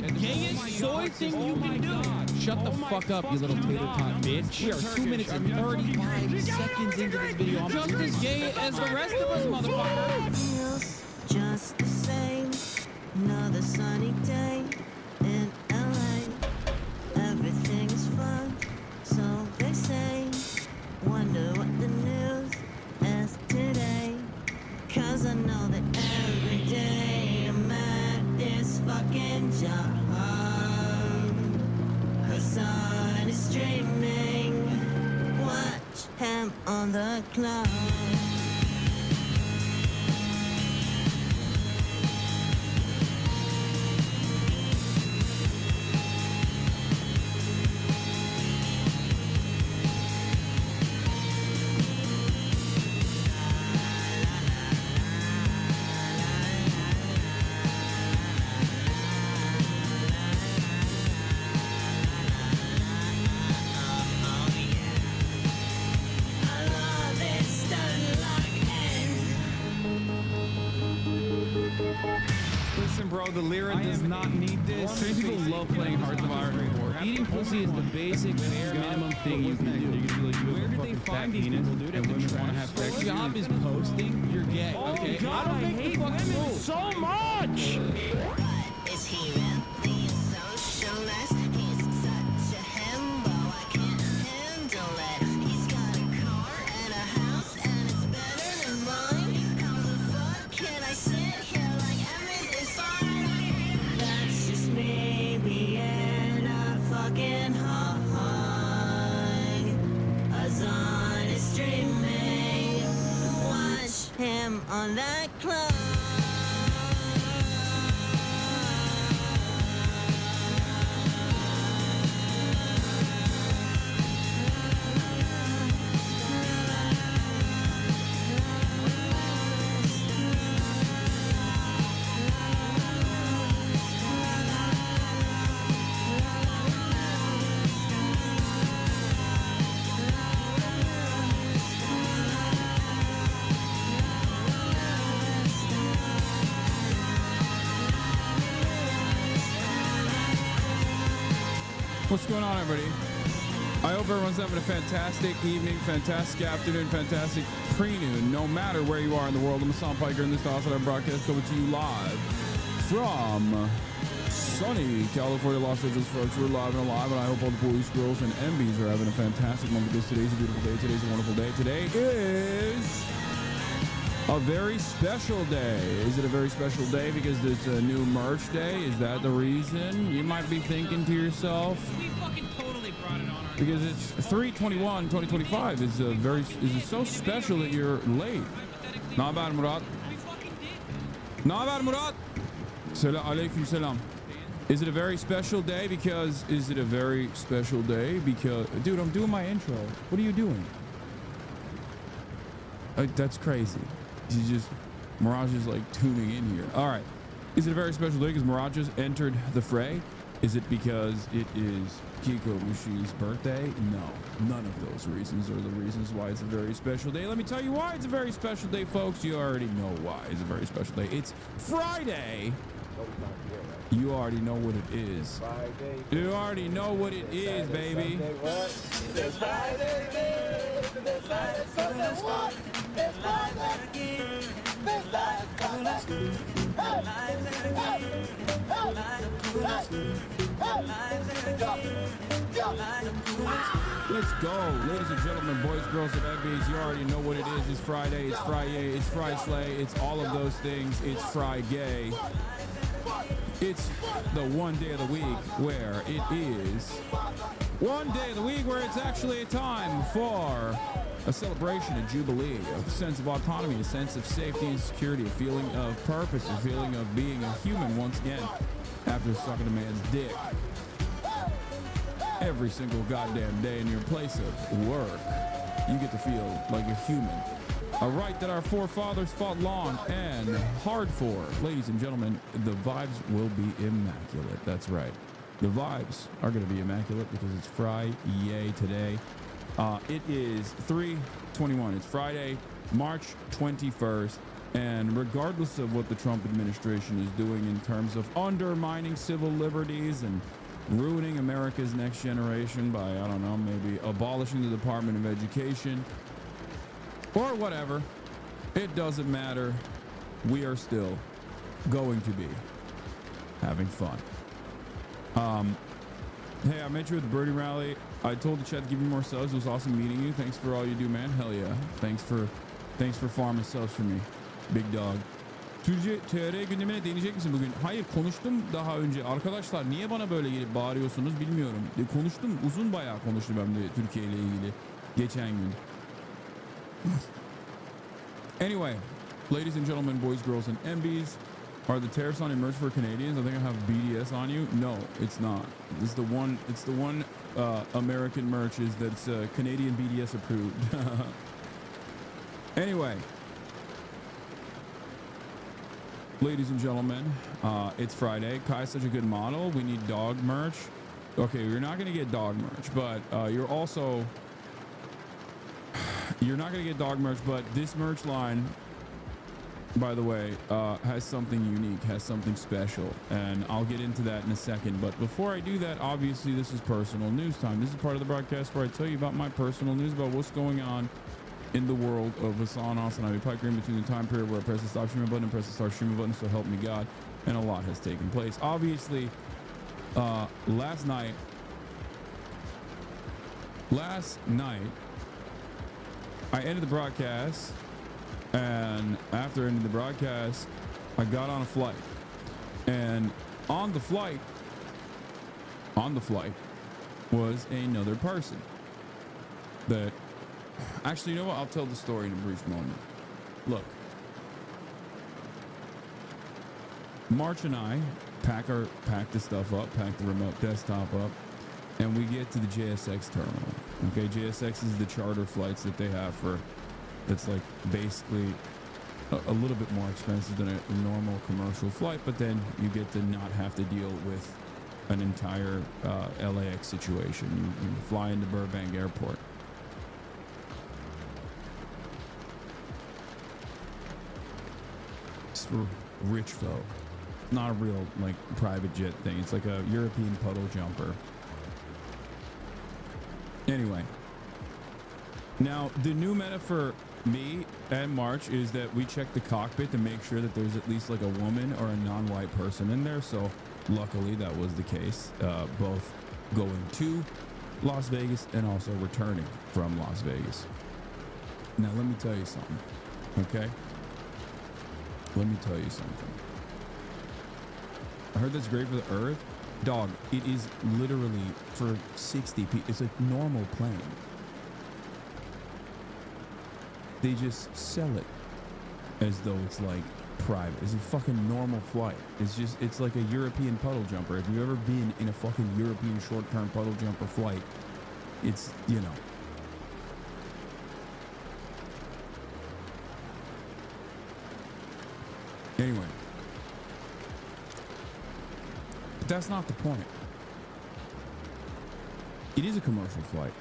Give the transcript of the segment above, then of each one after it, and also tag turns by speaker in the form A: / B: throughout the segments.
A: the gayest soy thing you can do. Shut the fuck up, you little tater tot bitch. We are 2 minutes and 35 seconds into this video. I'm just as gay as the rest of us, motherfucker.
B: Feels just the same. Another sunny day in LA. Everything is fun, so they say. Wonder what the news is today. Cause I know that every day I'm at this fucking job. Hassan is streaming. Watch him on the cloud.
C: Bro, the Lyra does not need this.
A: Some people love playing Hearts of Iron. Eating pussy is the basic bare minimum thing you can do. You can be like, where did they find these people, dude? And women want to have sex. Your job is posting. You're gay. Okay.
C: God, I hate women so much.
B: Is he really socialist? He's such a himbo, I can't handle it. He's got a car and a house and it's better than mine. How the fuck can I sit here like everything's fine? That's just me being a fucking hog. Hassan is streaming. Watch him on that club.
C: What's going on, everybody? I hope everyone's having a fantastic evening, fantastic afternoon, fantastic pre-noon, no matter where you are in the world. I'm Hassan Piker, and this is the Hasanabi broadcast coming to you live from sunny California, Los Angeles, folks. We're live and alive, and I hope all the boys, girls, and MBs are having a fantastic moment because today's a beautiful day. Today's a wonderful day. Today is a very special day. Is it a very special day because it's a new merch day? Is that the reason? You might be thinking to yourself.
A: We fucking totally brought it on our
C: Because it's 3/21/2025 is it so special that you're late? Not bad, Murat. Not bad, Murat. Salam alaikum salam. Is it a very special day because dude, I'm doing my intro. What are you doing? That's crazy. Mirage is like tuning in here. All right. Is it a very special day because Mirage just entered the fray? Is it because it is Kiko Mushi's birthday? No, none of those reasons are the reasons why it's a very special day. Let me tell you why it's a very special day, folks. You already know why it's a very special day. It's Friday. You already know what it is. You already know what it is, baby.
D: It's Friday,
C: Let's go, ladies and gentlemen, boys, girls, and MBs. You already know what it is. It's Friday, it's Friday, it's Fry Slay, it's all of those things. It's Friday. It's the one day of the week where it is one day of the week where it's actually a time for a celebration, a jubilee, a sense of autonomy, a sense of safety and security, a feeling of purpose, a feeling of being a human once again after sucking a man's dick every single goddamn day in your place of work. You get to feel like a human. A right that our forefathers fought long and hard for. Ladies and gentlemen, the vibes will be immaculate. That's right. The vibes are going to be immaculate because it's Friday today. It is 3/21. It's Friday, March 21st, And regardless of what the Trump administration is doing in terms of undermining civil liberties and ruining America's next generation by, I don't know, maybe abolishing the Department of Education or whatever, it doesn't matter. We are still going to be having fun. Hey, I met you at the Birdie Rally. I told the chat to give you more subs. It was awesome meeting you. Thanks for all you do, man. Hell yeah. Thanks for farming subs for me. Big dog. Türkçe TR gündemine değinecek misin bugün? Hayır, konuştum daha önce. Arkadaşlar niye bana böyle gelip bağırıyorsunuz bilmiyorum. Konuştum, uzun bayağı konuştum hem de Türkiye ile ilgili geçen gün. Anyway, ladies and gentlemen, boys, girls, and MBs, are the tariffs on your merch for Canadians? I think I have BDS on you. No, it's not. It's the one American merch is that's Canadian BDS approved. Anyway, ladies and gentlemen, it's Friday. Kai's such a good model. We need dog merch. Okay, you're not going to get dog merch, but you're not going to get dog merch, but this merch line, by the way, has something unique, has something special, and I'll get into that in a second. But before I do that, obviously this is personal news time. This is part of the broadcast where I tell you about my personal news, about what's going on in the world of Hassan, Hasanabi Piker, in between the time period where I press the stop streaming button and press the start streaming button, so help me God, and a lot has taken place. Obviously, last night, I ended the broadcast, and after ending the broadcast, I got on a flight, and on the flight was another person that, actually, you know what? I'll tell the story in a brief moment. Look, March and I pack the stuff up, pack the remote desktop up, and we get to the JSX terminal. Okay, JSX is the charter flights that they have that's like basically a little bit more expensive than a normal commercial flight, but then you get to not have to deal with an entire LAX situation. You fly into Burbank Airport. It's for rich folk. Not a real like private jet thing. It's like a European puddle jumper. Anyway, now the new meta for me and March is that we check the cockpit to make sure that there's at least like a woman or a non-white person in there. So luckily that was the case, both going to Las Vegas and also returning from Las Vegas. Now let me tell you something, okay? Let me tell you something. I heard that's great for the earth. Dog, it is literally for 60 people. It's a normal plane. They just sell it as though it's like private. It's a fucking normal flight. It's like a European puddle jumper. If you've ever been in a fucking European short-term puddle jumper flight, it's, you know. Anyway. But that's not the point. It is a commercial flight.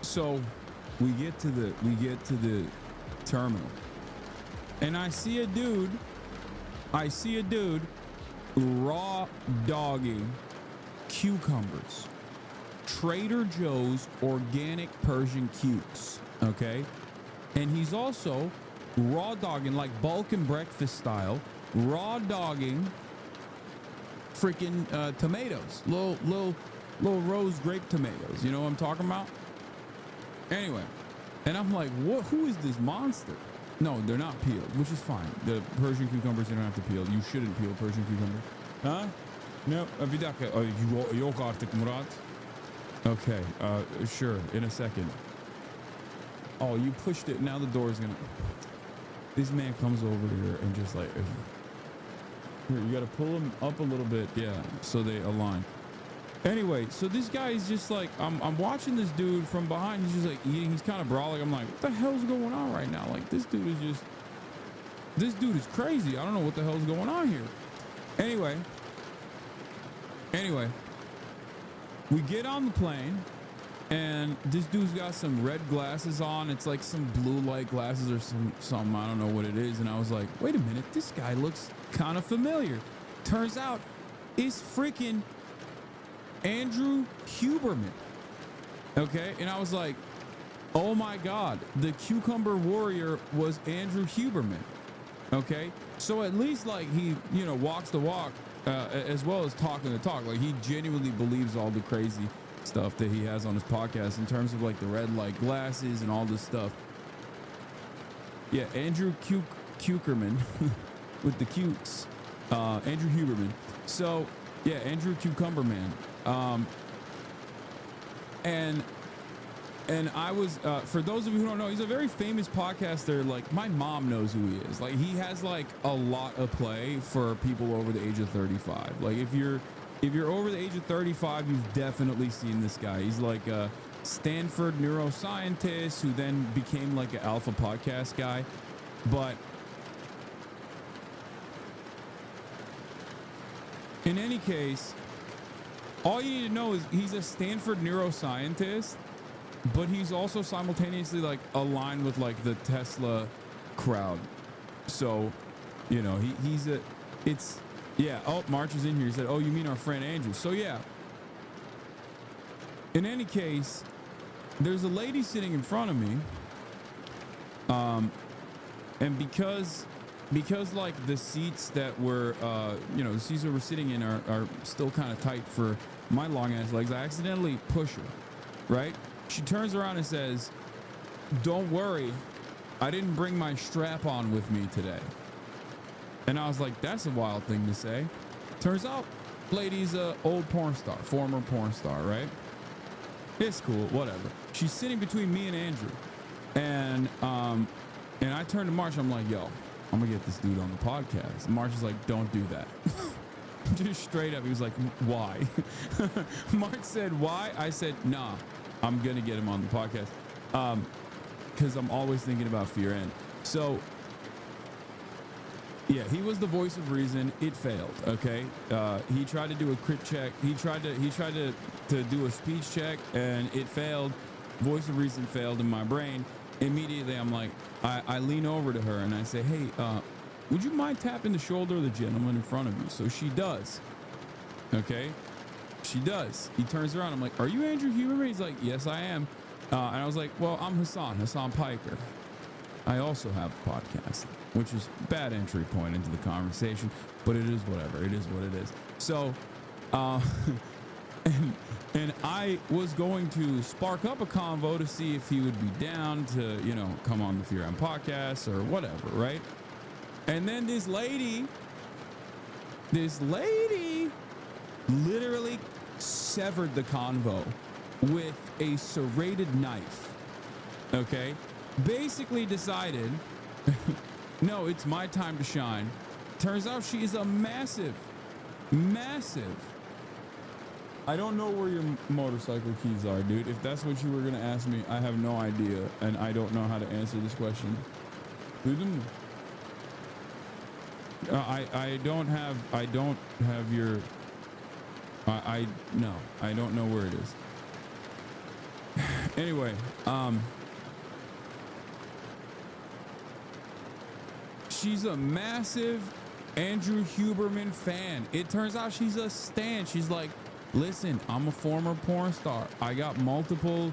C: So we get to the terminal, and I see a dude raw dogging cucumbers, Trader Joe's organic Persian cukes, okay? And he's also raw dogging, like bulk and breakfast style, raw dogging freaking tomatoes, little rose grape tomatoes. You know what I'm talking about? Anyway, and I'm like, what? Who is this monster? No, they're not peeled, which is fine. The Persian cucumbers, you don't have to peel. You shouldn't peel Persian cucumbers. Huh? No, bir dakika. Yok artık Murat. Okay, sure, in a second. Oh, you pushed it. Now the door's gonna... This man comes over here and just like... Here, you gotta pull him up a little bit, yeah, so they align. Anyway, so this guy is just like, I'm watching this dude from behind. He's just like eating. He's kind of brawling. I'm like, what the hell's going on right now? Like, this dude is crazy. I don't know what the hell's going on here. Anyway, we get on the plane, and this dude's got some red glasses on. It's like some blue light glasses or something. I don't know what it is. And I was like, wait a minute, this guy looks kind of familiar. Turns out it's freaking Andrew Huberman. Okay, and I was like, oh my God, the Cucumber Warrior was Andrew Huberman. Okay, so at least like he, you know, walks the walk as well as talking the talk. Like he genuinely believes all the crazy stuff that he has on his podcast in terms of like the red light glasses and all this stuff. Yeah, Andrew Cucumberman with the cukes. Andrew Huberman. So yeah, Andrew Cucumber Man. And I was, for those of you who don't know, he's a very famous podcaster. Like my mom knows who he is. Like he has like a lot of play for people over the age of 35. Like if you're over the age of 35, you've definitely seen this guy. He's like a Stanford neuroscientist who then became like an alpha podcast guy. But in any case, all you need to know is he's a Stanford neuroscientist, but he's also simultaneously like aligned with like the Tesla crowd. So, you know, yeah. Oh, March is in here. He said, oh, you mean our friend Andrew? So yeah. In any case, there's a lady sitting in front of me. And because like the seats that were, the seats that we're sitting in are still kind of tight for my long ass legs, I accidentally push her, right? She turns around and says, don't worry, I didn't bring my strap on with me today. And I was like, that's a wild thing to say. Turns out, lady's a old porn star, former porn star, right? It's cool, whatever. She's sitting between me and Andrew. And I turned to Marsh, I'm like, yo, I'm gonna get this dude on the podcast. And Marsh is like, don't do that. Just straight up, he was like, why? Mark said, why? I said, nah, I'm gonna get him on the podcast. Because I'm always thinking about fear. And so, yeah, he was the voice of reason. It failed. Okay, he tried to do a crit check. He tried to do a speech check, and it failed. Voice of reason failed in my brain. Immediately, I'm like, I lean over to her and I say, hey, would you mind tapping the shoulder of the gentleman in front of you? So she does. Okay, she does. He turns around. I'm like, are you Andrew Huberman? He's like, yes, I am. And I was like, well, I'm Hassan Piker. I also have a podcast, which is bad entry point into the conversation, but it is whatever. It is what it is. So, and I was going to spark up a convo to see if he would be down to, you know, come on the Fear on podcast or whatever, right? And then this lady literally severed the convo with a serrated knife. Okay? Basically decided, no, it's my time to shine. Turns out she is a massive. I don't know where your motorcycle keys are, dude. If that's what you were gonna ask me, I have no idea, and I don't know how to answer this question. I don't have your. No, I don't know where it is. Anyway, she's a massive Andrew Huberman fan. It turns out she's a stan. She's like, listen, I'm a former porn star. I got multiple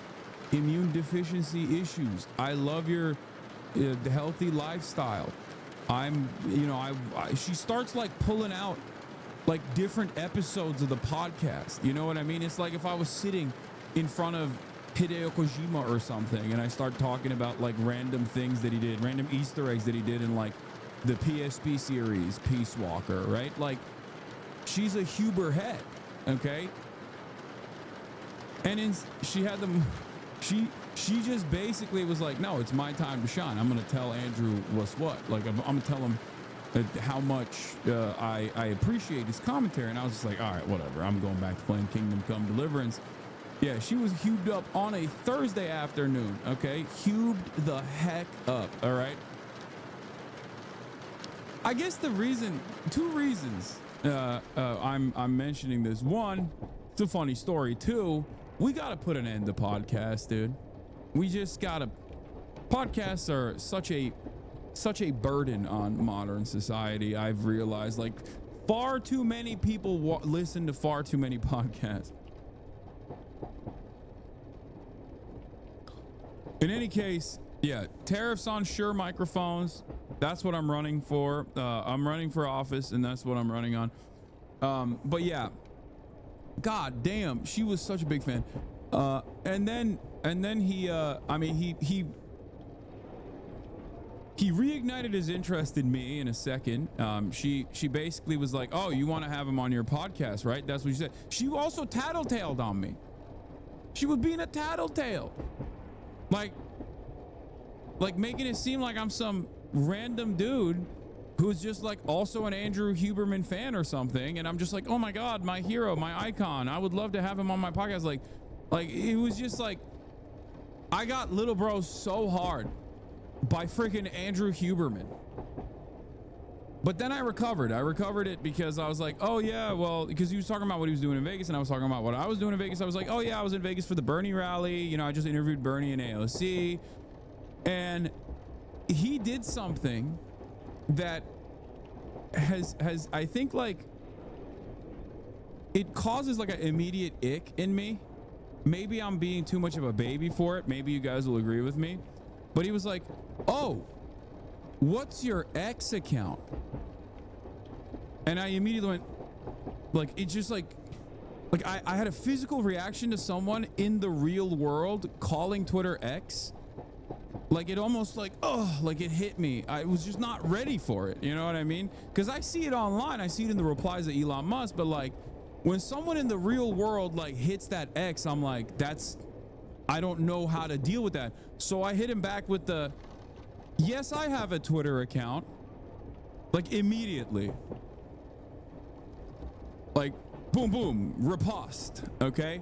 C: immune deficiency issues. I love your healthy lifestyle. She starts like pulling out like different episodes of the podcast. You know what I mean? It's like if I was sitting in front of Hideo Kojima or something and I start talking about like random things that he did, random Easter eggs that he did in like the PSP series, Peace Walker, right? Like she's a Huber head. Okay. And she had them. She just basically was like, no, it's my time to shine. I'm going to tell Andrew what's what. Like, I'm going to tell him how much I appreciate his commentary. And I was just like, all right, whatever. I'm going back to playing Kingdom Come Deliverance. Yeah, she was hubed up on a Thursday afternoon. Okay. Hubed the heck up. All right. I guess two reasons I'm mentioning this. One, it's a funny story. Two, we gotta put an end to podcasts, dude. We just gotta. Podcasts are such a burden on modern society. I've realized, like, far too many people listen to far too many podcasts. In any case, yeah, tariffs on Shure microphones. That's what I'm running for. I'm running for office, and that's what I'm running on. But yeah, god damn, she was such a big fan. And then he reignited his interest in me in a second. She basically was like, "Oh, you want to have him on your podcast, right?" That's what she said. She also tattletaled on me. She was being a tattletale, like making it seem like I'm some random dude who's just like also an Andrew Huberman fan or something. And I'm just like, oh my god, my hero, my icon. I would love to have him on my podcast. Like it was just like, I got little bro so hard by freaking Andrew Huberman. But then I recovered it because I was like, oh yeah, well, because he was talking about what he was doing in Vegas and I was talking about what I was doing in Vegas. I was like, oh yeah, I was in Vegas for the Bernie rally. You know, I just interviewed Bernie and AOC, and he did something that has I think, like, it causes like an immediate ick in me. Maybe I'm being too much of a baby for it. Maybe you guys will agree with me. But he was like, oh, what's your X account? And I immediately went, like, it's just like I had a physical reaction to someone in the real world calling Twitter X. Like, it almost like, oh, like it hit me. I was just not ready for it. You know what I mean? Because I see it online. I see it in the replies of Elon Musk. But like, when someone in the real world like hits that X, I'm like, I don't know how to deal with that. So I hit him back with the, yes, I have a Twitter account. Like, immediately. Like, boom, boom, riposte. Okay.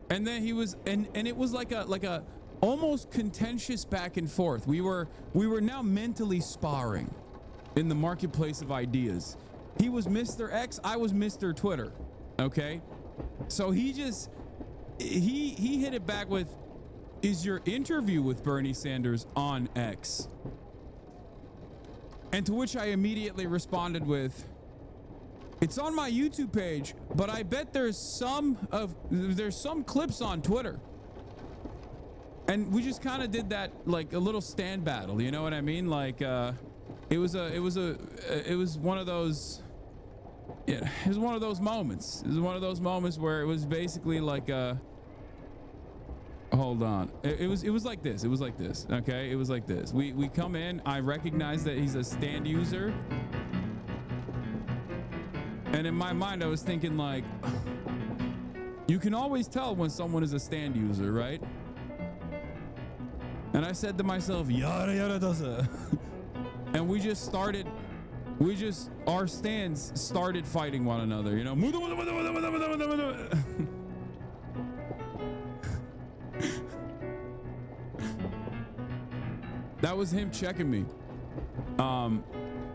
C: And then he was, and it was like a almost contentious back and forth. We were now mentally sparring in the marketplace of ideas. He was Mr. X, I was Mr. Twitter. Okay. So he hit it back with, is your interview with Bernie Sanders on X? And to which I immediately responded with, it's on my YouTube page, but I bet there's some clips on Twitter. And we just kind of did that, like a little stand battle, you know what I mean? Like, it was one of those, yeah, it was one of those moments. It was one of those moments where it was basically like hold on. It was like this. It was like this. Okay. It was like this. We come in. I recognize that he's a stand user. And in my mind, I was thinking, like, you can always tell when someone is a stand user, right? And I said to myself, yada yada dosa. And our stands started fighting one another, you know? That was him checking me.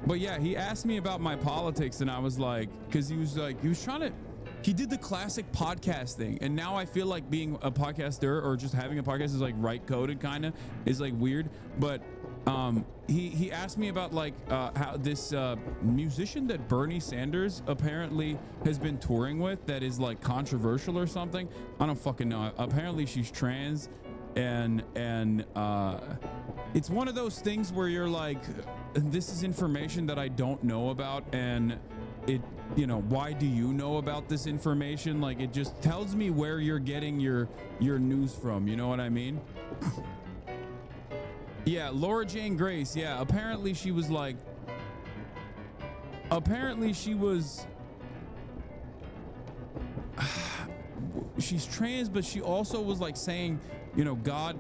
C: But yeah, he asked me about my politics, and I was like, because he did the classic podcast thing, and now I feel like being a podcaster or just having a podcast is like right coded, kind of is like weird. But he asked me about like how this musician that Bernie Sanders apparently has been touring with that is like controversial or something. I don't fucking know. Apparently she's trans, and it's one of those things where you're like, this is information that I don't know about, and it, you know, why do you know about this information? Like, it just tells me where you're getting your news from, you know what I mean? Yeah, Laura Jane Grace, yeah, apparently she was she's trans, but she also was like saying, you know, God,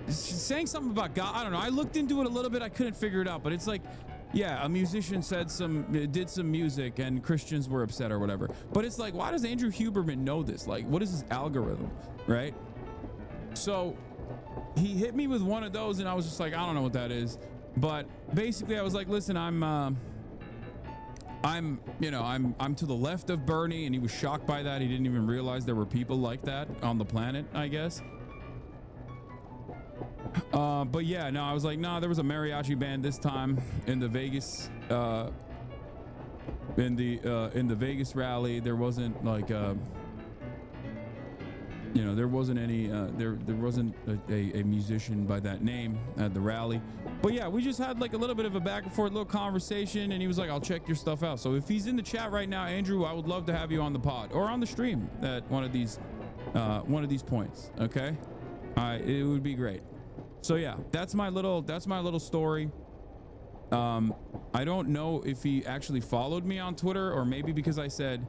C: she's saying something about God. I don't know. I looked into it a little bit. I couldn't figure it out, but it's like, yeah, a musician did some music and Christians were upset or whatever. But it's like, why does Andrew Huberman know this? Like, what is his algorithm, right? So he hit me with one of those, and I was just like, I don't know what that is. But basically I was like, listen, I'm to the left of Bernie, and he was shocked by that. He didn't even realize there were people like that on the planet, I guess. But yeah, no, I was like, nah, there was a mariachi band this time in the Vegas, in the Vegas rally. There wasn't like, there wasn't any, there wasn't a musician by that name at the rally. But yeah, we just had like a little bit of a back and forth little conversation, and he was like, I'll check your stuff out. So if he's in the chat right now, Andrew, I would love to have you on the pod or on the stream at one of these points. Okay. It would be great. So yeah, that's my little story. I don't know if he actually followed me on Twitter, or maybe because I said,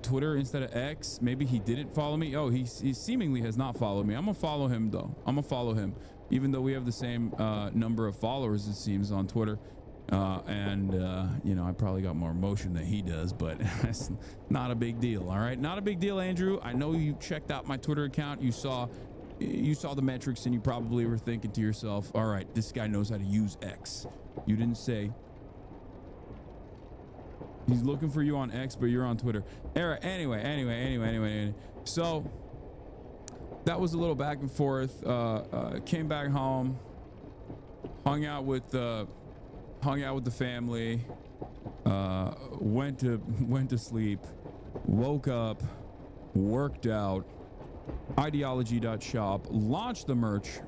C: Twitter instead of X. Maybe he didn't follow me. Oh, he seemingly has not followed me. I'm gonna follow him though. I'm gonna follow him, even though we have the same number of followers, it seems, on Twitter. I probably got more emotion than he does, but it's not a big deal. All right, not a big deal, Andrew. I know you checked out my Twitter account. You saw the metrics, and you probably were thinking to yourself, all right, this guy knows how to use X. You didn't say. He's looking for you on X, but you're on Twitter. Anyway. So that was a little back and forth. Came back home, hung out with the family, went to sleep, woke up, worked out, ideology.shop, launched the merch,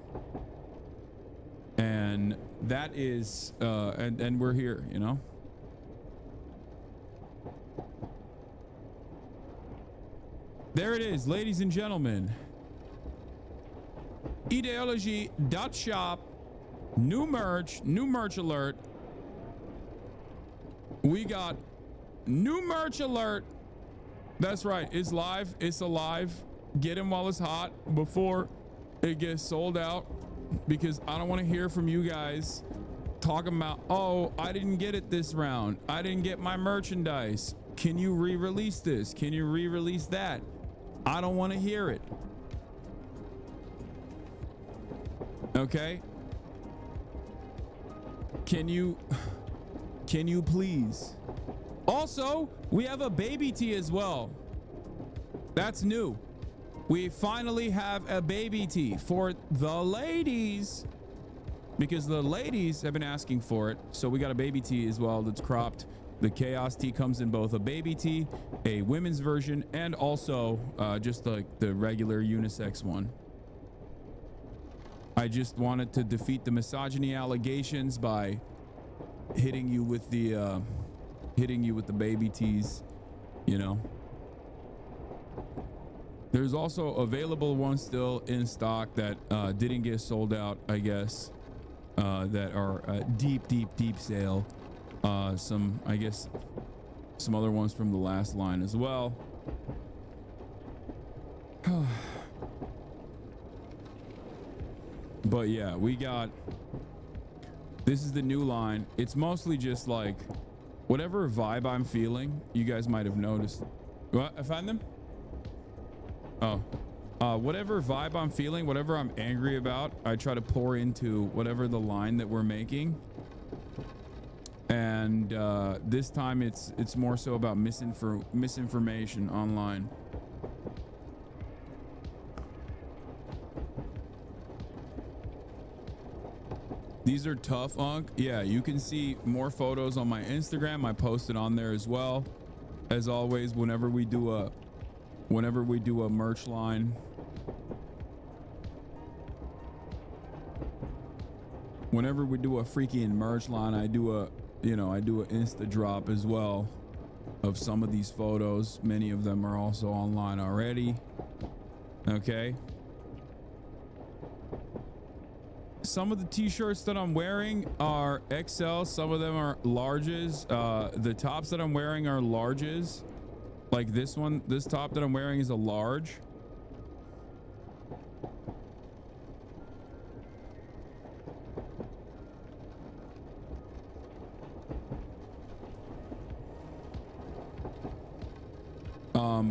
C: and that is and we're here, There it is, ladies and gentlemen. Ideology.shop, new merch alert. We got new merch alert. That's right, it's live, it's alive. Get him while it's hot before it gets sold out, because I don't want to hear from you guys talking about, oh, I didn't get it this round, I didn't get my merchandise, can you re-release this, can you re-release that? I don't want to hear it. Okay, can you please? Also, we have a baby tee as well. That's new. We finally have a baby tee for the ladies, because the ladies have been asking for it. So we got a baby tee as well that's cropped. The Chaos tee comes in both a baby tee, a women's version, and also just like the regular unisex one. I just wanted to defeat the misogyny allegations by hitting you with the baby tees, There's also available ones still in stock that didn't get sold out, I guess, that are deep sale. Some other ones from the last line as well. But yeah, this is the new line. It's mostly just like whatever vibe I'm feeling. You guys might have noticed. What? I find them? Oh, whatever vibe I'm feeling, whatever I'm angry about, I try to pour into whatever the line that we're making. And this time it's more so about misinformation online. These are tough, Unc. Yeah, you can see more photos on my Instagram. I posted on there as well. As always, whenever we do a merch line, whenever we do a freaking merch line, I do a Insta drop as well of some of these photos. Many of them are also online already. Okay. Some of the t-shirts that I'm wearing are XL. Some of them are larges. The tops that I'm wearing are larges. Like this one, this top that I'm wearing is a large.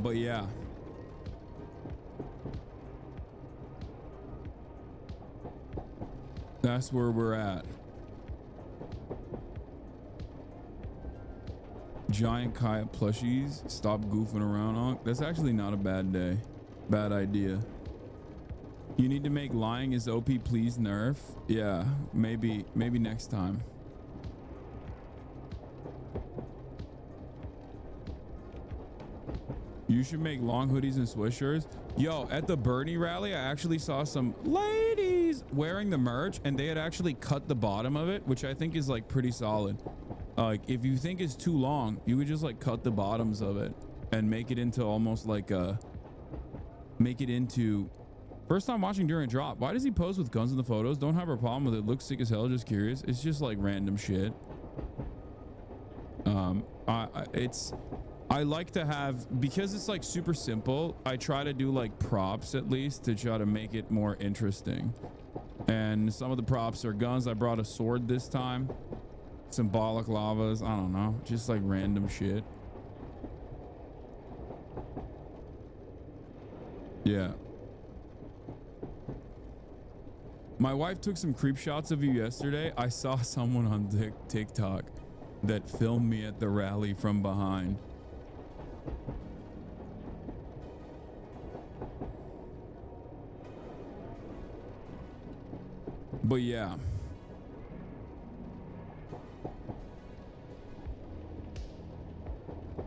C: But yeah. That's where we're at. Giant kayak plushies. Stop goofing around, Unc. That's actually not a bad day. Bad idea. You need to make lying is OP, please nerf. Yeah, maybe next time. You should make long hoodies and sweatshirts. Yo, at the Bernie rally, I actually saw some ladies wearing the merch, and they had actually cut the bottom of it, which I think is like pretty solid. Like if you think it's too long, you could just like cut the bottoms of it and make it into almost like first time watching during drop. Why does he pose with guns in the photos? Don't have a problem with it. Looks sick as hell. Just curious. It's just like random shit. I like to have, because it's like super simple, I try to do like props at least to try to make it more interesting. And some of the props are guns. I brought a sword this time. Symbolic lavas. I don't know. Just like random shit. Yeah. My wife took some creep shots of you yesterday. I saw someone on TikTok that filmed me at the rally from behind. But yeah.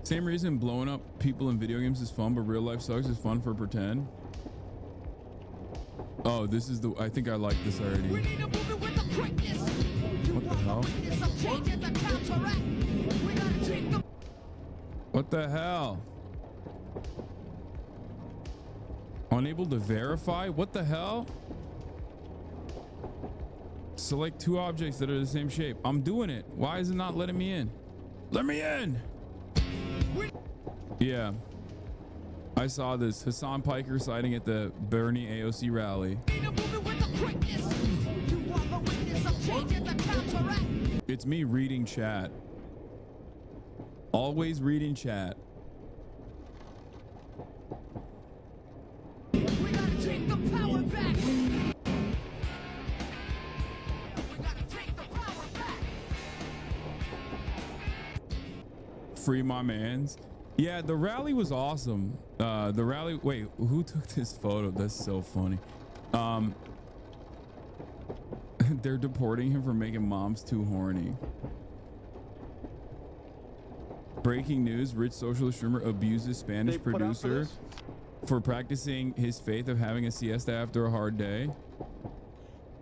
C: Same reason blowing up people in video games is fun, but real life sucks is fun for pretend. Oh, this is the, I think I like this already. What the hell? What the hell? Unable to verify? What the hell? Select two objects that are the same shape. I'm doing it. Why is it not letting me in? Let me in. Yeah. I saw this. Hassan Piker sighting at the Bernie AOC rally. It's me reading chat. Always reading chat. Free my mans. Yeah, the rally was awesome. The rally, wait, who took this photo? That's so funny. They're deporting him for making moms too horny. Breaking news, rich socialist streamer abuses Spanish producer for practicing his faith of having a siesta after a hard day.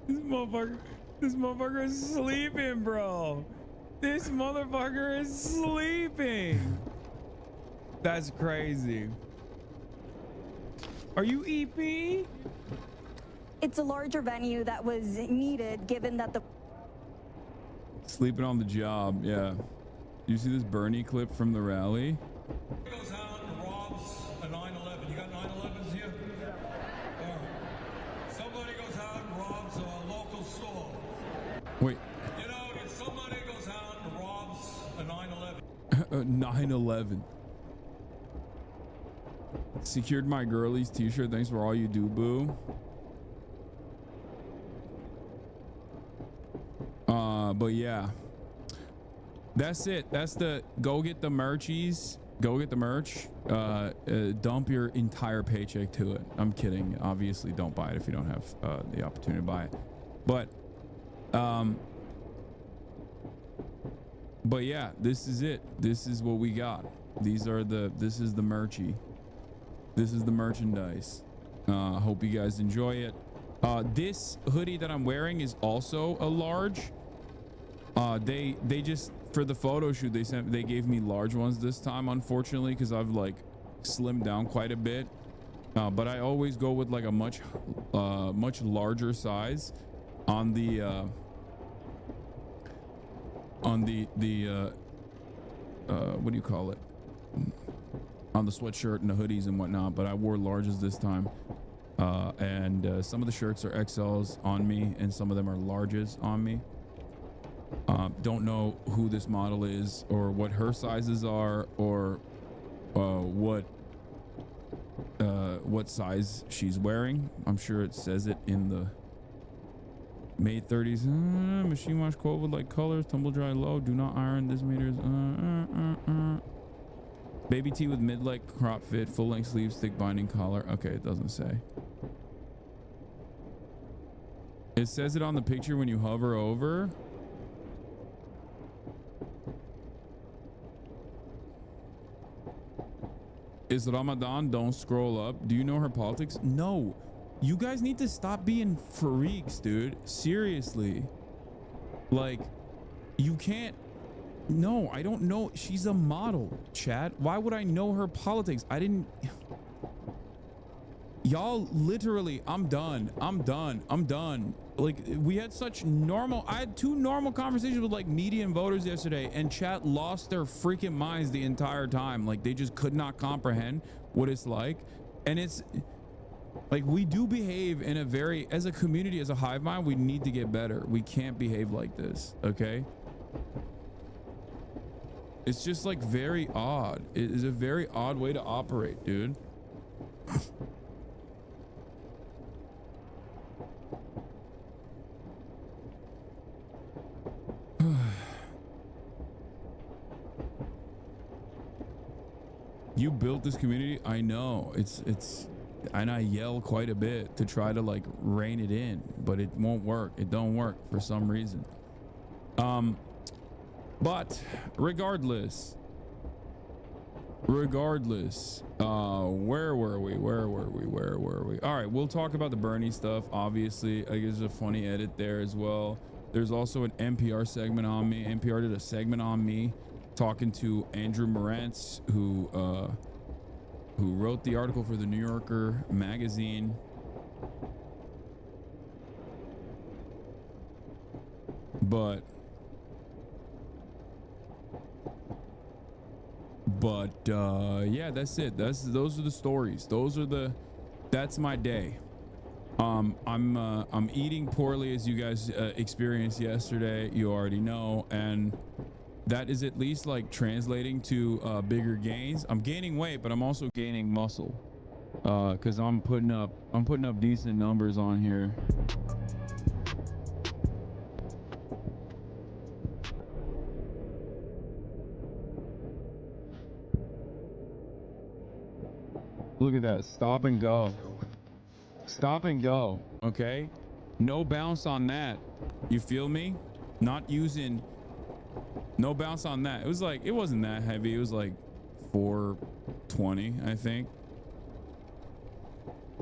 C: This motherfucker is sleeping, bro. This motherfucker is sleeping. That's crazy. Are you EP?
E: It's a larger venue that was needed given that the...
C: Sleeping on the job, yeah. You see this Bernie clip from the rally?
F: Goes out and robs a 911. You got 911s here? Somebody goes out and robs a local store.
C: Wait.
F: You know, if somebody goes out and robs a 911.
C: 911. Secured my girlies t-shirt. Thanks for all you do, boo. But yeah, that's it. That's the go get the merchies. Go get the merch. Dump your entire paycheck to it. I'm kidding. Obviously, don't buy it if you don't have the opportunity to buy it. But yeah, this is it. This is what we got. This is the merchy. This is the merchandise. Hope you guys enjoy it. This hoodie that I'm wearing is also a large. They just, for the photo shoot, they gave me large ones this time, unfortunately, because I've like slimmed down quite a bit. But I always go with like a much larger size on the what do you call it? On the sweatshirt and the hoodies and whatnot, but I wore larges this time. And some of the shirts are XLs on me and some of them are larges on me. Don't know who this model is or what her sizes are or what size she's wearing. I'm sure it says it in May 30s. Machine wash quote with like colors. Tumble dry low. Do not iron. This meters. Baby tee with mid-leg crop fit. Full length sleeve. Stick binding collar. Okay, it doesn't say. It says it on the picture when you hover over. Is Ramadan? Don't scroll up. Do you know her politics? No. You guys need to stop being freaks, dude. Seriously. Like, you can't. No, I don't know. She's a model, chat. Why would I know her politics? I didn't. Y'all literally, I'm done. I'm done. I'm done. Like, we had such normal, I had 2 normal conversations with like media and voters yesterday, and chat lost their freaking minds the entire time. Like, they just could not comprehend what it's like. And it's like, we do behave in a very, as a community, as a hive mind, we need to get better. We can't behave like this, okay? It's just like very odd. It is a very odd way to operate, dude. You built this community. I know it's and I yell quite a bit to try to like rein it in, but it won't work. It don't work for some reason. But regardless, where were we? All right, we'll talk about the Bernie stuff. Obviously, I guess there's a funny edit there as well. There's also an NPR segment on me. NPR did a segment on me talking to Andrew Morantz, who wrote the article for the New Yorker magazine. But yeah, that's it. Those are the stories. That's my day. I'm eating poorly, as you guys experienced yesterday. You already know, and that is at least like translating to bigger gains. I'm gaining weight, but I'm also gaining muscle because I'm putting up decent numbers on here. Look at that. Stop and go. Stop and go. Okay. No bounce on that. You feel me? Not using. No bounce on that. It was like, it wasn't that heavy. It was like 420, I think.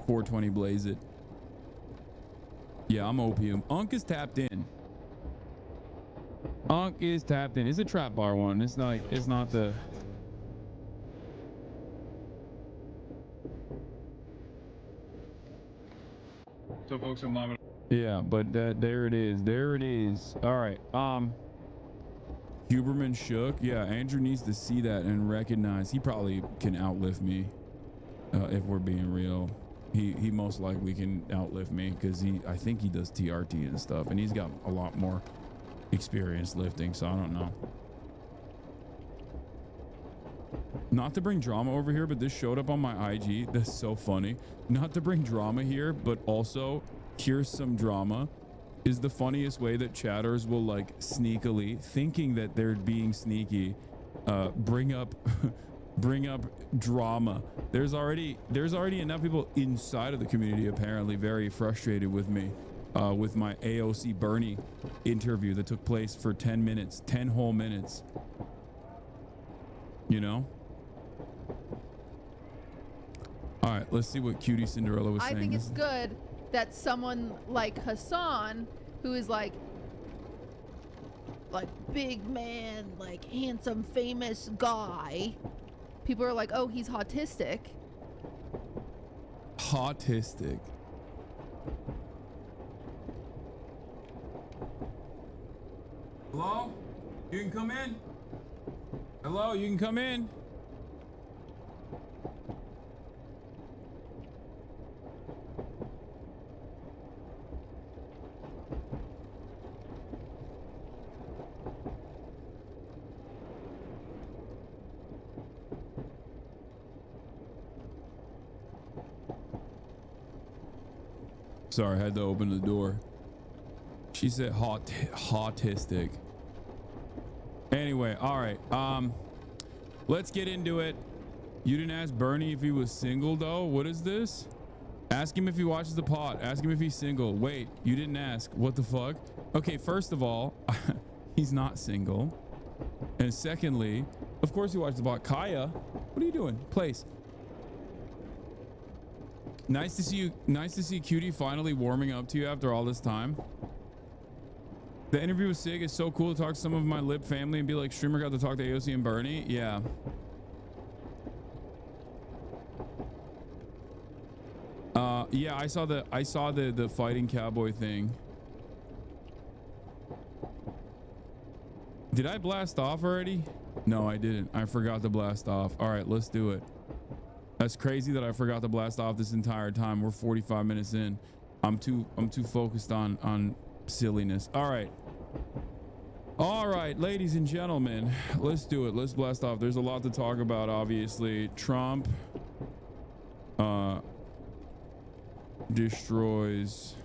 C: 420 blaze it. Yeah, I'm opium. Unk is tapped in. Unk is tapped in. It's a trap bar one. It's not the. So folks, I'm live. Yeah, but there it is. There it is. All right. Huberman shook. Yeah, Andrew needs to see that and recognize he probably can outlift me. If we're being real, he most likely can outlift me because I think he does TRT and stuff, and he's got a lot more experience lifting. So I don't know. Not to bring drama over here, but this showed up on my IG. That's so funny. Not to bring drama here, but also here's some drama. Is the funniest way that chatters will like sneakily, thinking that they're being sneaky, bring up drama. There's already enough people inside of the community apparently very frustrated with me, with my AOC Bernie interview that took place for 10 minutes, 10 whole minutes. You know? All right, let's see what Cutie Cinderella was saying.
G: I think it's good that someone like Hasan, who is like big man, like handsome, famous guy, people are like, oh, he's autistic.
C: Autistic. Hello? You can come in? Hello, you can come in? Sorry, I had to open the door. She said autistic. Anyway, all right. Let's get into it. You didn't ask Bernie if he was single though. What is this? Ask him if he watches the pod. Ask him if he's single. Wait, you didn't ask. What the fuck? Okay, first of all, he's not single. And secondly, of course he watches the pod. Kaya, what are you doing? Place. Nice to see you. Nice to see Cutie finally warming up to you after all this time. The interview with Sig is so cool to talk to some of my lib family and be like, streamer got to talk to AOC and Bernie. Yeah. Yeah, I saw the fighting cowboy thing. Did I blast off already? No, I didn't. I forgot to blast off. All right, let's do it. That's crazy that I forgot to blast off this entire time. We're 45 minutes in. I'm too focused on silliness. All right, ladies and gentlemen, let's do it. Let's blast off. There's a lot to talk about, obviously. Trump destroys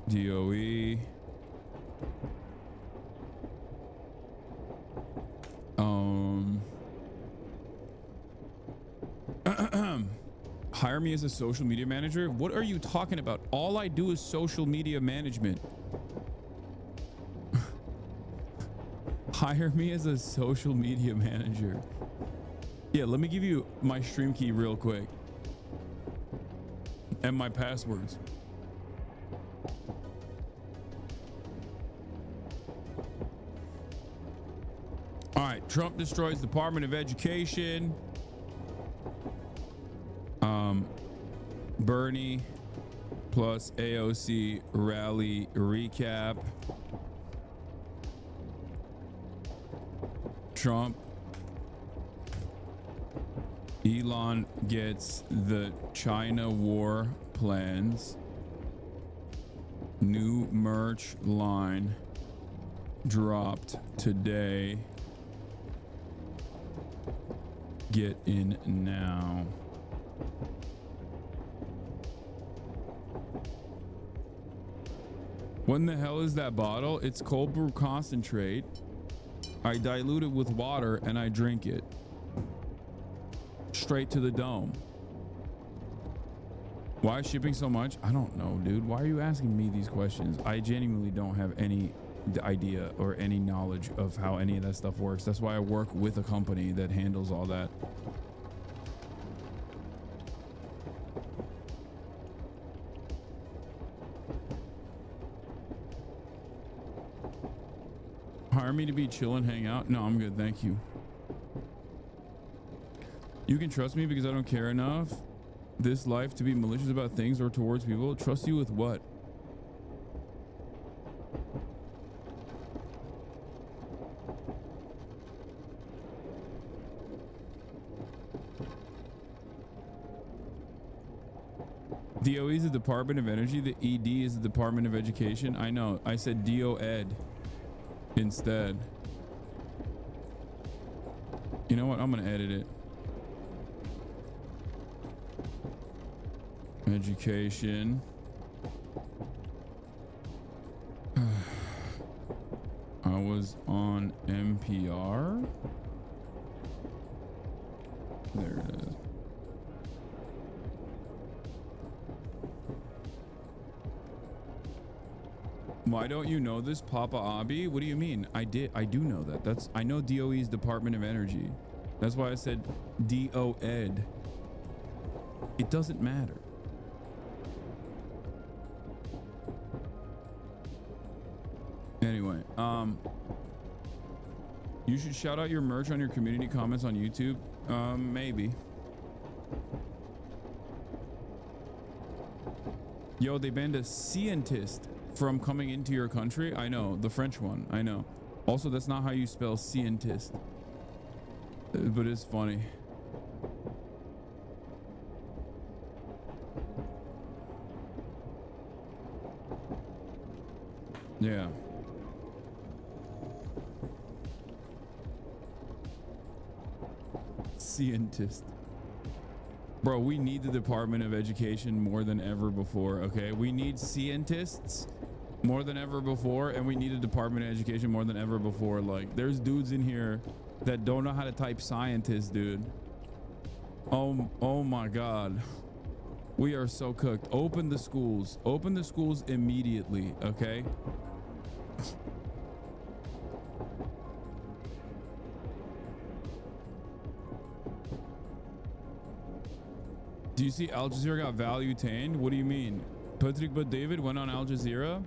C: DOE. Hire me as a social media manager? What are you talking about? All I do is social media management. Hire me as a social media manager. Yeah, let me give you my stream key real quick. And my passwords. All right, Trump destroys Department of Education. Bernie plus AOC rally recap. Trump. Elon gets the China war plans. New merch line dropped today. Get in now. When the hell is that bottle? It's cold brew concentrate. I dilute it with water and I drink it. Straight to the dome. Why is shipping so much? I don't know, dude. Why are you asking me these questions? I genuinely don't have any idea or any knowledge of how any of that stuff works. That's why I work with a company that handles all that. Hire me to be chill and hang out? No, I'm good. Thank you. You can trust me because I don't care enough this life to be malicious about things or towards people. Trust you with what? DOE is the Department of Energy. The ED is the Department of Education. I know. I said DOED instead. You know what? I'm going to edit it. Education. I was on NPR. There it is. Why don't you know this, Papa Abi? What do you mean? I do know that. I know DOE's Department of Energy. That's why I said DOED. It doesn't matter. Anyway, you should shout out your merch on your community comments on YouTube. Maybe. Yo, they banned a scientist from coming into your country. I know, the French one. I know. Also, that's not how you spell scientist. But it's funny. Yeah. Scientist. Bro, we need the Department of Education more than ever before, okay? We need scientists more than ever before, and we need a Department of Education more than ever before. Like, there's dudes in here that don't know how to type scientist, dude. Oh my God. We are so cooked. Open the schools. Open the schools immediately, okay? Do you see Al Jazeera got value tained? What do you mean? Patrick but David went on Al Jazeera?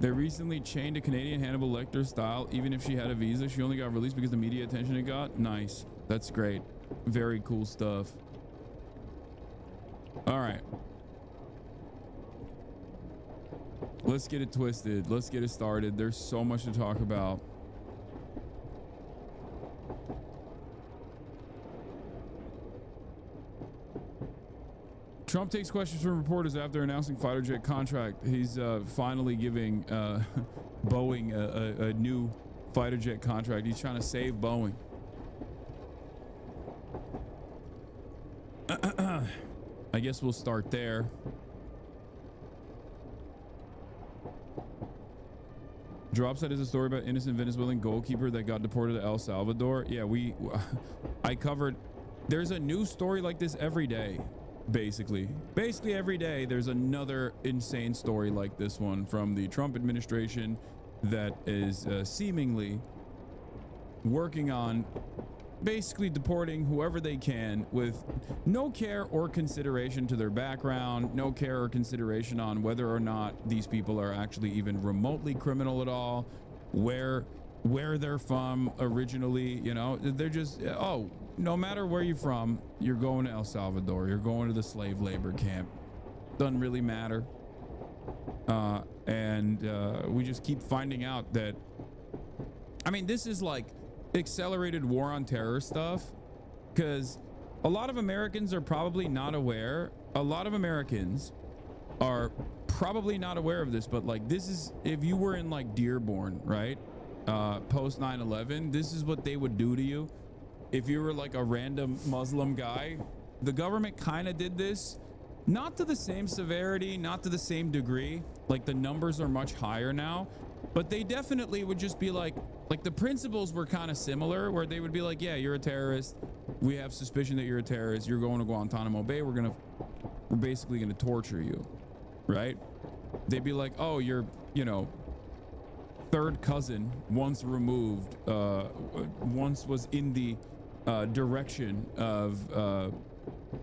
C: They recently chained a Canadian Hannibal Lecter style. Even if she had a visa, she only got released because the media attention it got. Nice. That's great. Very cool stuff. All right. Let's get it twisted. Let's get it started. There's so much to talk about. Trump takes questions from reporters after announcing fighter jet contract. He's finally giving Boeing a new fighter jet contract. He's trying to save Boeing. I guess we'll start there. Dropset is a story about innocent Venezuelan goalkeeper that got deported to El Salvador. Yeah, I covered. There's a new story like this every day. Basically every day there's another insane story like this one from the Trump administration that is seemingly working on basically deporting whoever they can with no care or consideration to their background, no care or consideration on whether or not these people are actually even remotely criminal at all, where they're from originally. You know, they're just, oh, no matter where you're from, you're going to El Salvador, you're going to the slave labor camp. Doesn't really matter. And we just keep finding out that, I mean, this is like accelerated war on terror stuff, because a lot of Americans are probably not aware. A lot of Americans are probably not aware of this, but like, this is, if you were in like Dearborn, right? Post 9/11, this is what they would do to you. If you were like a random Muslim guy, the government kind of did this, not to the same severity, not to the same degree. Like, the numbers are much higher now, but they definitely would just be like the principles were kind of similar, where they would be like, yeah, you're a terrorist. We have suspicion that you're a terrorist. You're going to Guantanamo Bay. We're basically going to torture you, right? They'd be like, oh, you're, you know, third cousin once removed, once was in the direction of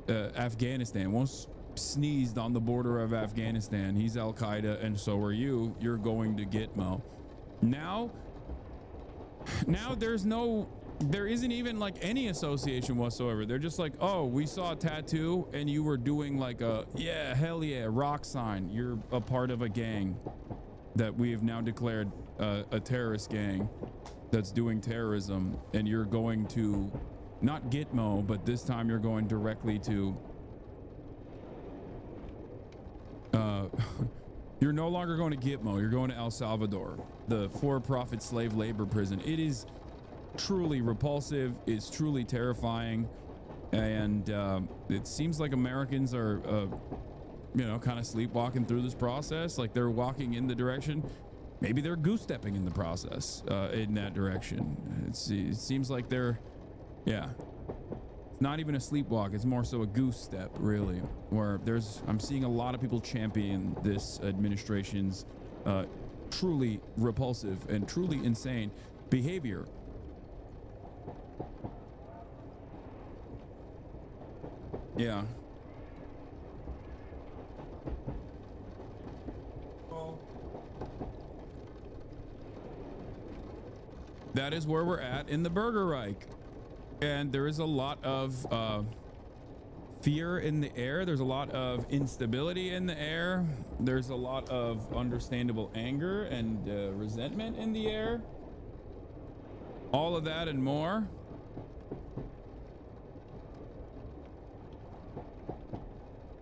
C: Afghanistan, once sneezed on the border of Afghanistan. He's Al Qaeda, and so are you. You're going to Gitmo. Now there isn't even like any association whatsoever. They're just like, oh, we saw a tattoo and you were doing like a, yeah, hell yeah, rock sign. You're a part of a gang that we have now declared a terrorist gang that's doing terrorism, and you're going to not Gitmo, but this time you're going directly to you're no longer going to Gitmo, you're going to El Salvador, the for-profit slave labor prison. It is truly repulsive, it's truly terrifying, and it seems like Americans are you know, kind of sleepwalking through this process. Like, they're walking in the direction, maybe they're goose stepping in the process in that direction. It seems like they're, yeah, it's not even a sleepwalk, it's more so a goose step, really, where I'm seeing a lot of people champion this administration's truly repulsive and truly insane behavior. Yeah. That is where we're at in the Burger Reich. And there is a lot of fear in the air. There's a lot of instability in the air. There's a lot of understandable anger and resentment in the air. All of that and more.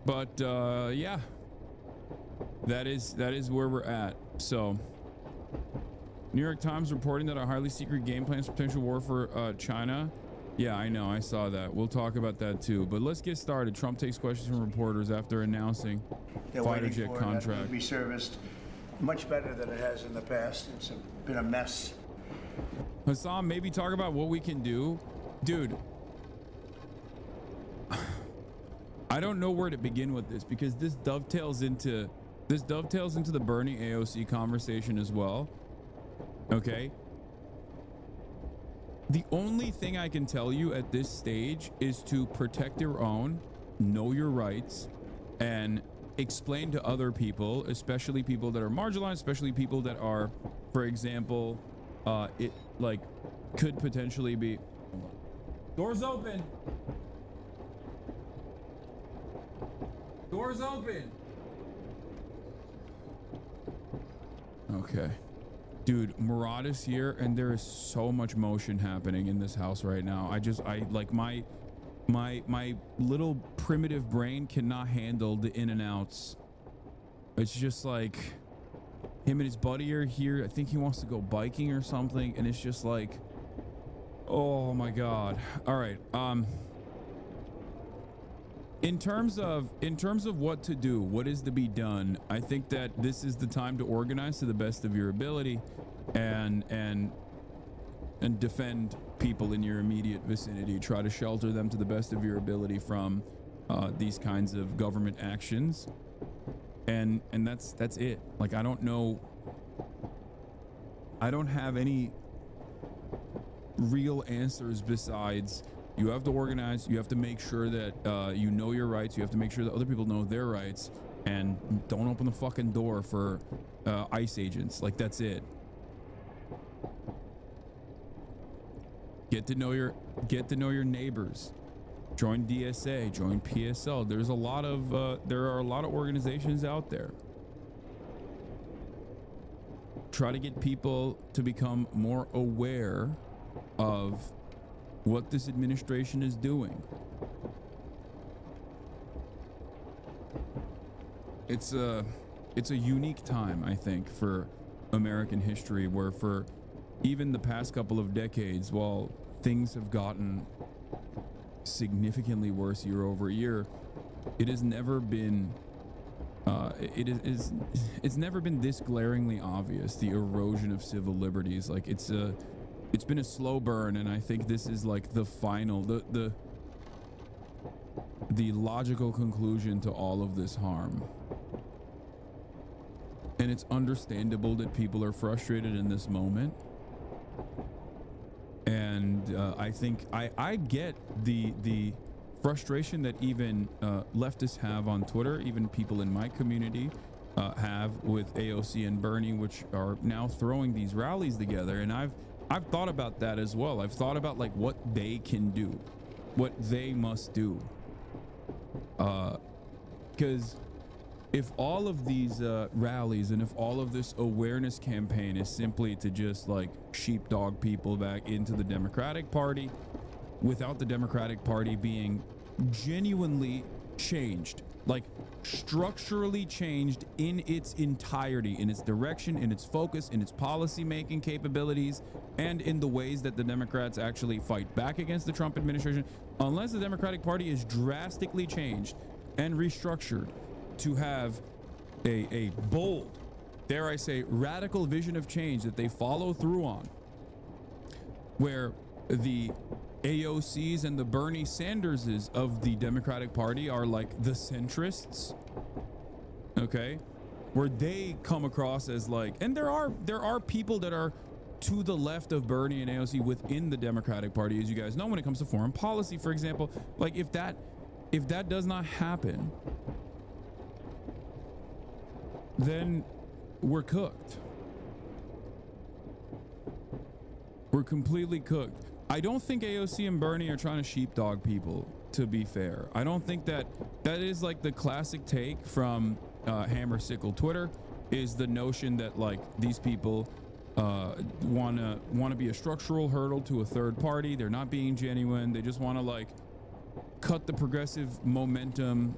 C: But yeah, that is where we're at. So New York Times reporting that a highly secret game plans for potential war for China. Yeah, I know. I saw that. We'll talk about that too. But let's get started. Trump takes questions from reporters after announcing fighter jet contract.
H: To be serviced much better than it has in the past. It's been a mess.
C: Hassan, maybe talk about what we can do. Dude, I don't know where to begin with this because this dovetails into the Bernie AOC conversation as well. Okay. The only thing I can tell you at this stage is to protect your own, know your rights, and explain to other people, especially people that are marginalized, especially people that are, for example, it like could potentially be. Doors open. Doors open. Okay. Dude, Murad is here and there is so much motion happening in this house right now. I like my little primitive brain cannot handle the in and outs. It's just like him and his buddy are here. I think he wants to go biking or something. And it's just like, oh my God. All right. In terms of what to do, what is to be done, I think that this is the time to organize to the best of your ability and defend people in your immediate vicinity. Try to shelter them to the best of your ability from these kinds of government actions. And that's it. Like, I don't know. I don't have any real answers besides you have to organize, you have to make sure that you know your rights, you have to make sure that other people know their rights, and don't open the fucking door for ICE agents. Like, that's it. Get to know your neighbors. Join DSA, join PSL. There are a lot of organizations out there. Try to get people to become more aware of what this administration is doing. It's a unique time, I think, for American history, where for even the past couple of decades, while things have gotten significantly worse year over year, it has never been it's never been this glaringly obvious, the erosion of civil liberties. Like, it's been a slow burn, and I think this is like the final, the logical conclusion to all of this harm. And it's understandable that people are frustrated in this moment. And I think I get the frustration that even leftists have on Twitter, even people in my community have with AOC and Bernie, which are now throwing these rallies together. And I've thought about that as well. I've thought about like what they can do, what they must do. Because if all of these rallies and if all of this awareness campaign is simply to just like sheepdog people back into the Democratic Party, without the Democratic Party being genuinely changed, like structurally changed in its entirety, in its direction, in its focus, in its policy making capabilities, and in the ways that the Democrats actually fight back against the Trump administration, unless the Democratic Party is drastically changed and restructured to have a bold, dare I say, radical vision of change that they follow through on, where the AOCs and the Bernie Sanderses of the Democratic Party are like the centrists, okay, where they come across as like, and there are people that are to the left of Bernie and AOC within the Democratic Party, as you guys know, when it comes to foreign policy, for example. Like, if that does not happen, then we're cooked. We're completely cooked. I don't think AOC and Bernie are trying to sheepdog people, to be fair. I don't think that is like the classic take from Hammer Sickle Twitter, is the notion that like these people want to be a structural hurdle to a third party. They're not being genuine. They just want to like cut the progressive momentum,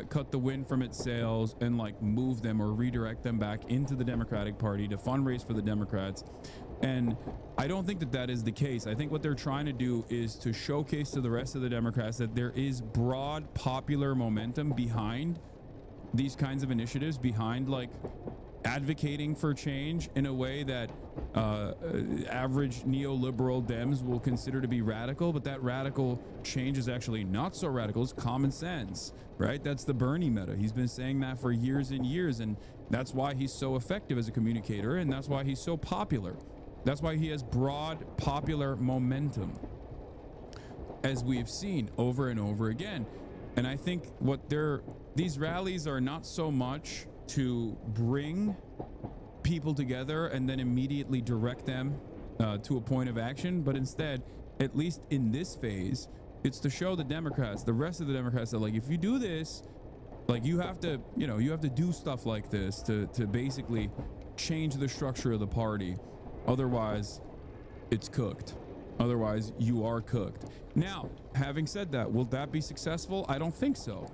C: cut the wind from its sails, and like move them or redirect them back into the Democratic Party to fundraise for the Democrats. And I don't think that that is the case. I think what they're trying to do is to showcase to the rest of the Democrats that there is broad popular momentum behind these kinds of initiatives, behind like advocating for change in a way that average neoliberal Dems will consider to be radical, but that radical change is actually not so radical. It's common sense, right? That's the Bernie meta. He's been saying that for years and years, and that's why he's so effective as a communicator, and that's why he's so popular. That's why he has broad popular momentum, as we've seen over and over again. And I think these rallies are not so much to bring people together and then immediately direct them to a point of action, but instead, at least in this phase, it's to show the Democrats, the rest of the Democrats, that like, if you do this, like you have to do stuff like this to basically change the structure of the party. Otherwise, it's cooked. Otherwise, you are cooked. Now, having said that, will that be successful? I don't think so.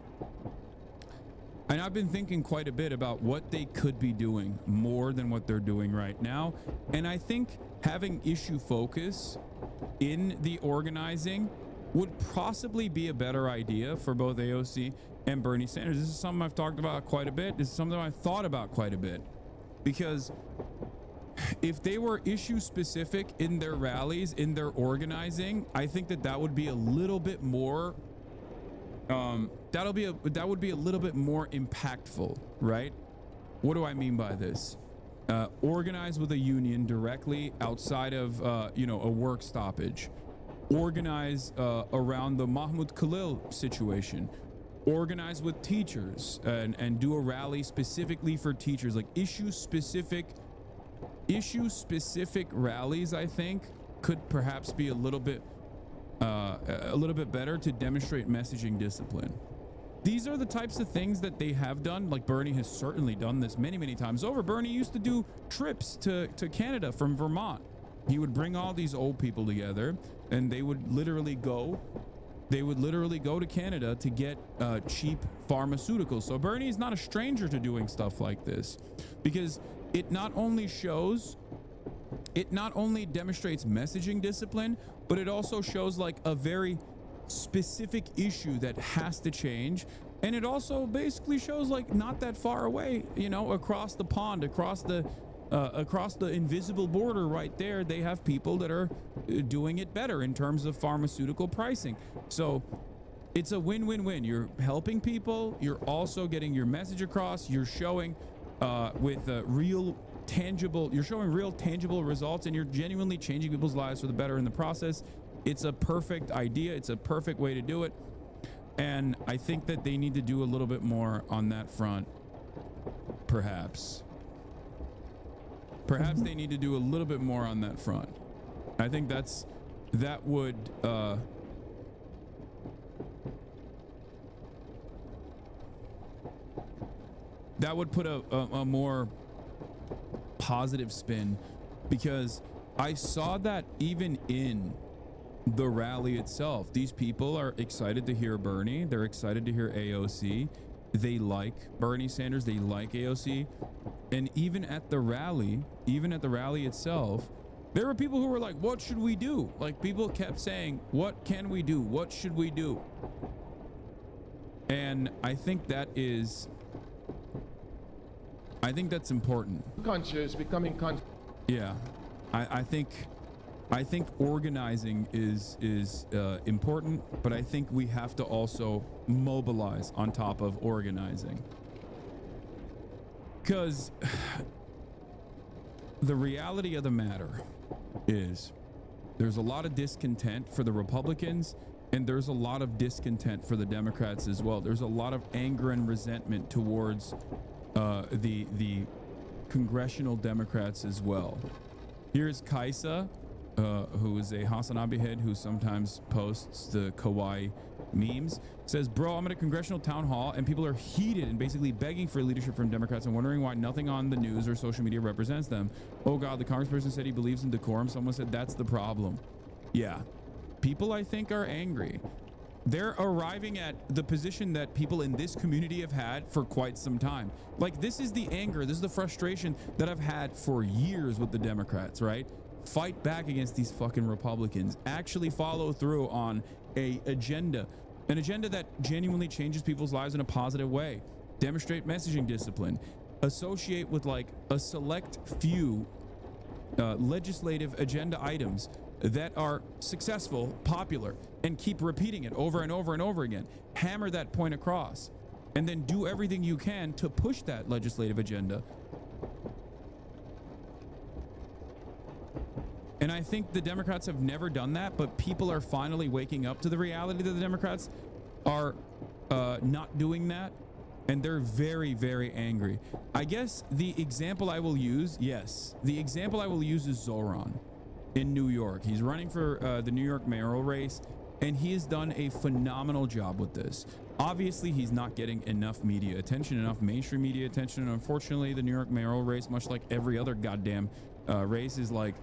C: And I've been thinking quite a bit about what they could be doing more than what they're doing right now. And I think having issue focus in the organizing would possibly be a better idea for both AOC and Bernie Sanders. This is something I've talked about quite a bit. This is something I've thought about quite a bit, because if they were issue specific in their rallies, in their organizing, I think that would be a little bit more that would be a little bit more impactful, right? What do I mean by this? Organize with a union directly outside of a work stoppage. Organize around the Mahmoud Khalil situation. Organize with teachers and do a rally specifically for teachers, like issue specific rallies. I think could perhaps be a little bit better to demonstrate messaging discipline. These are the types of things that they have done. Like Bernie has certainly done this many times over. Bernie used to do trips to Canada from Vermont. He would bring all these old people together, and they would literally go to Canada to get cheap pharmaceuticals. So Bernie is not a stranger to doing stuff like this, because it not only demonstrates messaging discipline, but it also shows like a very specific issue that has to change. And it also basically shows like not that far away, across the pond, across the invisible border right there, they have people that are doing it better in terms of pharmaceutical pricing. So it's a win-win-win. You're helping people, you're also getting your message across, you're showing real tangible results, and you're genuinely changing people's lives for the better in the process. It's a perfect idea. It's a perfect way to do it. And I think that they need to do a little bit more on that front. Perhaps they need to do a little bit more on that front. I think that would put a more positive spin, because I saw that even in the rally itself, these people are excited to hear Bernie. They're excited to hear AOC. They like Bernie Sanders. They like AOC. And even at the rally itself, there were people who were like, what should we do? Like, people kept saying, what can we do? What should we do? And I think that's important.
D: Conscious, becoming conscious.
C: Yeah. I think organizing is important, but I think we have to also mobilize on top of organizing. Because the reality of the matter is there's a lot of discontent for the Republicans, and there's a lot of discontent for the Democrats as well. There's a lot of anger and resentment towards the congressional Democrats as well. Here's Kaisa, who is a Hasanabi head who sometimes posts the kawaii memes, says, bro, I'm at a congressional town hall and people are heated and basically begging for leadership from Democrats and wondering why nothing on the news or social media represents them. Oh God, the congressperson said he believes in decorum. Someone said that's the problem. Yeah, people I think are angry. they're arriving at the position that people in this community have had for quite some time. Like, this is the anger, this is the frustration that I've had for years with the Democrats, right? Fight back against these fucking Republicans. Actually follow through on an agenda that genuinely changes people's lives in a positive way. Demonstrate messaging discipline. Associate with like a select few legislative agenda items that are successful, popular, and keep repeating it over and over and over again. Hammer that point across, and then do everything you can to push that legislative agenda. And I think the Democrats have never done that, but people are finally waking up to the reality that the Democrats are not doing that, and they're very, very angry. I guess the example I will use, the example I will use is Zoran in New York. He's running for the New York mayoral race, and he has done a phenomenal job with this. Obviously, he's not getting enough media attention, enough mainstream media attention, and unfortunately, the New York mayoral race, much like every other goddamn race, is like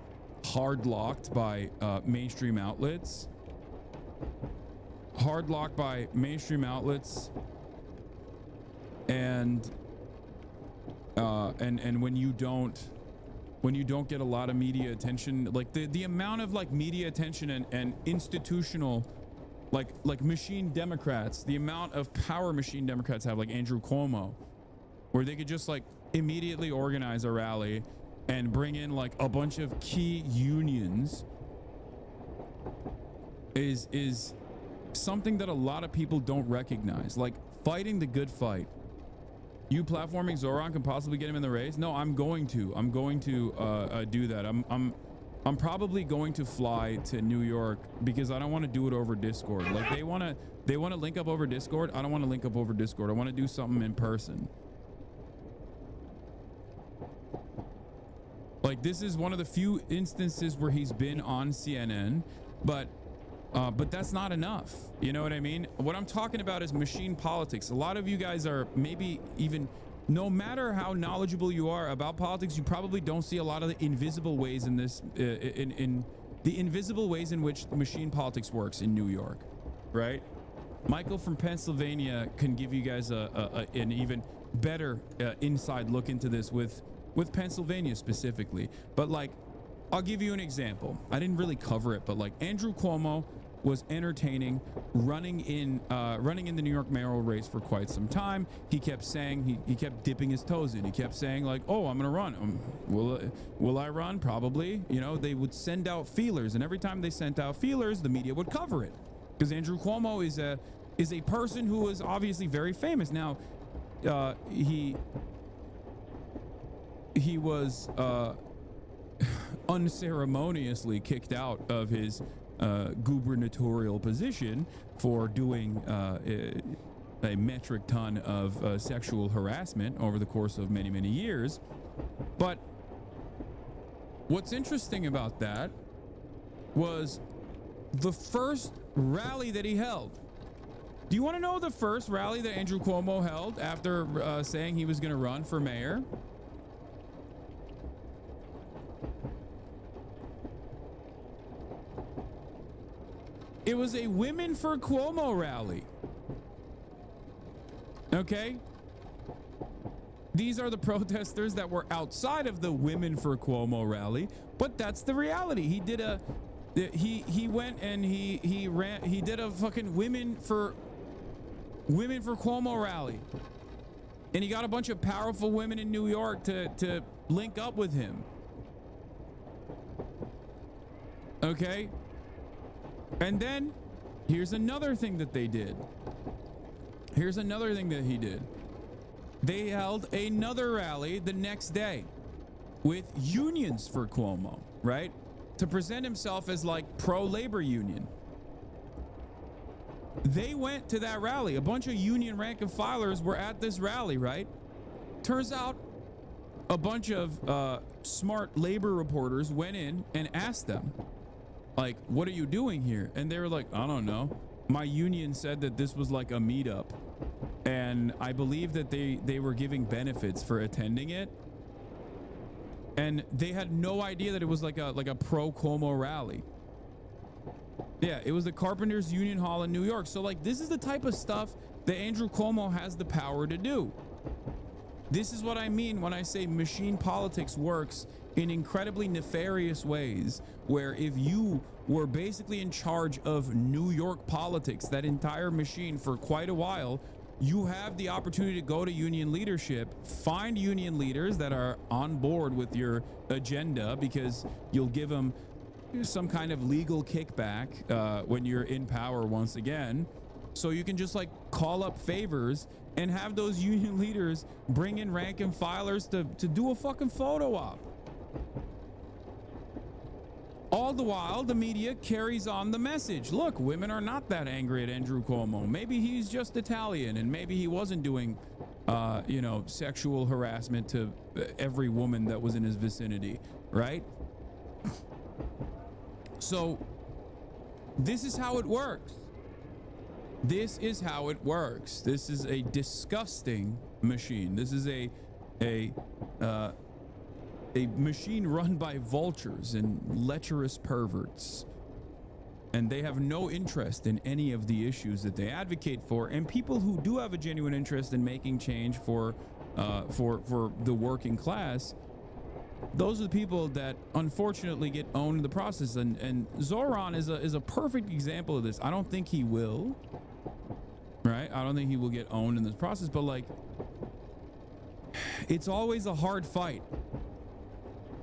C: hard locked by mainstream outlets. Hard locked by mainstream outlets, and when you don't get a lot of media attention, like the amount of like media attention and institutional like machine Democrats, the amount of power machine Democrats have, like Andrew Cuomo, where they could just like immediately organize a rally and bring in like a bunch of key unions, is something that a lot of people don't recognize. Like, fighting the good fight. You platforming Zoran can possibly get him in the race? No, I'm going to do that. I'm probably going to fly to New York because I don't want to do it over Discord. Like, they want to link up over Discord. I don't want to link up over Discord. I want to do something in person. Like, this is one of the few instances where he's been on CNN, but that's not enough. You know what I mean? What I'm talking about is machine politics. A lot of you guys are maybe even, no matter how knowledgeable you are about politics, you probably don't see a lot of the invisible ways in this, in the invisible ways in which machine politics works in New York, right? Michael from Pennsylvania can give you guys an even better inside look into this with Pennsylvania specifically. But like, I'll give you an example. I didn't really cover it, but like Andrew Cuomo was entertaining running in the New York mayoral race for quite some time. He kept saying, he kept dipping his toes in. He kept saying like, oh, I'm gonna run. Will I run? Probably. You know, they would send out feelers, and every time they sent out feelers, the media would cover it, because Andrew Cuomo is a person who is obviously very famous. Now, he was unceremoniously kicked out of his gubernatorial position for doing a metric ton of sexual harassment over the course of many, many years. But what's interesting about that was the first rally that he held. Do you want to know the first rally that Andrew Cuomo held after saying he was going to run for mayor? It was a Women for Cuomo rally. Okay? These are the protesters that were outside of the Women for Cuomo rally, but that's the reality. He did he went and he did a fucking Women for Cuomo rally. And he got a bunch of powerful women in New York to link up with him. Okay? And then here's another thing that they did. Here's another thing that he did. They held another rally the next day with unions for Cuomo, right? To present himself as like pro-labor union. They went to that rally. A bunch of union rank and filers were at this rally, right? Turns out a bunch of smart labor reporters went in and asked them, like, what are you doing here? And they were like, I don't know. My union said that this was like a meetup, and I believe that they were giving benefits for attending it, and they had no idea that it was like a pro Cuomo rally. Yeah, it was the Carpenters Union Hall in New York. So like, this is the type of stuff that Andrew Cuomo has the power to do. This is what I mean when I say machine politics works in incredibly nefarious ways, where if you were basically in charge of New York politics, that entire machine for quite a while, you have the opportunity to go to union leadership, find union leaders that are on board with your agenda, because you'll give them some kind of legal kickback when you're in power once again. So you can just like call up favors and have those union leaders bring in rank and filers to do a fucking photo op. All the while, the media carries on the message. Look, women are not that angry at Andrew Cuomo. Maybe he's just Italian, and maybe he wasn't doing, you know, sexual harassment to every woman that was in his vicinity, right? So this is how it works. This is how it works. This is a disgusting machine. This is a machine run by vultures and lecherous perverts, and they have no interest in any of the issues that they advocate for. And people who do have a genuine interest in making change for the working class, those are the people that unfortunately get owned in the process. And Zoran is a perfect example of this. I don't think he will, right? I don't think he will get owned in this process, but like, it's always a hard fight.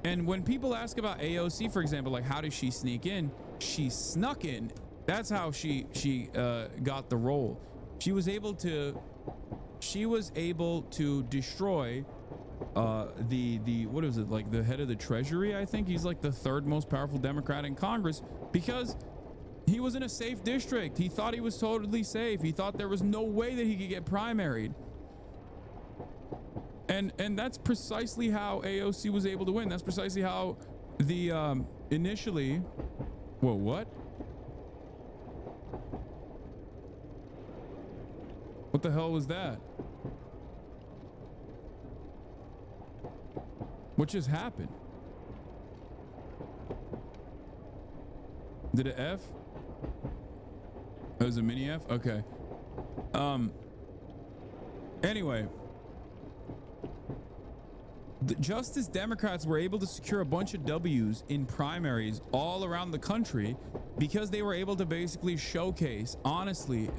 C: And when people ask about AOC, for example, like, how did she sneak in? She snuck in. That's how she got the role. She was able to destroy the what is it, like the head of the Treasury? I think he's like the third most powerful Democrat in Congress, because he was in a safe district. He thought he was totally safe. He thought there was no way that he could get primaried. And that's precisely how AOC was able to win. That's precisely how the initially. Whoa, what? What the hell was that? What just happened? Did it F? It was a mini F? Okay. Anyway. Just as Democrats were able to secure a bunch of W's in primaries all around the country because they were able to basically showcase honestly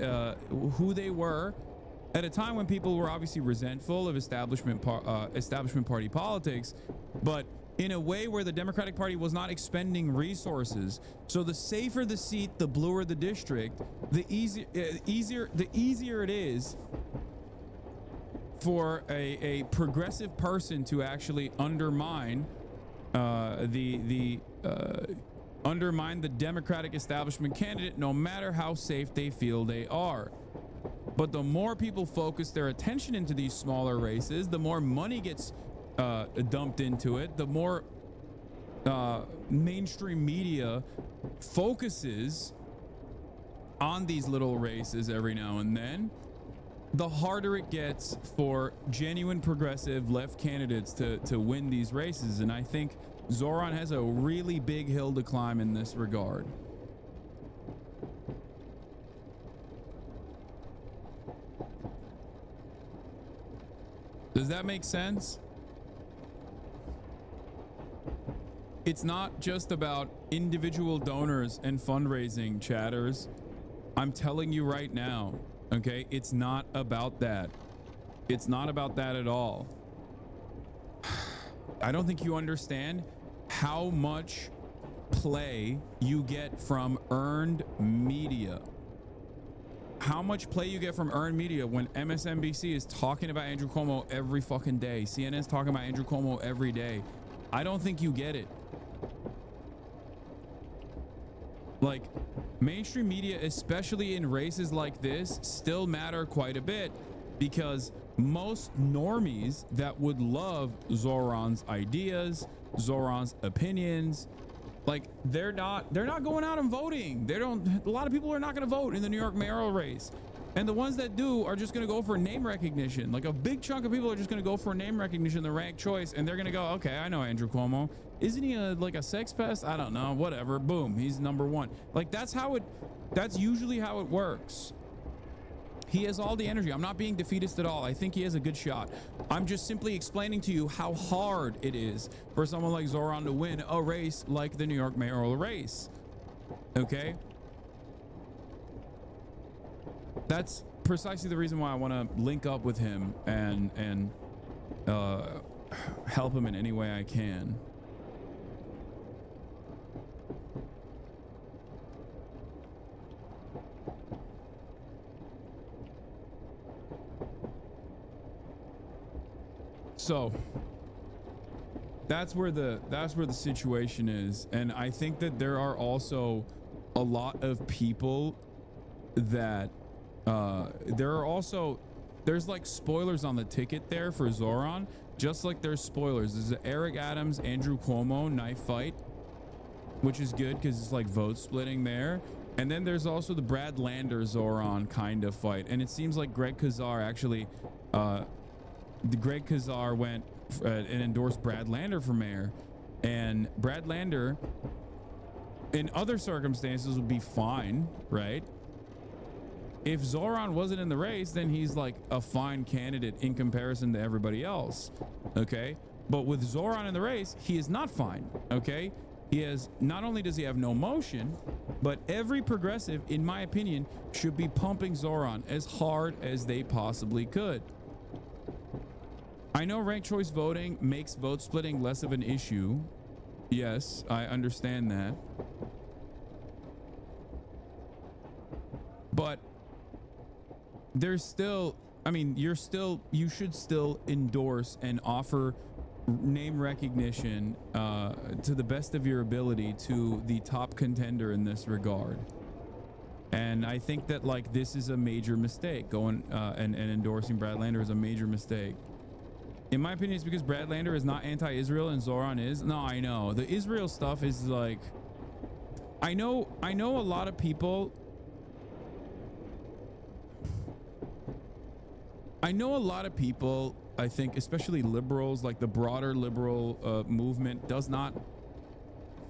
C: who they were at a time when people were obviously resentful of establishment party politics, but in a way where the Democratic Party was not expending resources. So the safer the seat, the bluer the district, the easier it is for a progressive person to actually undermine undermine the Democratic establishment candidate, no matter how safe they feel they are. But the more people focus their attention into these smaller races, the more money gets dumped into it, the more mainstream media focuses on these little races every now and then, the harder it gets for genuine progressive left candidates to win these races. And I think Zoran has a really big hill to climb in this regard. Does that make sense? It's not just about individual donors and fundraising, chatters. I'm telling you right now. Okay, it's not about that. It's not about that at all. I don't think you understand how much play you get from earned media. How much play you get from earned media when MSNBC is talking about Andrew Cuomo every fucking day. CNN's talking about Andrew Cuomo every day. I don't think you get it. Like, mainstream media, especially in races like this, still matter quite a bit, because most normies that would love Zoran's ideas, Zoran's opinions, like, they're not going out and voting. A lot of people are not going to vote in the New York mayoral race. And the ones that do are just going to go for name recognition. Like a big chunk of people are just going to go for name recognition, the rank choice, and they're going to go, okay, I know Andrew Cuomo. Isn't he like a sex pest? I don't know. Whatever. Boom. He's number one. Like that's usually how it works. He has all the energy. I'm not being defeatist at all. I think he has a good shot. I'm just simply explaining to you how hard it is for someone like Zoran to win a race like the New York mayoral race. Okay? That's precisely the reason why I want to link up with him and help him in any way I can. So that's where the situation is, and I think that there are also a lot of people that there's like spoilers on the ticket there for Zoran, just like there's spoilers. There's the Eric Adams, Andrew Cuomo knife fight, which is good because it's like vote splitting there. And then there's also the Brad Lander Zoran kind of fight. And it seems like Greg Kazar actually, Greg Kazar went and endorsed Brad Lander for mayor. And Brad Lander, in other circumstances, would be fine, right? If Zoran wasn't in the race, then he's like a fine candidate in comparison to everybody else. Okay. But with Zoran in the race, he is not fine. Okay. He has, not only does he have no motion, but every progressive, in my opinion, should be pumping Zoran as hard as they possibly could. I know ranked choice voting makes vote splitting less of an issue. Yes, I understand that. But there's still, I mean, you should still endorse and offer name recognition to the best of your ability to the top contender in this regard. And I think that like this is a major mistake. Going and endorsing Brad Lander is a major mistake. In my opinion, it's because Brad Lander is not anti-Israel and Zoran is. No, I know. The Israel stuff is like, I know a lot of people. I think, especially liberals, like the broader liberal movement, does not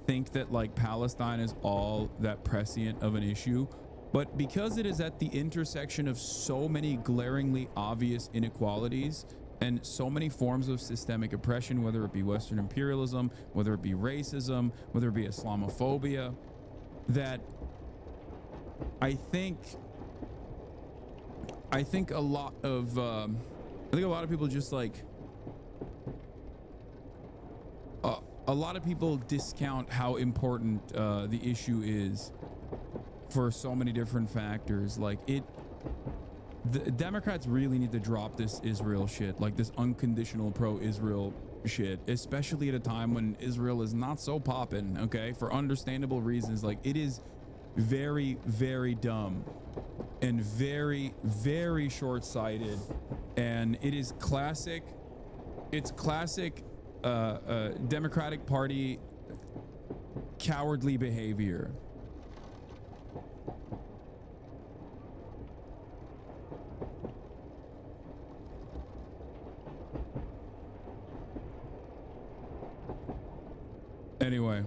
C: think that like Palestine is all that prescient of an issue. But because it is at the intersection of so many glaringly obvious inequalities and so many forms of systemic oppression, whether it be Western imperialism, whether it be racism, whether it be Islamophobia, that I think a lot of people just like a lot of people discount how important the issue is for so many different factors. Like the Democrats really need to drop this Israel shit, like this unconditional pro-Israel shit, especially at a time when Israel is not so poppin', okay, for understandable reasons. Like it is very, very dumb and very, very short-sighted, and it is classic. It's classic Democratic Party cowardly behavior. Anyway,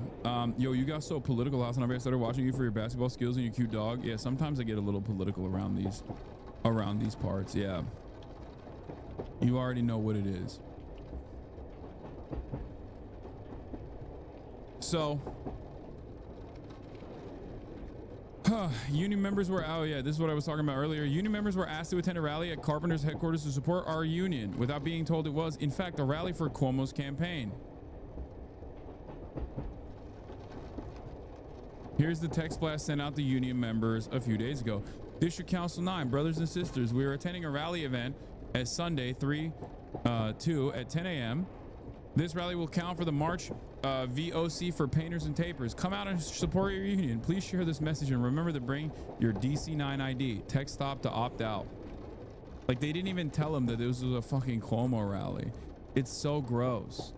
C: yo, you got so political last night. I started watching you for your basketball skills and your cute dog. Yeah, sometimes I get a little political around these parts. Yeah, you already know what it is. So, union members were, oh yeah, this is what I was talking about earlier. Union members were asked to attend a rally at Carpenter's headquarters to support our union without being told it was, in fact, a rally for Cuomo's campaign. Here's the text blast sent out to union members a few days ago. District Council 9, brothers and sisters, we are attending a rally event at Sunday, 3/2 at 10 a.m. This rally will count for the March VOC for painters and tapers. Come out and support your union. Please share this message and remember to bring your DC9 ID. Text stop to opt out. Like they didn't even tell him that this was a fucking Cuomo rally. It's so gross.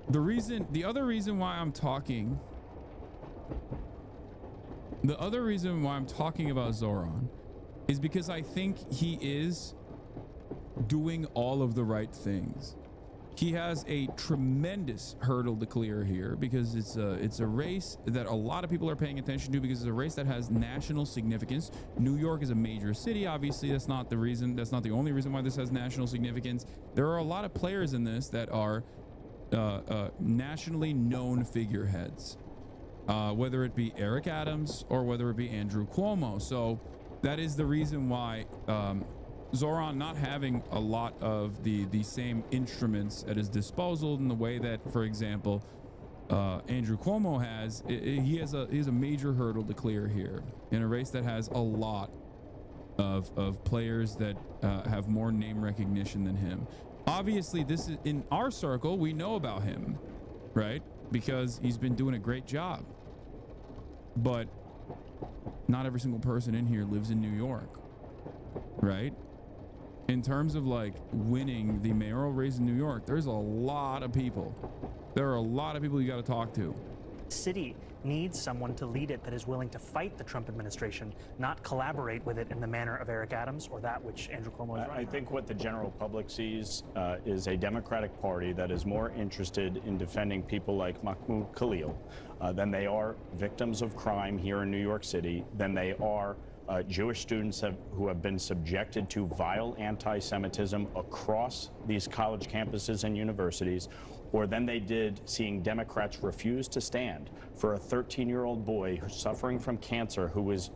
C: The other reason why I'm talking The other reason why I'm talking about Zoran is because I think he is doing all of the right things. He has a tremendous hurdle to clear here because it's a race that a lot of people are paying attention to because it's a race that has national significance. New York is a major city. Obviously, that's not the reason. That's not the only reason why this has national significance. There are a lot of players in this that are nationally known figureheads, whether it be Eric Adams or whether it be Andrew Cuomo. So that is the reason why Zoran not having a lot of the same instruments at his disposal in the way that, for example, Andrew Cuomo has. He has a major hurdle to clear here in a race that has a lot of players that have more name recognition than him. Obviously, this is in our circle. We know about him, right? Because he's been doing a great job. But not every single person in here lives in New York, right? In terms of like winning the mayoral race in New York, there's a lot of people. There are a lot of people you got to talk to.
I: City needs someone to lead it that is willing to fight the Trump administration, not collaborate with it in the manner of Eric Adams or that which Andrew Cuomo is running.
J: I think what the general public sees is a Democratic Party that is more interested in defending people like Mahmoud Khalil than they are victims of crime here in New York City, than they are Jewish students who have been subjected to vile anti-Semitism across these college campuses and universities, or than they did seeing Democrats refuse to stand for a 13-year-old boy who's suffering from cancer who was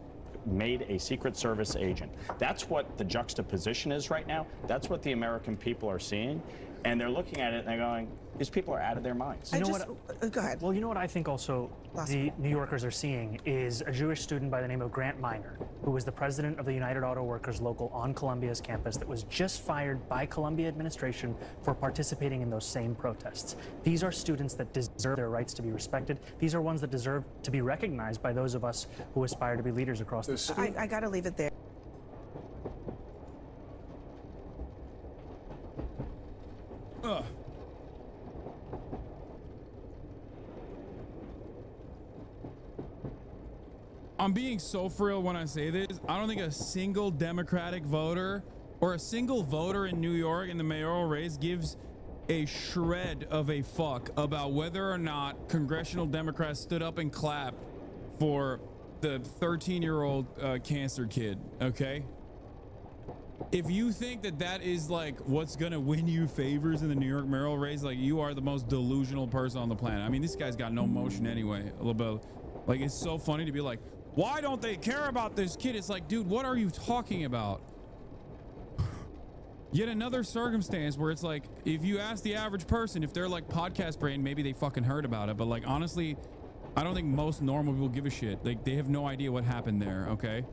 J: made a Secret Service agent. That's what the juxtaposition is right now. That's what the American people are seeing. And they're looking at it and they're going, these people are out of their minds.
I: Go ahead. Well, you know what I think also the New Yorkers are seeing is a Jewish student by the name of Grant Minor, who was the president of the United Auto Workers local on Columbia's campus that was just fired by Columbia administration for participating in those same protests. These are students that deserve their rights to be respected. These are ones that deserve to be recognized by those of us who aspire to be leaders across the city.
K: I gotta leave it there.
C: I'm being so for real when I say this. I don't think a single Democratic voter or a single voter in New York in the mayoral race gives a shred of a fuck about whether or not congressional Democrats stood up and clapped for the 13-year-old cancer kid, okay? If you think that that is like what's gonna win you favors in the New York mayoral race, like you are the most delusional person on the planet. I mean, this guy's got no motion anyway. A little bit, like, it's so funny to be like, why don't they care about this kid? It's like, dude, what are you talking about? Yet another circumstance where it's like, if you ask the average person, if they're like podcast brain, maybe they fucking heard about it. But like, honestly, I don't think most normal people give a shit. Like, they have no idea what happened there, okay?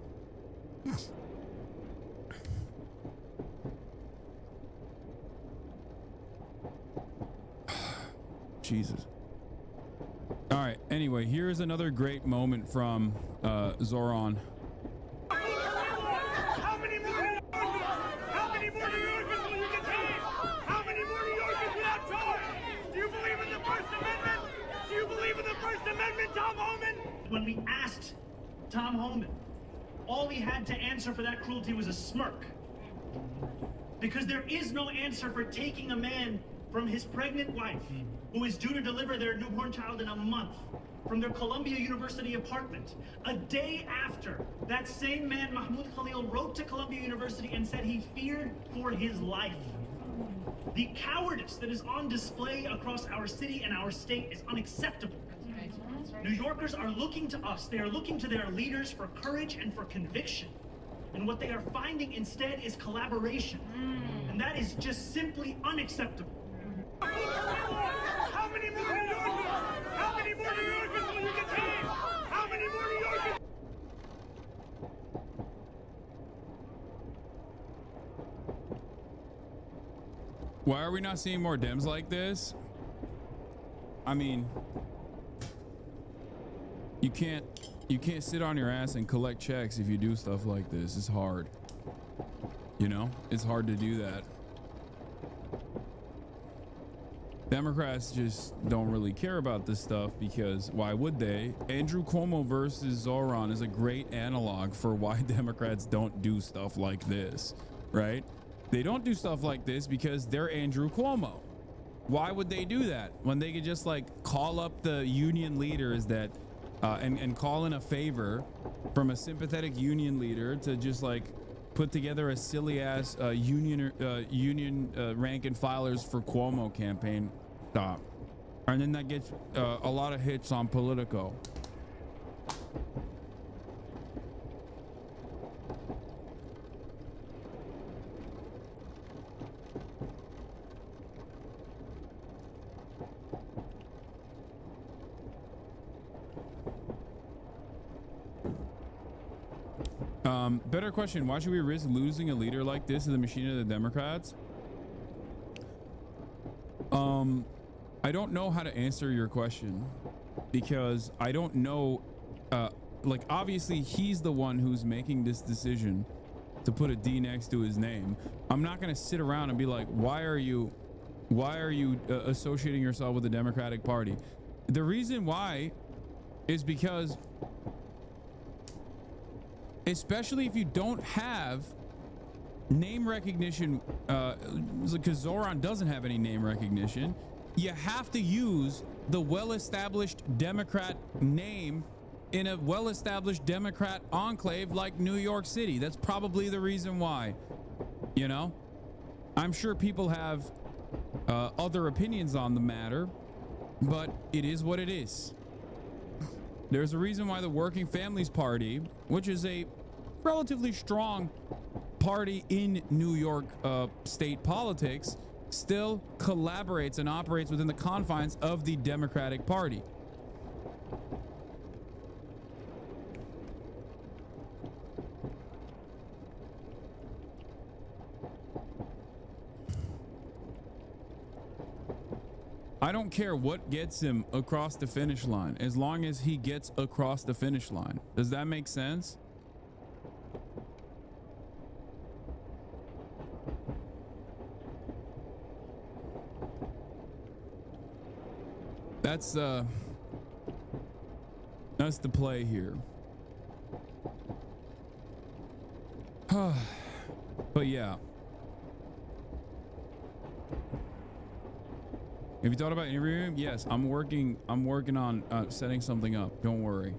C: Jesus. All right, anyway, here's another great moment from Zoran.
F: How many more New Yorkers? How many more New Yorkers will you contain? How many more New Yorkers without charge? Do you believe in the First Amendment? Do you believe in the First Amendment, Tom Homan?
I: When we asked Tom Homan, all he had to answer for that cruelty was a smirk. Because there is no answer for taking a man from his pregnant wife, who is due to deliver their newborn child in a month, from their Columbia University apartment, a day after that same man, Mahmoud Khalil, wrote to Columbia University and said he feared for his life. The cowardice that is on display across our city and our state is unacceptable. New Yorkers are looking to us. They are looking to their leaders for courage and for conviction. And what they are finding instead is collaboration. And that is just simply unacceptable.
F: How many more New Yorkers? How many more New Yorkers will you contain? How many more New Yorkers?
C: Why are we not seeing more Dems like this? I mean, you can't sit on your ass and collect checks if you do stuff like this. It's hard. You know, it's hard to do that. Democrats just don't really care about this stuff because why would they? Andrew Cuomo versus Zoran is a great analog for why Democrats don't do stuff like this, right? They don't do stuff like this because they're Andrew Cuomo. Why would they do that when they could just like call up the union leaders that and call in a favor from a sympathetic union leader to just like put together a silly ass union rank and filers for Cuomo campaign stop, and then that gets a lot of hits on Politico. Better question. Why should we risk losing a leader like this to the machine of the Democrats? I don't know how to answer your question because I don't know. Like, obviously, he's the one who's making this decision to put a D next to his name. I'm not going to sit around and be like, why are you associating yourself with the Democratic Party? The reason why is because, especially if you don't have name recognition, because Zoran doesn't have any name recognition, you have to use the well-established Democrat name in a well-established Democrat enclave like New York City. That's probably the reason why, you know? I'm sure people have other opinions on the matter, but it is what it is. There's a reason why the Working Families Party, which is a relatively strong party in New York state politics, still collaborates and operates within the confines of the Democratic Party. I don't care what gets him across the finish line, as long as he gets across the finish line. Does that make sense? That's the play here. But yeah. Have you thought about interviewing him? Yes, I'm working on setting something up. Don't worry.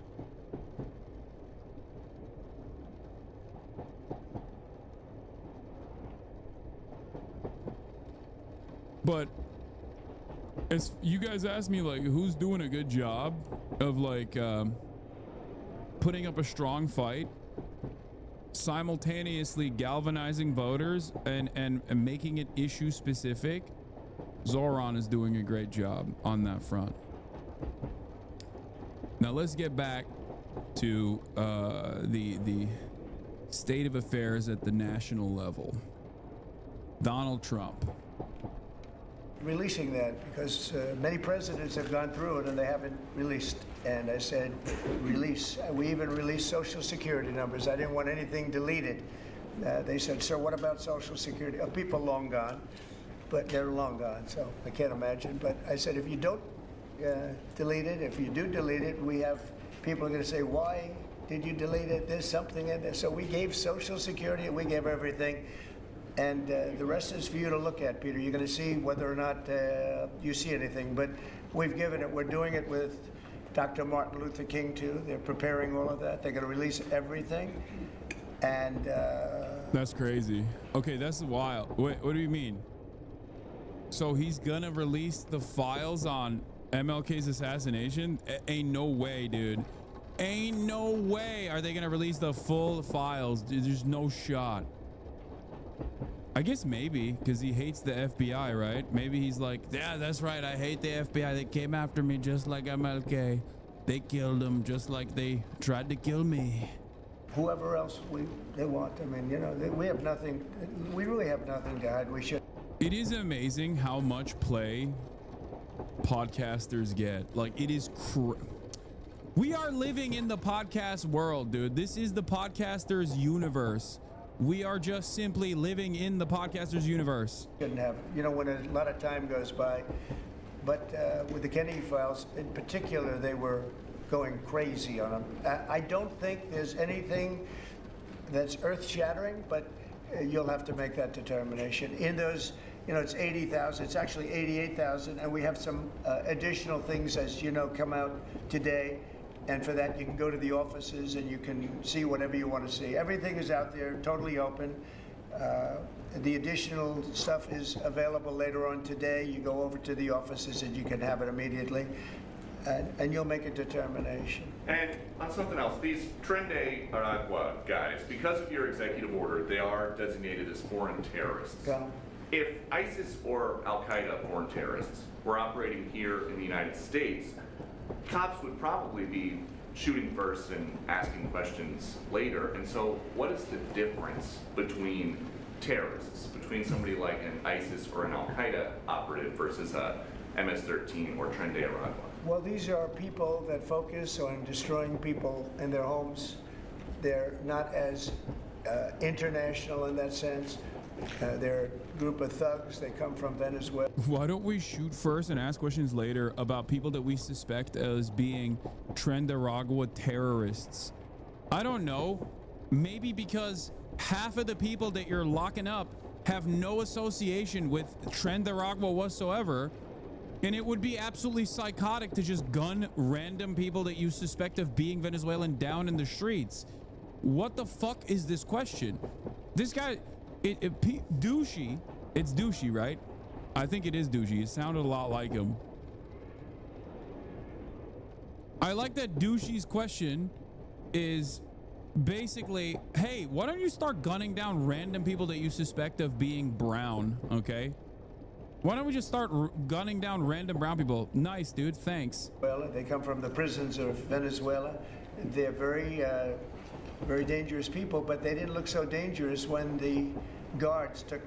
C: But as you guys asked me, like, who's doing a good job of like putting up a strong fight, simultaneously galvanizing voters and making it issue specific, Zoran is doing a great job on that front. Now let's get back to the state of affairs at the national level. Donald Trump.
H: Releasing that because many presidents have gone through it and they haven't released. And I said, release. We even released Social Security numbers. I didn't want anything deleted. They said, sir, what about Social Security? People long gone, but they're long gone, so I can't imagine. But I said, if you don't delete it, if you do delete it, we have people are going to say, why did you delete it? There's something in there. So we gave Social Security and we gave everything. And the rest is for you to look at, Peter. You're going to see whether or not you see anything. But we've given it. We're doing it with Dr. Martin Luther King, too. They're preparing all of that. They're going to release everything. And
C: that's crazy. Okay, that's wild. Wait, what do you mean? So he's going to release the files on MLK's assassination? Ain't no way, dude. Ain't no way are they going to release the full files. There's no shot. I guess maybe because he hates the FBI, right? Maybe he's like, yeah, that's right. I hate the FBI. They came after me just like MLK. They killed him just like they tried to kill me.
H: Whoever else they want. I mean, you know, we have nothing. We really have nothing to hide. We should.
C: It is amazing how much play podcasters get. Like, it is we are living in the podcast world, dude. This is the podcasters universe. We are just simply living in the podcasters universe.
H: Shouldn't have. You know, when a lot of time goes by, But with the Kennedy files in particular, they were going crazy on them. I don't think there's anything that's earth-shattering, but you'll have to make that determination. In those, it's 80,000. It's actually 88,000, and we have some additional things, as you know, come out today. And for that, you can go to the offices and you can see whatever you want to see. Everything is out there, totally open. The additional stuff is available later on today. You go over to the offices and you can have it immediately. And you'll make a determination.
K: And on something else, these Tren de Aragua guys, because of your executive order, they are designated as foreign terrorists.
H: Yeah.
K: If ISIS or Al-Qaeda foreign terrorists were operating here in the United States, cops would probably be shooting first and asking questions later. And so what is the difference between terrorists, between somebody like an ISIS or an Al-Qaeda operative versus a MS-13 or Tren de Aragua?
H: Well, these are people that focus on destroying people in their homes. They're not as international in that sense. They're a group of thugs. They come from Venezuela.
C: Why don't we shoot first and ask questions later about people that we suspect as being Tren de Aragua terrorists? I don't know. Maybe because half of the people that you're locking up have no association with Tren de Aragua whatsoever. And it would be absolutely psychotic to just gun random people that you suspect of being Venezuelan down in the streets. What the fuck is this question? This guy, douchey. It's douchey, right? I think it is douchey. It sounded a lot like him. I like that douchey's question is basically, hey, why don't you start gunning down random people that you suspect of being brown, okay? Why don't we just start gunning down random brown people? Nice, dude. Thanks.
H: Well, they come from the prisons of Venezuela. They're very, very dangerous people, but they didn't look so dangerous when the guards took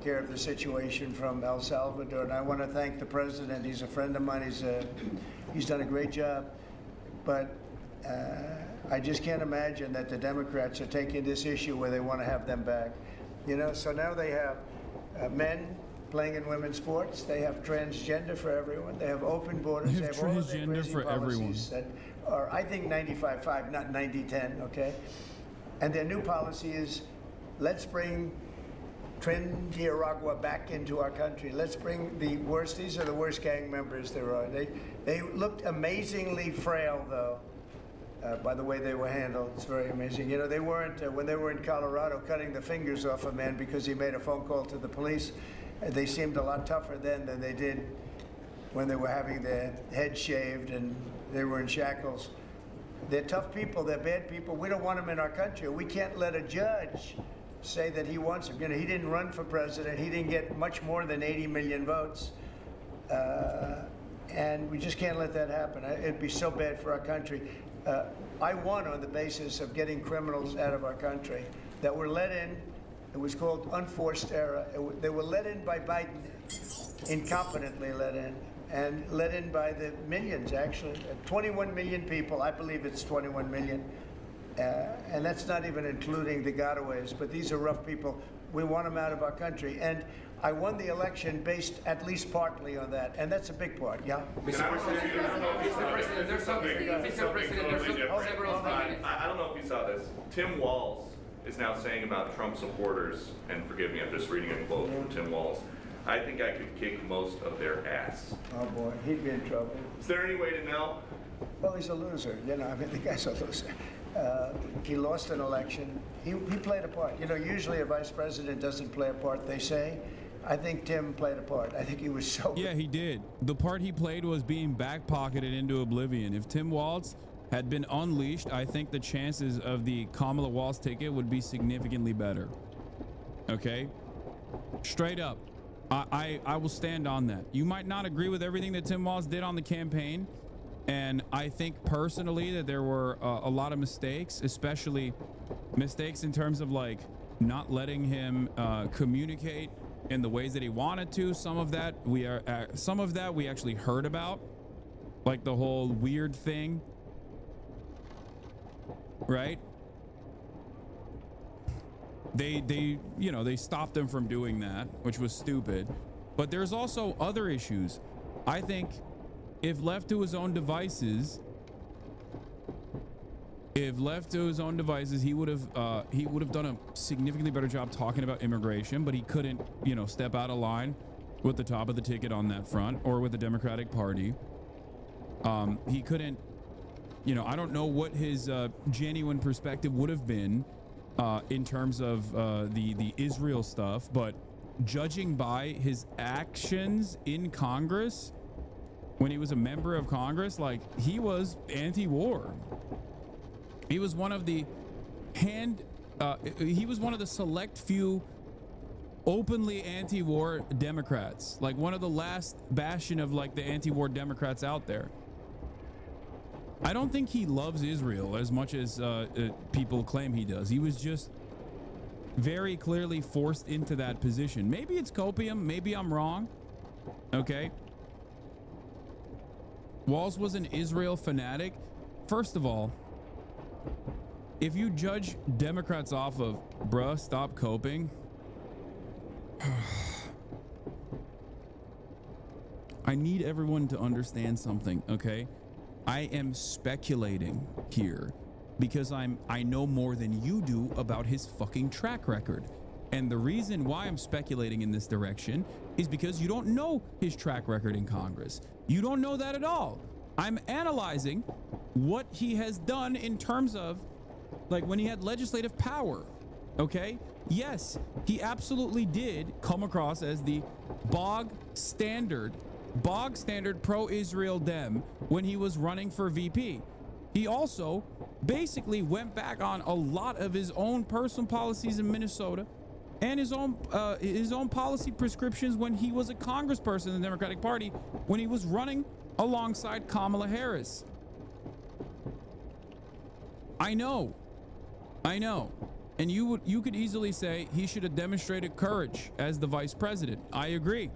H: care of the situation from El Salvador. And I want to thank the president. He's a friend of mine. He's done a great job. But I just can't imagine that the Democrats are taking this issue where they want to have them back. So now they have men playing in women's sports. They have transgender for everyone. They have open borders. They have
C: transgender for everyone.
H: That are, I think, 95-5, not 90-10, okay? And their new policy is, let's bring Tren de Aragua back into our country. Let's bring the worst. These are the worst gang members there are. They looked amazingly frail, though. By the way they were handled. It's very amazing. They weren't, when they were in Colorado, cutting the fingers off a man because he made a phone call to the police. They seemed a lot tougher then than they did when they were having their head shaved and they were in shackles. They're tough people. They're bad people. We don't want them in our country. We can't let a judge say that he wants them. He didn't run for president. He didn't get much more than 80 million votes. And we just can't let that happen. It'd be so bad for our country. I won on the basis of getting criminals out of our country that were let in. It was called unforced error. They were let in by Biden, incompetently let in, and let in by the millions, actually. 21 million people, I believe it's 21 million. And that's not even including the gotaways, but these are rough people. We want them out of our country. And I won the election based at least partly on that, and that's a big part, yeah?
K: Mr. President, there's something totally different. I don't know if you saw this. Tim Walz is now saying about Trump supporters, and forgive me, I'm just reading a quote from Tim Walz, I think I could kick most of their ass.
H: Oh boy, he'd be in trouble.
K: Is there any way to know?
H: Well, he's a loser, the guy's a loser. He lost an election. He played a part. Usually a vice president doesn't play a part, they say. I think Tim played a part. I think he was so good.
C: Yeah, he did. The part he played was being back-pocketed into oblivion. If Tim Walz had been unleashed, I think the chances of the Kamala Walz ticket would be significantly better. Okay? Straight up. I will stand on that. You might not agree with everything that Tim Walz did on the campaign, and I think personally that there were a lot of mistakes, especially mistakes in terms of like not letting him communicate in the ways that he wanted to. Some of that we actually heard about, like the whole weird thing, right? They stopped him from doing that, which was stupid. But there's also other issues. I think if left to his own devices, he would have done a significantly better job talking about immigration, but he couldn't, you know, step out of line with the top of the ticket on that front or with the Democratic Party. He couldn't, you know, I don't know what his genuine perspective would have been in terms of the Israel stuff, but judging by his actions in Congress when he was a member of Congress, like, he was anti-war. He was one of the select few openly anti-war Democrats, like one of the last bastion of like the anti-war Democrats out there. I don't think he loves Israel as much as people claim he does. He was just very clearly forced into that position. Maybe it's copium. Maybe I'm wrong. Okay. Walz was an Israel fanatic. First of all, if you judge Democrats off of, bruh, stop coping. I need everyone to understand something, okay? I am speculating here because I know more than you do about his fucking track record. And the reason why I'm speculating in this direction is because you don't know his track record in Congress. You don't know that at all. I'm analyzing what he has done in terms of like when he had legislative power. Okay. Yes, he absolutely did come across as the bog standard pro-Israel Dem when he was running for VP. He also basically went back on a lot of his own personal policies in Minnesota and his own policy prescriptions when he was a congressperson in the Democratic Party when he was running alongside Kamala Harris. I know. And you could easily say he should have demonstrated courage as the vice president. I agree.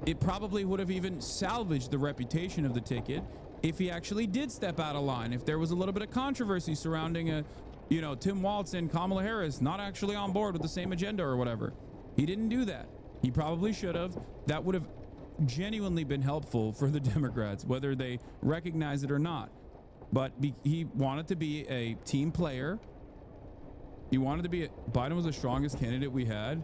C: It probably would have even salvaged the reputation of the ticket if he actually did step out of line. If there was a little bit of controversy surrounding Tim Walz and Kamala Harris not actually on board with the same agenda or whatever. He didn't do that. He probably should have. That would have genuinely been helpful for the Democrats, whether they recognize it or not. But he wanted to be a team player. He wanted to be Biden was the strongest candidate we had.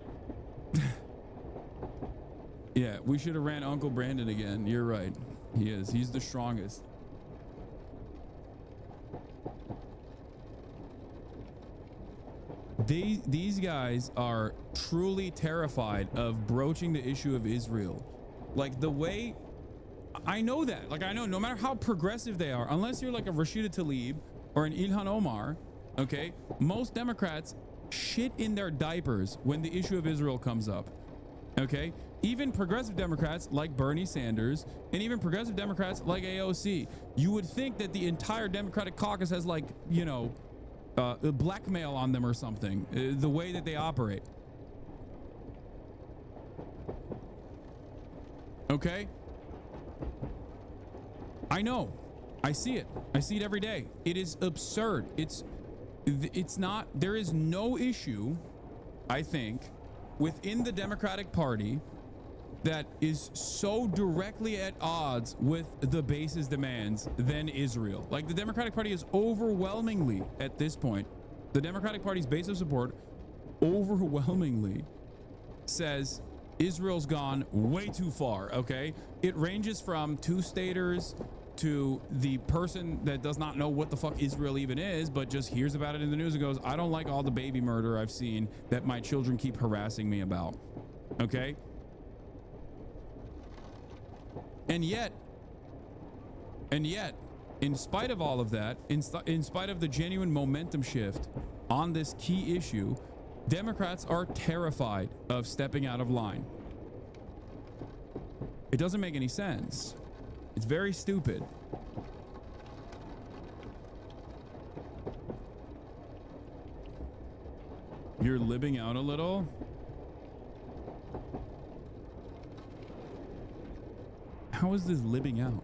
C: Yeah, we should have ran Uncle Brandon again. You're right. He is. He's the strongest. These guys are truly terrified of broaching the issue of Israel. Like the way I know that. Like I know no matter how progressive they are, unless you're like a Rashida Tlaib or an Ilhan Omar, okay, most Democrats shit in their diapers when the issue of Israel comes up. Okay, even progressive Democrats like Bernie Sanders and even progressive Democrats like AOC, you would think that the entire Democratic caucus has like, blackmail on them or something, the way that they operate. Okay. I know. I see it. I see it every day. It is absurd. It's not, there is no issue, I think, within the Democratic Party that is so directly at odds with the base's demands than Israel. Like the Democratic Party is overwhelmingly, at this point, the Democratic Party's base of support overwhelmingly says Israel's gone way too far, okay? It ranges from two-staters to the person that does not know what the fuck Israel even is, but just hears about it in the news and goes, I don't like all the baby murder I've seen that my children keep harassing me about, okay? And yet, in spite of all of that, in spite of the genuine momentum shift on this key issue, Democrats are terrified of stepping out of line. It doesn't make any sense. It's very stupid. You're libbing out a little? How is this libbing out?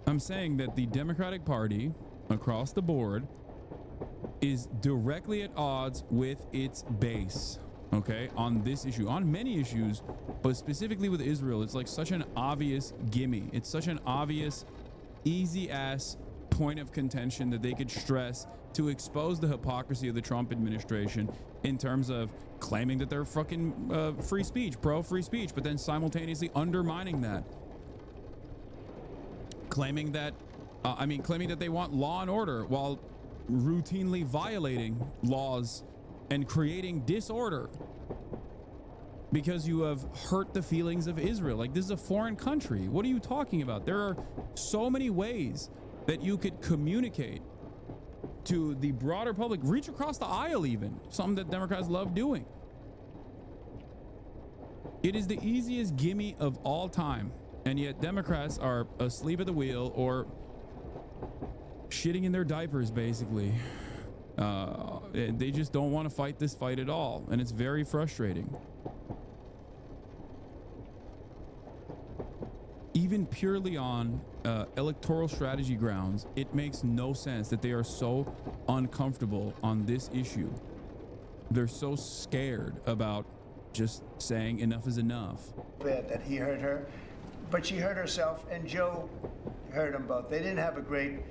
C: I'm saying that the Democratic Party across the board is directly at odds with its base. okay, on this issue, on many issues, but specifically with Israel. It's like such an obvious gimme. It's such an obvious, easy ass point of contention that they could stress to expose the hypocrisy of the Trump administration in terms of claiming that they're fucking free speech, pro-free speech, but then simultaneously undermining that. Claiming that, claiming that they want law and order while routinely violating laws and creating disorder because you have hurt the feelings of Israel. Like, this is a foreign country. What are you talking about? There are so many ways that you could communicate to the broader public, reach across the aisle even, something that Democrats love doing. It is the easiest gimme of all time, and yet Democrats are asleep at the wheel or shitting in their diapers, basically. They just don't want to fight this fight at all, and it's very frustrating. Even purely on electoral strategy grounds, it makes no sense that they are so uncomfortable on this issue. They're so scared about just saying enough is enough.
H: Bad that he hurt her, but she hurt herself, and Joe hurt them both. They didn't have a great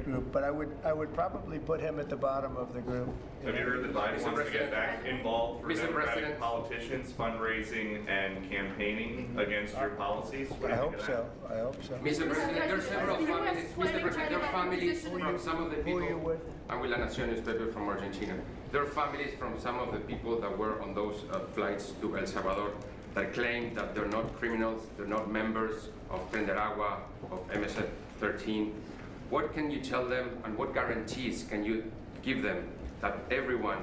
H: group, but I would probably put him at the bottom of the group.
K: Have you heard that Biden wants to get back involved for Democratic politicians, fundraising and campaigning against your policies?
H: I hope so. I hope so.
L: Mr. President, there are several families. Mr. President, there are families from some of the people.
H: Who are you with?
L: I'm with La Nación newspaper from Argentina. There are families from some of the people that were on those flights to El Salvador that claim that they're not criminals, they're not members of Prender Agua, of MS-13. What can you tell them, and what guarantees can you give them that everyone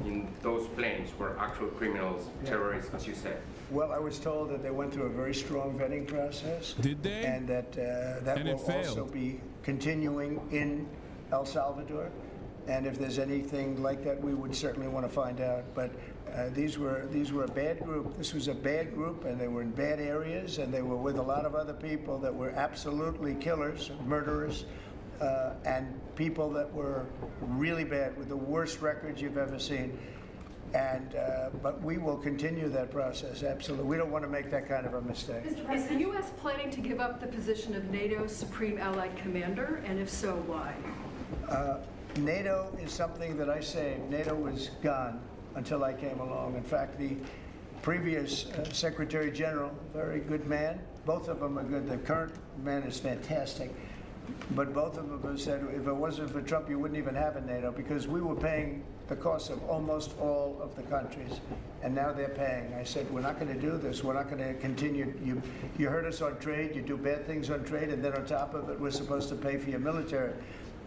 L: in those planes were actual criminals, terrorists, as you said?
H: Well, I was told that they went through a very strong vetting process.
C: Did they?
H: And that that will also be continuing in El Salvador. And if there's anything like that, we would certainly want to find out. But these were a bad group. This was a bad group, and they were in bad areas, and they were with a lot of other people that were absolutely killers, murderers, and people that were really bad, with the worst records you've ever seen. And but we will continue that process, absolutely. We don't want to make that kind of a mistake.
M: Is the U.S. planning to give up the position of NATO's Supreme Allied Commander, and if so, why?
H: NATO is something that I saved. NATO was gone until I came along. In fact, the previous Secretary General, very good man, both of them are good. The current man is fantastic. But both of them have said, if it wasn't for Trump, you wouldn't even have a NATO, because we were paying the cost of almost all of the countries, and now they're paying. I said, we're not going to do this. We're not going to continue. You hurt us on trade. You do bad things on trade, and then on top of it, we're supposed to pay for your military.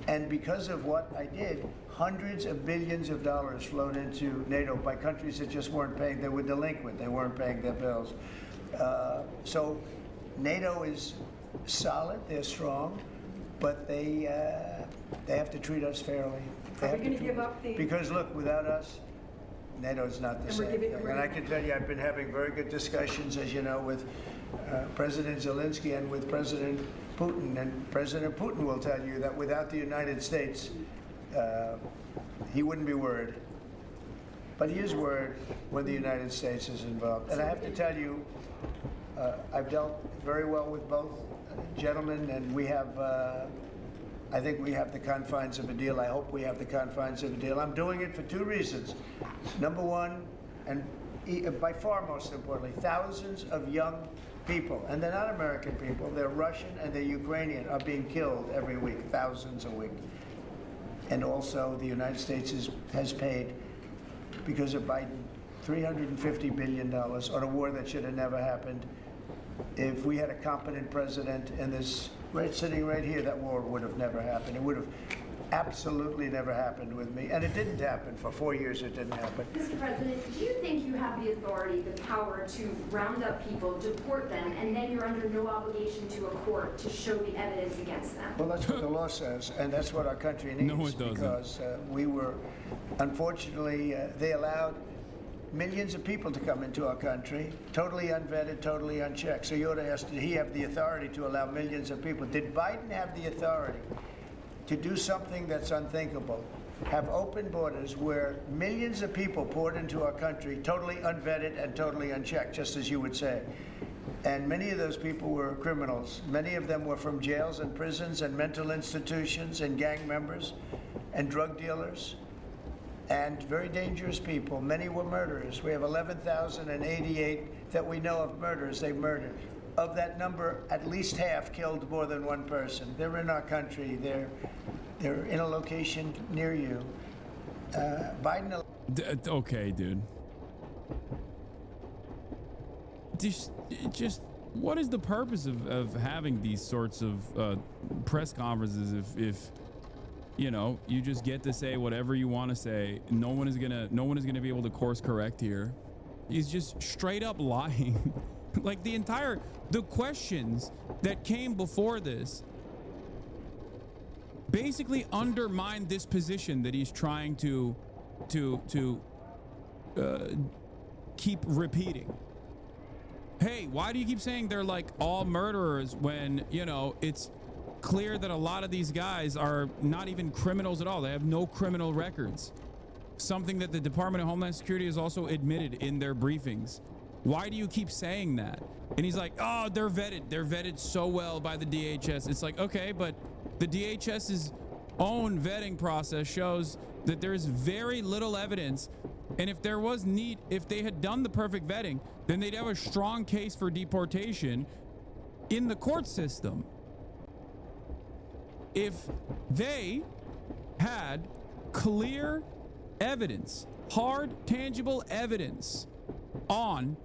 H: And because of what I did, hundreds of billions of dollars flowed into NATO by countries that just weren't paying. They were delinquent. They weren't paying their bills. So NATO is solid. They're strong. But they have to treat us fairly.
M: Are we going to give up the...
H: Because look, without us, NATO's not the same. And I can tell you, I've been having very good discussions, as you know, with President Zelensky and with President Putin. And President Putin will tell you that without the United States, he wouldn't be worried. But he is worried when the United States is involved. And I have to tell you, I've dealt very well with both gentlemen, and we have, I think we have the confines of a deal. I hope we have the confines of a deal. I'm doing it for two reasons. Number one, and by far most importantly, thousands of young people, and they're not American people, they're Russian and they're Ukrainian, are being killed every week, thousands a week. And also the United States has paid, because of Biden, $350 billion on a war that should have never happened. If we had a competent president in this, sitting right here, that war would have never happened. It would have absolutely never happened with me. And it didn't happen. For 4 years, it didn't happen.
N: Mr. President, do you think you have the authority, the power to round up people, deport them, and then you're under no obligation to a court to show the evidence against them?
H: Well, that's what the law says, and that's what our country needs.
C: No, it doesn't.
H: Because we were, unfortunately, they allowed millions of people to come into our country, totally unvetted, totally unchecked. So you ought to ask, did he have the authority to allow millions of people? Did Biden have the authority to do something that's unthinkable? have open borders where millions of people poured into our country, totally unvetted and totally unchecked, just as you would say. And many of those people were criminals. Many of them were from jails and prisons and mental institutions and gang members and drug dealers and very dangerous people. Many were murderers. We have 11,088 that we know of murderers they murdered. Of that number, at least half killed more than one person. They're in our country. They're in a location near you. Biden...
C: Okay, dude. Just what is the purpose of having these sorts of press conferences if you know you just get to say whatever you want to say? No one is gonna be able to course correct here. He's just straight up lying. Like the questions that came before this basically undermine this position that he's trying to keep repeating. Hey, why do you keep saying they're like all murderers when, you know, it's clear that a lot of these guys are not even criminals at all? They have no criminal records. Something that the Department of Homeland Security has also admitted in their briefings. Why do you keep saying that? And he's like, oh, they're vetted. They're vetted so well by the DHS. It's like, okay, but the DHS's own vetting process shows that there's very little evidence. And if there was if they had done the perfect vetting, then they'd have a strong case for deportation in the court system. If they had clear evidence, hard, tangible evidence on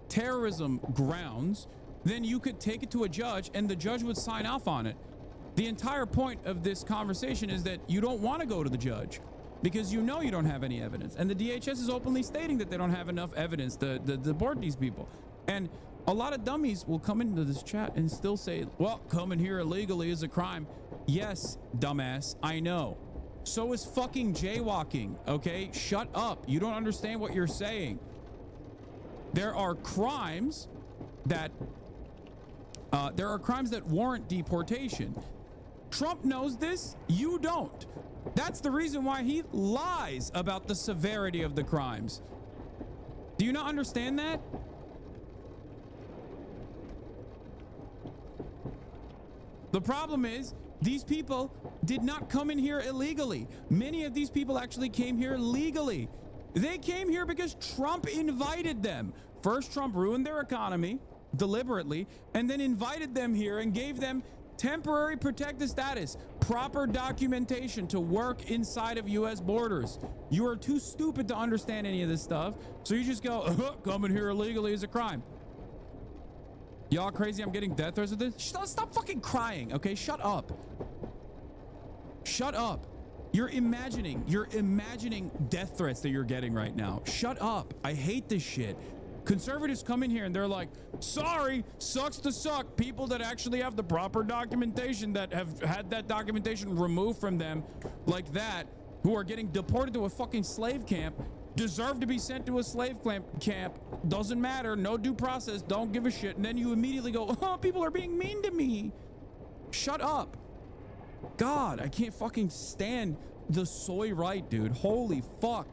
C: terrorism grounds, then you could take it to a judge and the judge would sign off on it. The entire point of this conversation is that you don't want to go to the judge because you know you don't have any evidence. And the DHS is openly stating that they don't have enough evidence to deport these people. And a lot of dummies will come into this chat and still say, well, coming here illegally is a crime. Yes, dumbass, I know. So is fucking jaywalking, okay? Shut up. You don't understand what you're saying. There are crimes that warrant deportation. Trump knows this. You don't. That's the reason why he lies about the severity of the crimes. Do you not understand that? The problem is these people did not come in here illegally. Many of these people actually came here legally. They came here because Trump invited them. First, Trump ruined their economy deliberately and then invited them here and gave them temporary protected status, proper documentation to work inside of U.S. borders. You are too stupid to understand any of this stuff, so you just go, coming here illegally is a crime. Y'all crazy I'm getting death threats with this? Stop fucking crying, okay? Shut up. Shut up. You're imagining death threats that you're getting right now. Shut up. I hate this shit. Conservatives come in here and they're like, sorry, sucks to suck. People that actually have the proper documentation, that have had that documentation removed from them like that, who are getting deported to a fucking slave camp, deserve to be sent to a slave camp. Doesn't matter. No due process. Don't give a shit. And then you immediately go, oh, people are being mean to me. Shut up. God, I can't fucking stand the soy right, dude. Holy fuck.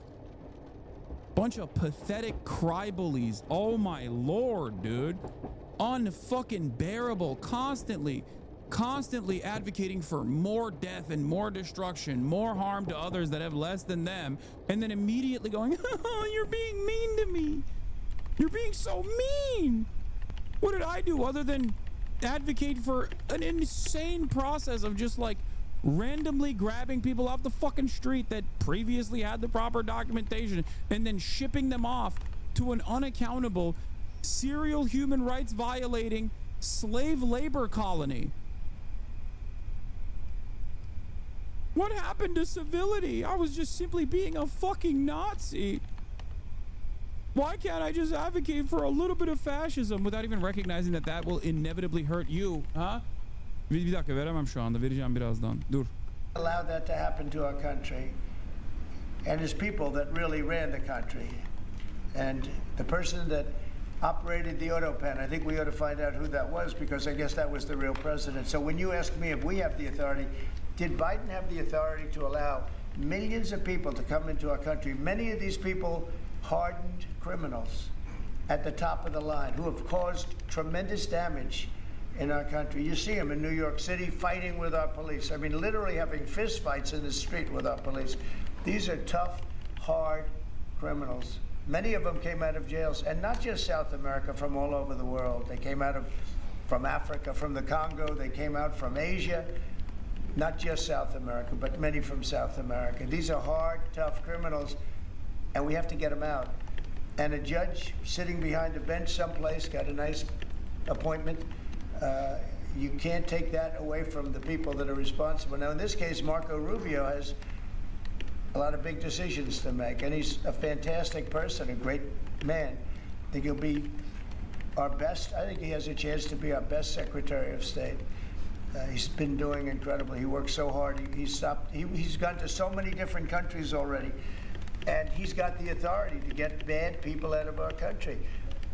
C: Bunch of pathetic crybabies. Oh my lord, dude. Unfucking bearable. Constantly advocating for more death and more destruction, more harm to others that have less than them, and then immediately going, oh, you're being mean to me. You're being so mean. What did I do other than advocate for an insane process of just like randomly grabbing people off the fucking street that previously had the proper documentation and then shipping them off to an unaccountable, serial human rights violating slave labor colony? What happened to civility? I was just simply being a fucking Nazi. Why can't I just advocate for a little bit of fascism without even recognizing that that will inevitably hurt you? Huh? Bir dakika veremem şu anda. Vereceğim birazdan. Dur.
H: Allow that to happen to our country. And it's people that really ran the country. And the person that operated the auto pen, I think we ought to find out who that was, because I guess that was the real president. So when you ask me if we have the authority, Did Biden have the authority to allow millions of people to come into our country? Many of these people hardened criminals at the top of the line who have caused tremendous damage in our country. You see them in New York City fighting with our police. I mean, literally having fist fights in the street with our police. These are tough, hard criminals. Many of them came out of jails, and not just South America, from all over the world. They came out from Africa, from the Congo. They came out from Asia, not just South America, but many from South America. These are hard, tough criminals, and we have to get them out. And a judge sitting behind a bench someplace got a nice appointment. You can't take that away from the people that are responsible. Now, in this case, Marco Rubio has a lot of big decisions to make, and he's a fantastic person, a great man. I think he'll be our best. I think he has a chance to be our best Secretary of State. He's been doing incredibly. He works so hard. He's gone to so many different countries already, and he's got the authority to get bad people out of our country.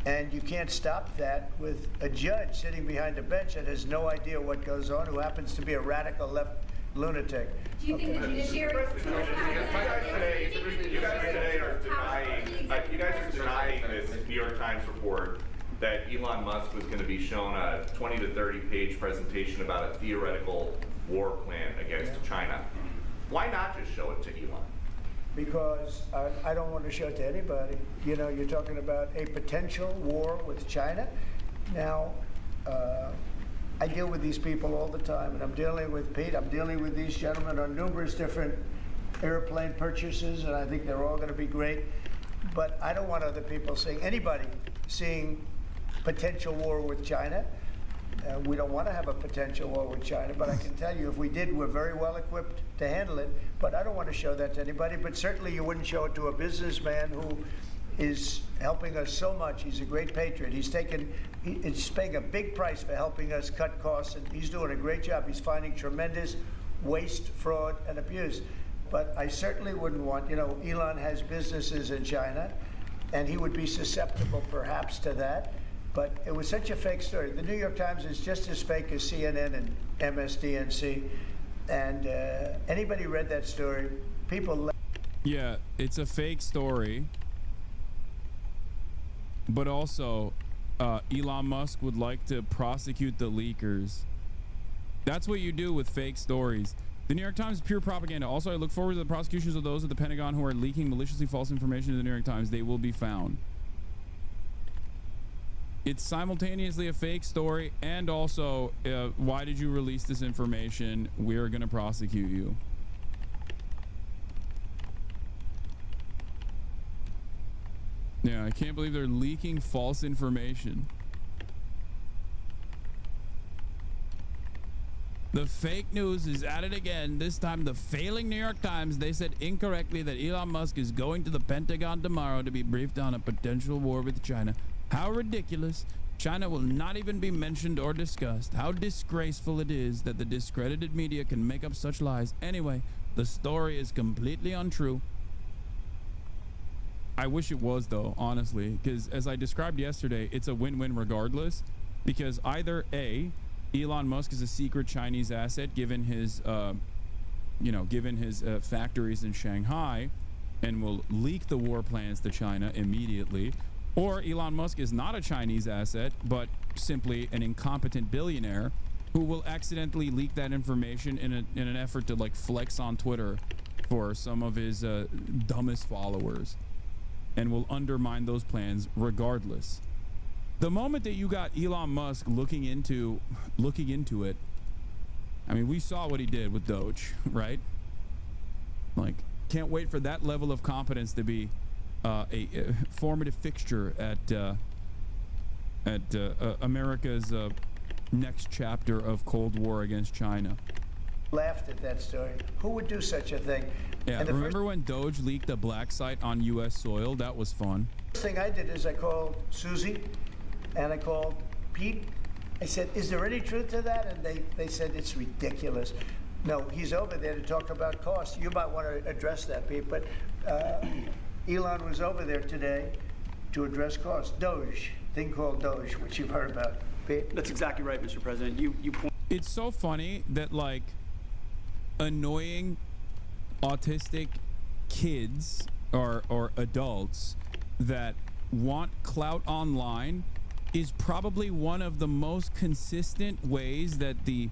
H: And you can't stop that with a judge sitting behind a bench that has no idea what goes on, who happens to be a radical left lunatic.
N: Do you think the judiciary...
K: You guys today are denying this New York Times report that Elon Musk was going to be shown a 20 to 30 page presentation about a theoretical war plan against China. Why not just show it to Elon?
H: Because I don't want to show it to anybody. You know, you're talking about a potential war with China. Now, I deal with these people all the time, and I'm dealing with Pete. I'm dealing with these gentlemen on numerous different airplane purchases, and I think they're all going to be great. But I don't want other people anybody seeing potential war with China. We don't want to have a potential war with China, but I can tell you if we did, we're very well equipped to handle it. But I don't want to show that to anybody. But certainly you wouldn't show it to a businessman who is helping us so much. He's a great patriot. He's paying a big price for helping us cut costs, and he's doing a great job. He's finding tremendous waste, fraud, and abuse. But I certainly wouldn't want, Elon has businesses in China, and he would be susceptible perhaps to that. But it was such a fake story. The New York Times is just as fake as CNN and MSDNC. And anybody read that story, people...
C: Yeah, it's a fake story. But also, Elon Musk would like to prosecute the leakers. That's what you do with fake stories. The New York Times is pure propaganda. Also, I look forward to the prosecutions of those at the Pentagon who are leaking maliciously false information to the New York Times. They will be found. It's simultaneously a fake story and also, why did you release this information? We're going to prosecute you. Yeah, I can't believe they're leaking false information. The fake news is at it again. This time, the failing New York Times, they said incorrectly that Elon Musk is going to the Pentagon tomorrow to be briefed on a potential war with China. How ridiculous. China will not even be mentioned or discussed. How disgraceful it is that the discredited media can make up such lies. Anyway, the story is completely untrue. I wish it was, though, honestly, because as I described yesterday, it's a win-win regardless, because either A, Elon Musk is a secret Chinese asset given his factories in Shanghai and will leak the war plans to China immediately, or Elon Musk is not a Chinese asset but simply an incompetent billionaire who will accidentally leak that information in an effort to flex on Twitter for some of his dumbest followers, and will undermine those plans regardless. The moment that you got Elon Musk looking into it, I mean, we saw what he did with Doge, right? Can't wait for that level of competence to be a formative fixture at America's next chapter of Cold War against China.
H: Laughed at that story. Who would do such a thing?
C: Yeah, remember when Doge leaked a black site on U.S. soil? That was fun.
H: First thing I did is I called Susie and I called Pete. I said, is there any truth to that? And they said, it's ridiculous. No, he's over there to talk about costs. You might want to address that, Pete. But Elon was over there today to address costs. Doge, thing called Doge, which you've heard about. Pete?
O: That's exactly right, Mr. President. You point.
C: It's so funny that annoying autistic kids or adults that want clout online is probably one of the most consistent ways that the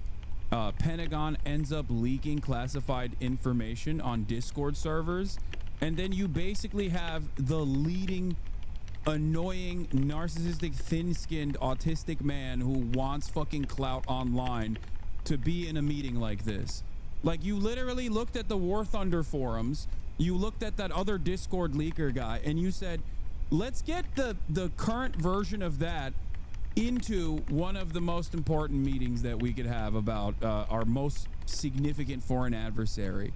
C: Pentagon ends up leaking classified information on Discord servers. And then you basically have the leading annoying, narcissistic, thin-skinned, autistic man who wants fucking clout online to be in a meeting like this. Like, you literally looked at the War Thunder forums, you looked at that other Discord leaker guy, and you said, let's get the current version of that into one of the most important meetings that we could have about our most significant foreign adversary.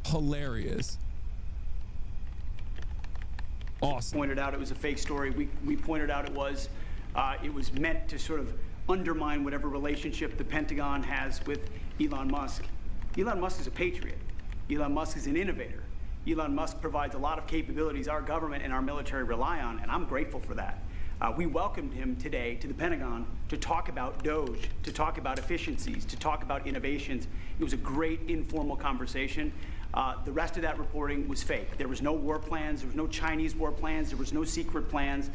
C: Hilarious. Awesome.
O: Pointed out it was a fake story. We pointed out it was meant to sort of undermine whatever relationship the Pentagon has with Elon Musk. Elon Musk is a patriot. Elon Musk is an innovator. Elon Musk provides a lot of capabilities our government and our military rely on, and I'm grateful for that. We welcomed him today to the Pentagon to talk about Doge, to talk about efficiencies, to talk about innovations. It was a great informal conversation. The rest of that reporting was fake. There was no war plans. There was no Chinese war plans. There was no secret plans.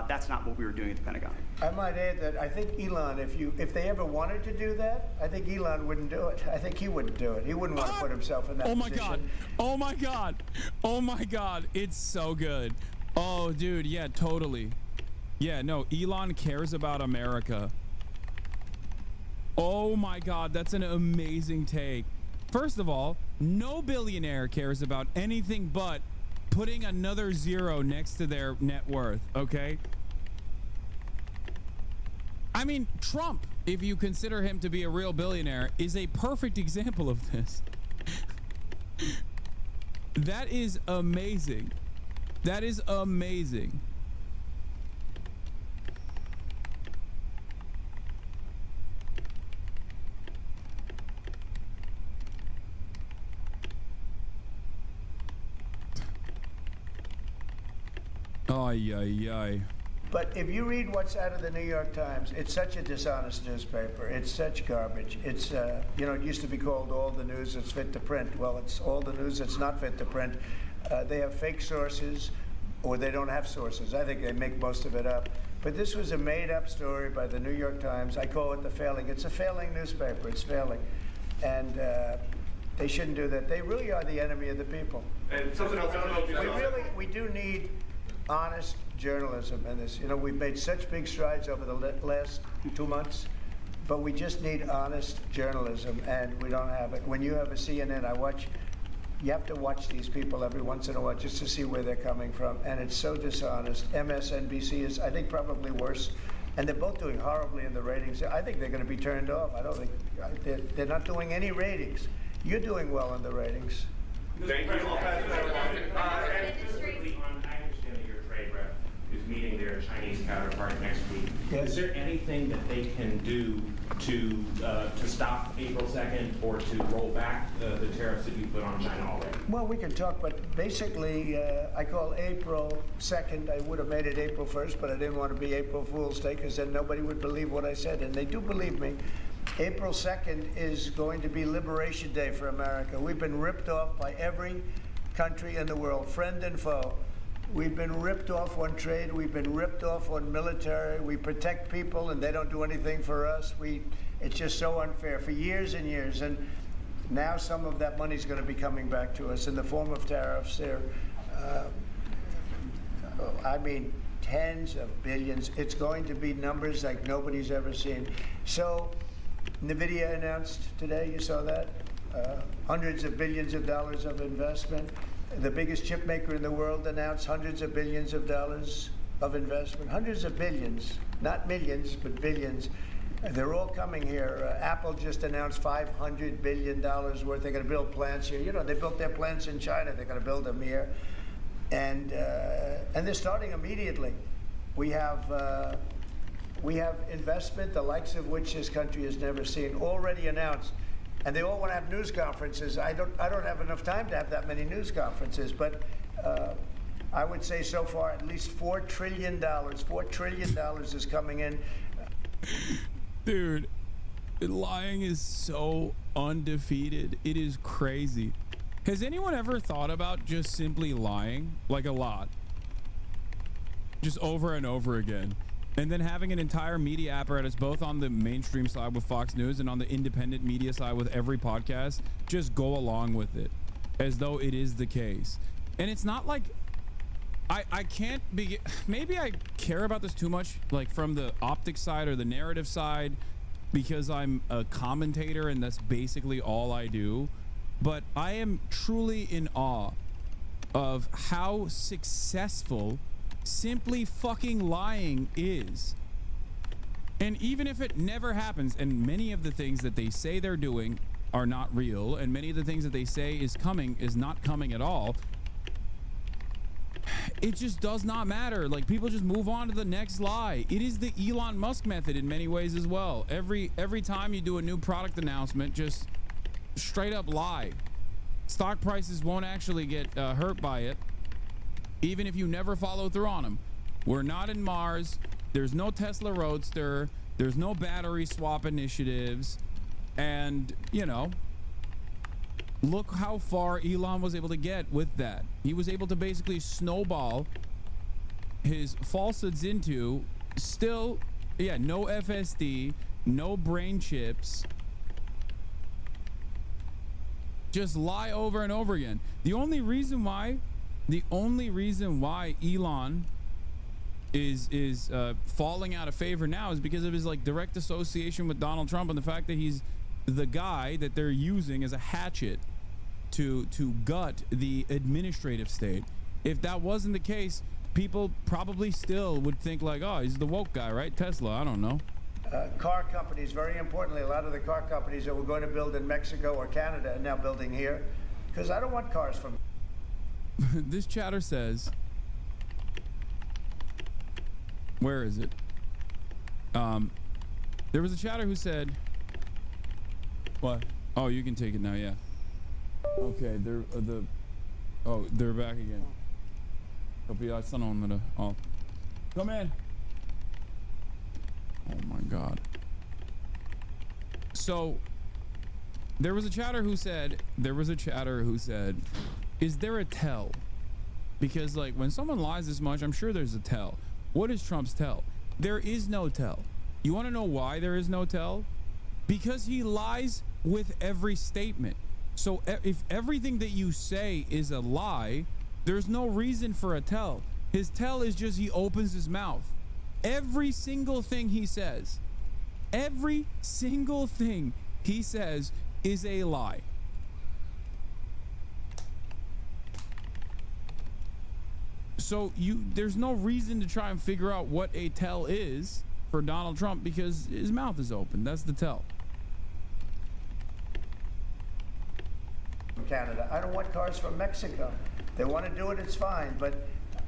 O: That's not what we were doing at the Pentagon.
H: I might add that I think Elon, if they ever wanted to do that, I think Elon wouldn't do it. I think he wouldn't do it. He wouldn't want to put himself in that position.
C: God. Oh my God. Oh my God. It's so good. Oh, dude. Yeah, totally. Yeah, no, Elon cares about America. Oh my God. That's an amazing take. First of all, no billionaire cares about anything but putting another zero next to their net worth, okay? I mean, Trump, if you consider him to be a real billionaire, is a perfect example of this. That is amazing. That is amazing. Ay, ay, ay.
H: But if you read what's out of the New York Times, it's such a dishonest newspaper. It's such garbage. It's, you know, it used to be called all the news that's fit to print. Well, it's all the news that's not fit to print. They have fake sources, or they don't have sources. I think they make most of it up. But this was a made-up story by the New York Times. I call it the failing. It's a failing newspaper. It's failing. And they shouldn't do that. They really are the enemy of the people.
K: And something else, I don't know if
H: we do need honest journalism in this. You know, we've made such big strides over the last 2 months, but we just need honest journalism, and we don't have it. When you have a CNN, you have to watch these people every once in a while just to see where they're coming from, and it's so dishonest. MSNBC is, I think, probably worse, and they're both doing horribly in the ratings. I think they're going to be turned off. I don't think, they're not doing any ratings. You're doing well in the ratings.
K: Thank you.
P: Is meeting their Chinese counterpart next week.
H: Yes.
P: Is there anything that they can do to stop April 2nd or to roll back the tariffs that you put on China already?
H: Well, we can talk, but basically, I call April 2nd. I would have made it April 1st, but I didn't want to be April Fool's Day because then nobody would believe what I said, and they do believe me. April 2nd is going to be Liberation Day for America. We've been ripped off by every country in the world, friend and foe. We've been ripped off on trade. We've been ripped off on military. We protect people, and they don't do anything for us. It's just so unfair for years and years. And now some of that money is going to be coming back to us in the form of tariffs. I mean, tens of billions. It's going to be numbers like nobody's ever seen. So NVIDIA announced today, you saw that? Hundreds of billions of dollars of investment. The biggest chip maker in the world announced hundreds of billions of dollars of investment. Hundreds of billions, not millions, but billions. They're all coming here. Apple just announced $500 billion worth. They're going to build plants here. You know, they built their plants in China. They're going to build them here. And they're starting immediately. We have investment, the likes of which this country has never seen, already announced. And they all want to have news conferences. I don't have enough time to have that many news conferences, but I would say so far at least $4 trillion. $4 trillion is coming in.
C: Dude, lying is so undefeated. It is crazy. Has anyone ever thought about just simply lying, like a lot, just over and over again, and then having an entire media apparatus, both on the mainstream side with Fox News and on the independent media side with every podcast, just go along with it as though it is the case? And it's not like I can't be, maybe I care about this too much, like from the optics side or the narrative side, because I'm a commentator and that's basically all I do. But I am truly in awe of how successful simply fucking lying is. And even if it never happens, and many of the things that they say they're doing are not real, and many of the things that they say is coming is not coming at all, it just does not matter. Like, people just move on to the next lie. It is the Elon Musk method in many ways as well. Every time you do a new product announcement, just straight up lie. Stock prices won't actually get hurt by it, even if you never follow through on them. We're not in Mars. There's no Tesla Roadster. There's no battery swap initiatives. And, you know, look how far Elon was able to get with that. He was able to basically snowball his falsehoods into still, yeah, no FSD, no brain chips. Just lie over and over again. The only reason why Elon is falling out of favor now is because of his like direct association with Donald Trump and the fact that he's the guy that they're using as a hatchet to gut the administrative state. If that wasn't the case, people probably still would think like, oh, he's the woke guy, right? Tesla, I don't know.
H: Car companies, very importantly, a lot of the car companies that were going to build in Mexico or Canada are now building here, because I don't want cars from...
C: This chatter says, where is it? There was a chatter who said, what? Oh, you can take it now, yeah. Okay, they're back again. Come in. Oh my God. So there was a chatter who said, is there a tell? Because like when someone lies this much, I'm sure there's a tell. What is Trump's tell? There is no tell. You want to know why there is no tell? Because he lies with every statement. So if everything that you say is a lie, there's no reason for a tell. His tell is just he opens his mouth. Every single thing he says, every single thing he says is a lie. So there's no reason to try and figure out what a tell is for Donald Trump because his mouth is open. That's the tell.
H: Canada. I don't want cars from Mexico. They want to do it, it's fine, but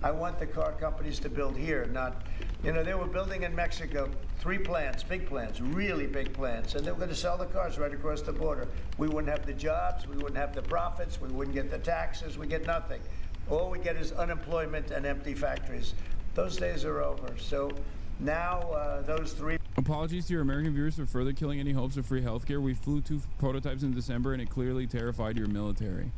H: I want the car companies to build here, not, you know, they were building in Mexico 3 plants, big plants, really big plants, and they were going to sell the cars right across the border. We wouldn't have the jobs, we wouldn't have the profits, we wouldn't get the taxes, we get nothing. All we get is unemployment and empty factories. Those days are over. So now those 3...
C: Apologies to your American viewers for further killing any hopes of free healthcare. We flew 2 prototypes in December and it clearly terrified your military.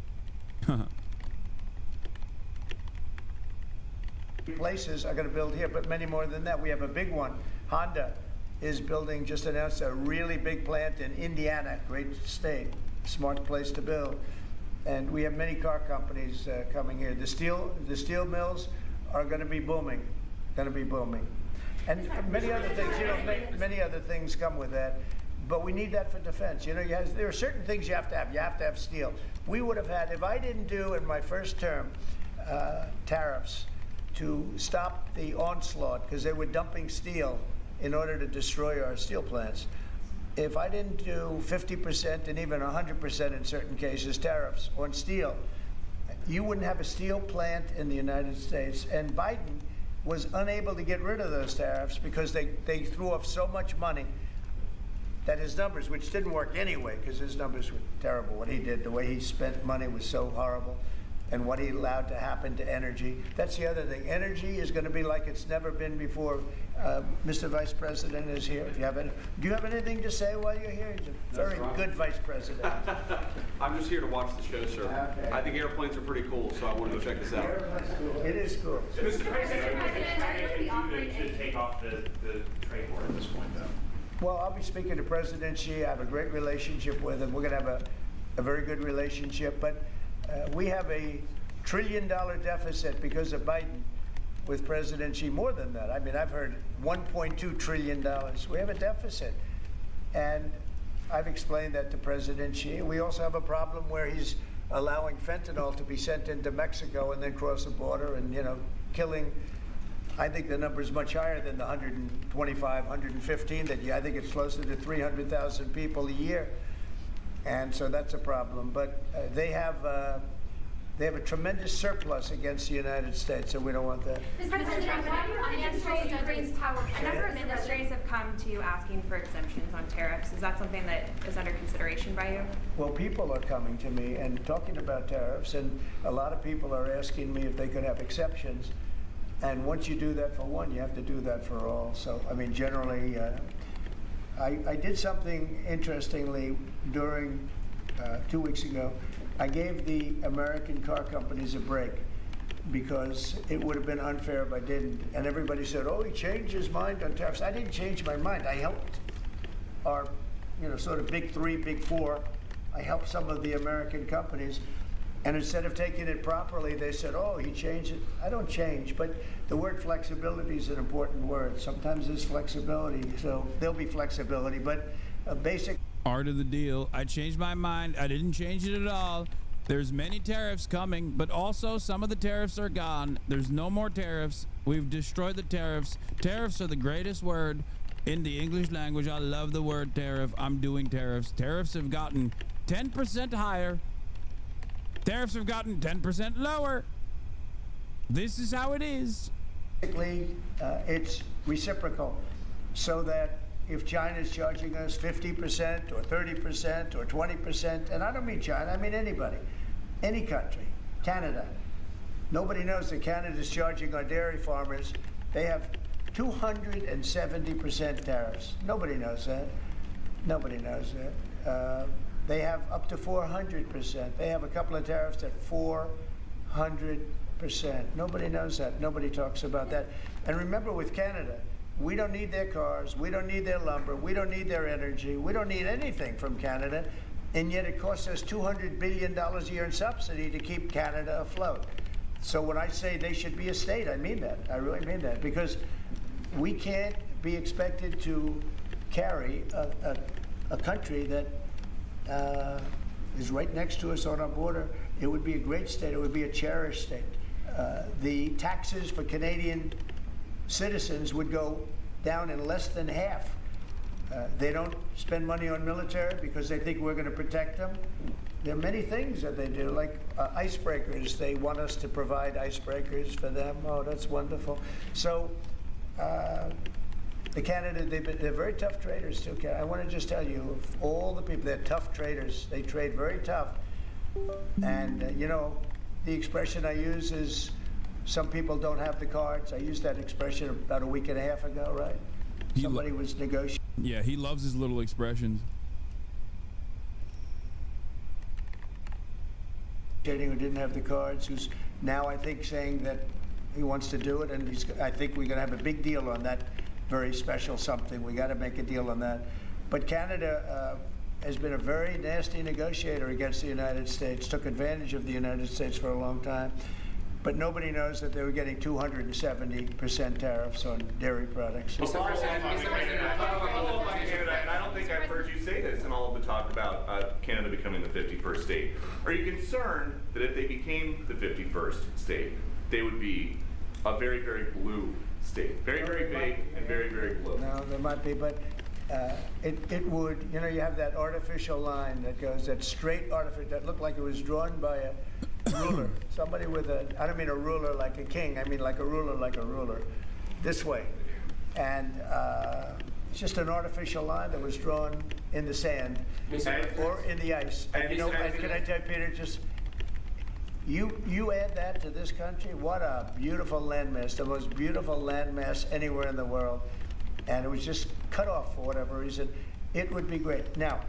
H: Places are going to build here, but many more than that. We have a big one. Honda is building, just announced a really big plant in Indiana, great state, smart place to build. And we have many car companies coming here. The steel mills are going to be booming, And many other things, you know, many other things come with that. But we need that for defense. You know, there are certain things you have to have. You have to have steel. We would have had, if I didn't do in my first term tariffs to stop the onslaught, because they were dumping steel in order to destroy our steel plants. If I didn't do 50% and even 100% in certain cases tariffs on steel, you wouldn't have a steel plant in the United States. And Biden was unable to get rid of those tariffs because they threw off so much money that his numbers, which didn't work anyway, because his numbers were terrible. What he did, the way he spent money was so horrible. and what he allowed to happen to energy. That's the other thing. Energy is going to be like it's never been before. Mr. Vice President is here. If you have any, do you have anything to say while you're here? He's a very good Vice President.
Q: I'm just here to watch the show, sir.
H: Okay.
Q: I think airplanes are pretty cool, so I wanted to check this out.
H: It is cool.
P: Mr. President, to take off the trade war at this point, though.
H: Well, I'll be speaking to President Xi. I have a great relationship with him. We're going to have a very good relationship. But we have a $1 trillion deficit because of Biden with President Xi. More than that. I mean, I've heard $1.2 trillion. We have a deficit. And I've explained that to President Xi. We also have a problem where he's allowing fentanyl to be sent into Mexico and then cross the border and, you know, killing. I think the number is much higher than the 125, 115 that I think it's closer to 300,000 people a year. And so that's a problem. But they have a tremendous surplus against the United States, and we don't want that.
R: Mr. President, why do you control Ukraine's power? A number of ministries have come to you asking for exemptions on tariffs. Is that something that is under consideration by you?
H: Well, people are coming to me and talking about tariffs, and a lot of people are asking me if they could have exceptions. And once you do that for one, you have to do that for all. So, I mean, generally, I did something interestingly during 2 weeks ago. I gave the American car companies a break because it would have been unfair if I didn't. And everybody said, oh, he changed his mind on tariffs. I didn't change my mind. I helped our, you know, sort of big three, big four. I helped some of the American companies. And instead of taking it properly, they said, oh, he changed it. I don't change, but the word flexibility is an important word. Sometimes there's flexibility, so there'll be flexibility, but a basic...
C: Art of the deal. I changed my mind. I didn't change it at all. There's many tariffs coming, but also some of the tariffs are gone. There's no more tariffs. We've destroyed the tariffs. Tariffs are the greatest word in the English language. I love the word tariff. I'm doing tariffs. Tariffs have gotten 10% higher. Tariffs have gotten 10% lower. This is how it is.
H: Basically, it's reciprocal, so that if China is charging us 50% or 30% or 20%, and I don't mean China, I mean anybody, any country, Canada. Nobody knows that Canada is charging our dairy farmers. They have 270% tariffs. Nobody knows that. Nobody knows that. They have up to 400%. They have a couple of tariffs at 400%. Nobody knows that. Nobody talks about that. And remember, with Canada, we don't need their cars, we don't need their lumber, we don't need their energy, we don't need anything from Canada, and yet it costs us $200 billion a year in subsidy to keep Canada afloat. So when I say they should be a state, I mean that. I really mean that, because we can't be expected to carry a country that is right next to us on our border. It would be a great state. It would be a cherished state. The taxes for Canadian citizens would go down in less than half. They don't spend money on military because they think we're going to protect them. There are many things that they do, like icebreakers. They want us to provide icebreakers for them. Oh, that's wonderful. So the Canada, they're very tough traders too. I want to just tell you, of all the people, they're tough traders. They trade very tough. And, you know, the expression I use is, some people don't have the cards. I used that expression about a week and a half ago, right? Somebody was negotiating.
C: Yeah, he loves his little expressions.
H: Who didn't have the cards, who's now, I think, saying that he wants to do it, and I think we're going to have a big deal on that very special something. We got to make a deal on that. But Canada has been a very nasty negotiator against the United States, took advantage of the United States for a long time. But nobody knows that they were getting 270% tariffs on dairy products.
K: Mr. President, follow up on Canada, and I don't think I've heard you say this in all of the talk about Canada becoming the 51st state. Are you concerned that if they became the 51st state, they would be a very, very blue state? Very, very big and very, very blue.
H: No, there might be, but it would, you know, you have that artificial line that goes, that straight artificial, that looked like it was drawn by a ruler. Somebody with a, I don't mean a ruler like a king, I mean like a ruler, this way. And it's just an artificial line that was drawn in the sand or in the ice. And you know, and can I tell you, Peter, just, You add that to this country, what a beautiful landmass, the most beautiful landmass anywhere in the world. And it was just cut off for whatever reason. It would be great. Now,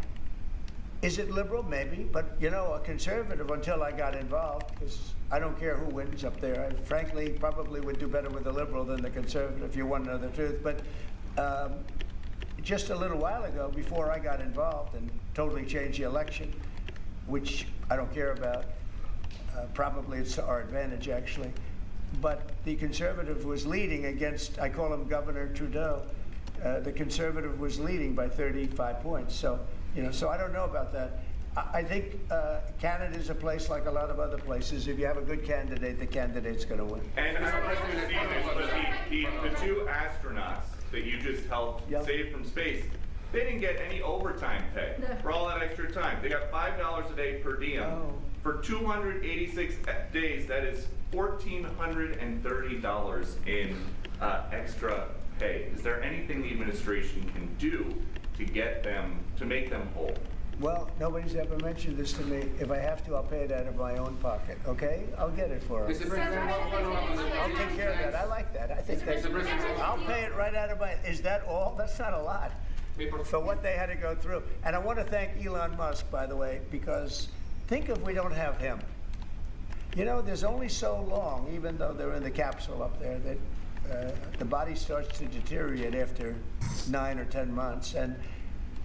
H: is it liberal? Maybe, but you know, a conservative until I got involved, because I don't care who wins up there. I frankly probably would do better with the liberal than the conservative, if you want to know the truth. But just a little while ago, before I got involved and totally changed the election, which I don't care about, probably it's to our advantage actually, but the conservative was leading against, I call him Governor Trudeau. The conservative was leading by 35 points. So, you know, so I don't know about that. I think Canada is a place like a lot of other places. If you have a good candidate, the candidate's going to win.
K: And I don't know if you've seen this, but the two astronauts that you just helped save from space, they didn't get any overtime pay for all that extra time. They got $5 a day per diem. For 286 days, that is $1,430 in extra pay. Is there anything the administration can do to get them, to make them whole?
H: Well, nobody's ever mentioned this to me. If I have to, I'll pay it out of my own pocket, okay? I'll get it for them. I'll take care of that. I like that. I think that's, I'll pay it right out of my, is that all? That's not a lot for what they had to go through. And I want to thank Elon Musk, by the way, because think if we don't have him. You know, there's only so long, even though they're in the capsule up there, that the body starts to deteriorate after 9 or 10 months and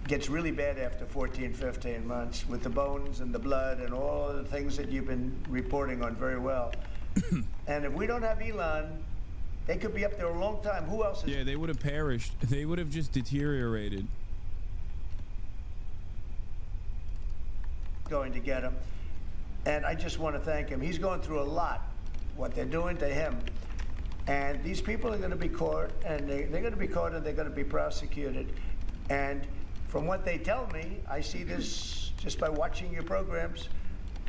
H: gets really bad after 14, 15 months with the bones and the blood and all the things that you've been reporting on very well. And if we don't have Elon, they could be up there a long time. Who else is?
C: Yeah, they would have perished. They would have just deteriorated.
H: Going to get him. And I just want to thank him. He's going through a lot, what they're doing to him. And these people are going to be caught, and they're going to be caught, and they're going to be prosecuted. And from what they tell me, I see this just by watching your programs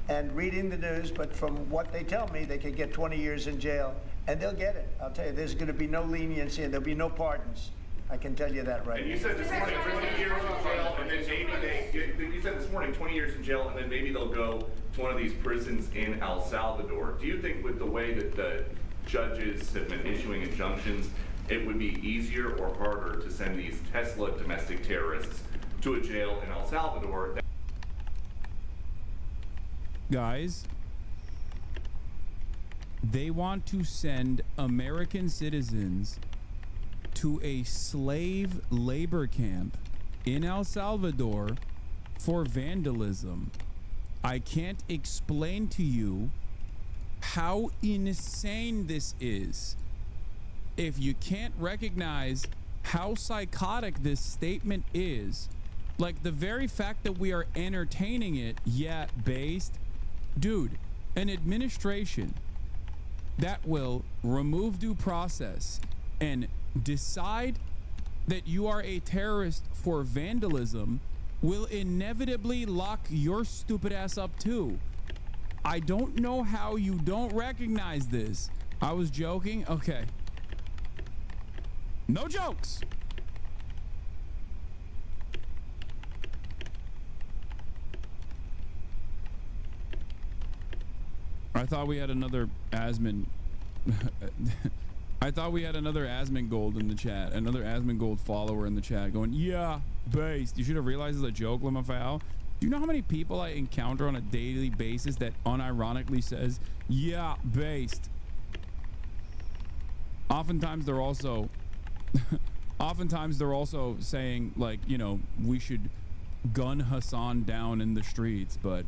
H: and reading the news, but from what they tell me, they could get 20 years in jail, and they'll get it. I'll tell you, there's going to be no leniency, and there'll be no pardons. I can tell you that right now.
K: And you said this morning 20 years in jail, and then maybe you said this morning 20 years in jail, and then maybe they'll go to one of these prisons in El Salvador. Do you think with the way that the judges have been issuing injunctions, it would be easier or harder to send these Tesla domestic terrorists to a jail in El Salvador?
C: Guys, they want to send American citizens to a slave labor camp in El Salvador for vandalism. I can't explain to you how insane this is. If you can't recognize how psychotic this statement is, like the very fact that we are entertaining it, based, dude, an administration that will remove due process and decide that you are a terrorist for vandalism will inevitably lock your stupid ass up too. I don't know how you don't recognize this. I was joking. Okay. No jokes. I thought we had another Asmon. I thought we had another Asmongold in the chat, another Asmongold follower in the chat going, yeah, based. You should have realized it's a joke, Lamafao. Do you know how many people I encounter on a daily basis that unironically says, yeah, based? Oftentimes they're also saying, like, you know, we should gun Hasan down in the streets, but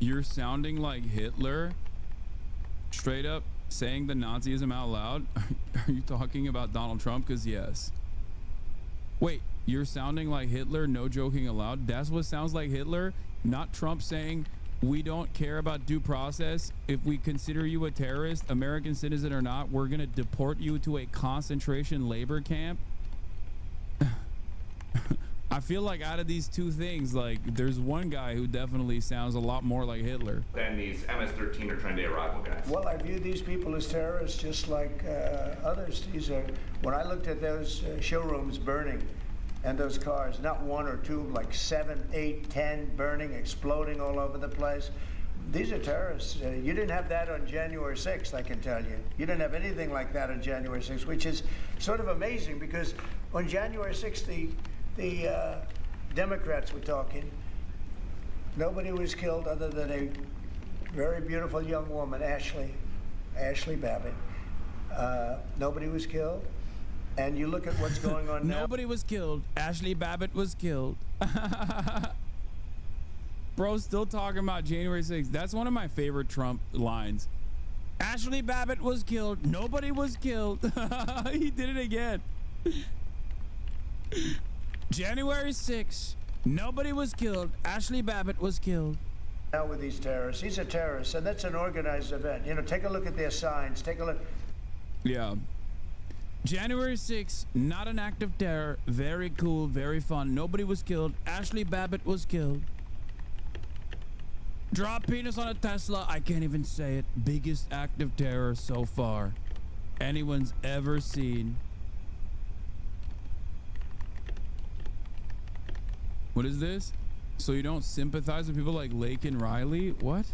C: you're sounding like Hitler. Straight up saying the Nazism out loud. Are you talking about Donald Trump? Because yes. Wait, you're sounding like Hitler, no joking aloud? That's what sounds like Hitler? Not Trump saying we don't care about due process. If we consider you a terrorist, American citizen or not, we're going to deport you to a concentration labor camp? I feel like out of these two things, like there's one guy who definitely sounds a lot more like Hitler
K: than these MS-13 or Tren de Aragua guys.
H: Well, I view these people as terrorists just like others. These are, when I looked at those showrooms burning and those cars, not one or two, like 7, 8, 10 burning, exploding all over the place. These are terrorists. You didn't have that on January 6th, I can tell you. You didn't have anything like that on January 6th, which is sort of amazing because on January 6th, the Democrats were talking. Nobody was killed other than a very beautiful young woman, Ashley Babbitt. Nobody was killed. And you look at what's going on now.
C: Nobody was killed. Ashley Babbitt was killed. Bro's still talking about January 6th. That's one of my favorite Trump lines. Ashley Babbitt was killed. Nobody was killed. He did it again. January 6th. Nobody was killed. Ashley Babbitt was killed.
H: Now with these terrorists. These are terrorists, and that's an organized event. You know, take a look at their signs. Take a look.
C: Yeah. January 6th, not an act of terror. Very cool, very fun. Nobody was killed. Ashley Babbitt was killed. Drop penis on a Tesla. I can't even say it. Biggest act of terror so far anyone's ever seen. What is this? So you don't sympathize with people like Lake and Riley? What?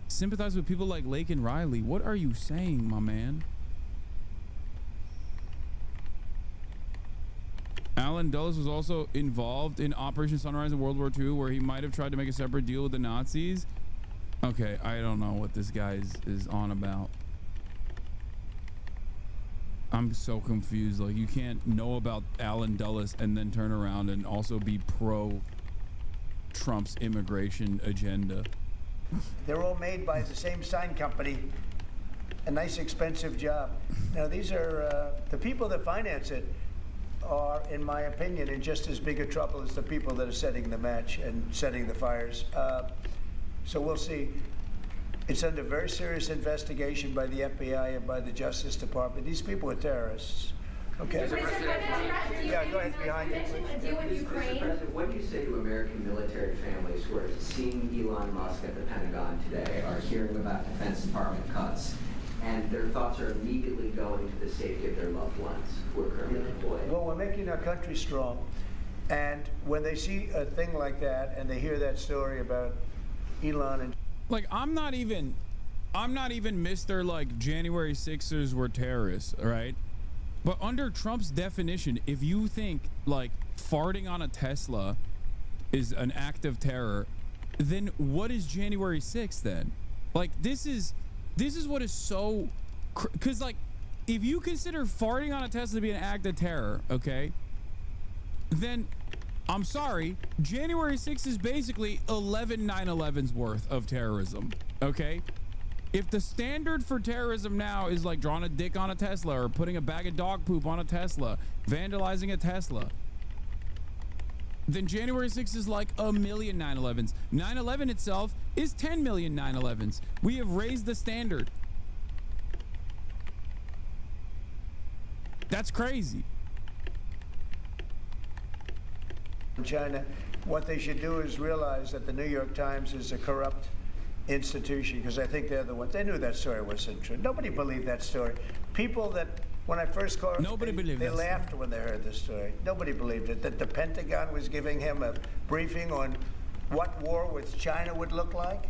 C: Sympathize with people like Lake and Riley? What are you saying, my man? Alan Dulles was also involved in Operation Sunrise in World War II, where he might have tried to make a separate deal with the Nazis. Okay, I don't know what this guy is on about. I'm so confused. Like, you can't know about Alan Dulles and then turn around and also be pro Trump's immigration agenda.
H: They're all made by the same sign company. A nice, expensive job. Now, these are the people that finance it are, in my opinion, in just as big a trouble as the people that are setting the match and setting the fires. So we'll see. It's under very serious investigation by the FBI and by the Justice Department. These people are terrorists. Okay? Yeah, go ahead, behind you, please.
S: Mr. President, what do you say to American military families who are seeing Elon Musk at the Pentagon today, are hearing about Defense Department cuts, and their thoughts are immediately going to the safety of their loved ones who are currently employed?
H: Well, we're making our country strong. And when they see a thing like that and they hear that story about Elon and...
C: Like, I'm not even Mr. like January 6ers were terrorists, right? But under Trump's definition, if you think like farting on a Tesla is an act of terror, then what is January 6th then? Like, this is what is so, because like, if you consider farting on a Tesla to be an act of terror, okay, then I'm sorry, January 6th is basically 11 9/11s worth of terrorism, okay? If the standard for terrorism now is like drawing a dick on a Tesla or putting a bag of dog poop on a Tesla, vandalizing a Tesla, then January 6th is like 1 million 9/11s. 9/11 itself is 10 million 9/11s. We have raised the standard. That's crazy.
H: in China, what they should do is realize that the New York Times is a corrupt institution, because I think they're the ones. They knew that story wasn't true. Nobody believed that story. People that, when I first called, they laughed when they heard the story. Nobody believed it, that the Pentagon was giving him a briefing on what war with China would look like,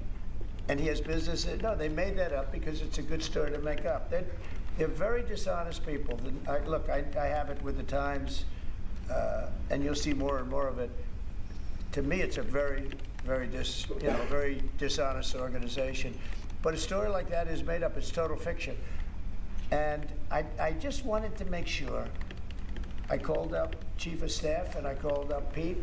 H: and he has business. No, they made that up because it's a good story to make up. They're very dishonest people. Look, I have it with the Times, and you'll see more and more of it. To me, it's a very dishonest organization. But a story like that is made up. It's total fiction. And I just wanted to make sure. I called up Chief of Staff and I called up Pete,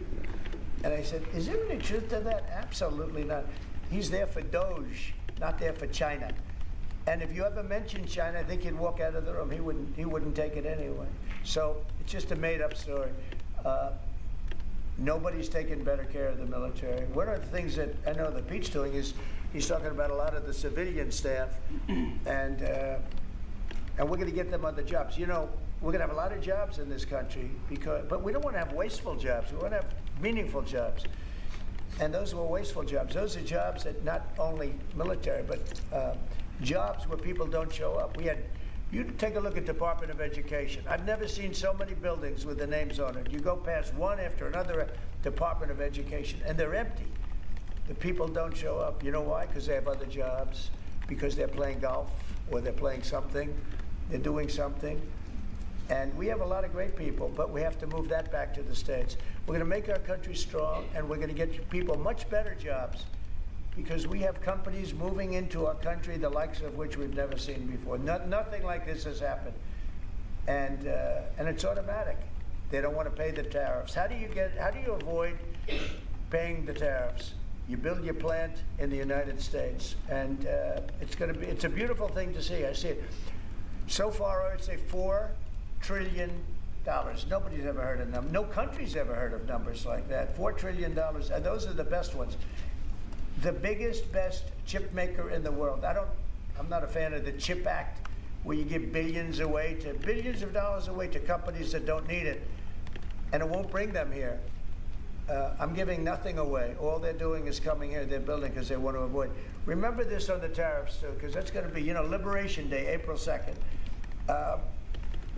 H: and I said, is there any truth to that? Absolutely not. He's there for Doge, not there for China. And if you ever mentioned China, I think he'd walk out of the room. He wouldn't take it anyway. So it's just a made-up story. Nobody's taking better care of the military. One of the things that I know that Pete's doing is he's talking about a lot of the civilian staff, and and we're going to get them other jobs. You know, we're going to have a lot of jobs in this country, but we don't want to have wasteful jobs. We want to have meaningful jobs. And those were wasteful jobs. Those are jobs that not only military, but jobs where people don't show up. You take a look at Department of Education. I've never seen so many buildings with the names on it. You go past one after another Department of Education, and they're empty. The people don't show up. You know why? Because they have other jobs, because they're playing golf, or they're playing something, they're doing something. And we have a lot of great people, but we have to move that back to the States. We're going to make our country strong, and we're going to get people much better jobs, because we have companies moving into our country, the likes of which we've never seen before. Nothing like this has happened. And it's automatic. They don't want to pay the tariffs. How do you avoid paying the tariffs? You build your plant in the United States, and it's a beautiful thing to see. I see it. So far, I would say $4 trillion. Nobody's ever heard of them. No country's ever heard of numbers like that. $4 trillion, and those are the best ones. The biggest, best chip maker in the world. I'm not a fan of the CHIP Act, where you give billions of dollars away to companies that don't need it, and it won't bring them here. I'm giving nothing away. All they're doing is coming here. They're building because they want to avoid. Remember this on the tariffs, too, because that's going to be, Liberation Day, April 2nd.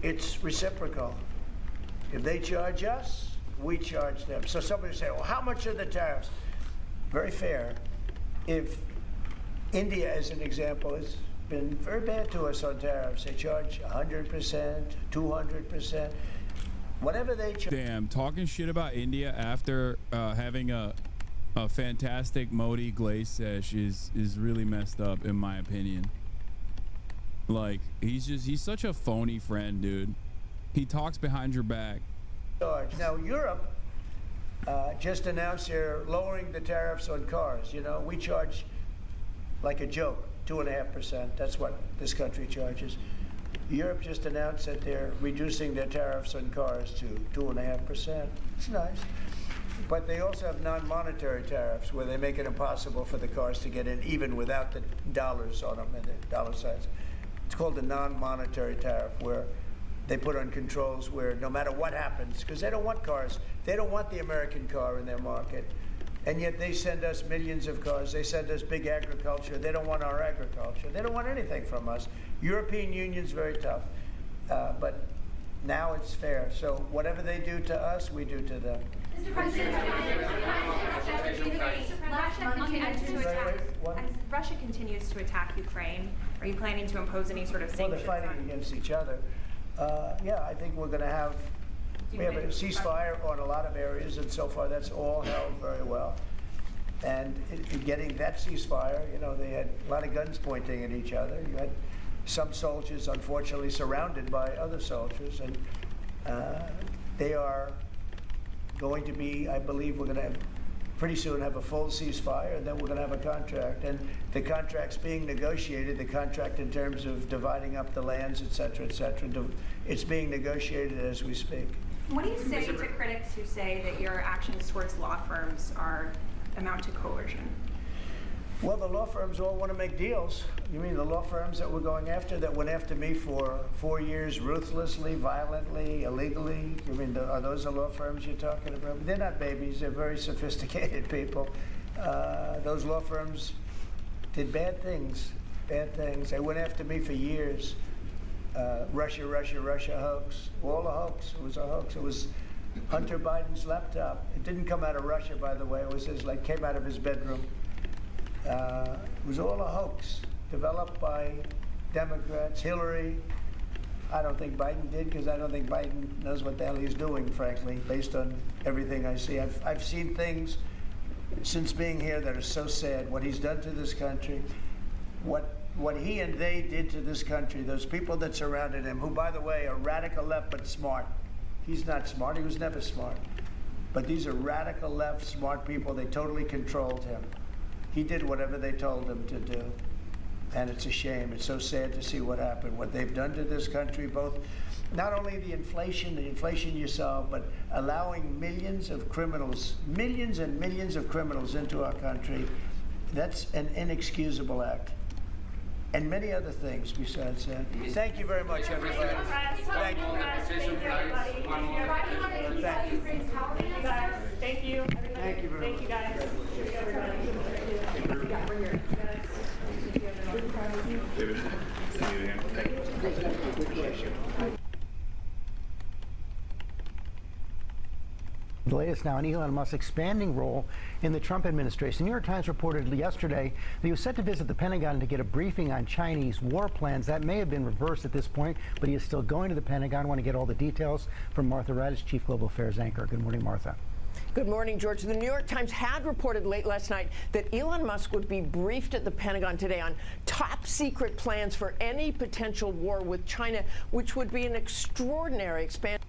H: It's reciprocal. If they charge us, we charge them. So somebody say, well, how much are the tariffs? Very fair. If India, as an example, has been very bad to us on tariffs, they charge 100%, 200%, whatever they charge.
C: Damn, talking shit about India after having a fantastic Modi glaze sesh is really messed up, in my opinion. Like, he's such a phony friend, dude. He talks behind your back.
H: Now, Europe just announced they're lowering the tariffs on cars. We charge, like a joke, 2.5%. That's what this country charges. Europe just announced that they're reducing their tariffs on cars to 2.5%. It's nice. But they also have non-monetary tariffs, where they make it impossible for the cars to get in, even without the dollars on them and the dollar signs. It's called a non-monetary tariff, where they put on controls where no matter what happens, because they don't want cars, they don't want the American car in their market, and yet they send us millions of cars. They send us big agriculture. They don't want our agriculture. They don't want anything from us. European Union's very tough, but now it's fair. So whatever they do to us, we do to them.
R: Mr. President, Russia continues to attack Ukraine. Are you planning to impose any sort of sanctions?
H: Well, they're fighting against each other. Yeah, I think we're going to have a ceasefire on a lot of areas, and so far that's all held very well. And in getting that ceasefire, they had a lot of guns pointing at each other. You had some soldiers, unfortunately, surrounded by other soldiers, and they are going to be, I believe, we're going to pretty soon have a full ceasefire, and then we're going to have a contract. And the contract's being negotiated, the contract in terms of dividing up the lands, et cetera, it's being negotiated as we speak.
R: What do you say to critics who say that your actions towards law firms amount to coercion?
H: Well, the law firms all want to make deals. You mean the law firms that we're going after, that went after me for 4 years, ruthlessly, violently, illegally? You mean, are those the law firms you're talking about? They're not babies. They're very sophisticated people. Those law firms did bad things. They went after me for years. Russia hoax. All a hoax. It was a hoax. It was Hunter Biden's laptop. It didn't come out of Russia, by the way. It was came out of his bedroom. It was all a hoax, developed by Democrats. Hillary, I don't think Biden did, because I don't think Biden knows what the hell he's doing, frankly, based on everything I see. I've seen things since being here that are so sad, what he's done to this country, what he and they did to this country, those people that surrounded him, who, by the way, are radical left but smart. He's not smart. He was never smart. But these are radical left, smart people. They totally controlled him. He did whatever they told him to do. And it's a shame. It's so sad to see what happened, what they've done to this country, both not only the inflation you saw, but allowing millions of criminals, millions and millions of criminals into our country. That's an inexcusable act. and many other things besides that. Thank you very much, everybody. Thank you.
F: Thank you.
H: Thank you very much.
F: Thank you, guys.
T: The latest now on Elon Musk's expanding role in the Trump administration. The New York Times reported yesterday that he was set to visit the Pentagon to get a briefing on Chinese war plans. That may have been reversed at this point, but he is still going to the Pentagon. I want to get all the details from Martha Raddatz, Chief Global Affairs Anchor. Good morning, Martha.
U: Good morning, George. The New York Times had reported late last night that Elon Musk would be briefed at the Pentagon today on top secret plans for any potential war with China, which would be an extraordinary expansion.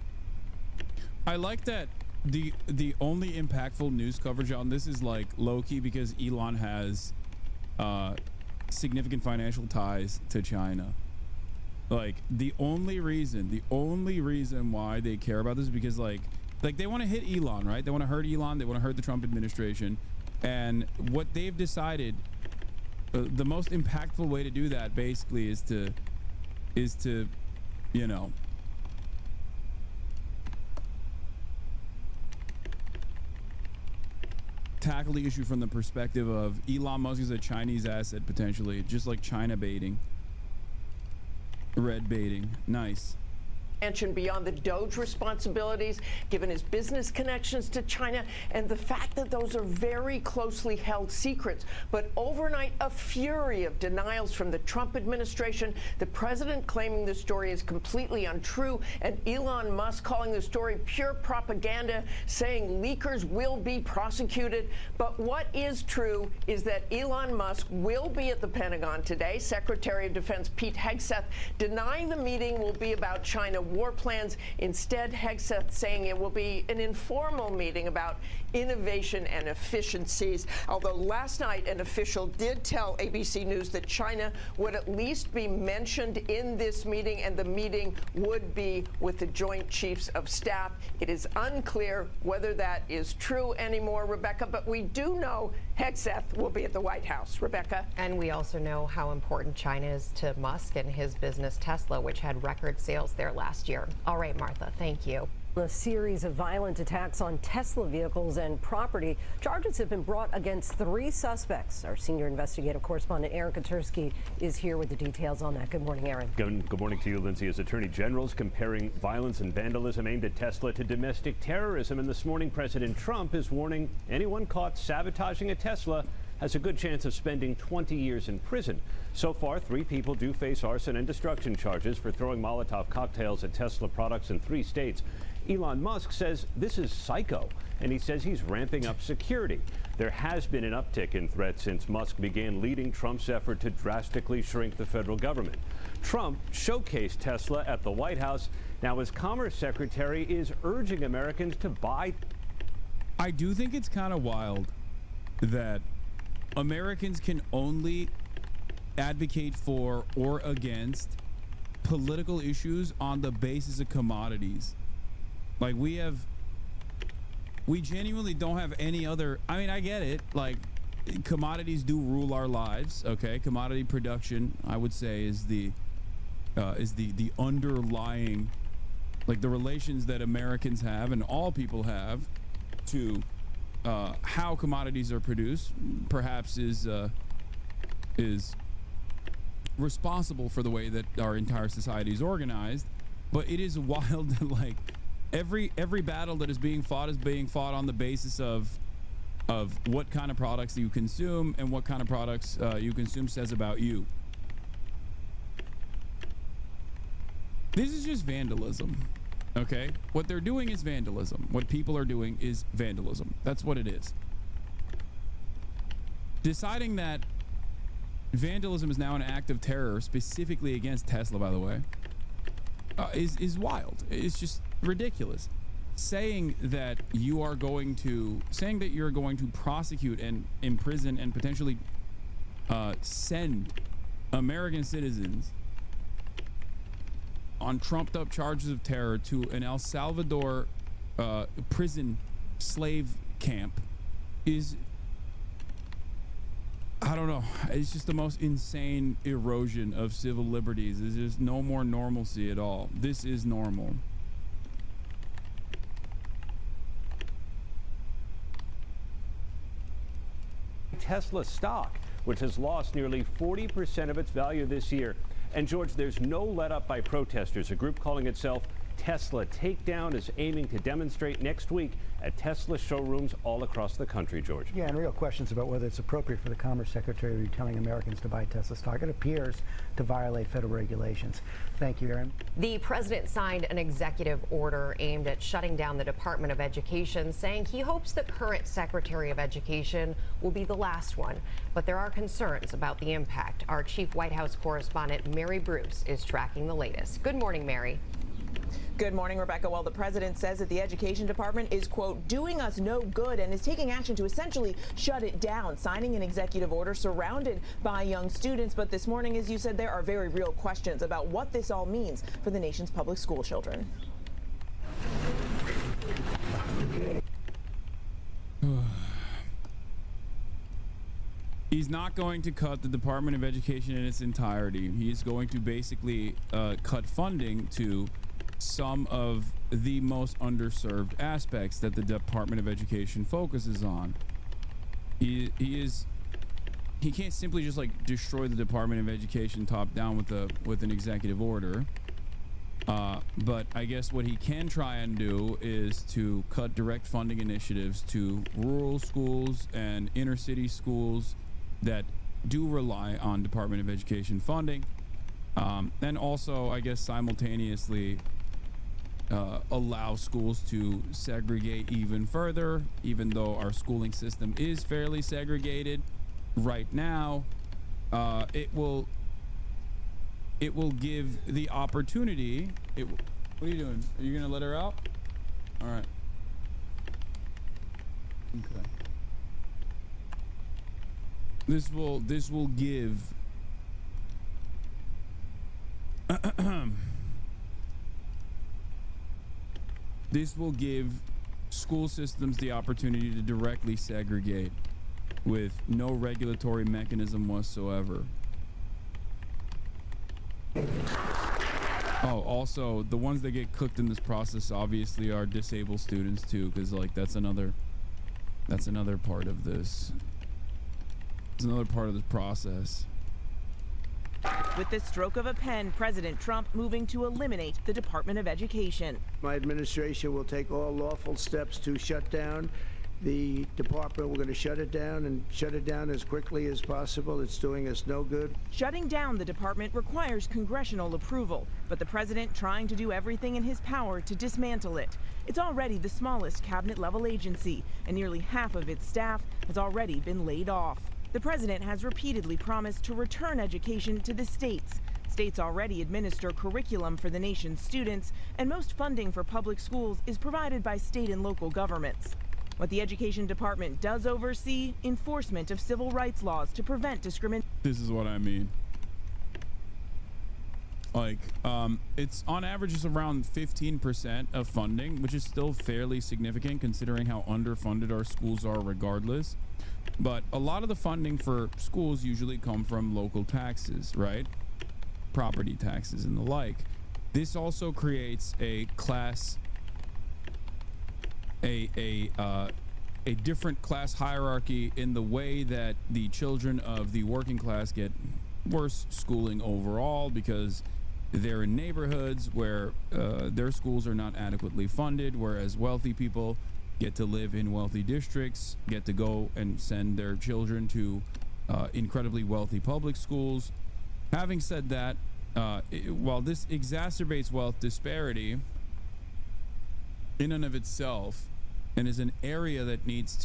C: I like that the only impactful news coverage on this is like low-key because Elon has significant financial ties to China. Like the only reason why they care about this is because like they want to hit Elon, right? They want to hurt Elon. They want to hurt the Trump administration. And what they've decided, the most impactful way to do that basically is to, you know, tackle the issue from the perspective of Elon Musk is a Chinese asset potentially, just like China baiting, red baiting. Nice.
U: Beyond the Doge responsibilities, given his business connections to China and the fact that those are very closely held secrets. But overnight, a fury of denials from the Trump administration, the president claiming the story is completely untrue, and Elon Musk calling the story pure propaganda, saying leakers will be prosecuted. But what is true is that Elon Musk will be at the Pentagon today. Secretary of Defense Pete Hegseth denying the meeting will be about China war plans. Instead, Hegseth saying it will be an informal meeting about innovation and efficiencies. Although last night an official did tell ABC News that China would at least be mentioned in this meeting, and the meeting would be with the Joint Chiefs of Staff. It is unclear whether that is true anymore, Rebecca, but we do know Hegseth will be at the White House. Rebecca?
V: And we also know how important China is to Musk and his business Tesla, which had record sales there last year. All right, Martha, thank you.
W: A series of violent attacks on Tesla vehicles and property. Charges have been brought against 3 suspects. Our senior investigative correspondent Aaron Katursky is here with the details on that. Good morning, Aaron.
X: Good morning to you, Lindsay. As Attorney General's comparing violence and vandalism aimed at Tesla to domestic terrorism, and this morning President Trump is warning anyone caught sabotaging a Tesla has a good chance of spending 20 years in prison. So far, 3 people do face arson and destruction charges for throwing Molotov cocktails at Tesla products in 3 states. Elon Musk says this is psycho, and he says he's ramping up security. There has been an uptick in threats since Musk began leading Trump's effort to drastically shrink the federal government. Trump showcased Tesla at the White House. Now his Commerce Secretary is urging Americans to buy.
C: I do think it's kind of wild that Americans can only advocate for or against political issues on the basis of commodities. Like we genuinely don't have any other. I mean, I get it. Like commodities do rule our lives. Okay. Commodity production, I would say, is the underlying, like the relations that Americans have and all people have to how commodities are produced, perhaps is responsible for the way that our entire society is organized. But it is wild that like every battle that is being fought on the basis of what kind of products you consume, and what kind of products you consume says about you. This is just vandalism. Okay, what they're doing is vandalism. What people are doing is vandalism. That's what it is. Deciding that vandalism is now an act of terror, specifically against Tesla, by the way, is wild. It's just ridiculous. Saying that you're going to prosecute and imprison and potentially send American citizens on trumped up charges of terror to an El Salvador prison slave camp is I don't know. It's just the most insane erosion of civil liberties. There's just no more normalcy at all. This is normal.
X: Tesla stock, which has lost nearly 40% of its value this year. And George, there's no let up by protesters. A group calling itself Tesla Takedown is aiming to demonstrate next week at Tesla showrooms all across the country, George.
T: Yeah, and real questions about whether it's appropriate for the Commerce Secretary to be telling Americans to buy Tesla stock. It appears to violate federal regulations. Thank you, Aaron.
V: The president signed an executive order aimed at shutting down the Department of Education, saying he hopes the current Secretary of Education will be the last one. But there are concerns about the impact. Our chief White House correspondent, Mary Bruce, is tracking the latest. Good morning, Mary.
A: Good morning, Rebecca. Well, the president says that the Education Department is, quote, doing us no good and is taking action to essentially shut it down, signing an executive order surrounded by young students. But this morning, as you said, there are very real questions about what this all means for the nation's public school children.
C: He's not going to cut the Department of Education in its entirety. He is going to basically cut funding to some of the most underserved aspects that the Department of Education focuses on. He can't simply just like destroy the Department of Education top down with an executive order. But I guess what he can try and do is to cut direct funding initiatives to rural schools and inner city schools that do rely on Department of Education funding. And also, I guess, simultaneously allow schools to segregate even further, even though our schooling system is fairly segregated right now. It will give the opportunity. What are you doing? Are you gonna let her out? All right. Okay. This will give this will give school systems the opportunity to directly segregate with no regulatory mechanism whatsoever. Oh, also, the ones that get cooked in this process obviously are disabled students too, because like that's another part of this. It's another part of this process.
A: With the stroke of a pen, President Trump moving to eliminate the Department of Education.
H: My administration will take all lawful steps to shut down the department. We're going to shut it down and shut it down as quickly as possible. It's doing us no good.
A: Shutting down the department requires congressional approval, but the president trying to do everything in his power to dismantle it. It's already the smallest cabinet-level agency, and nearly half of its staff has already been laid off. The president has repeatedly promised to return education to the states. States already administer curriculum for the nation's students, and most funding for public schools is provided by state and local governments. What the Education Department does oversee, enforcement of civil rights laws to prevent discrimination.
C: This is what I mean. Like, it's on average is around 15% of funding, which is still fairly significant considering how underfunded our schools are regardless. But a lot of the funding for schools usually come from local taxes, right? Property taxes and the like. This also creates a class, a different class hierarchy in the way that the children of the working class get worse schooling overall because they're in neighborhoods where their schools are not adequately funded, whereas wealthy people get to live in wealthy districts, get to go and send their children to incredibly wealthy public schools. Having said that, while this exacerbates wealth disparity in and of itself, and is an area that needs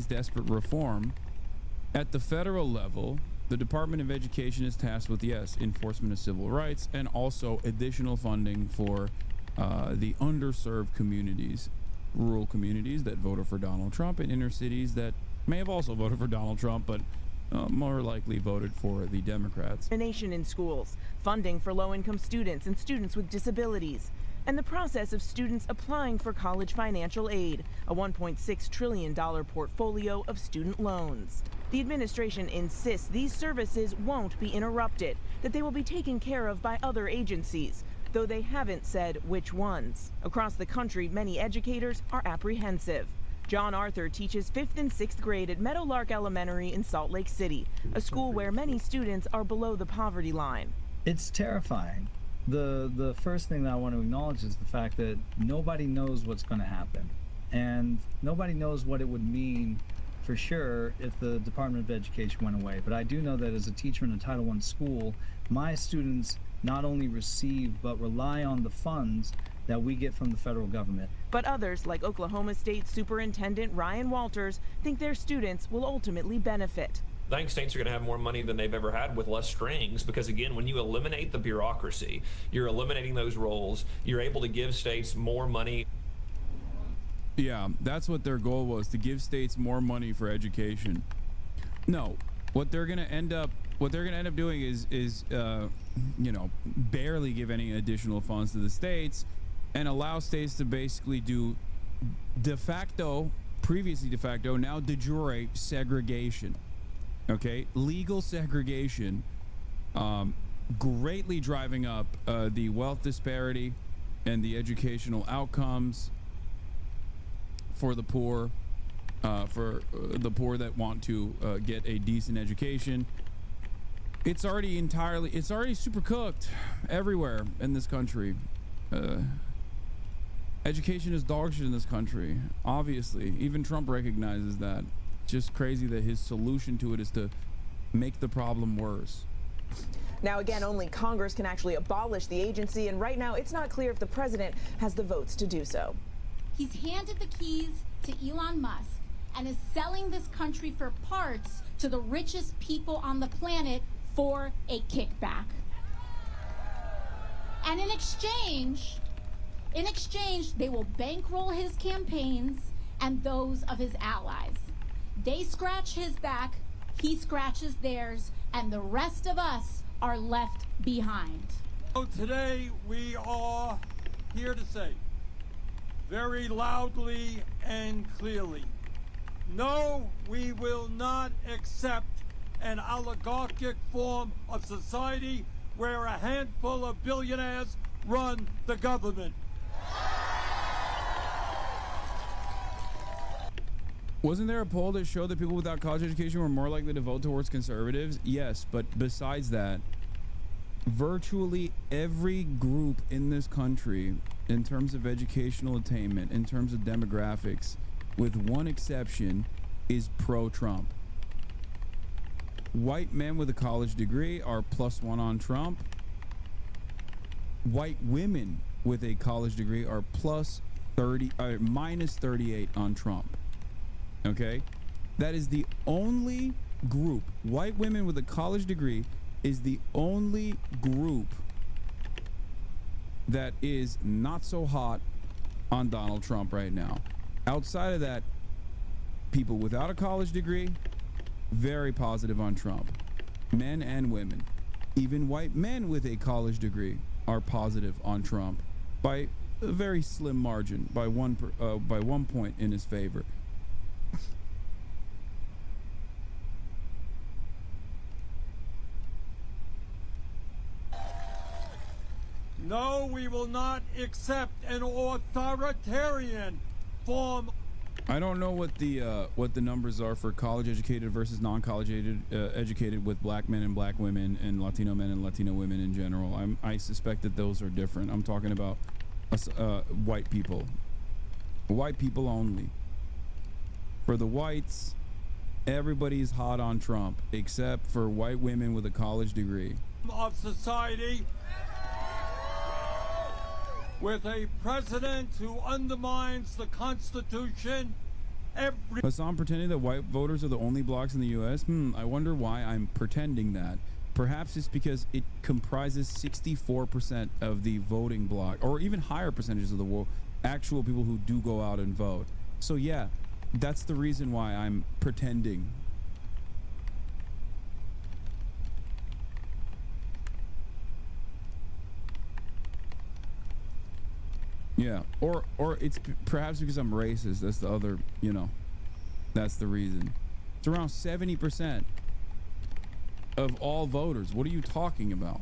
C: desperate reform, at the federal level, the Department of Education is tasked with, yes, enforcement of civil rights and also additional funding for the underserved communities, rural communities that voted for Donald Trump, and inner cities that may have also voted for Donald Trump, but more likely voted for the Democrats.
A: Discrimination in schools, funding for low-income students and students with disabilities, and the process of students applying for college financial aid, a $1.6 trillion portfolio of student loans. The administration insists these services won't be interrupted, that they will be taken care of by other agencies, though they haven't said which ones. Across the country, many educators are apprehensive. John Arthur teaches 5th and 6th grade at Meadowlark Elementary in Salt Lake City, a school where many students are below the poverty line.
B: It's terrifying. The first thing that I want to acknowledge is the fact that nobody knows what's going to happen. And nobody knows what it would mean for sure if the Department of Education went away. But I do know that as a teacher in a Title I school, my students not only receive but rely on the funds that we get from the federal government.
A: But others, like Oklahoma State Superintendent Ryan Walters, think their students will ultimately benefit.
D: I think states are going to have more money than they've ever had with less strings because, again, when you eliminate the bureaucracy, you're eliminating those roles, you're able to give states more money.
C: Yeah, that's what their goal was, to give states more money for education. No, what they're going to end up doing is you know, barely give any additional funds to the states and allow states to basically do previously de facto, now de jure segregation. Okay, legal segregation, greatly driving up the wealth disparity and the educational outcomes for the poor, that want to get a decent education. It's already super cooked everywhere in this country. Education is dog shit in this country. Obviously, even Trump recognizes that. Just crazy that his solution to it is to make the problem worse.
A: Now, again, only Congress can actually abolish the agency, and right now it's not clear if the president has the votes to do so.
E: He's handed the keys to Elon Musk and is selling this country for parts to the richest people on the planet for a kickback. And in exchange, they will bankroll his campaigns and those of his allies. They scratch his back, he scratches theirs, and the rest of us are left behind.
G: So today we are here to say, very loudly and clearly, no, we will not accept an oligarchic form of society where a handful of billionaires run the government.
C: Wasn't there a poll that showed that people without college education were more likely to vote towards conservatives? Yes, but besides that, virtually every group in this country, in terms of educational attainment, in terms of demographics, with one exception, is pro-Trump. White men with a college degree are +1 on Trump. White women with a college degree are -38 on Trump. Okay, that is the only group. White women with a college degree is the only group that is not so hot on Donald Trump right now. Outside of that, people without a college degree, very positive on Trump. Men and women, even white men with a college degree, are positive on Trump by a very slim margin, by one point in his favor.
G: No, we will not accept an authoritarian form.
C: I don't know what the numbers are for college educated versus non-college educated with black men and black women and Latino men and Latino women in general. I suspect that those are different. I'm talking about white people only. For the whites, everybody's hot on Trump except for white women with a college degree.
G: Of society, with a president who undermines the Constitution.
C: Hassan pretending that white voters are the only blacks in the U.S. I wonder why I'm pretending that. Perhaps it's because it comprises 64% of the voting bloc, or even higher percentages of the actual people who do go out and vote. So yeah, that's the reason why I'm pretending. Yeah, or it's perhaps because I'm racist. That's the other, that's the reason. It's around 70% of all voters. What are you talking about?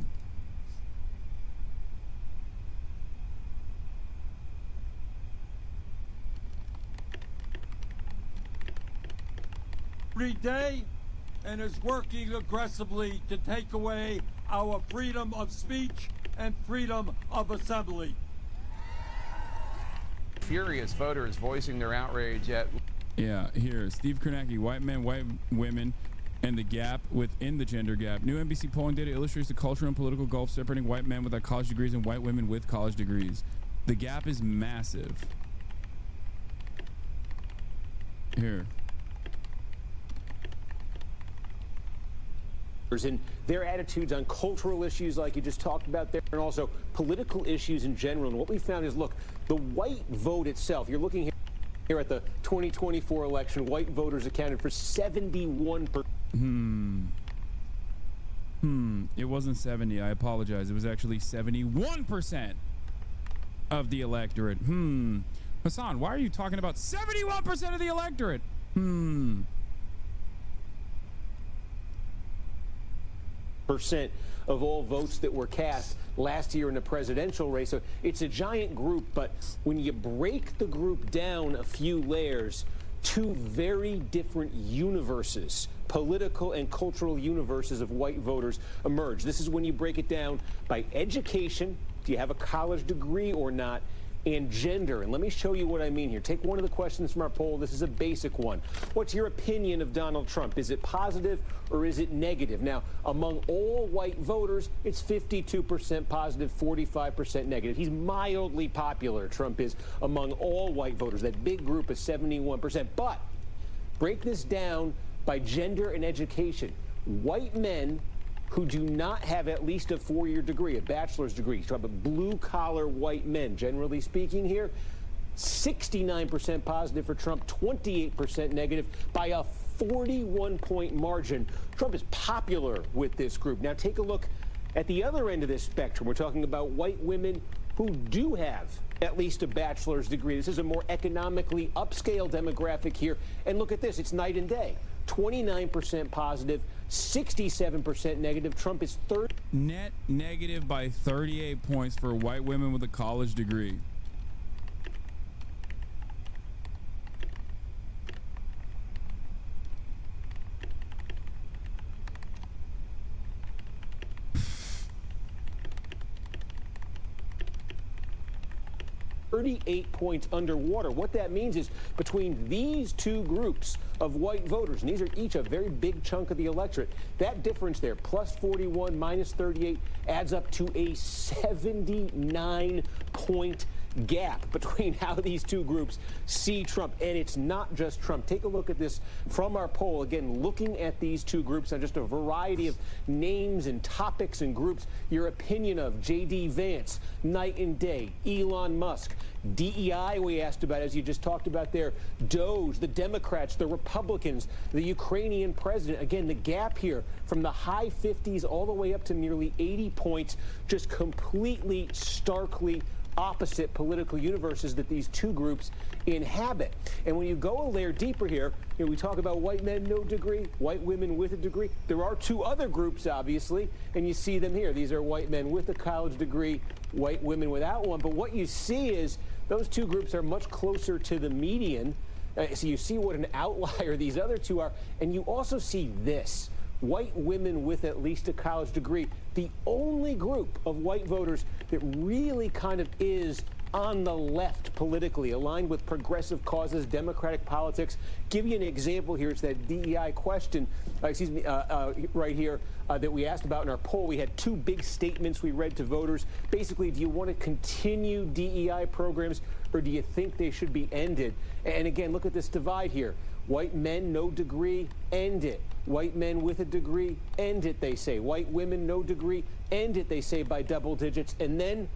G: Every day and is working aggressively to take away our freedom of speech and freedom of assembly.
I: Furious voters voicing their outrage at...
C: Yeah, here, Steve Kornacki, white men, white women, and the gap within the gender gap. New NBC polling data illustrates the cultural and political gulf separating white men without college degrees and white women with college degrees. The gap is massive. Here.
X: And their attitudes on cultural issues like you just talked about there, and also political issues in general. And what we found is, look, the white vote itself, you're looking here at the 2024 election, white voters accounted for 71%.
C: It wasn't 70. I apologize. It was actually 71% of the electorate. Hasan, why are you talking about 71% of the electorate?
X: Percent of all votes that were cast last year in the presidential race. So it's a giant group, but when you break the group down a few layers, two very different universes, political and cultural universes of white voters emerge. This is when you break it down by education. Do you have a college degree or not? And gender. And let me show you what I mean here. Take one of the questions from our poll. This is a basic one. What's your opinion of Donald Trump? Is it positive or is it negative? Now, among all white voters, it's 52% positive, 45% negative. He's mildly popular, Trump is, among all white voters. That big group is 71%. But break this down by gender and education. White men who do not have at least a four-year degree, a bachelor's degree, talk about blue-collar white men, generally speaking here, 69% positive for Trump, 28% negative by a 41-point margin. Trump is popular with this group. Now take a look at the other end of this spectrum. We're talking about white women who do have at least a bachelor's degree. This is a more economically upscale demographic here. And look at this, it's night and day. 29% positive, 67% negative. Trump is
C: net negative by 38 points for white women with a college degree.
X: .38 points underwater. What that means is between these two groups of white voters, and these are each a very big chunk of the electorate, that difference there, plus 41, minus 38, adds up to a 79-point gap between how these two groups see Trump. And it's not just Trump. Take a look at this from our poll. Again, looking at these two groups on just a variety of names and topics and groups. Your opinion of J.D. Vance, night and day, Elon Musk, DEI we asked about, as you just talked about there, DOJ, the Democrats, the Republicans, the Ukrainian president. Again, the gap here from the high 50s all the way up to nearly 80 points, just completely, starkly opposite political universes that these two groups inhabit. And when you go a layer deeper here, we talk about white men, no degree, white women with a degree. There are two other groups, obviously, and you see them here. These are white men with a college degree, white women without one. But what you see is those two groups are much closer to the median. So you see what an outlier these other two are. And you also see this. White women with at least a college degree, the only group of white voters that really kind of is on the left politically, aligned with progressive causes, democratic politics. Give you an example here. It's that DEI question, right here, that we asked about in our poll. We had two big statements we read to voters. Basically, do you want to continue DEI programs or do you think they should be ended? And again, look at this divide here. White men, no degree, end it. White men with a degree, end it, they say. White women, no degree, end it, they say, by double digits. And then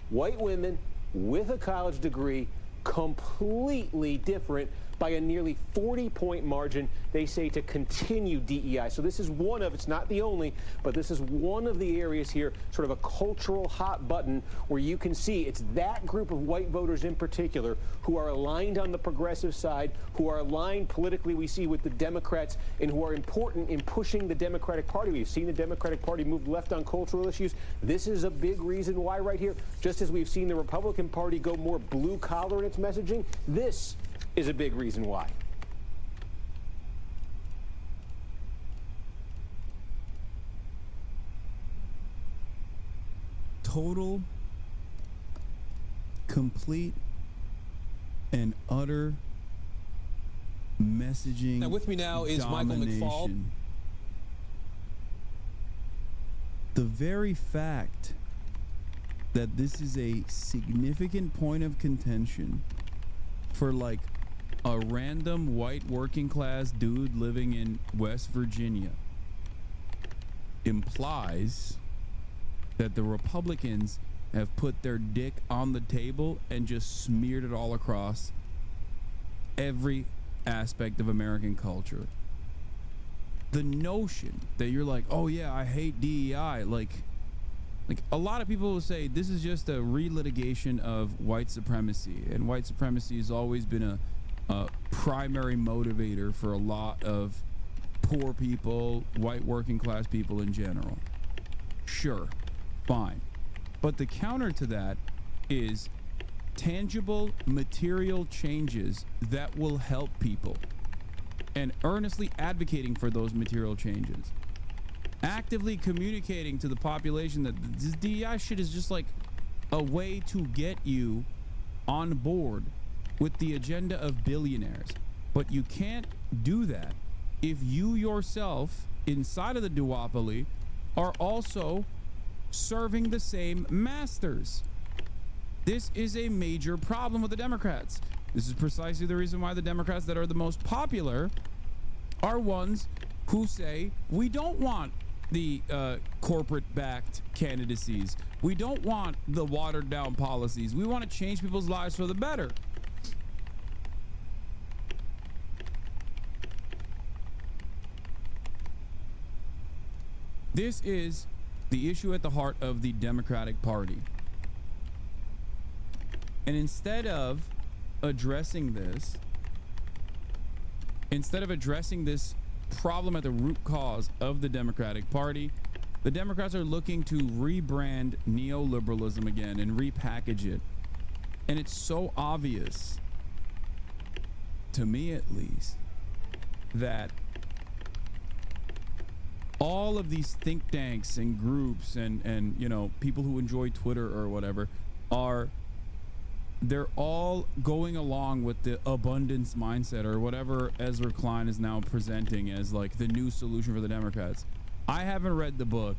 X: white women with a college degree, completely different
J: by a nearly 40-point margin, they say, to continue DEI. So this is one of, it's not the only, but this is one of the areas here, sort of a cultural hot button where you can see it's that group of white voters in particular who are aligned on the progressive side, who are aligned politically, we see, with the Democrats, and who are important in pushing the Democratic Party. We've seen the Democratic Party move left on cultural issues. This is a big reason why right here, just as we've seen the Republican Party go more blue collar in its messaging, this is a big reason why.
C: Total, complete, and utter messaging.
L: Now with me now is Michael McFaul.
C: The very fact that this is a significant point of contention for like a random white working class dude living in West Virginia implies that the Republicans have put their dick on the table and just smeared it all across every aspect of American culture. The notion that you're like, oh yeah, I hate DEI, like a lot of people will say this is just a relitigation of white supremacy, and white supremacy has always been a primary motivator for a lot of poor people, white working class people in general. Sure, fine. But the counter to that is tangible material changes that will help people, and earnestly advocating for those material changes. Actively communicating to the population that this DEI shit is just like a way to get you on board with the agenda of billionaires. But you can't do that if you yourself, inside of the duopoly, are also serving the same masters. This is a major problem with the Democrats. This is precisely the reason why the Democrats that are the most popular are ones who say, we don't want the corporate-backed candidacies. We don't want the watered-down policies. We want to change people's lives for the better. This is the issue at the heart of the Democratic Party. And instead of addressing this problem at the root cause of the Democratic Party, the Democrats are looking to rebrand neoliberalism again and repackage it. And it's so obvious, to me at least, that all of these think tanks and groups and you know, people who enjoy Twitter or whatever they're all going along with the abundance mindset, or whatever Ezra Klein is now presenting as like the new solution for the Democrats. I haven't read the book.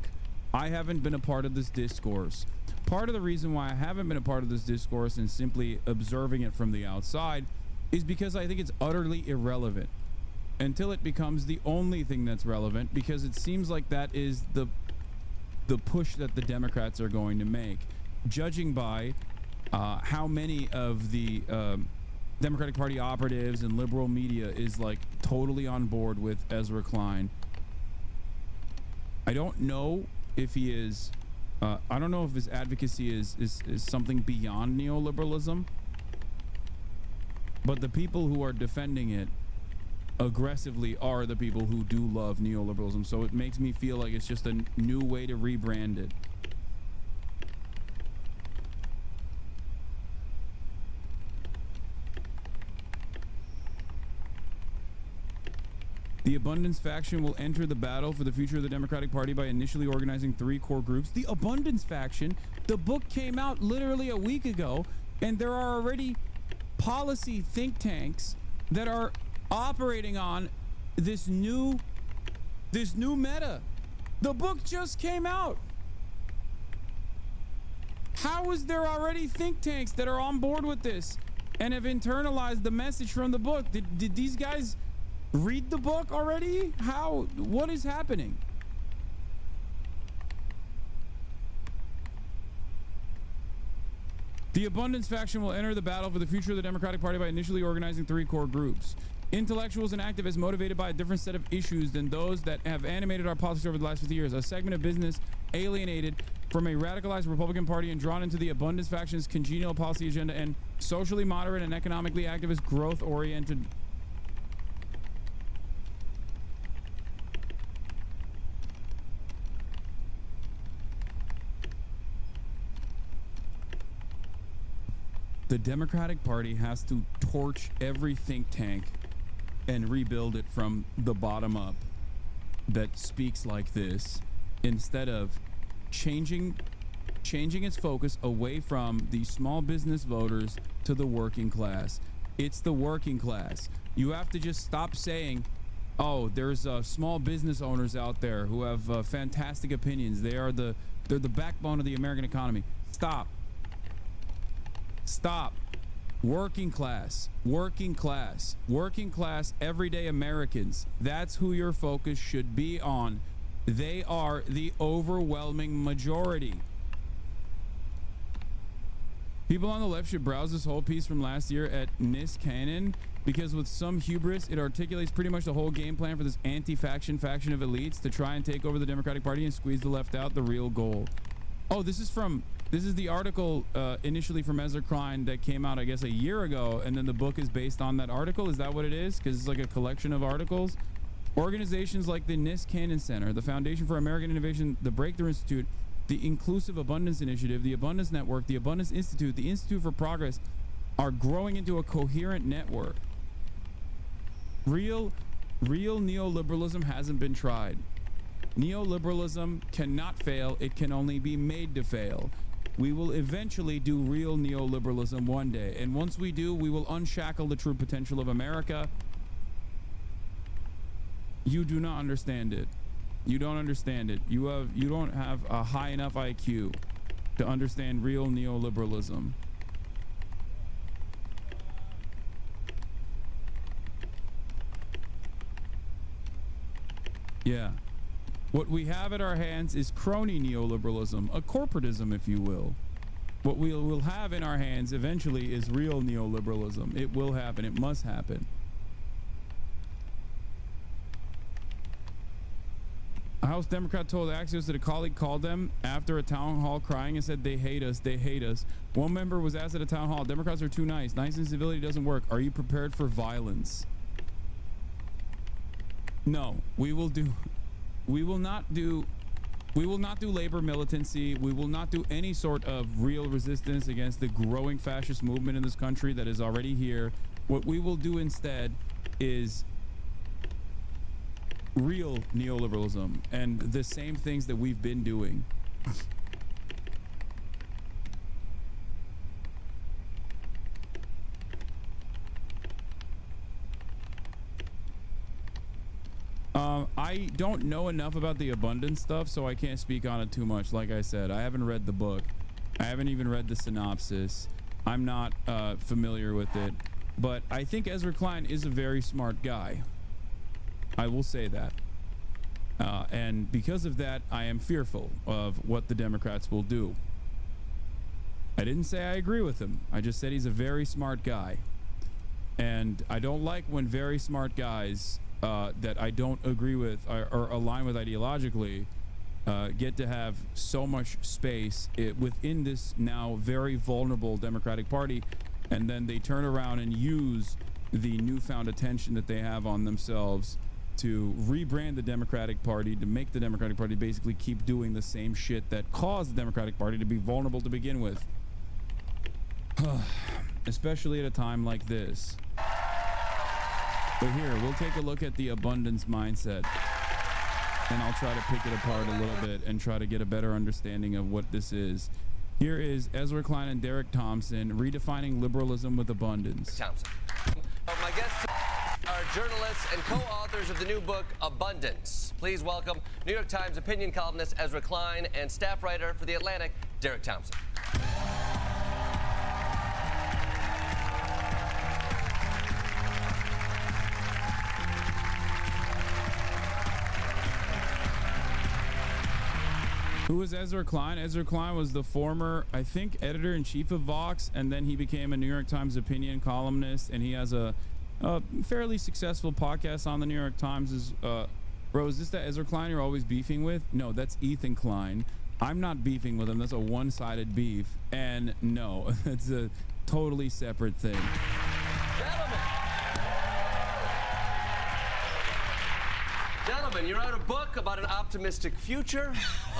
C: I haven't been a part of this discourse. Part of the reason why I haven't been a part of this discourse and simply observing it from the outside is because I think it's utterly irrelevant until it becomes the only thing that's relevant, because it seems like that is the push that the Democrats are going to make, judging by how many of the Democratic Party operatives and liberal media is like totally on board with Ezra Klein. I don't know if he is I don't know if his advocacy is something beyond neoliberalism, but the people who are defending it aggressively are the people who do love neoliberalism. So it makes me feel like it's just a new way to rebrand it. The Abundance faction will enter the battle for the future of the Democratic Party by initially organizing 3 core groups. The Abundance faction, the book came out literally a week ago, and there are already policy think tanks that are operating on this new meta. The book just came out. How is there already think tanks that are on board with this and have internalized the message from the book? Did these guys read the book already? What is happening? The abundance faction will enter the battle for the future of the Democratic Party by initially organizing 3 core groups. Intellectuals and activists motivated by a different set of issues than those that have animated our politics over the last 50 years. A segment of business alienated from a radicalized Republican Party and drawn into the abundance faction's congenial policy agenda and socially moderate and economically activist growth-oriented. The Democratic Party has to torch every think tank and rebuild it from the bottom up that speaks like this, instead of changing its focus away from the small business voters to the working class. It's the working class. You have to just stop saying, oh, there's small business owners out there who have fantastic opinions. They're the backbone of the American economy. Stop. Working class, everyday Americans. That's who your focus should be on. They are the overwhelming majority. People on the left should browse this whole piece from last year at Niskanen, because with some hubris, it articulates pretty much the whole game plan for this anti-faction faction of elites to try and take over the Democratic Party and squeeze the left out, the real goal. Oh, this is the article initially from Ezra Klein that came out, I guess, a year ago, and then the book is based on that article. Is that what it is? Because it's like a collection of articles. Organizations like the Niskanen Center, the Foundation for American Innovation, the Breakthrough Institute, the Inclusive Abundance Initiative, the Abundance Network, the Abundance Institute, the Institute for Progress are growing into a coherent network. Real neoliberalism hasn't been tried. Neoliberalism cannot fail. It can only be made to fail. We will eventually do real neoliberalism one day. And once we do, we will unshackle the true potential of America. You do not understand it. You don't understand it. You don't have a high enough IQ to understand real neoliberalism. Yeah. What we have at our hands is crony neoliberalism, a corporatism, if you will. What we will have in our hands eventually is real neoliberalism. It will happen. It must happen. A House Democrat told Axios that a colleague called them after a town hall crying and said, they hate us, they hate us. One member was asked at a town hall, Democrats are too nice. Nice and civility doesn't work. Are you prepared for violence? No, we will not do labor militancy. We will not do any sort of real resistance against the growing fascist movement in this country that is already here. What we will do instead is real neoliberalism and the same things that we've been doing. I don't know enough about the abundance stuff, so I can't speak on it too much. Like I said, I haven't read the book. I haven't even read the synopsis. I'm not familiar with it. But I think Ezra Klein is a very smart guy. I will say that. And because of that, I am fearful of what the Democrats will do. I didn't say I agree with him. I just said he's a very smart guy. And I don't like when very smart guys that I don't agree with or align with ideologically get to have so much space within this now very vulnerable Democratic Party, and then they turn around and use the newfound attention that they have on themselves to rebrand the Democratic Party, to make the Democratic Party basically keep doing the same shit that caused the Democratic Party to be vulnerable to begin with. Especially at a time like this. But here, we'll take a look at the abundance mindset, and I'll try to pick it apart a little bit and try to get a better understanding of what this is. Here is Ezra Klein and Derek Thompson redefining liberalism with abundance.
M: Thompson. My guests are journalists and co-authors of the new book, Abundance. Please welcome New York Times opinion columnist Ezra Klein and staff writer for The Atlantic, Derek Thompson.
C: Who was Ezra Klein? Ezra Klein was the former, I think, editor-in-chief of Vox, and then he became a New York Times opinion columnist, and he has a fairly successful podcast on the New York Times. Bro, is this the Ezra Klein you're always beefing with? No, that's Ethan Klein. I'm not beefing with him. That's a one-sided beef. And no, it's a totally separate thing.
M: Gentlemen, you wrote a book about an optimistic future,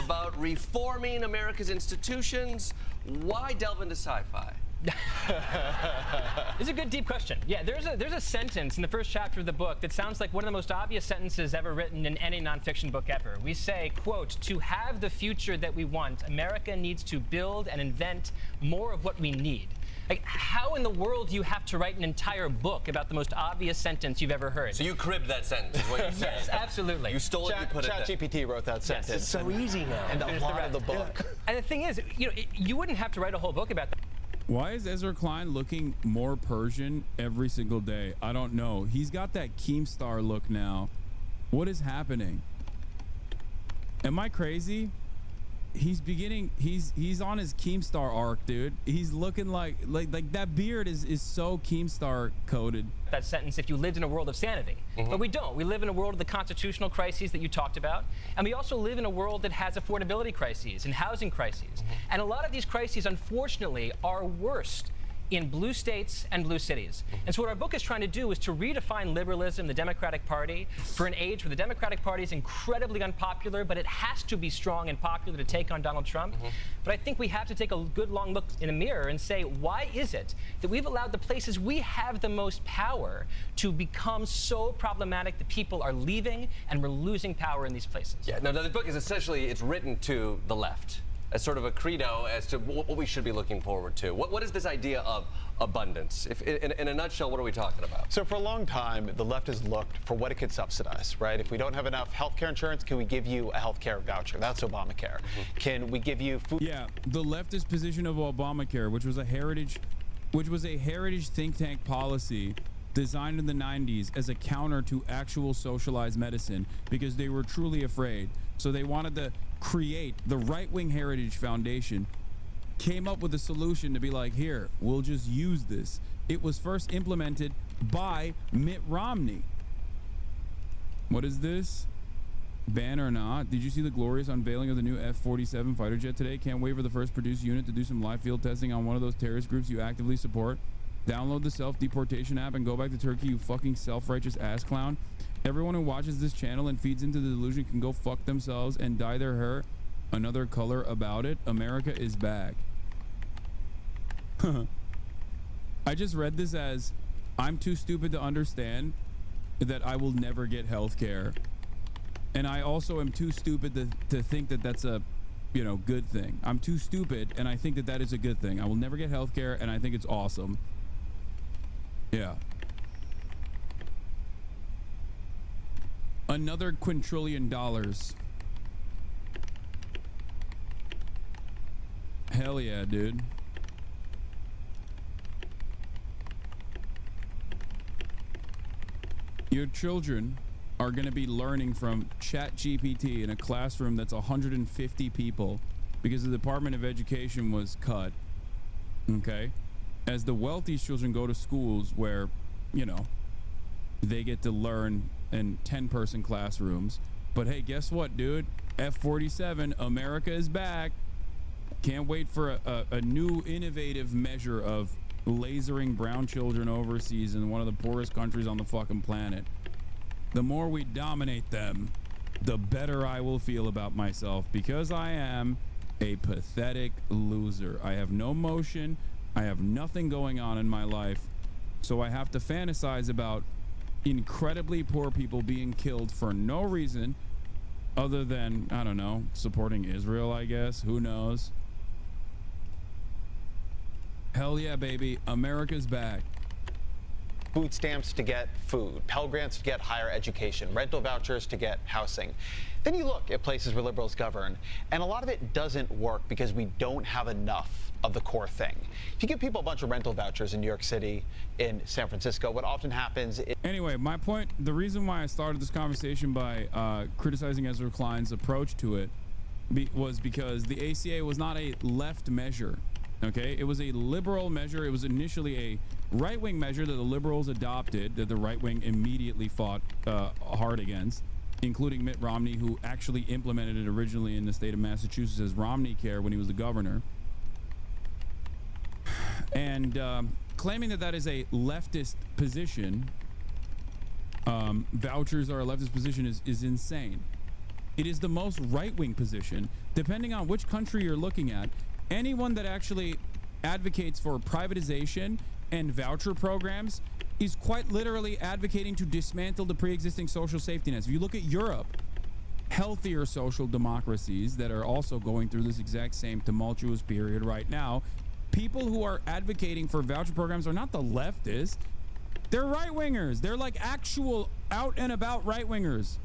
M: about reforming America's institutions. Why delve into sci-fi?
N: It's a good, deep question. Yeah, there's a sentence in the first chapter of the book that sounds like one of the most obvious sentences ever written in any nonfiction book ever. We say, quote, "To have the future that we want, America needs to build and invent more of what we need." Like, how in the world do you have to write an entire book about the most obvious sentence you've ever heard?
M: So you cribbed that sentence, is what you said.
N: Yes, absolutely.
M: You stole it, you put it there.
O: ChatGPT wrote that sentence.
N: Yes,
O: it's so easy now. And a lot of the book.
N: And the thing is, you wouldn't have to write a whole book about that.
C: Why is Ezra Klein looking more Persian every single day? I don't know. He's got that Keemstar look now. What is happening? Am I crazy? He's on his Keemstar arc, dude. He's looking like that beard is so Keemstar coded.
N: That sentence if you lived in a world of sanity. But we don't. We live in a world of the constitutional crises that you talked about. And we also live in a world that has affordability crises and housing crises. And a lot of these crises, unfortunately, are worst in blue states and blue cities. And so what our book is trying to do is to redefine liberalism, the Democratic Party, for an age where the Democratic Party is incredibly unpopular, but it has to be strong and popular to take on Donald Trump. But I think we have to take a good long look in a mirror and say, why is it that we've allowed the places we have the most power to become so problematic that people are leaving and we're losing power in these places?
M: Yeah, no, the book is essentially, it's written to the left as sort of a credo as to what we should be looking forward to. What is this idea of abundance? If, in a nutshell, what are we talking about?
O: So for a long time, the left has looked for what it could subsidize, right? If we don't have enough healthcare insurance, can we give you a healthcare voucher? That's Obamacare. Can we give you food?
C: Yeah, the leftist position of Obamacare, which was a heritage think tank policy designed in the 90s as a counter to actual socialized medicine because they were truly afraid. So they wanted to create the right-wing Heritage Foundation, came up with a solution to be like, here, we'll just use this. It was first implemented by Mitt Romney. What is this? Ban or not? Did you see the glorious unveiling of the new F-47 fighter jet today? Can't wait for the first produced unit to do some live field testing on one of those terrorist groups you actively support. Download the self-deportation app and go back to Turkey, you fucking self-righteous ass clown. Everyone who watches this channel and feeds into the delusion can go fuck themselves and dye their hair another color about it. America is back. I just read this as, I'm too stupid to understand that I will never get health care. And I also am too stupid to think that that's a, good thing. I'm too stupid, and I think that that is a good thing. I will never get health care, and I think it's awesome. Yeah. Another quintillion dollars. Hell yeah, dude. Your children are going to be learning from ChatGPT in a classroom that's 150 people because the Department of Education was cut. Okay? As the wealthy children go to schools where, they get to learn in 10-person classrooms. But hey, guess what, dude? F-47, America is back. Can't wait for a new innovative measure of lasering brown children overseas in one of the poorest countries on the fucking planet. The more we dominate them, the better I will feel about myself because I am a pathetic loser. I have no motion. I have nothing going on in my life. So I have to fantasize about incredibly poor people being killed for no reason other than, I don't know, supporting Israel, I guess. Who knows? Hell yeah, baby. America's back.
O: Food stamps to get food, Pell Grants to get higher education, rental vouchers to get housing. Then you look at places where liberals govern, and a lot of it doesn't work because we don't have enough of the core thing. If you give people a bunch of rental vouchers in New York City, in San Francisco, what often happens is...
C: Anyway, my point, the reason why I started this conversation by criticizing Ezra Klein's approach to it was because the ACA was not a left measure. Okay, it was a liberal measure. It was initially a right-wing measure that the liberals adopted, that the right wing immediately fought hard against, including Mitt Romney, who actually implemented it originally in the state of Massachusetts as Romney Care when he was the governor. And claiming that that is a leftist position, vouchers are a leftist position, is insane. It is the most right-wing position. Depending on which country you're looking at, anyone that actually advocates for privatization and voucher programs is quite literally advocating to dismantle the pre-existing social safety nets. If you look at Europe, healthier social democracies that are also going through this exact same tumultuous period right now, people who are advocating for voucher programs are not the leftists. They're right-wingers. They're like actual out and about right-wingers.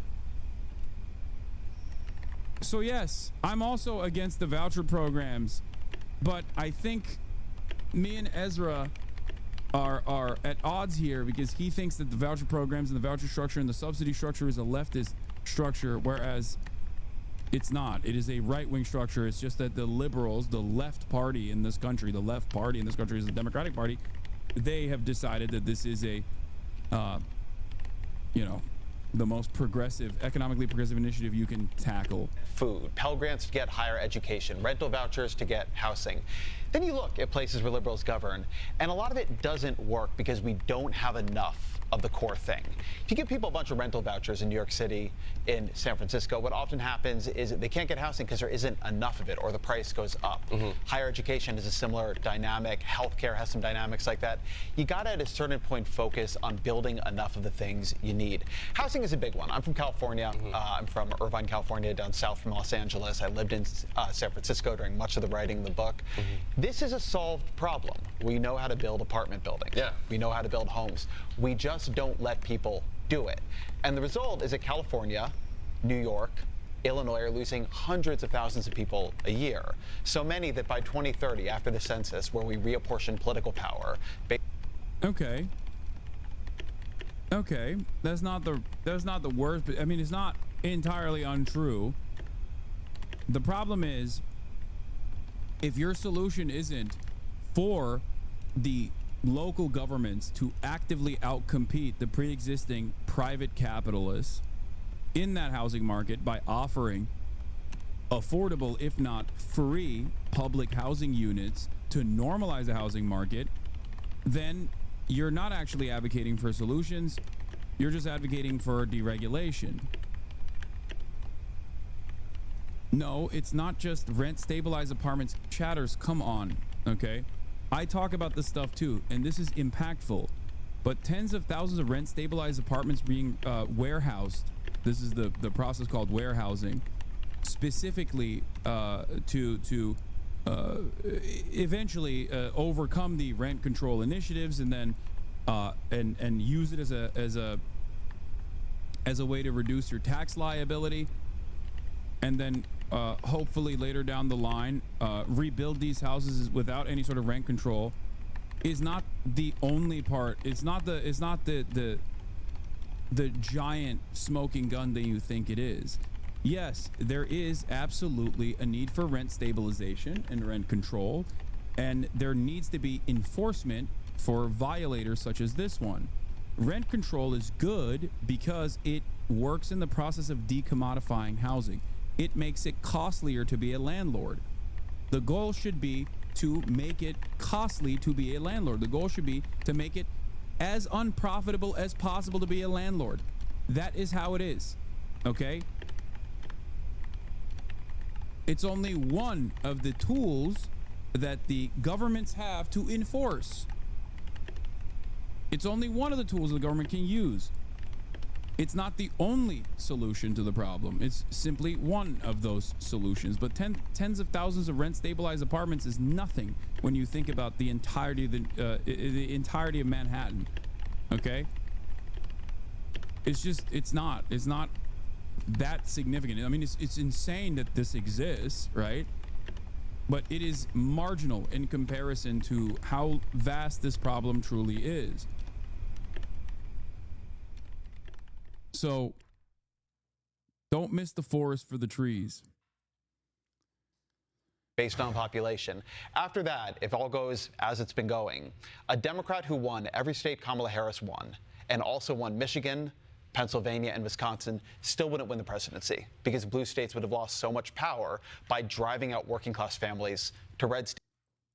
C: So yes, I'm also against the voucher programs, but I think me and Ezra are at odds here because he thinks that the voucher programs and the voucher structure and the subsidy structure is a leftist structure, whereas it's not. It is a right-wing structure. It's just that the liberals, the left party in this country, is the Democratic Party. They have decided that this is a, the most progressive, economically progressive initiative you can tackle.
O: Food, Pell Grants to get higher education, rental vouchers to get housing. Then you look at places where liberals govern, and a lot of it doesn't work because we don't have enough of the core thing. If you give people a bunch of rental vouchers in New York City, in San Francisco, what often happens is that they can't get housing because there isn't enough of it, or the price goes up. Higher education is a similar dynamic. Healthcare has some dynamics like that. You got to, at a certain point, focus on building enough of the things you need. Housing is a big one. I'm from California. I'm from Irvine, California, down south from Los Angeles. I lived in San Francisco during much of the writing of the book. This is a solved problem. We know how to build apartment buildings. Yeah. We know how to build homes. We just don't let people do it. And the result is that California, New York, Illinois are losing hundreds of thousands of people a year. So many that by 2030, after the census, where we reapportion political power.
C: Okay, that's not the worst, but I mean, it's not entirely untrue. The problem is, if your solution isn't for the local governments to actively outcompete the pre-existing private capitalists in that housing market by offering affordable, if not free, public housing units to normalize the housing market, then you're not actually advocating for solutions. You're just advocating for deregulation. No, it's not just rent stabilized apartments. Chatters, come on, okay? I talk about this stuff too, and this is impactful, but tens of thousands of rent stabilized apartments being warehoused. This is the process called warehousing, specifically to eventually overcome the rent control initiatives, and then and use it as a way to reduce your tax liability, and then hopefully later down the line rebuild these houses without any sort of rent control, is not the only part. It's not the giant smoking gun that you think it is. Yes, there is absolutely a need for rent stabilization and rent control, and there needs to be enforcement for violators such as this one. Rent control is good because it works in the process of decommodifying housing. It makes it costlier to be a landlord. The goal should be to make it costly to be a landlord. The goal should be to make it as unprofitable as possible to be a landlord. That is how it is, okay? It's only one of the tools that the governments have to enforce. It's only one of the tools the government can use. It's not the only solution to the problem. It's simply one of those solutions. But tens of thousands of rent stabilized apartments is nothing when you think about the entirety of the entirety of Manhattan. Okay? It's not that significant. I mean, it's insane that this exists, right? But it is marginal in comparison to how vast this problem truly is. So don't miss the forest for the trees.
O: based on population. After that, if all goes as it's been going, a Democrat who won every state Kamala Harris won and also won Michigan, Pennsylvania, and Wisconsin still wouldn't win the presidency because blue states would have lost so much power by driving out working class families to red states.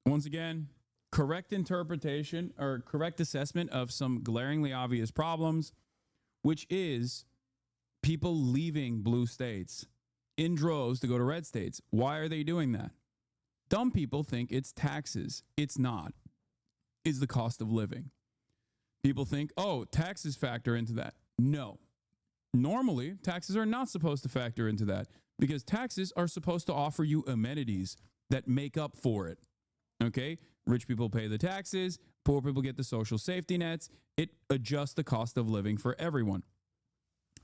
C: Once again, correct interpretation or correct assessment of some glaringly obvious problems, which is people leaving blue states in droves to go to red states. Why are they doing that? Dumb people think it's taxes. It's not. It's the cost of living. People think, oh, taxes factor into that. No. Normally, taxes are not supposed to factor into that because taxes are supposed to offer you amenities that make up for it. Okay? Rich people pay the taxes. Poor people get the social safety nets. It adjusts the cost of living for everyone.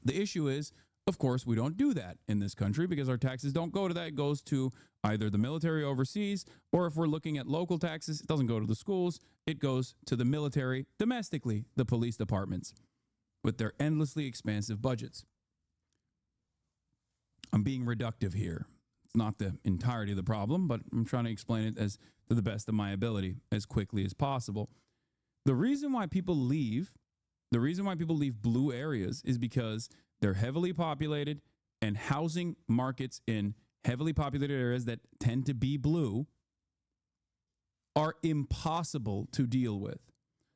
C: The issue is, of course, we don't do that in this country because our taxes don't go to that. It goes to either the military overseas, or if we're looking at local taxes, it doesn't go to the schools. It goes to the military domestically, the police departments, with their endlessly expansive budgets. I'm being reductive here. It's not the entirety of the problem, but I'm trying to explain it as to the best of my ability as quickly as possible. The reason why people leave blue areas is because they're heavily populated, and housing markets in heavily populated areas that tend to be blue are impossible to deal with.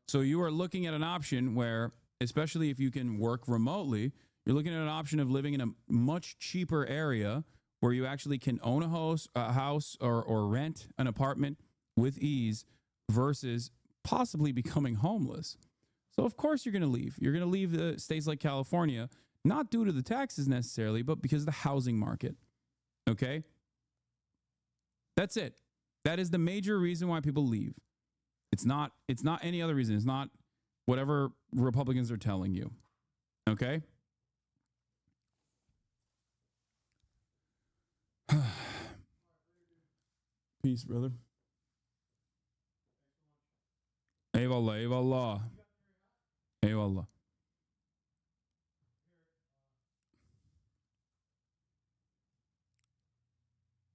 C: So you are looking at an option where, especially if you can work remotely, you're looking at an option of living in a much cheaper area where you actually can own a house or rent an apartment with ease versus possibly becoming homeless. So of course you're going to leave. You're going to leave states like California, not due to the taxes necessarily, but because of the housing market. Okay? That's it. That is the major reason why people leave. It's not any other reason. It's not whatever Republicans are telling you. Okay? Peace, brother. Eyvallah, eyvallah. Eyvallah.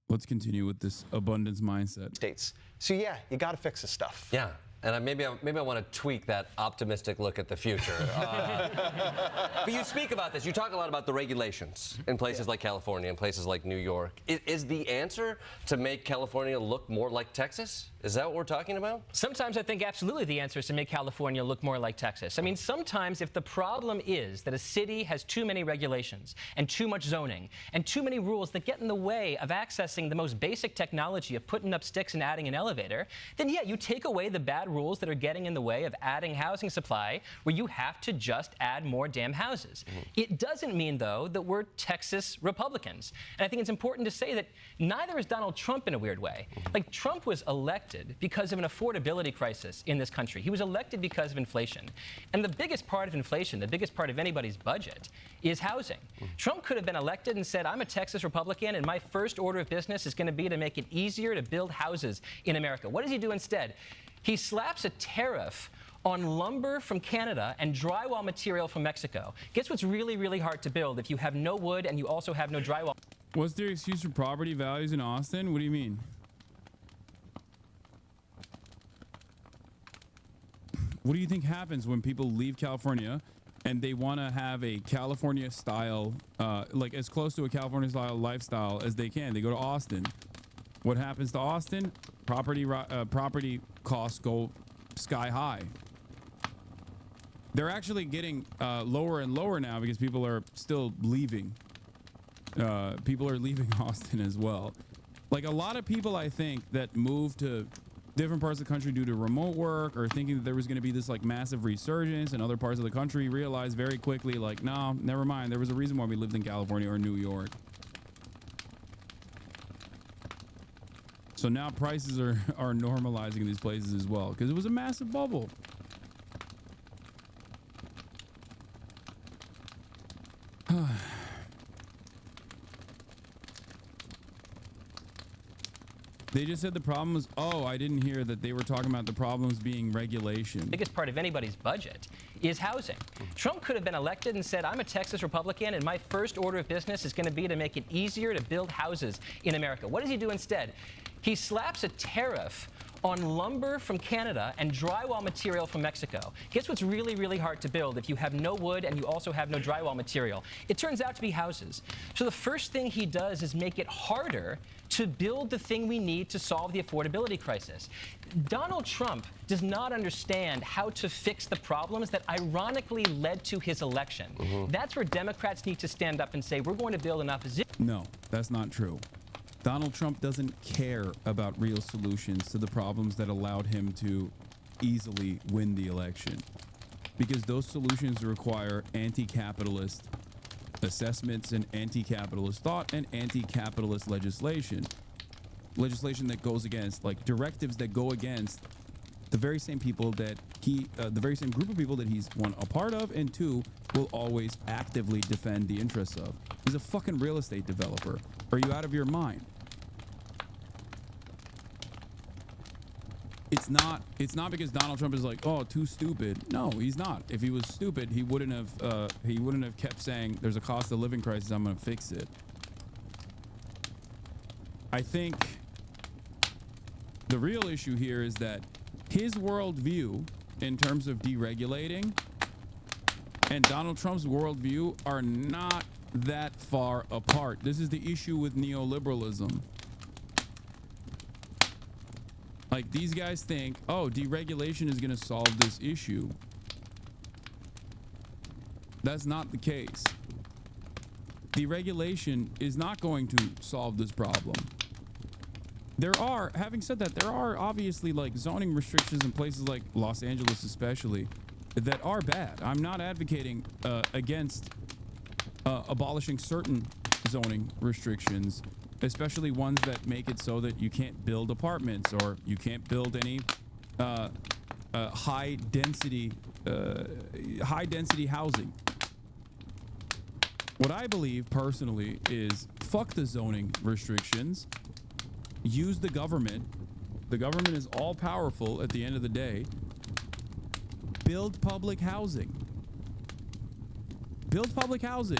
C: Let's continue with this abundance mindset.
O: States. So yeah, you got to fix this stuff.
M: Yeah. And maybe I want to tweak that optimistic look at the future. But you speak about this. You talk a lot about the regulations in places like California and places like New York. Is the answer to make California look more like Texas? Is that what we're talking about?
N: Sometimes I think absolutely the answer is to make California look more like Texas. I mean, sometimes if the problem is that a city has too many regulations and too much zoning and too many rules that get in the way of accessing the most basic technology of putting up sticks and adding an elevator, then yeah, you take away the bad rules that are getting in the way of adding housing supply where you have to just add more damn houses. It doesn't mean, though, that we're Texas Republicans. And I think it's important to say that neither is Donald Trump in a weird way. Like, Trump was elected because of an affordability crisis in this country. He was elected because of inflation. And the biggest part of inflation, the biggest part of anybody's budget, is housing. Trump could have been elected and said, I'm a Texas Republican, and my first order of business is going to be to make it easier to build houses in America. What does he do instead? He slaps a tariff on lumber from Canada and drywall material from Mexico. Guess what's really, really hard to build if you have no wood and you also have no drywall?
C: What's their excuse for property values in Austin? What do you mean? What do you think happens when people leave California and they want to have a California style, like as close to a California style lifestyle as they can? They go to Austin. What happens to Austin? Property costs go sky high. They're actually getting lower and lower now because people are still leaving. People are leaving Austin as well. Like, a lot of people, I think, that move to different parts of the country due to remote work or thinking that there was going to be this like massive resurgence in other parts of the country realized very quickly, like, no, never mind. There was a reason why we lived in California or New York. So now prices are normalizing in these places as well because it was a massive bubble. They just said the problem was, oh, I didn't hear that they were talking about the problems being regulation.
N: The biggest part of anybody's budget is housing. Trump could have been elected and said, I'm a Texas Republican, and my first order of business is going to be to make it easier to build houses in America. What does he do instead? He slaps a tariff on lumber from Canada and drywall material from Mexico. Guess what's really, really hard to build if you have no wood and you also have no drywall material? It turns out to be houses. So the first thing he does is make it harder to build the thing we need to solve the affordability crisis. Donald Trump does not understand how to fix the problems that ironically led to his election. That's where Democrats need to stand up and say, we're going to build an opposition.
C: No, that's not true. Donald Trump doesn't care about real solutions to the problems that allowed him to easily win the election, because those solutions require anti-capitalist assessments and anti-capitalist thought and anti-capitalist legislation that goes against, like, directives that go against the very same people that the very same group of people that he's, one, a part of, and two, will always actively defend the interests of. He's a fucking real estate developer. Are you out of your mind? It's not because Donald Trump is like, oh, too stupid. No, he's not. If he was stupid, he wouldn't have kept saying there's a cost of living crisis, I'm going to fix it. I think the real issue here is that his worldview in terms of deregulating and Donald Trump's worldview are not that far apart. This is the issue with neoliberalism. Like, these guys think, oh, deregulation is going to solve this issue. That's not the case. Deregulation is not going to solve this problem. Having said that, there are obviously, like, zoning restrictions in places like Los Angeles especially that are bad. I'm not advocating against abolishing certain zoning restrictions, especially ones that make it so that you can't build apartments or you can't build any high density housing. What I believe personally is fuck the zoning restrictions. Use the government. The government is all powerful at the end of the day. Build public housing. Build public housing.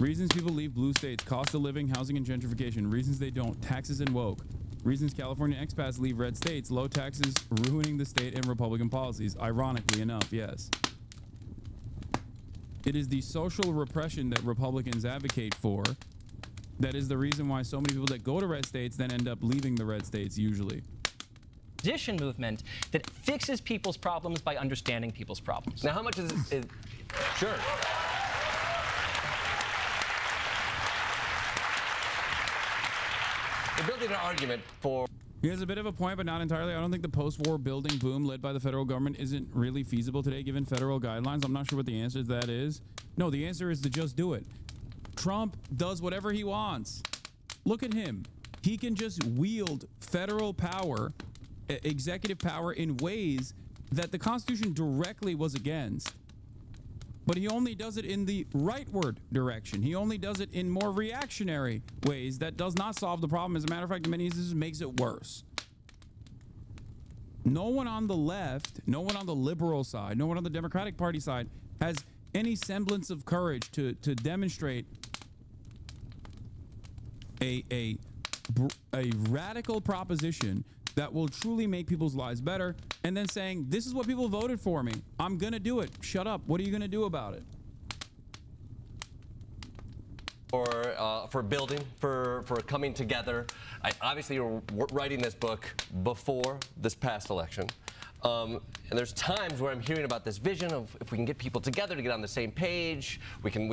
C: Reasons people leave blue states: cost of living, housing, and gentrification. Reasons they don't: taxes and woke. Reasons California expats leave red states: low taxes, ruining the state, and Republican policies. Ironically enough, yes. It is the social repression that Republicans advocate for that is the reason why so many people that go to red states then end up leaving the red states usually.
N: Opposition movement that fixes people's problems by understanding people's problems.
M: Now, how much is it? Sure. They're building an argument for...
C: He has a bit of a point, but not entirely. I don't think the post-war building boom led by the federal government isn't really feasible today, given federal guidelines. I'm not sure what the answer to that is. No, the answer is to just do it. Trump does whatever he wants. Look at him. He can just wield federal power, executive power, in ways that the Constitution directly was against. But he only does it in the rightward direction. He only does it in more reactionary ways that does not solve the problem. As a matter of fact, in many instances, makes it worse. No one on the left, no one on the liberal side, no one on the Democratic Party side has any semblance of courage to demonstrate a radical proposition that will truly make people's lives better, and then saying, this is what people voted for me. I'm going to do it. Shut up. What are you going to do about it?
M: For building, for coming together. Obviously, you're writing this book before this past election. And there's times where I'm hearing about this vision of if we can get people together to get on the same page, we can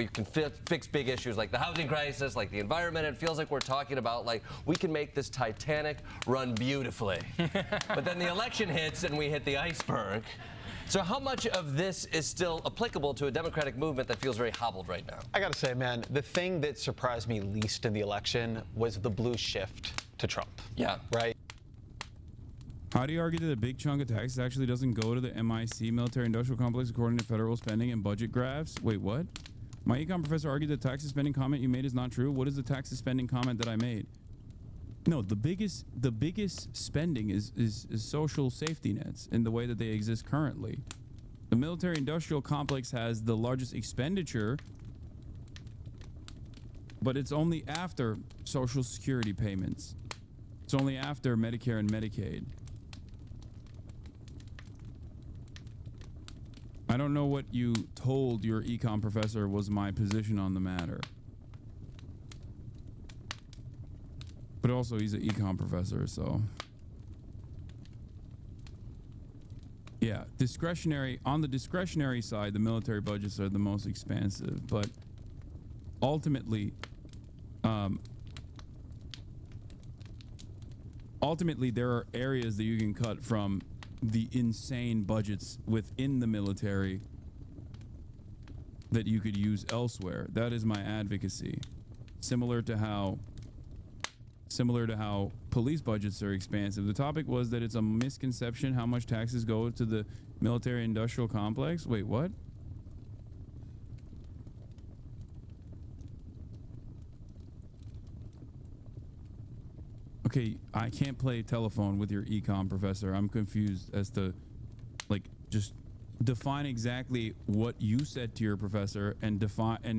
M: fix big issues like the housing crisis, like the environment. It feels like we're talking about, like, we can make this Titanic run beautifully. But then the election hits and we hit the iceberg. So how much of this is still applicable to a Democratic movement that feels very hobbled right now?
O: I gotta say, man, the thing that surprised me least in the election was the blue shift to Trump.
M: Yeah.
O: Right?
C: How do you argue that a big chunk of taxes actually doesn't go to the MIC, military-industrial complex, according to federal spending and budget graphs? Wait, what? My econ professor argued the taxes spending comment you made is not true. What is the taxes spending comment that I made? No, the biggest spending is social safety nets in the way that they exist currently. The military-industrial complex has the largest expenditure But it's only after Social Security payments. It's only after Medicare and Medicaid. I don't know what you told your econ professor was my position on the matter. But also, he's an econ professor, so... Yeah, on the discretionary side, the military budgets are the most expansive, but ultimately, there are areas that you can cut from the insane budgets within the military that you could use elsewhere. That is my advocacy. Similar to how police budgets are expansive. The topic was that it's a misconception how much taxes go to the military industrial complex. Wait, what? Okay, I can't play telephone with your econ professor. I'm confused as to, like, just define exactly what you said to your professor and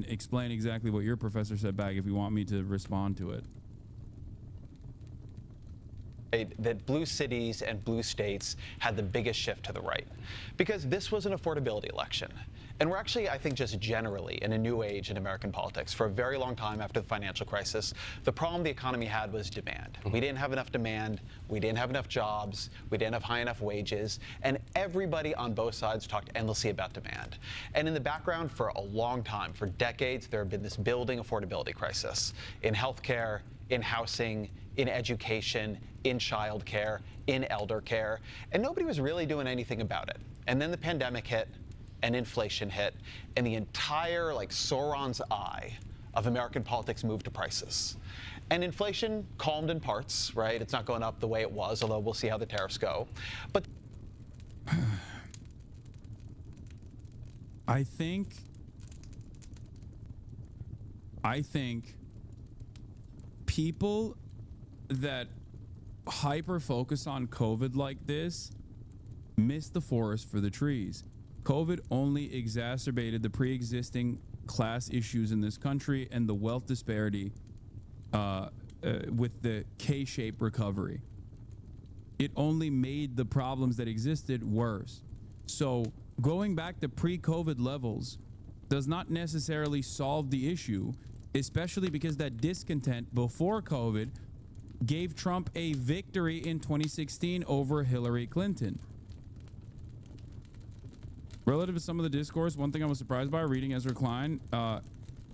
C: explain exactly what your professor said back if you want me to respond to it.
O: That blue cities and blue states had the biggest shift to the right, because this was an affordability election. And we're actually, I think, just generally in a new age in American politics. For a very long time after the financial crisis, the problem the economy had was demand. We didn't have enough demand, we didn't have enough jobs, we didn't have high enough wages, and everybody on both sides talked endlessly about demand. And in the background, for a long time, for decades, there had been this building affordability crisis in healthcare, in housing, in education, in childcare, in elder care, and nobody was really doing anything about it. And then the pandemic hit, and inflation hit, and the entire, like, Sauron's eye of American politics moved to prices. And inflation calmed in parts, right? It's not going up the way it was, although we'll see how the tariffs go. But
C: I think people that hyper focus on COVID like this miss the forest for the trees. COVID only exacerbated the pre-existing class issues in this country and the wealth disparity with the K-shaped recovery. It only made the problems that existed worse. So going back to pre-COVID levels does not necessarily solve the issue, especially because that discontent before COVID gave Trump a victory in 2016 over Hillary Clinton. Relative to some of the discourse, one thing I was surprised by reading Ezra Klein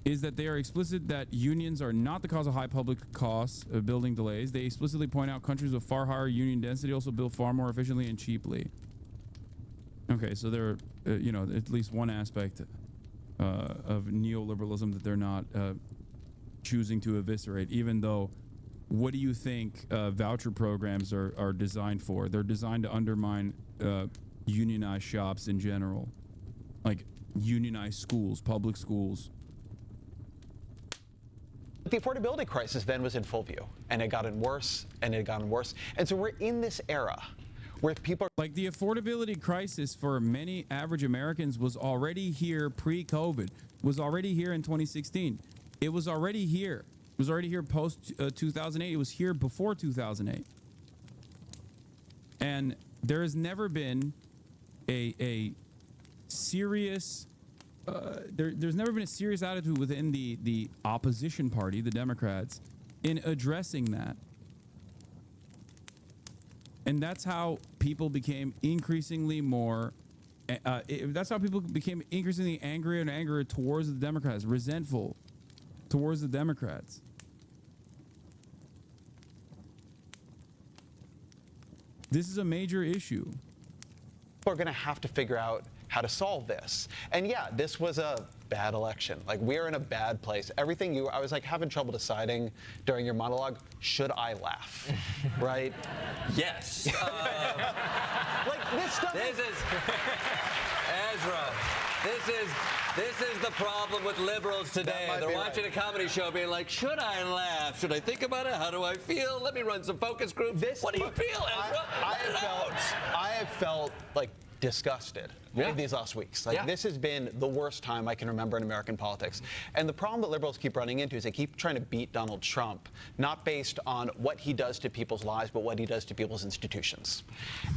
C: is that they are explicit that unions are not the cause of high public costs of building delays. They explicitly point out countries with far higher union density also build far more efficiently and cheaply. Okay, so there are, at least one aspect of neoliberalism that they're not choosing to eviscerate, even though, what do you think voucher programs are designed for? They're designed to undermine unionized shops in general, like unionized schools, public schools.
O: the affordability crisis then was in full view, and it gotten worse, and it gotten worse. And so we're in this era where people are
C: like, the affordability crisis for many average Americans was already here pre-COVID, was already here in 2016. It was already here. It was already here post 2008. It was here before 2008. And there has never been a serious there's never been a serious attitude within the opposition party, the Democrats, in addressing that. And that's how people became increasingly more that's how people became increasingly angrier and angrier towards the Democrats, resentful towards the Democrats. This is a major issue.
O: People are going to have to figure out how to solve this. And yeah, this was a bad election. Like, we're in a bad place. Everything I was like having trouble deciding during your monologue, should I laugh? Right?
M: Yes.
O: Like, this
M: is Ezra. This is the problem with liberals today. They're watching a comedy show being like, should I laugh? Should I think about it? How do I feel? Let me run some focus groups. What do you feel, Ezra?
O: I have felt like disgusted
M: Yeah.
O: these last weeks. Like,
M: Yeah.
O: this has been the worst time I can remember in American politics. And the problem that liberals keep running into is they keep trying to beat Donald Trump, not based on what he does to people's lives, but what he does to people's institutions.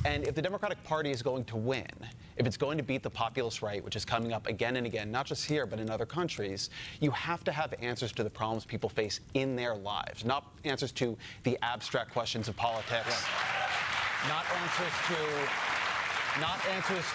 O: And if the Democratic Party is going to win, if it's going to beat the populist right, which is coming up again and again, not just here, but in other countries, you have to have answers to the problems people face in their lives, not answers to the abstract questions of politics, not answers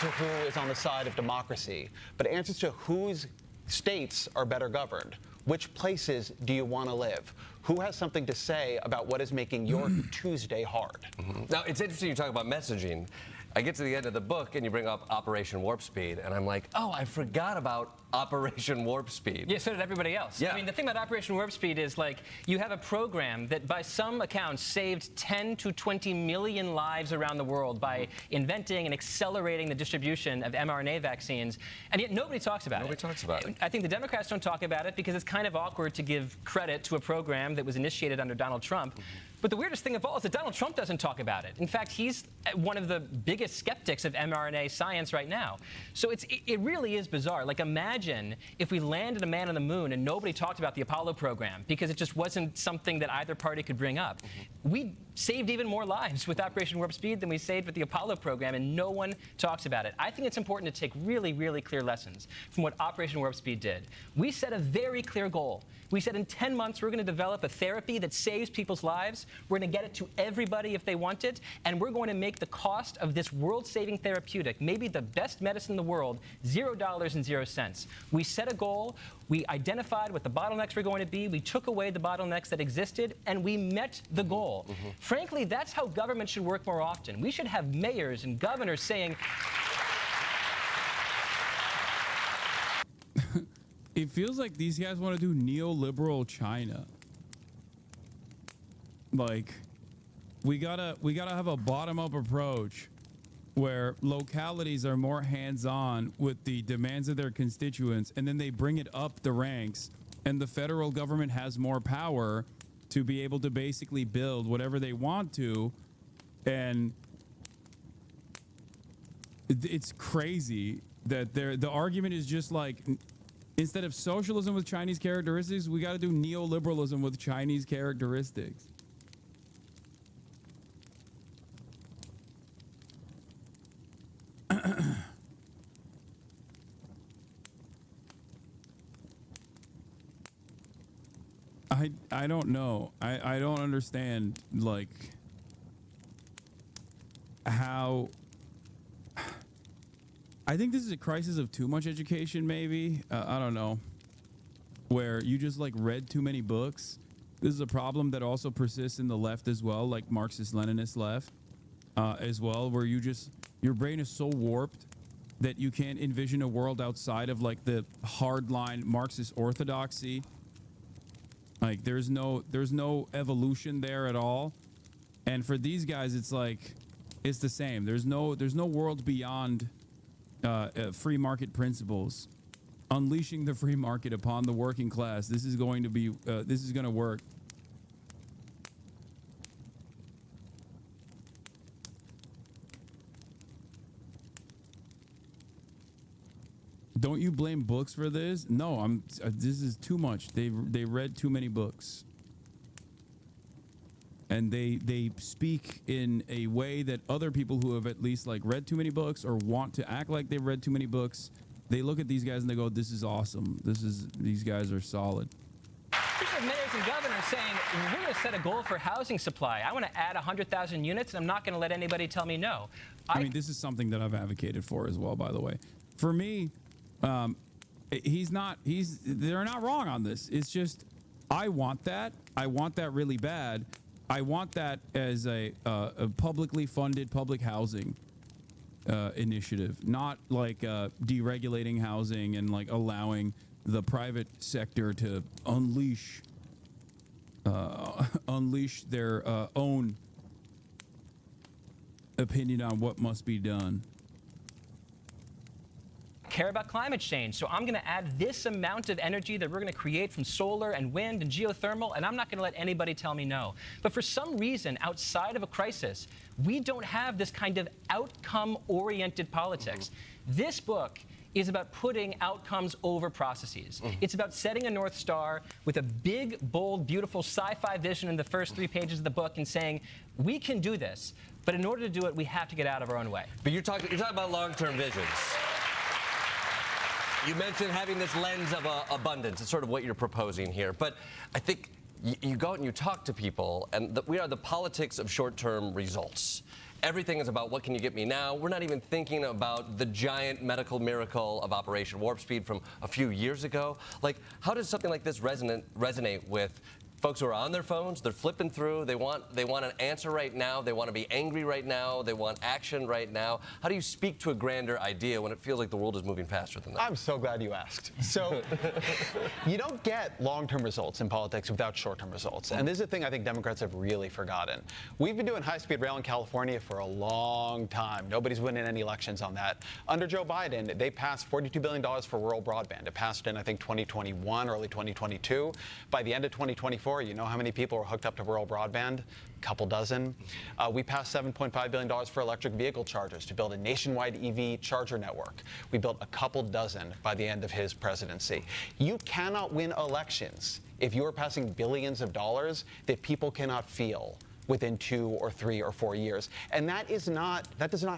O: to who is on the side of democracy, but answers to whose states are better governed. Which places do you want to live? Who has something to say about what is making your Tuesday hard?
M: Now, it's interesting you talk about messaging. I get to the end of the book and you bring up Operation Warp Speed, and I'm like, oh, I forgot about Operation Warp Speed.
N: Yeah, so did everybody else.
M: Yeah.
N: I mean, the thing about Operation Warp Speed is, like, you have a program that by some accounts saved 10 to 20 million lives around the world by inventing and accelerating the distribution of mRNA vaccines, and yet nobody talks about it.
M: Nobody talks about it.
N: I think the Democrats don't talk about it because it's kind of awkward to give credit to a program that was initiated under Donald Trump. But the weirdest thing of all is that Donald Trump doesn't talk about it. In fact, he's one of the biggest skeptics of mRNA science right now. So it really is bizarre. Like, imagine if we landed a man on the moon and nobody talked about the Apollo program because it just wasn't something that either party could bring up. We saved even more lives with Operation Warp Speed than we saved with the Apollo program, and no one talks about it. I think it's important to take really, really clear lessons from what Operation Warp Speed did. We set a very clear goal. We said in 10 months we're going to develop a therapy that saves people's lives. We're going to get it to everybody if they want it, and we're going to make the cost of this world-saving therapeutic, maybe the best medicine in the world, $0.00. We set a goal. We identified what the bottlenecks were going to be. We took away the bottlenecks that existed, and we met the goal. Frankly, that's how government should work more often. We should have mayors and governors saying,
C: it feels like these guys want to do neoliberal China. Like, we gotta have a bottom-up approach where localities are more hands-on with the demands of their constituents, and then they bring it up the ranks, and the federal government has more power to be able to basically build whatever they want to. And it's crazy that the argument is just like, instead of socialism with Chinese characteristics, we got to do neoliberalism with Chinese characteristics. I don't know. I don't understand, like, how... I think this is a crisis of too much education, maybe. I don't know. Where you just, like, read too many books. This is a problem that also persists in the left as well, like Marxist-Leninist left as well, where your brain is so warped that you can't envision a world outside of, like, the hardline Marxist orthodoxy. Like, there's no evolution there at all. And for these guys, it's like, it's the same. There's no world beyond free market principles. Unleashing the free market upon the working class. This is going to work. Don't you blame books for this? No, this is too much. They read too many books. And they speak in a way that other people who have at least, like, read too many books or want to act like they've read too many books, they look at these guys and they go, this is awesome. These guys are solid.
N: We have mayors and governors saying, we're going to set a goal for housing supply. I want to add 100,000 units, and I'm not going to let anybody tell me no.
C: I mean, this is something that I've advocated for as well, by the way. For me, they're not wrong on this. It's just, I want that. I want that really bad. I want that as a publicly funded public housing initiative, not like deregulating housing and, like, allowing the private sector to unleash their own opinion on what must be done.
N: care about climate change, so I'm going to add this amount of energy that we're going to create from solar and wind and geothermal, and I'm not going to let anybody tell me no. But for some reason, outside of a crisis, we don't have this kind of outcome-oriented politics. This book is about putting outcomes over processes. It's about setting a North Star with a big, bold, beautiful sci-fi vision in the first 3 pages of the book and saying, we can do this, but in order to do it, we have to get out of our own way.
M: But you're talking about long-term visions. You mentioned having this lens of abundance. It's sort of what you're proposing here. But I think you go out and you talk to people, and we are the politics of short-term results. Everything is about what can you get me now. We're not even thinking about the giant medical miracle of Operation Warp Speed from a few years ago. Like, how does something like this resonate with folks who are on their phones? They're flipping through. They want an answer right now. They want to be angry right now. They want action right now. How do you speak to a grander idea when it feels like the world is moving faster than that?
O: I'm so glad you asked. So you don't get long-term results in politics without short-term results. And this is a thing I think Democrats have really forgotten. We've been doing high-speed rail in California for a long time. Nobody's winning any elections on that. Under Joe Biden, they passed $42 billion for rural broadband. It passed in, I think, 2021, early 2022. By the end of 2024, you know how many people were hooked up to rural broadband? A couple dozen. We passed $7.5 billion for electric vehicle chargers to build a nationwide EV charger network. We built a couple dozen by the end of his presidency. You cannot win elections if you are passing billions of dollars that people cannot feel within 2 or 3 or 4 years. And that does not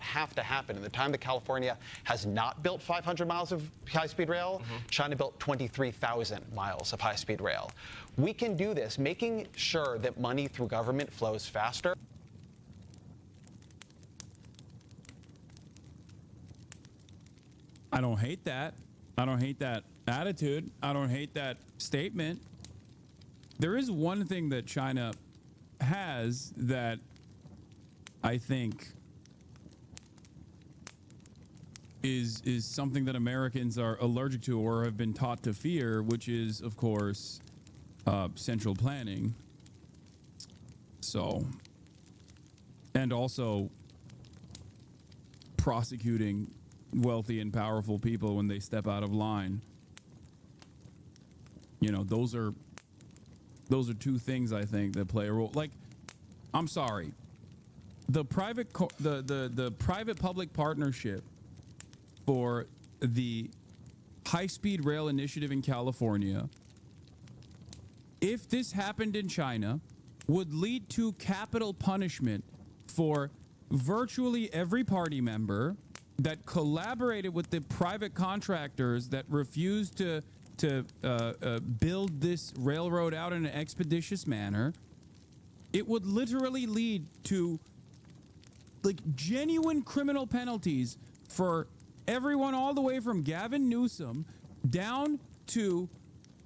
O: have to happen. In the time that California has not built 500 miles of high-speed rail, China built 23,000 miles of high-speed rail. We can do this, making sure that money through government flows faster.
C: I don't hate that. I don't hate that attitude. I don't hate that statement. There is one thing that China has that I think is something that Americans are allergic to or have been taught to fear, which is, of course, central planning. So, and also prosecuting wealthy and powerful people when they step out of line. You know, those are two things I think that play a role. Like, I'm sorry, the private public partnership for the high-speed rail initiative in California, if this happened in China, would lead to capital punishment for virtually every party member that collaborated with the private contractors that refused to build this railroad out in an expeditious manner. It would literally lead to like genuine criminal penalties for everyone, all the way from Gavin Newsom down to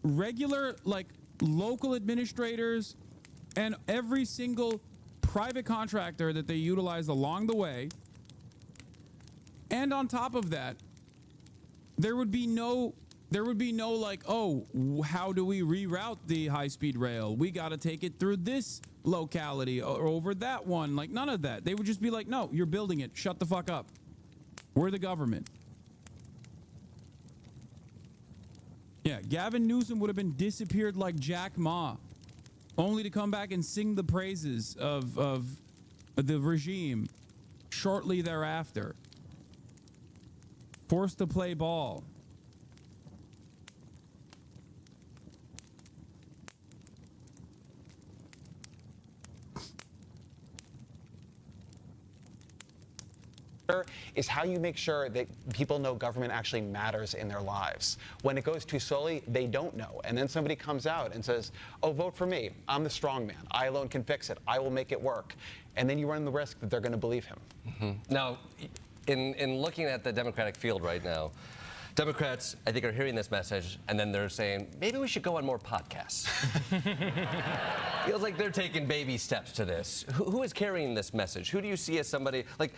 C: regular like local administrators and every single private contractor that they utilized along the way. And on top of that, there would be no like, oh, how do we reroute the high-speed rail? We got to take it through this locality or over that one. Like, none of that. They would just be like, no, you're building it. Shut the fuck up. We're the government. Yeah, Gavin Newsom would have been disappeared like Jack Ma, only to come back and sing the praises of the regime shortly thereafter. Forced to play ball.
O: Is how you make sure that people know government actually matters in their lives. When it goes too slowly, they don't know. And then somebody comes out and says, oh, vote for me. I'm the strong man. I alone can fix it. I will make it work. And then you run the risk that they're going to believe him.
M: Now, in looking at the Democratic field right now, Democrats, I think, are hearing this message, and then they're saying, maybe we should go on more podcasts. Feels like they're taking baby steps to this. Who is carrying this message? Who do you see as somebody, like,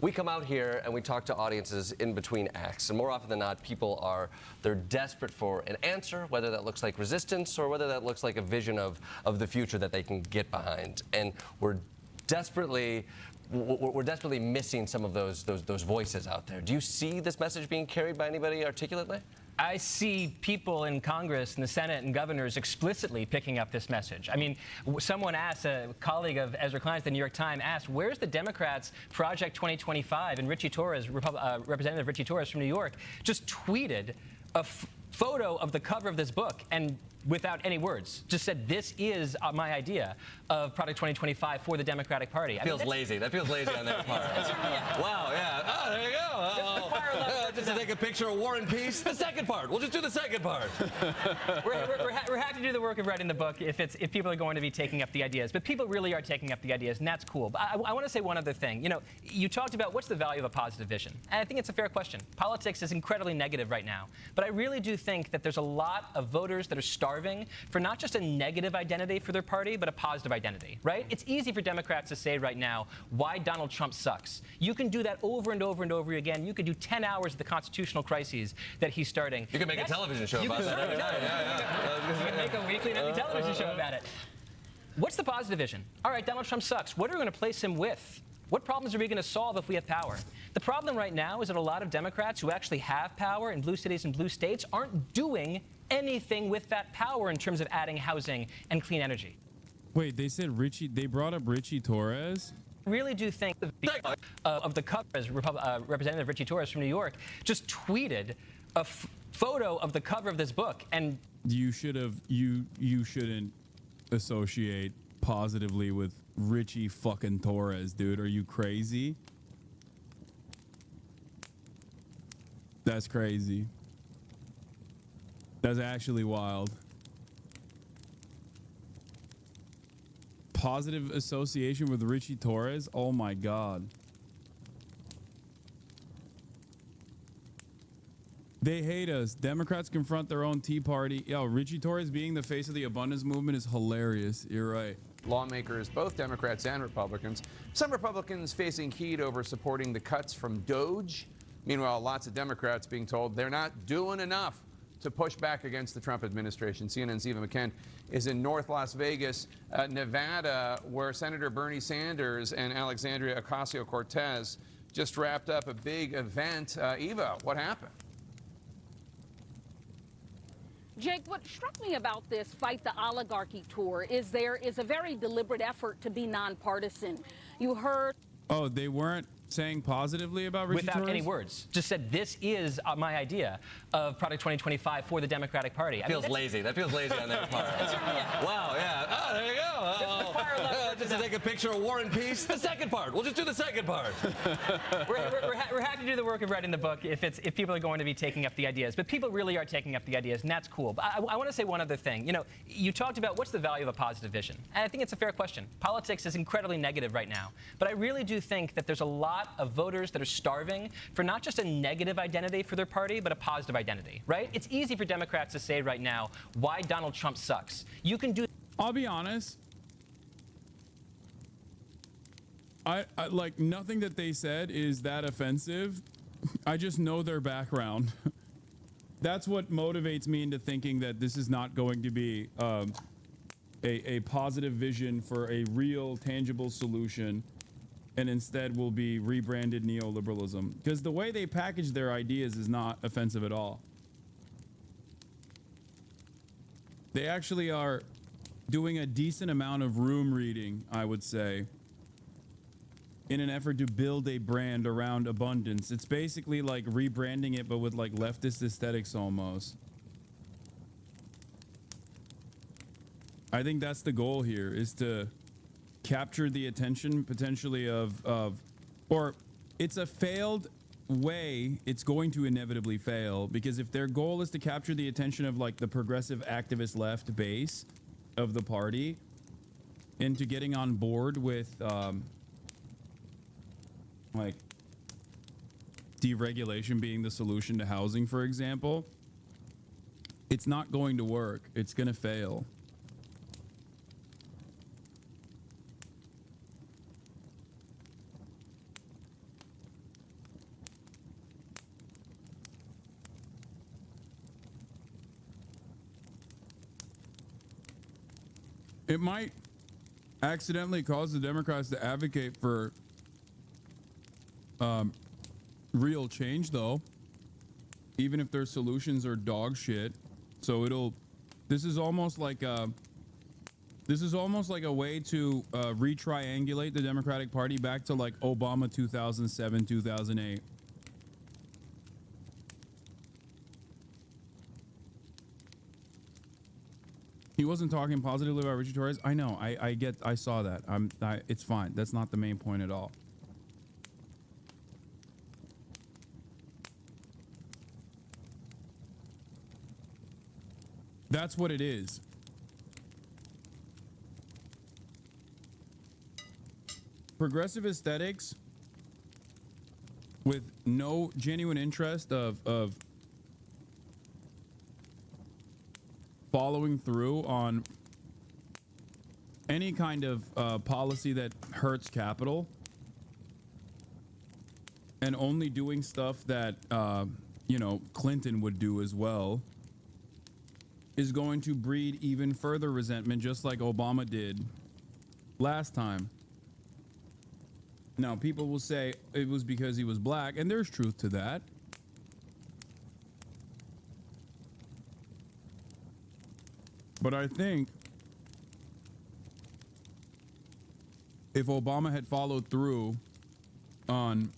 M: we come out here and we talk to audiences in between acts, and more often than not, they're desperate for an answer, whether that looks like resistance or whether that looks like a vision of the future that they can get behind. And we're desperately missing some of those voices out there. Do you see this message being carried by anybody articulately?
N: I see people in Congress and the Senate and governors explicitly picking up this message. I mean, someone asked, a colleague of Ezra Klein's, the New York Times, asked, where's the Democrats' Project 2025? And Richie Torres, Representative Richie Torres from New York, just tweeted a photo of the cover of this book and without any words, just said, this is my idea of Project 2025 for the Democratic Party.
M: Feels lazy. That feels lazy on their part. Wow, yeah. Oh, there you go. Just to take a picture of War and Peace. The second part. We'll just do the second part.
N: We're happy to do the work of writing the book if people are going to be taking up the ideas. But people really are taking up the ideas, and that's cool. But I want to say one other thing. You know, you talked about what's the value of a positive vision. And I think it's a fair question. Politics is incredibly negative right now. But I really do think that there's a lot of voters that are starving for not just a negative identity for their party, but a positive identity, right? It's easy for Democrats to say right now why Donald Trump sucks. You can do that over and over and over again. You could do 10 hours of the constitutional crises that he's starting.
M: You can make a television show about that every night.
N: You can make a weekly television show about it. What's the positive vision? All right, Donald Trump sucks. What are we going to place him with? What problems are we going to solve if we have power? The problem right now is that a lot of Democrats who actually have power in blue cities and blue states aren't doing anything with that power in terms of adding housing and clean energy.
C: Wait, they said they brought up Richie Torres?
N: I really do think of the cover, as Representative Richie Torres from New York just tweeted a photo of the cover of this book, and
C: you shouldn't associate positively with Richie fucking Torres, dude. Are you crazy? That's crazy. That's actually wild. Positive association with Richie Torres? Oh my God. They hate us. Democrats confront their own Tea Party. Yo, Richie Torres being the face of the abundance movement is hilarious. You're right.
I: Lawmakers, both Democrats and Republicans. Some Republicans facing heat over supporting the cuts from DOGE. Meanwhile, lots of Democrats being told they're not doing enough to push back against the Trump administration. CNN's Eva McKen is in North Las Vegas, Nevada, where Senator Bernie Sanders and Alexandria Ocasio-Cortez just wrapped up a big event. Eva, what happened?
K: Jake, what struck me about this Fight the Oligarchy tour is there is a very deliberate effort to be nonpartisan. You heard...
C: Oh, they weren't saying positively about Richie
N: without
C: Torres?
N: any words. Just said, this is my idea of Project 2025 for the Democratic Party.
M: Feels lazy. That feels lazy on their part. Wow, yeah. Oh, there you go. Just to take a picture of War and Peace. The second part. We'll just do the second part.
N: We're happy to do the work of writing the book if people are going to be taking up the ideas. But people really are taking up the ideas, and that's cool. But I want to say one other thing. You know, you talked about what's the value of a positive vision. And I think it's a fair question. Politics is incredibly negative right now. But I really do think that there's a lot of voters that are starving for not just a negative identity for their party, but a positive identity, right? It's easy for Democrats to say right now why Donald Trump sucks. You can do...
C: I'll be honest. I like, nothing that they said is that offensive. I just know their background. That's what motivates me into thinking that this is not going to be a positive vision for a real, tangible solution, and instead will be rebranded neoliberalism. Because the way they package their ideas is not offensive at all. They actually are doing a decent amount of room reading, I would say, in an effort to build a brand around abundance. It's basically like rebranding it, but with like leftist aesthetics almost. I think that's the goal here, is to capture the attention potentially or it's a failed way. It's going to inevitably fail, because if their goal is to capture the attention of like the progressive activist left base of the party into getting on board with like deregulation being the solution to housing, for example, it's not going to work. It's going to fail. It might accidentally caused the Democrats to advocate for real change, though, even if their solutions are dog shit. So this is almost like a way to re-triangulate the Democratic Party back to like Obama 2007, 2008. He wasn't talking positively about Richie Torres. I know. I saw that. It's fine. That's not the main point at all. That's what it is. Progressive aesthetics with no genuine interest of following through on any kind of policy that hurts capital, and only doing stuff that Clinton would do as well, is going to breed even further resentment, just like Obama did last time. Now, people will say it was because he was black, and there's truth to that. But I think if Obama had followed through on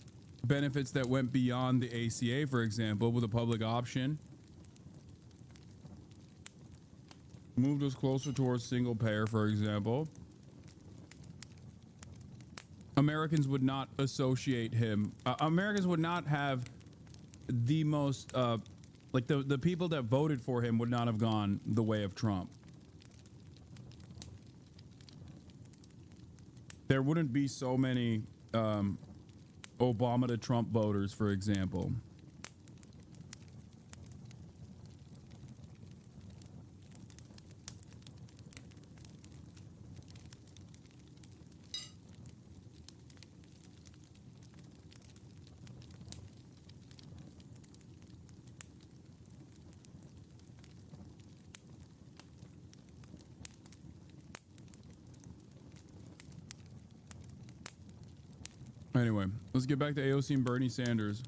C: benefits that went beyond the ACA, for example, with a public option, moved us closer towards single payer, for example, Americans would not associate him. Americans would not have the most, like the people that voted for him would not have gone the way of Trump. There wouldn't be so many Obama to Trump voters, for example. Anyway, let's get back to AOC and Bernie Sanders.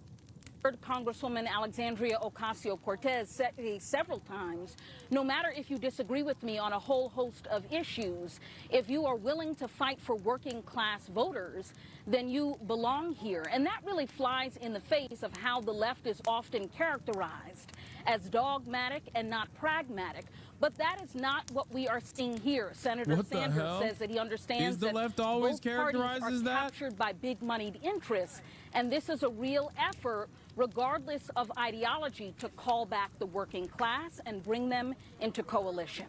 K: Congresswoman Alexandria Ocasio-Cortez said several times, no matter if you disagree with me on a whole host of issues, if you are willing to fight for working class voters, then you belong here. And that really flies in the face of how the left is often characterized as dogmatic and not pragmatic. But that is not what we are seeing here. Senator Sanders says that he understands
C: the left always characterizes
K: that captured by big moneyed interests, and this is a real effort, regardless of ideology, to call back the working class and bring them into coalition.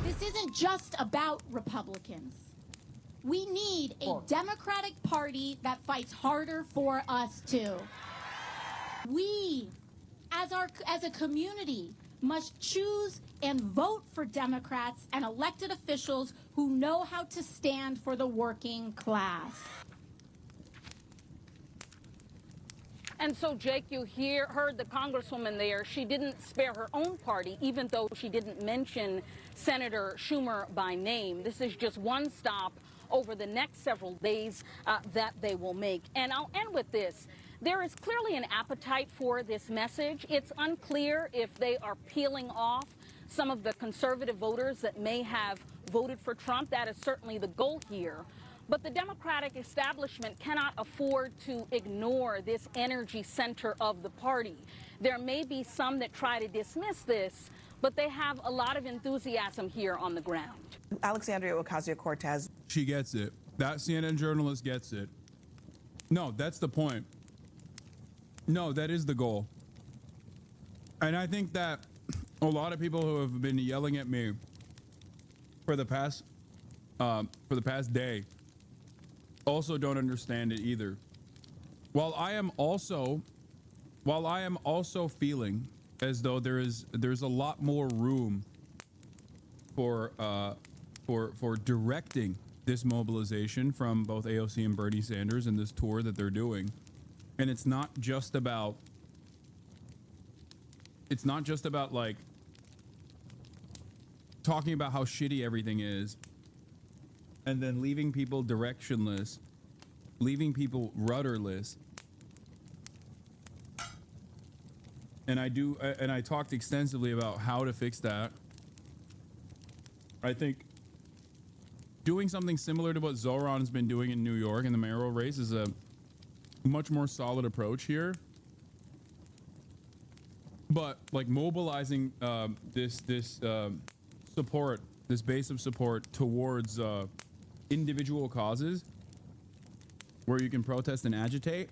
E: This isn't just about Republicans. We need a Democratic Party that fights harder for us too. We, as a community, must choose and vote for Democrats and elected officials who know how to stand for the working class.
K: And so, Jake, you heard the Congresswoman there. She didn't spare her own party, even though she didn't mention Senator Schumer by name. This is just one stop over the next several days that they will make. And I'll end with this. There is clearly an appetite for this message. It's unclear if they are peeling off some of the conservative voters that may have voted for Trump. That is certainly the goal here. But the Democratic establishment cannot afford to ignore this energy center of the party. There may be some that try to dismiss this, but they have a lot of enthusiasm here on the ground.
P: Alexandria Ocasio-Cortez.
C: She gets it. That CNN journalist gets it. No, that's the point. No, that is the goal. And I think that a lot of people who have been yelling at me for the past day also don't understand it either. While I am also feeling as though there's a lot more room for directing this mobilization from both AOC and Bernie Sanders and this tour that they're doing. And it's not just about like talking about how shitty everything is, and then leaving people directionless, leaving people rudderless. And I talked extensively about how to fix that. I think doing something similar to what Zoran's been doing in New York in the mayoral race is a much more solid approach here. But like mobilizing this support, this base of support towards individual causes where you can protest and agitate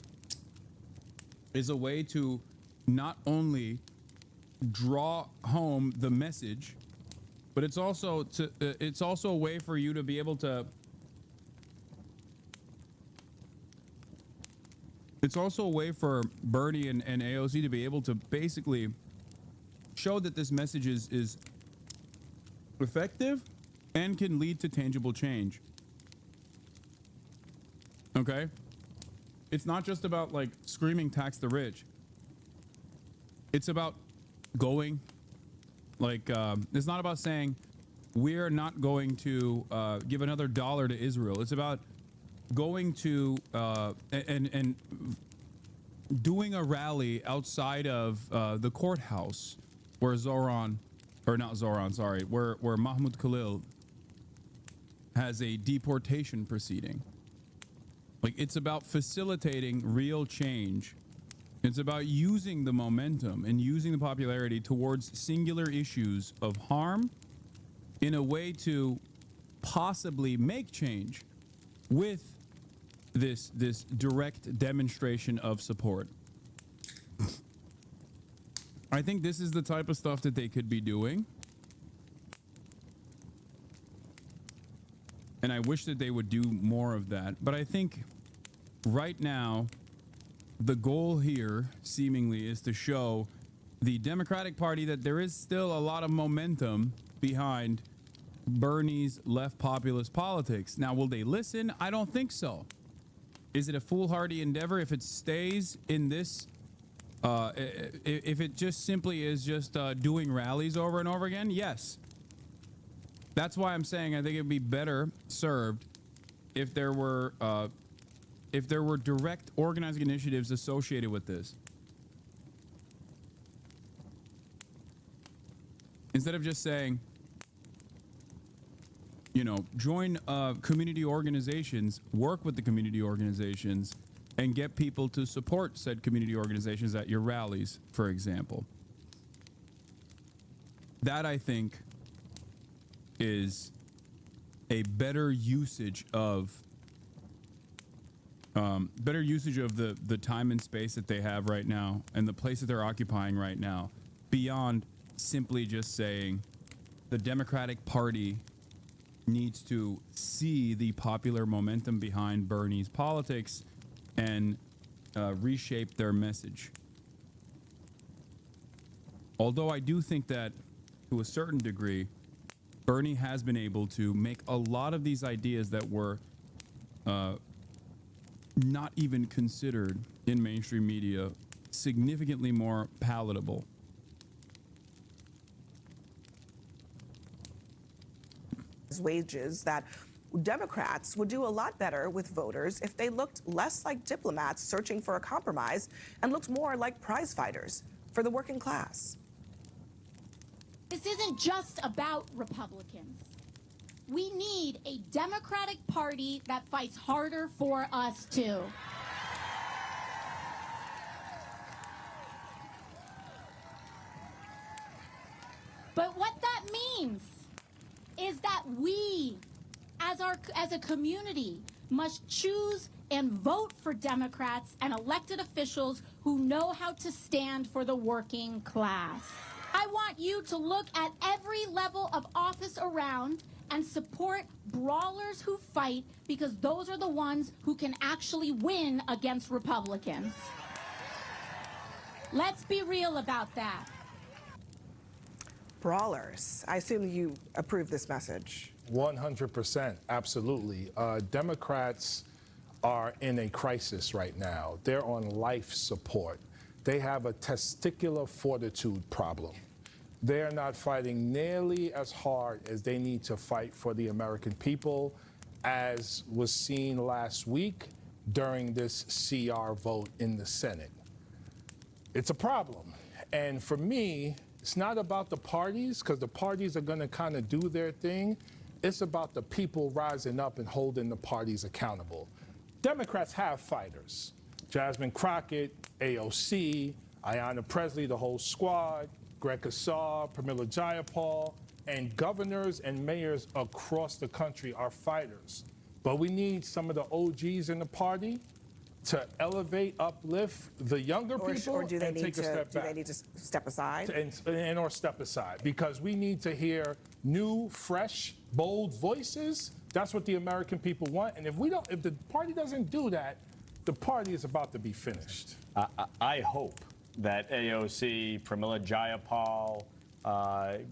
C: is a way to not only draw home the message, but it's also a way for you to be able to. It's also a way for Bernie and AOC to be able to basically show that this message is effective and can lead to tangible change. Okay? It's not just about like screaming tax the rich. It's about going, like, it's not about saying we're not going to give another dollar to Israel. It's about going to and doing a rally outside of the courthouse where where Mahmoud Khalil has a deportation proceeding. Like, it's about facilitating real change. It's about using the momentum and using the popularity towards singular issues of harm in a way to possibly make change with this direct demonstration of support. I think this is the type of stuff that they could be doing. And I wish that they would do more of that. But I think right now, the goal here, seemingly, is to show the Democratic Party that there is still a lot of momentum behind Bernie's left populist politics. Now, will they listen? I don't think so. Is it a foolhardy endeavor if it stays in this? If it just simply is just doing rallies over and over again? Yes. That's why I'm saying I think it'd be better served if there were direct organizing initiatives associated with this. Instead of just saying, you know, join community organizations, work with the community organizations, and get people to support said community organizations at your rallies, for example. That, I think, is a better usage of the time and space that they have right now and the place that they're occupying right now, beyond simply just saying the Democratic Party needs to see the popular momentum behind Bernie's politics and reshape their message. Although I do think that, to a certain degree, Bernie has been able to make a lot of these ideas that were not even considered in mainstream media significantly more palatable.
P: Wages that Democrats would do a lot better with voters if they looked less like diplomats searching for a compromise and looked more like prize fighters for the working class.
E: This isn't just about Republicans. We need a Democratic Party that fights harder for us, too. But what that means is that we, as a community, must choose and vote for Democrats and elected officials who know how to stand for the working class. I want you to look at every level of office around and support brawlers who fight, because those are the ones who can actually win against Republicans. Let's be real about that.
P: Brawlers. I assume you approve this message.
F: 100%, absolutely. Democrats are in a crisis right now. They're on life support. They have a testicular fortitude problem. they are not fighting nearly as hard as they need to fight for the American people, as was seen last week during this CR vote in the Senate. It's a problem. And for me, it's not about the parties, because the parties are going to kind of do their thing. It's about the people rising up and holding the parties accountable. Democrats have fighters. Jasmine Crockett, AOC, Ayanna Pressley, the whole squad, Greg Casar, Pramila Jayapal, and governors and mayors across the country are fighters. But we need some of the OGs in the party to elevate, uplift the younger people,
P: or do they
F: and
P: need
F: take a step back.
P: Do they need to step aside?
F: Or step aside, because we need to hear new, fresh, bold voices. That's what the American people want. And if the party doesn't do that, the party is about to be finished.
Q: I hope that AOC, Pramila Jayapal,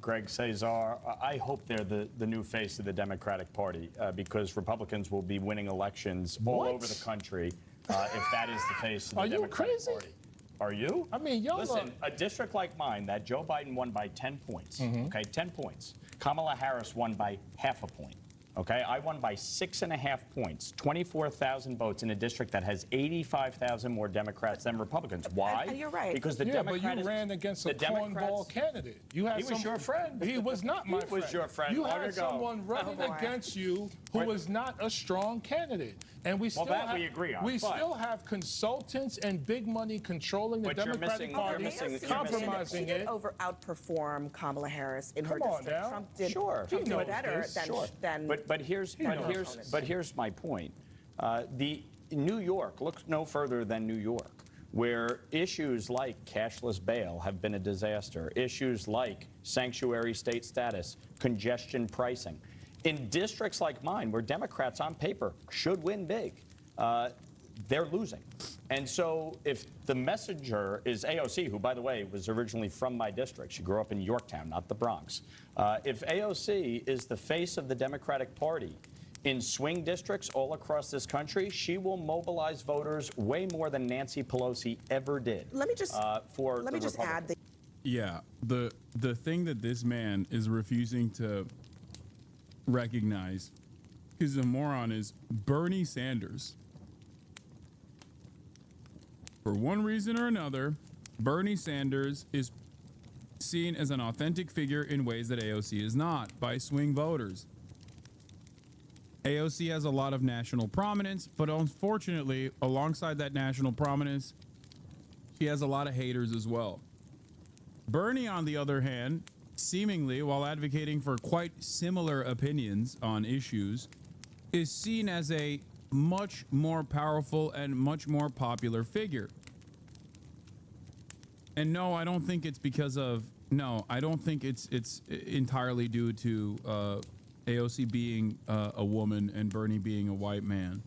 Q: Greg Casar, I hope they're the new face of the Democratic Party, because Republicans will be winning elections all over the country if that is the face of the Democratic Party. Are you?
F: I mean, y'all
Q: listen, a district like mine that Joe Biden won by 10 points, okay, 10 points. Kamala Harris won by half a point. Okay, I won by 6.5 points, 24,000 votes in a district that has 85,000 more Democrats than Republicans. Why?
P: And you're right.
F: Because the Democrats, but you ran against a cornball candidate. You had
Q: he was your friend.
F: He was not my friend.
Q: He was your friend.
F: You had someone running against you who was not a strong candidate. And we still
Q: we agree on.
F: We still have consultants and big money controlling the Democratic Party, compromising it.
P: Outperform Kamala Harris in her
F: Come on
P: district.
F: now.
P: Trump did
Q: Sure.
P: better than
Q: But here's my point. The New York, look no further than New York, where issues like cashless bail have been a disaster, issues like sanctuary state status, congestion pricing. In districts like mine, where Democrats on paper should win big, they're losing. And so if the messenger is AOC, who, by the way, was originally from my district, she grew up in Yorktown, not the Bronx. If AOC is the face of the Democratic Party in swing districts all across this country, she will mobilize voters way more than Nancy Pelosi ever did.
P: Let me just add the.
C: Yeah, the thing that this man is refusing to recognize, because he's a moron, is Bernie Sanders. For one reason or another, Bernie Sanders is seen as an authentic figure in ways that AOC is not by swing voters. AOC has a lot of national prominence, but unfortunately, alongside that national prominence, she has a lot of haters as well. Bernie, on the other hand, seemingly, while advocating for quite similar opinions on issues, is seen as a much more powerful and much more popular figure. And no, I don't think it's because of, I don't think it's entirely due to AOC being a woman and Bernie being a white man.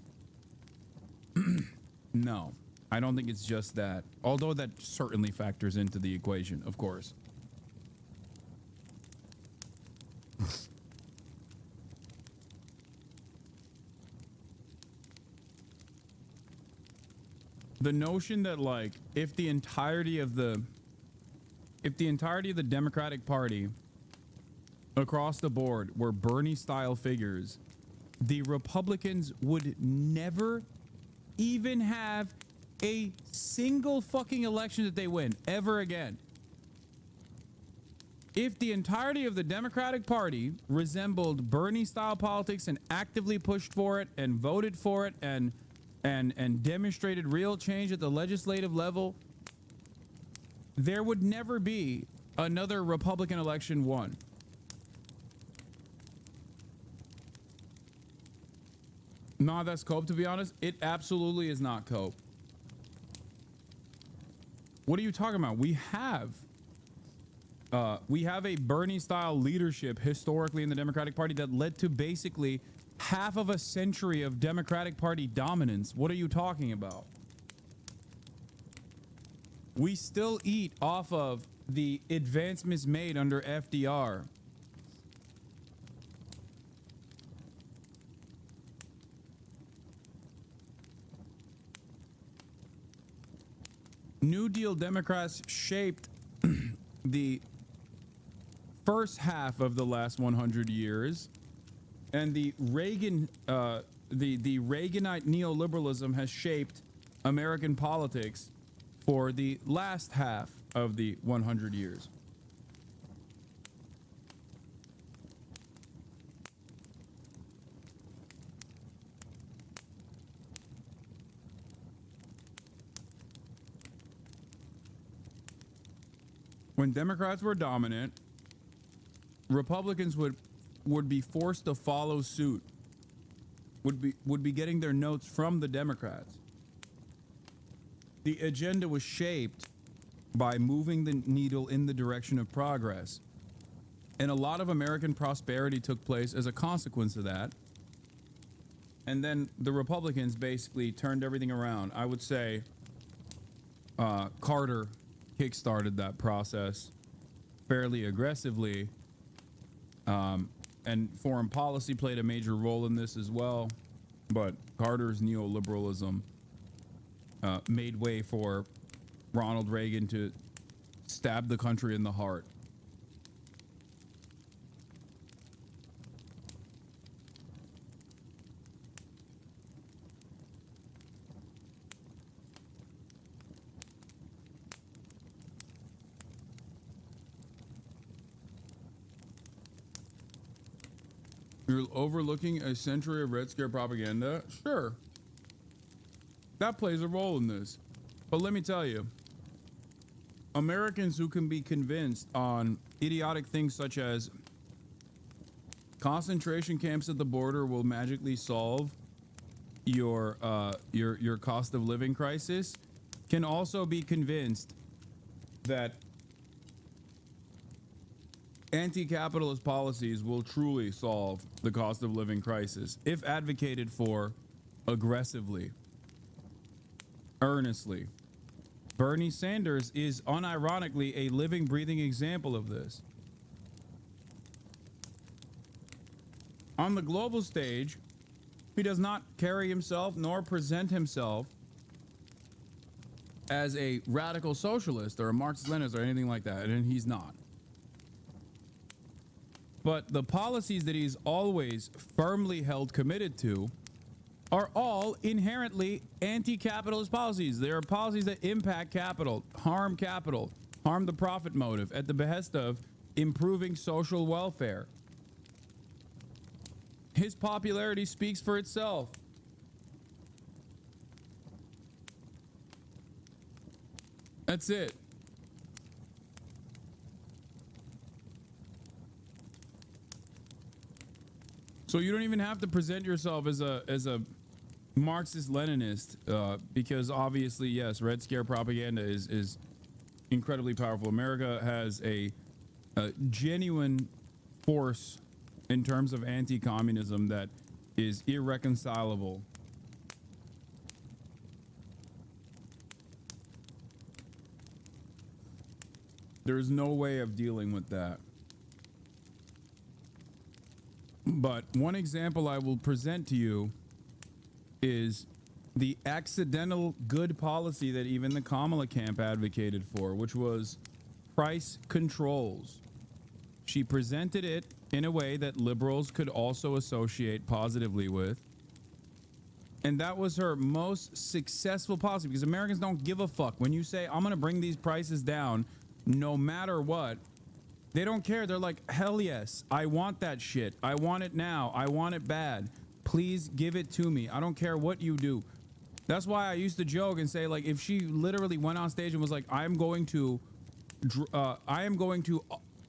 C: No, I don't think it's just that, although that certainly factors into the equation, of course. The notion that, like, if the entirety of the Democratic Party across the board were Bernie-style figures, the Republicans would never even have a single fucking election that they win ever again. If the entirety of the Democratic Party resembled Bernie-style politics and actively pushed for it and voted for it and demonstrated real change at the legislative level, there would never be another Republican election won. Nah, that's cope, to be honest. It absolutely is not cope. What are you talking about? We have a Bernie-style leadership historically in the Democratic Party that led to basically half of a century of Democratic Party dominance. What are you talking about? We still eat off of the advancements made under FDR. New Deal Democrats shaped the first half of the last 100 years, and the Reaganite neoliberalism has shaped American politics for the last half of the 100 years. When Democrats were dominant, Republicans would be forced to follow suit, would be getting their notes from the Democrats. The agenda was shaped by moving the needle in the direction of progress. And a lot of American prosperity took place as a consequence of that. And then the Republicans basically turned everything around. I would say Carter kickstarted that process fairly aggressively. And foreign policy played a major role in this as well. But Carter's neoliberalism made way for Ronald Reagan to stab the country in the heart. You're overlooking a century of Red Scare propaganda? Sure. That plays a role in this. But let me tell you, Americans who can be convinced on idiotic things such as concentration camps at the border will magically solve your cost of living crisis can also be convinced that anti-capitalist policies will truly solve the cost of living crisis if advocated for aggressively, earnestly. Bernie Sanders is unironically a living, breathing example of this. On the global stage, he does not carry himself nor present himself as a radical socialist or a Marxist-Leninist or anything like that, and he's not. But the policies that he's always firmly held committed to are all inherently anti-capitalist policies. They are policies that impact capital, harm the profit motive at the behest of improving social welfare. His popularity speaks for itself. That's it. So you don't even have to present yourself as a Marxist-Leninist, because obviously, yes, Red Scare propaganda is incredibly powerful. America has a genuine force in terms of anti-communism that is irreconcilable. There's no way of dealing with that. But one example I will present to you is the accidental good policy that even the Kamala camp advocated for, which was price controls. She presented it in a way that liberals could also associate positively with. And that was her most successful policy, because Americans don't give a fuck. When you say, I'm going to bring these prices down no matter what, they don't care. They're like, hell yes, I want that shit. I want it now. I want it bad. Please give it to me. I don't care what you do. That's why I used to joke and say, like, if she literally went on stage and was like, I am going to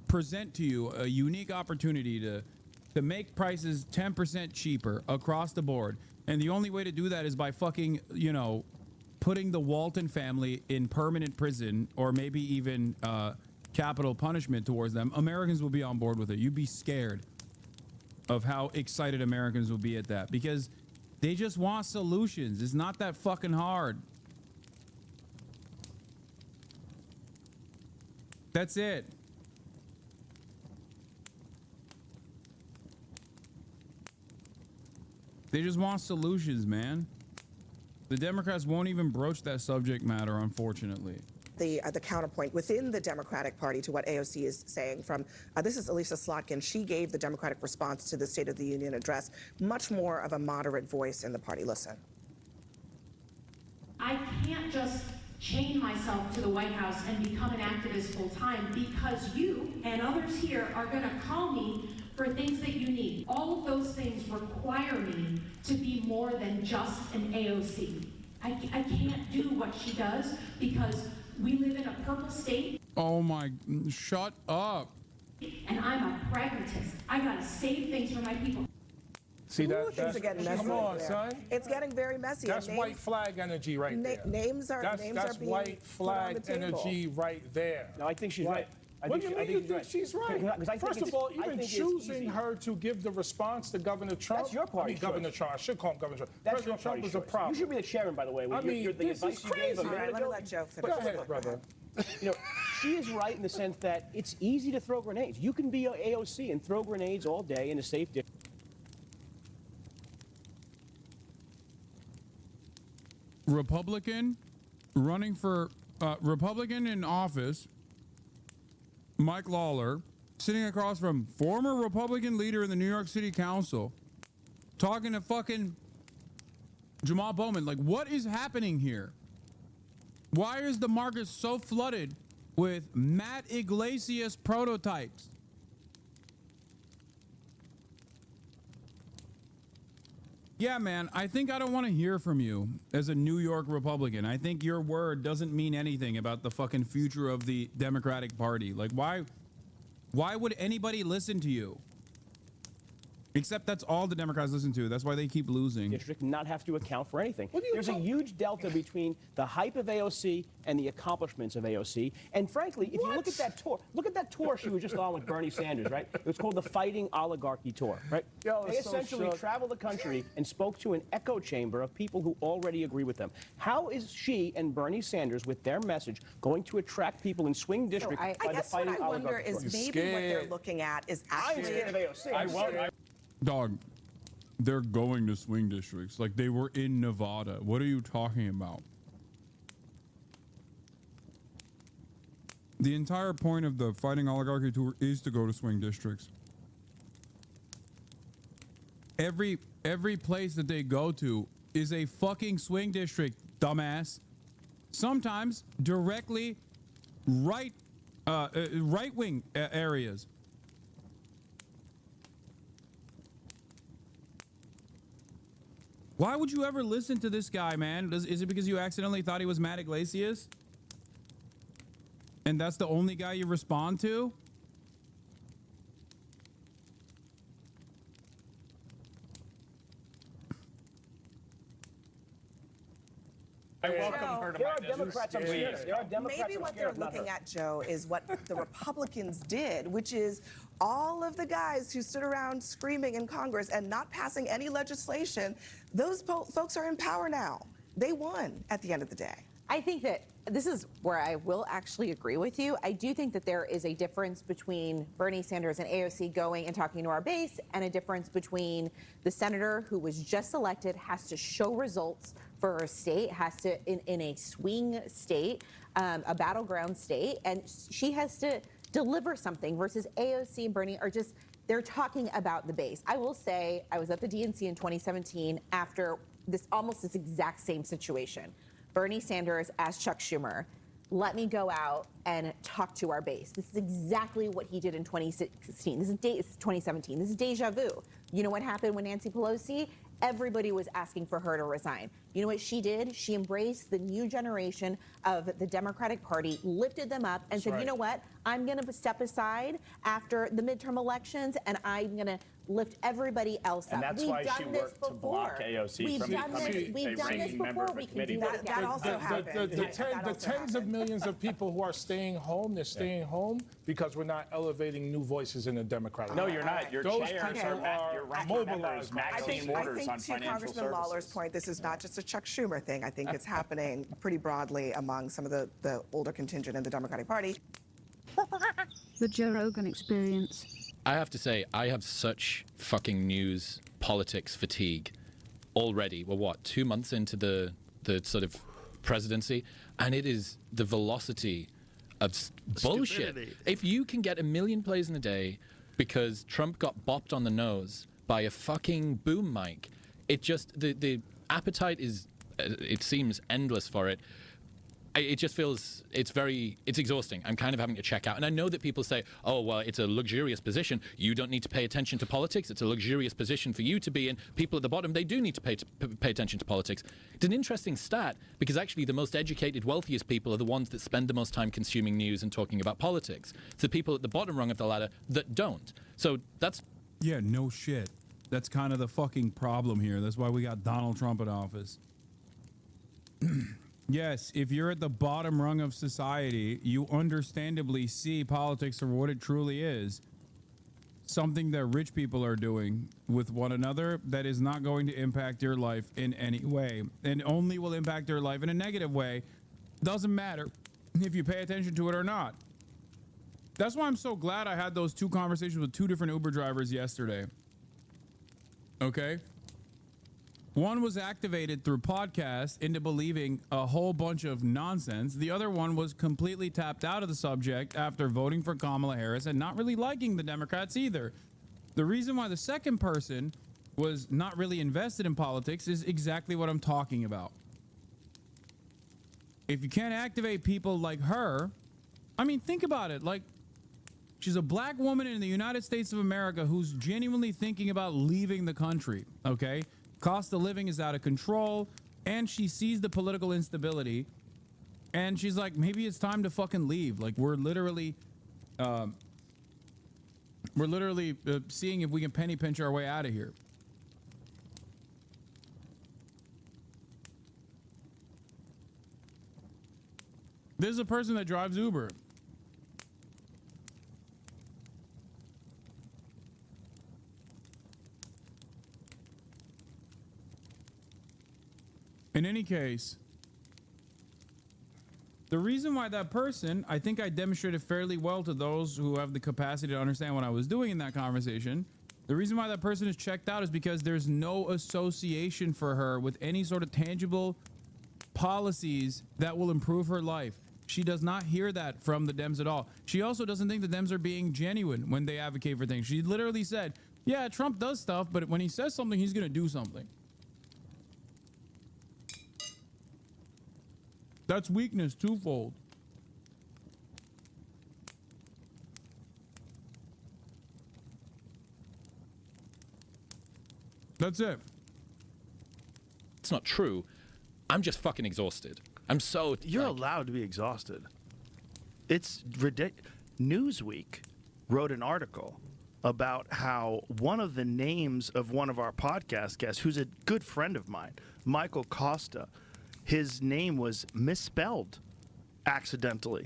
C: present to you a unique opportunity to make prices 10% cheaper across the board. And the only way to do that is by fucking, putting the Walton family in permanent prison, or maybe even capital punishment towards them. Americans will be on board with it. You'd be scared of how excited Americans will be at that, because they just want solutions. It's not that fucking hard. That's it. They just want solutions, man. The Democrats won't even broach that subject matter, unfortunately.
P: the counterpoint within the Democratic Party to what AOC is saying. From this is Elisa Slotkin. She gave the Democratic response to the State of the Union address much more of a moderate voice in the party. Listen.
R: I can't just chain myself to the White House and become an activist full time because you and others here are going to call me for things that you need. All of those things require me to be more than just an AOC. I can't do what she does because we live in a purple state.
C: Oh my, shut up.
R: And I'm a pragmatist. I got to save things for my people.
F: See
P: Things are getting messy.
F: Come on,
P: there.
F: son.
P: It's getting very messy.
F: That's white flag energy right there.
P: Names are
F: that's
P: being
F: white flag
P: put on the table.
F: energy right there.
J: No, I think she's right.
F: What do you mean you think she's right? First of all, even choosing her to give the response to Governor Trump.
J: That's your party
F: Governor Trump. I should call him Governor Trump.
J: That's
F: President
J: your
F: Trump is a problem.
J: You should be the chairman, by the way.
F: I mean,
J: the advice you gave a minute ago.
P: Let me let Joe finish.
F: Go ahead, brother.
J: You know, she is right in the sense that it's easy to throw grenades. You can be AOC and throw grenades all day in a safe district.
C: Republican running for Republican in office, Mike Lawler, sitting across from former Republican leader in the New York City Council, talking to fucking Jamal Bowman. Like, what is happening here? Why is the market so flooded with Matt Iglesias prototypes? Yeah, man, I think I don't want to hear from you as a New York Republican. I think your word doesn't mean anything about the fucking future of the Democratic Party. Like, why would anybody listen to you? Except that's all the Democrats listen to. That's why they keep losing.
J: District not have to account for anything. There's a huge delta between the hype of AOC and the accomplishments of AOC. And frankly, if you look at that tour she was just on with Bernie Sanders, right? It was called the Fighting Oligarchy Tour, right? They essentially traveled the country and spoke to an echo chamber of people who already agree with them. How is she and Bernie Sanders, with their message, going to attract people in swing districts by the Fighting Oligarchy Tour?
P: I wonder is maybe what they're looking at is actually...
J: I'm scared of AOC.
C: Dog, they're going to swing districts. Like, they were in Nevada. What are you talking about? The entire point of the Fighting Oligarchy Tour is to go to swing districts. Every place that they go to is a fucking swing district, dumbass. Sometimes directly right-wing areas. Why would you ever listen to this guy, man? Is it because you accidentally thought he was Matt Iglesias? And that's the only guy you respond to?
J: I welcome her to my Democrats I'm scared. There are Democrats
P: Maybe what they're looking at, Joe, is what the Republicans did, which is all of the guys who stood around screaming in Congress and not passing any legislation, those folks are in power now. They won at the end of the day.
S: I think that this is where I will actually agree with you. I do think that there is a difference between Bernie Sanders and AOC going and talking to our base, and a difference between the senator who was just elected, has to show results for her state, has to, in a swing state, a battleground state, and she has to deliver something, versus AOC and Bernie are just, they're talking about the base. I will say, I was at the DNC in 2017 after almost this exact same situation. Bernie Sanders asked Chuck Schumer, let me go out and talk to our base. This is exactly what he did in 2016. This is 2017. This is deja vu. You know what happened when Nancy Pelosi? Everybody was asking for her to resign. You know what she did? She embraced the new generation of the Democratic Party, lifted them up, and said, you know what? I'm going to step aside after the midterm elections, and I'm going to lift everybody else up.
Q: And that's why she worked to block AOC from becoming a ranking member of a committee.
P: That also happened.
F: The tens of millions of people who are staying home, they're staying home because we're not elevating new voices in the Democratic Party.
Q: No, you're not. Your
F: Those
Q: chairs
F: people
Q: are
F: mobilized.
Q: Maxine Waters on
P: to
Q: financial
P: Congressman
Q: services.
P: Lawler's point, this is not just a Chuck Schumer thing. I think it's happening pretty broadly among some of the older contingent in the Democratic Party.
U: The Joe Rogan Experience.
W: I have to say, I have such fucking news politics fatigue already. We're what, 2 months into the sort of presidency, and it is the velocity of bullshit.
B: Stupidity.
W: If you can get 1 million plays in a day because Trump got bopped on the nose by a fucking boom mic, it just, the appetite is, it seems endless for it. It just feels, it's exhausting. I'm kind of having to check out. And I know that people say, oh, well, it's a luxurious position. You don't need to pay attention to politics. It's a luxurious position for you to be in. People at the bottom, they do need to pay attention to politics. It's an interesting stat because actually the most educated, wealthiest people are the ones that spend the most time consuming news and talking about politics. It's the people at the bottom rung of the ladder that don't. So that's...
C: Yeah, no shit. That's kind of the fucking problem here. That's why we got Donald Trump in office. Yes, if you're at the bottom rung of society, you understandably see politics for what it truly is. Something that rich people are doing with one another that is not going to impact your life in any way, and only will impact your life in a negative way. Doesn't matter if you pay attention to it or not. That's why I'm so glad I had those 2 conversations with 2 different Uber drivers yesterday. Okay? One was activated through podcast into believing a whole bunch of nonsense. The other one was completely tapped out of the subject after voting for Kamala Harris and not really liking the Democrats either. The reason why the second person was not really invested in politics is exactly what I'm talking about. If you can't activate people like her, I mean, think about it. Like, she's a black woman in the United States of America who's genuinely thinking about leaving the country, okay? Cost of living is out of control, and she sees the political instability, and she's like, maybe it's time to fucking leave. Like, we're literally seeing if we can penny pinch our way out of here. This is a person that drives Uber. In any case, the reason why that person, I think I demonstrated fairly well to those who have the capacity to understand what I was doing in that conversation. The reason why that person is checked out is because there's no association for her with any sort of tangible policies that will improve her life. She does not hear that from the Dems at all. She also doesn't think the Dems are being genuine when they advocate for things. She literally said, yeah, Trump does stuff, but when he says something, he's going to do something. That's weakness twofold. That's it.
W: It's not true. I'm just fucking exhausted. I'm so...
B: You're allowed to be exhausted. It's ridiculous. Newsweek wrote an article about how one of the names of one of our podcast guests, who's a good friend of mine, Michael Costa, his name was misspelled accidentally.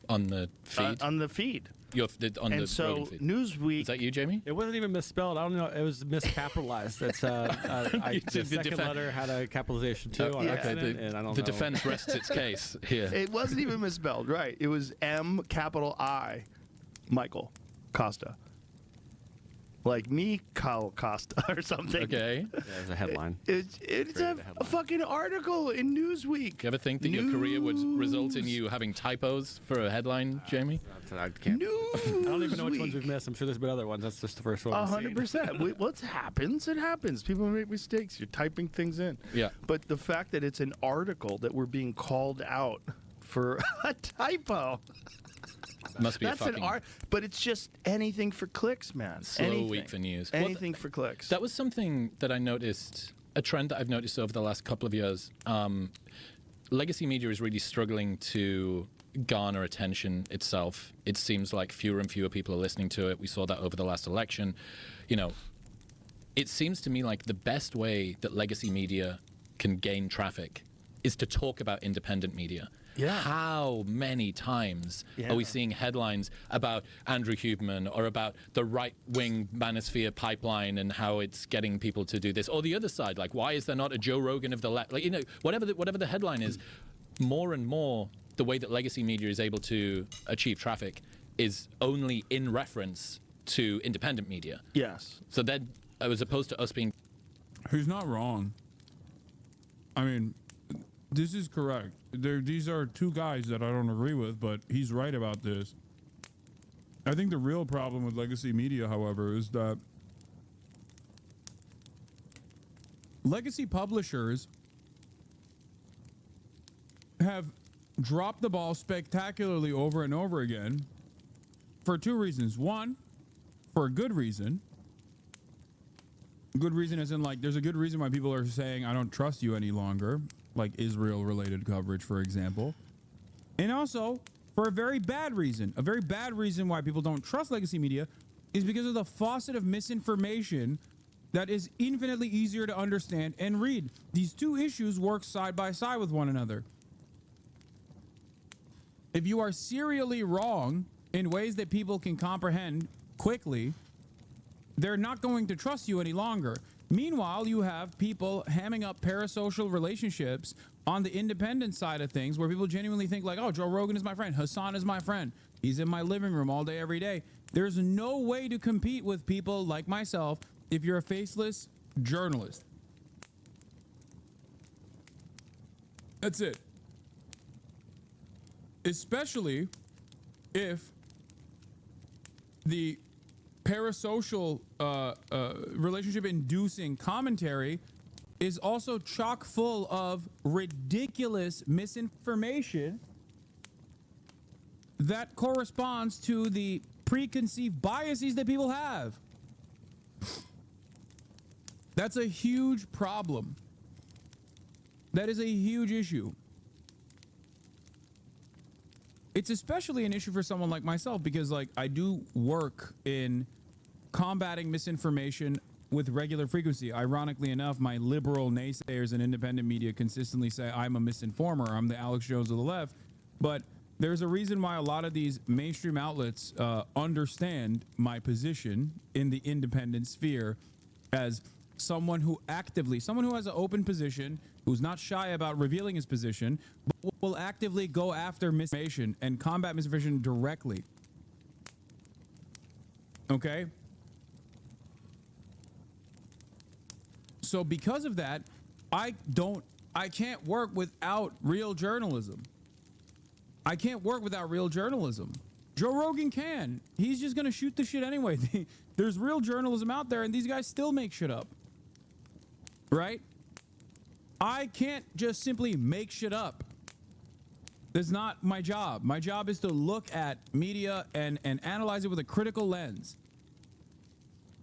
W: On the feed?
B: On the feed.
W: And
B: so Newsweek...
W: Is that you, Jamie?
H: It wasn't even misspelled. I don't know. It was miscapitalized. That's the second letter had a capitalization too on accident, and I don't know.
W: The defense rests its case here.
B: It wasn't even misspelled, right? It was M-I, Michael Costa. Like me, Kyle Costa or something.
W: Okay.
H: Yeah, there's a headline.
B: It's a fucking article in Newsweek.
W: You ever think that your career would result in you having typos for a headline, Jamie?
H: I can't. I don't even know which ones we've missed. I'm sure there's been other ones. That's just the first one.
B: 100%. What happens? It happens. People make mistakes. You're typing things in.
W: Yeah.
B: But the fact that it's an article that we're being called out for a typo.
W: Must be
B: That's
W: a fucking...
B: an art, but it's just anything for clicks, man.
W: Slow week for news.
B: Anything for clicks.
W: That was something that I noticed, a trend that I've noticed over the last couple of years. Legacy media is really struggling to garner attention itself. It seems like fewer and fewer people are listening to it. We saw that over the last election. You know, it seems to me like the best way that legacy media can gain traffic is to talk about independent media. Yeah. How many times are we seeing headlines about Andrew Huberman or about the right-wing manosphere pipeline and how it's getting people to do this? Or the other side, like, why is there not a Joe Rogan of the left? Like, you know, whatever the headline is, more and more the way that legacy media is able to achieve traffic is only in reference to independent media.
B: Yes.
W: So then, as opposed to us being...
C: He's not wrong. I mean... This is correct. These are two guys that I don't agree with, but he's right about this. I think the real problem with legacy media, however, is that legacy publishers have dropped the ball spectacularly over and over again for two reasons. One, for a good reason. Good reason as in, like, there's a good reason why people are saying, I don't trust you any longer, like Israel-related coverage, for example. And also, for a very bad reason. A very bad reason why people don't trust legacy media is because of the faucet of misinformation that is infinitely easier to understand and read. These two issues work side by side with one another. If you are serially wrong in ways that people can comprehend quickly, they're not going to trust you any longer. Meanwhile, you have people hamming up parasocial relationships on the independent side of things where people genuinely think like, oh, Joe Rogan is my friend. Hasan is my friend. He's in my living room all day, every day. There's no way to compete with people like myself if you're a faceless journalist. That's it. Especially if the parasocial relationship inducing commentary is also chock full of ridiculous misinformation that corresponds to the preconceived biases that people have. That's a huge problem. That is a huge issue. It's especially an issue for someone like myself because, like, I do work in combating misinformation with regular frequency. Ironically enough, my liberal naysayers and independent media consistently say I'm a misinformer. I'm the Alex Jones of the left. But there's a reason why a lot of these mainstream outlets understand my position in the independent sphere as someone who has an open position, who's not shy about revealing his position, but will actively go after misinformation and combat misinformation directly. Okay? So because of that, I can't work without real journalism. I can't work without real journalism. Joe Rogan can. He's just going to shoot the shit anyway. There's real journalism out there, and these guys still make shit up. Right? I can't just simply make shit up. That's not my job. My job is to look at media and analyze it with a critical lens.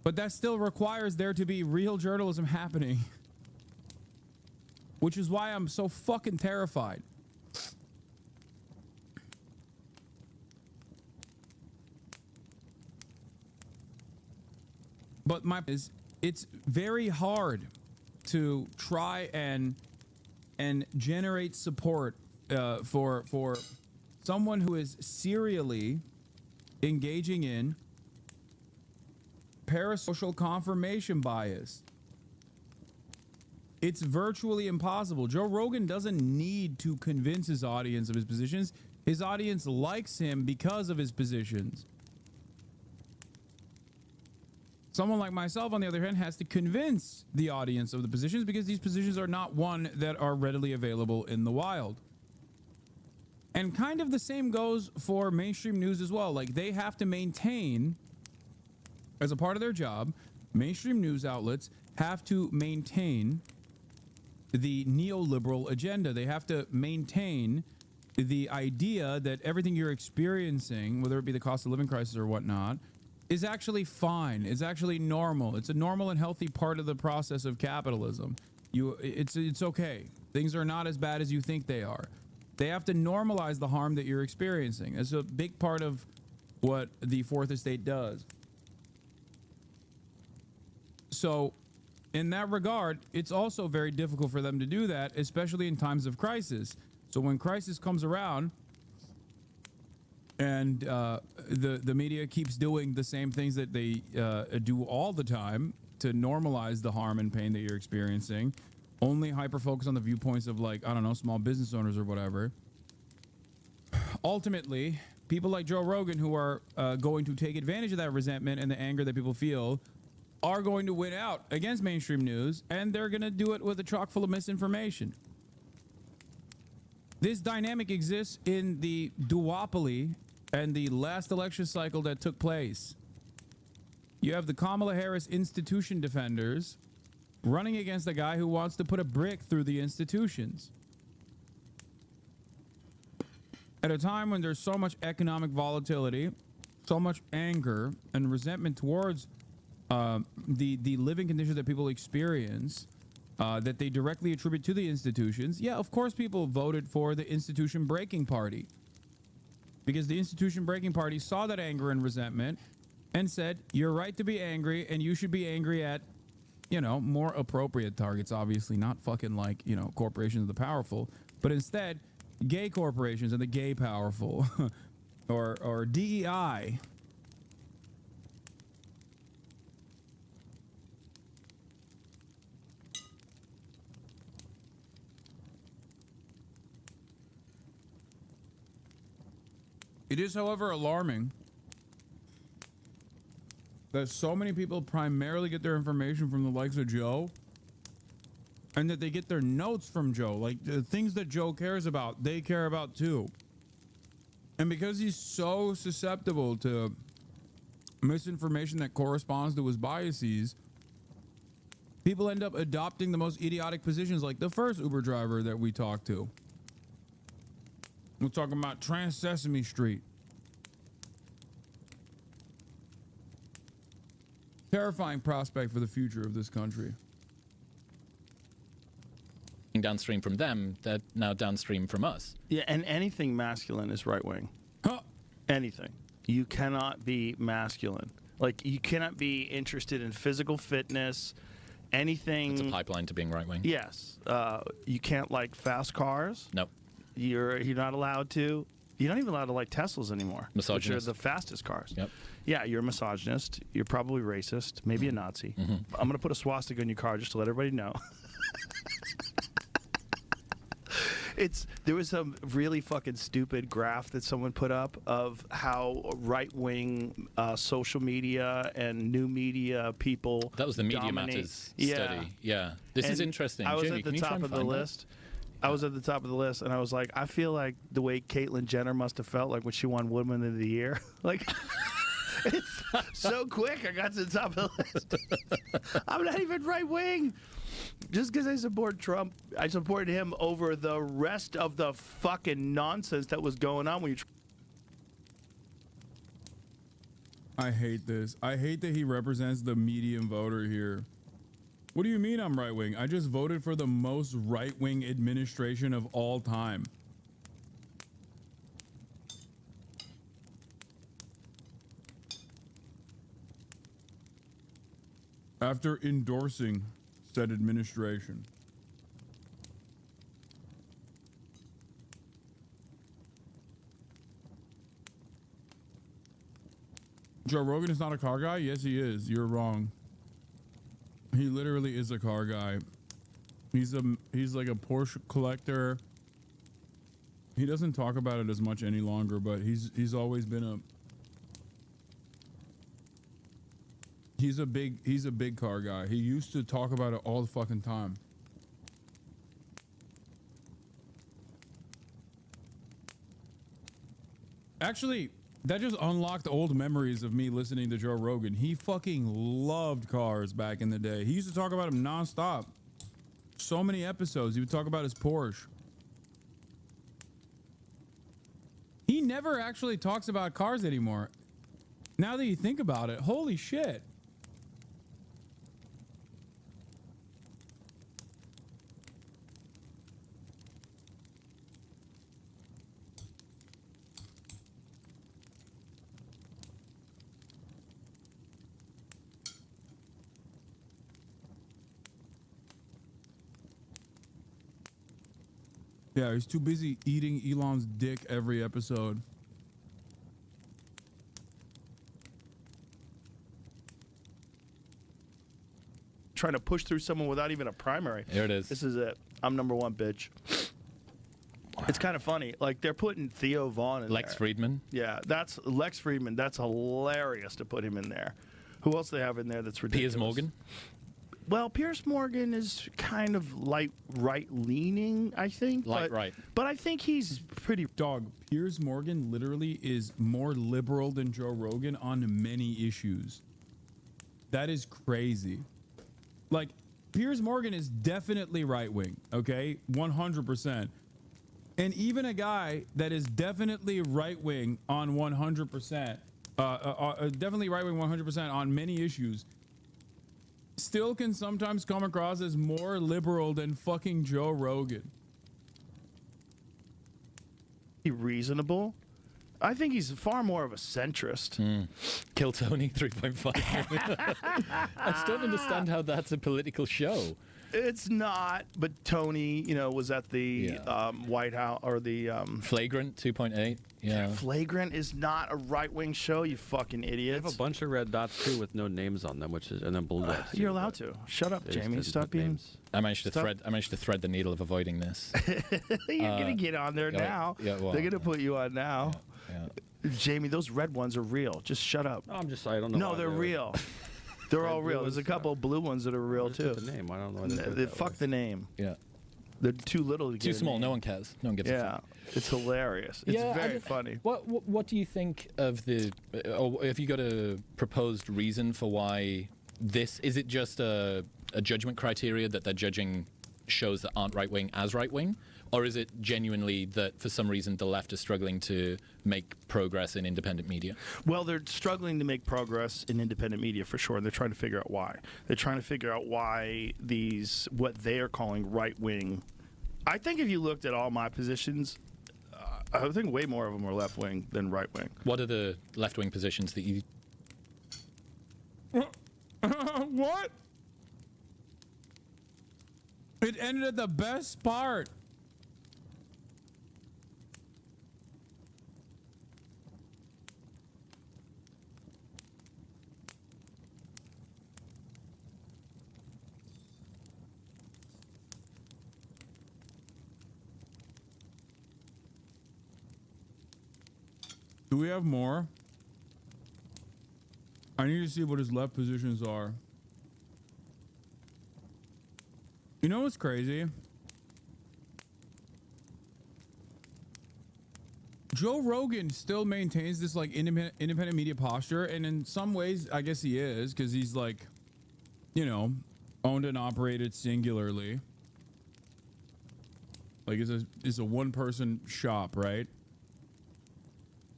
C: But that still requires there to be real journalism happening. Which is why I'm so fucking terrified. But it's very hard to try and generate support for someone who is serially engaging in parasocial confirmation bias. It's virtually impossible. Joe Rogan doesn't need to convince his audience of his positions. His audience likes him because of his positions. Someone like myself, on the other hand, has to convince the audience of the positions because these positions are not one that are readily available in the wild. And kind of the same goes for mainstream news as well. Like, they have to maintain, as a part of their job, mainstream news outlets have to maintain the neoliberal agenda. They have to maintain the idea that everything you're experiencing, whether it be the cost of living crisis or whatnot, is actually fine. It's actually normal. It's a normal and healthy part of the process of capitalism. It's okay. Things are not as bad as you think they are. They have to normalize the harm that you're experiencing. It's a big part of what the Fourth Estate does. So, in that regard, it's also very difficult for them to do that, especially in times of crisis. So when crisis comes around, and the media keeps doing the same things that they do all the time to normalize the harm and pain that you're experiencing, only hyper-focus on the viewpoints of, like, I don't know, small business owners or whatever. Ultimately, people like Joe Rogan, who are going to take advantage of that resentment and the anger that people feel, are going to win out against mainstream news, and they're going to do it with a chock full of misinformation. This dynamic exists in the duopoly and the last election cycle that took place. You have the Kamala Harris institution defenders running against a guy who wants to put a brick through the institutions. At a time when there's so much economic volatility, so much anger and resentment towards the living conditions that people experience, that they directly attribute to the institutions, yeah, of course people voted for the institution breaking party. Because the institution breaking party saw that anger and resentment and said, you're right to be angry, and you should be angry at, you know, more appropriate targets, obviously, not fucking like, you know, corporations of the powerful, but instead, gay corporations and the gay powerful, or DEI. It is, however, alarming that so many people primarily get their information from the likes of Joe, and that they get their notes from Joe. Like, the things that Joe cares about, they care about too. And because he's so susceptible to misinformation that corresponds to his biases, people end up adopting the most idiotic positions, like the first Uber driver that we talked to. We're talking about Trans Sesame Street. Terrifying prospect for the future of this country.
W: Downstream from them, that now downstream from us.
B: Yeah, and anything masculine is right wing.
C: Huh.
B: Anything. You cannot be masculine. Like, you cannot be interested in physical fitness, anything.
W: It's a pipeline to being right wing.
B: Yes. You can't like fast cars.
W: Nope.
B: You're not allowed to. You're not even allowed to like Teslas anymore.
W: Misogynist.
B: Which are the fastest cars.
W: Yep.
B: Yeah, you're a misogynist. You're probably racist. Maybe a Nazi. I'm going to put a swastika in your car just to let everybody know. There was some really fucking stupid graph that someone put up of how right-wing social media and new media people.
W: That was the Media
B: dominate.
W: Matters study. Yeah. This is interesting.
B: I was
W: Jamie,
B: at the
W: can you try
B: top
W: and
B: of the
W: find that?
B: list. I was at the top of the list, and I was like, I feel like the way Caitlyn Jenner must have felt like when she won Woman of the Year. Like, it's so quick. I got to the top of the list. I'm not even right-wing. Just because I support Trump, I support him over the rest of the fucking nonsense that was going on when you.
C: I hate this. I hate that he represents the median voter here. What do you mean I'm right wing? I just voted for the most right wing administration of all time. After endorsing said administration. Joe Rogan is not a car guy? Yes, he is. You're wrong. He literally is a car guy. He's like a Porsche collector. He doesn't talk about it as much any longer, but he's always been a He's a big car guy. He used to talk about it all the fucking time. Actually, that just unlocked old memories of me listening to Joe Rogan. He fucking loved cars back in the day. He used to talk about them nonstop. So many episodes. He would talk about his Porsche. He never actually talks about cars anymore. Now that you think about it, holy shit. Yeah, he's too busy eating Elon's dick every episode.
B: Trying to push through someone without even a primary.
W: There it is.
B: This is it. I'm number one, bitch. It's kind of funny. Like, they're putting Theo Vaughn in
W: Lex
B: there.
W: Friedman.
B: Yeah, that's Lex Friedman. That's hilarious to put him in there. Who else they have in there that's ridiculous?
W: Piers Morgan.
B: Well, Piers Morgan is kind of right-leaning, I think.
W: Right.
B: But I think he's pretty...
C: Dog, Piers Morgan literally is more liberal than Joe Rogan on many issues. That is crazy. Like, Piers Morgan is definitely right-wing, okay? 100%. And even a guy that is definitely right-wing on 100%, definitely right-wing 100% on many issues, still can sometimes come across as more liberal than fucking Joe Rogan.
B: Reasonable. I think he's far more of a centrist.
W: Kill Tony 3.5. I still don't understand how that's a political show.
B: It's not, but Tony, was at the White House or the
W: Flagrant 2.8. Yeah.
B: Flagrant is not a right-wing show, you fucking idiots.
H: They have a bunch of red dots too with no names on them, and then blue dots.
B: You're allowed to. Shut up, Jamie. Stop being.
W: I managed to thread the needle of avoiding this.
B: You're gonna get on there now.
W: Yeah, well,
B: they're gonna put you on now. Jamie, those red ones are real. Just shut up.
H: I don't know.
B: No, they're real. They're all real. There's a couple of blue ones that are real too.
H: The name, I don't know.
B: Fuck the name.
W: Yeah.
B: They're too little to get.
W: Too small. No one cares. No one gives a fuck.
B: It's hilarious. It's very funny.
W: What do you think of the? Or if you got a proposed reason for why this? Is it just a judgment criteria that they're judging shows that aren't right wing as right wing, or is it genuinely that for some reason the left is struggling to make progress in independent media?
B: Well, they're struggling to make progress in independent media for sure, and they're trying to figure out why. They're trying to figure out why what they are calling right wing. I think if you looked at all my positions, I think way more of them are left wing than right wing.
W: What are the left wing positions that you?
C: What? It ended at the best part. Do we have more? I need to see what his left positions are. You know what's crazy? Joe Rogan still maintains this like independent media posture, and in some ways, I guess he is, because he's like, owned and operated singularly. Like it's a one-person shop, right?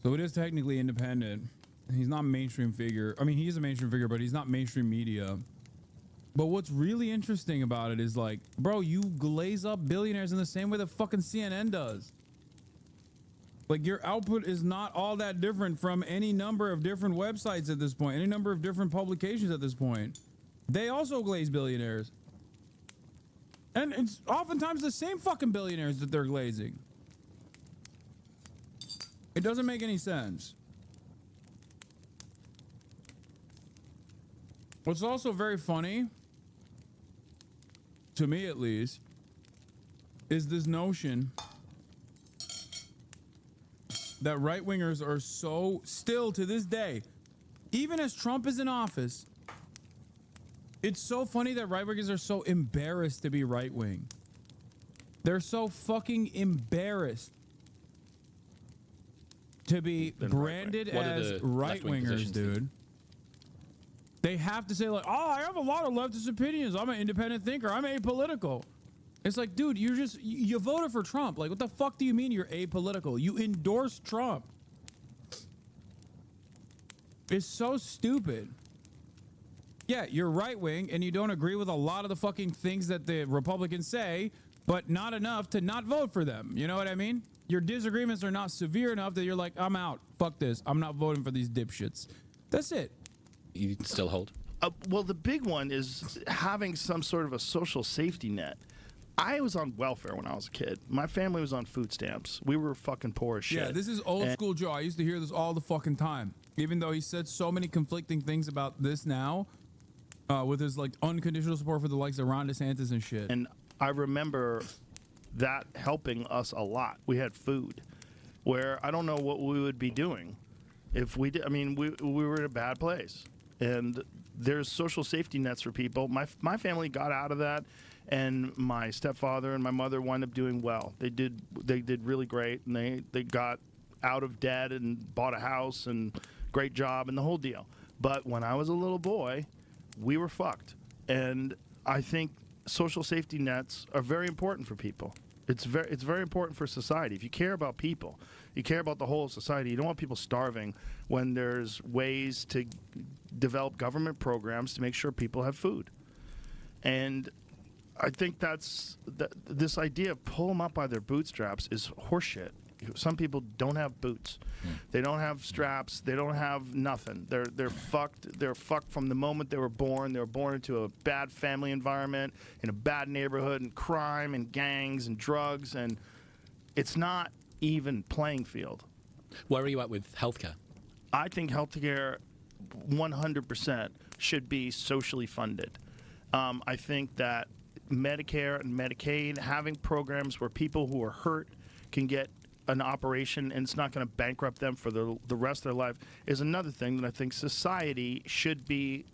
C: So it is technically independent. He's not a mainstream figure. I mean, he is a mainstream figure, but he's not mainstream media. But what's really interesting about it is like, bro, you glaze up billionaires in the same way that fucking CNN does. Like, your output is not all that different from any number of different websites at this point, any number of different publications at this point. They also glaze billionaires. And it's oftentimes the same fucking billionaires that they're glazing. It doesn't make any sense. What's also very funny, to me at least, is this notion that right-wingers are so, still to this day, even as Trump is in office, it's so funny that right-wingers are so embarrassed to be right-wing. They're so fucking embarrassed to be branded as right-wingers, dude. They have to say like, oh, I have a lot of leftist opinions. I'm an independent thinker. I'm apolitical. It's like, dude, you voted for Trump. Like, what the fuck do you mean you're apolitical? You endorsed Trump. It's so stupid. Yeah, you're right wing and you don't agree with a lot of the fucking things that the Republicans say, but not enough to not vote for them. You know what I mean? Your disagreements are not severe enough that you're like, I'm out. Fuck this. I'm not voting for these dipshits. That's it.
W: You still hold?
B: Well, the big one is having some sort of a social safety net. I was on welfare when I was a kid. My family was on food stamps. We were fucking poor as shit.
C: Yeah, this is old school Joe. I used to hear this all the fucking time. Even though he said so many conflicting things about this now, with his like unconditional support for the likes of Ron DeSantis and shit.
B: And I remember that helping us a lot. We had food, where I don't know what we would be doing if we did. I mean, we were in a bad place, and there's social safety nets for people. My family got out of that, and my stepfather and my mother wound up doing well. They did really great, and they got out of debt and bought a house and great job and the whole deal. But when I was a little boy, we were fucked. And I think social safety nets are very important for people. It's very important for society. If you care about people, you care about the whole society. You don't want people starving when there's ways to develop government programs to make sure people have food. And I think this idea of pull them up by their bootstraps is horseshit. Some people don't have boots. They don't have straps. They don't have nothing. They're fucked. They're fucked from the moment they were born. They were born into a bad family environment, in a bad neighborhood, and crime and gangs and drugs, and it's not even playing field.
W: Where are you at with healthcare?
B: I think healthcare 100% should be socially funded. I think that Medicare and Medicaid, having programs where people who are hurt can get an operation and it's not going to bankrupt them for the rest of their life, is another thing that I think society should be.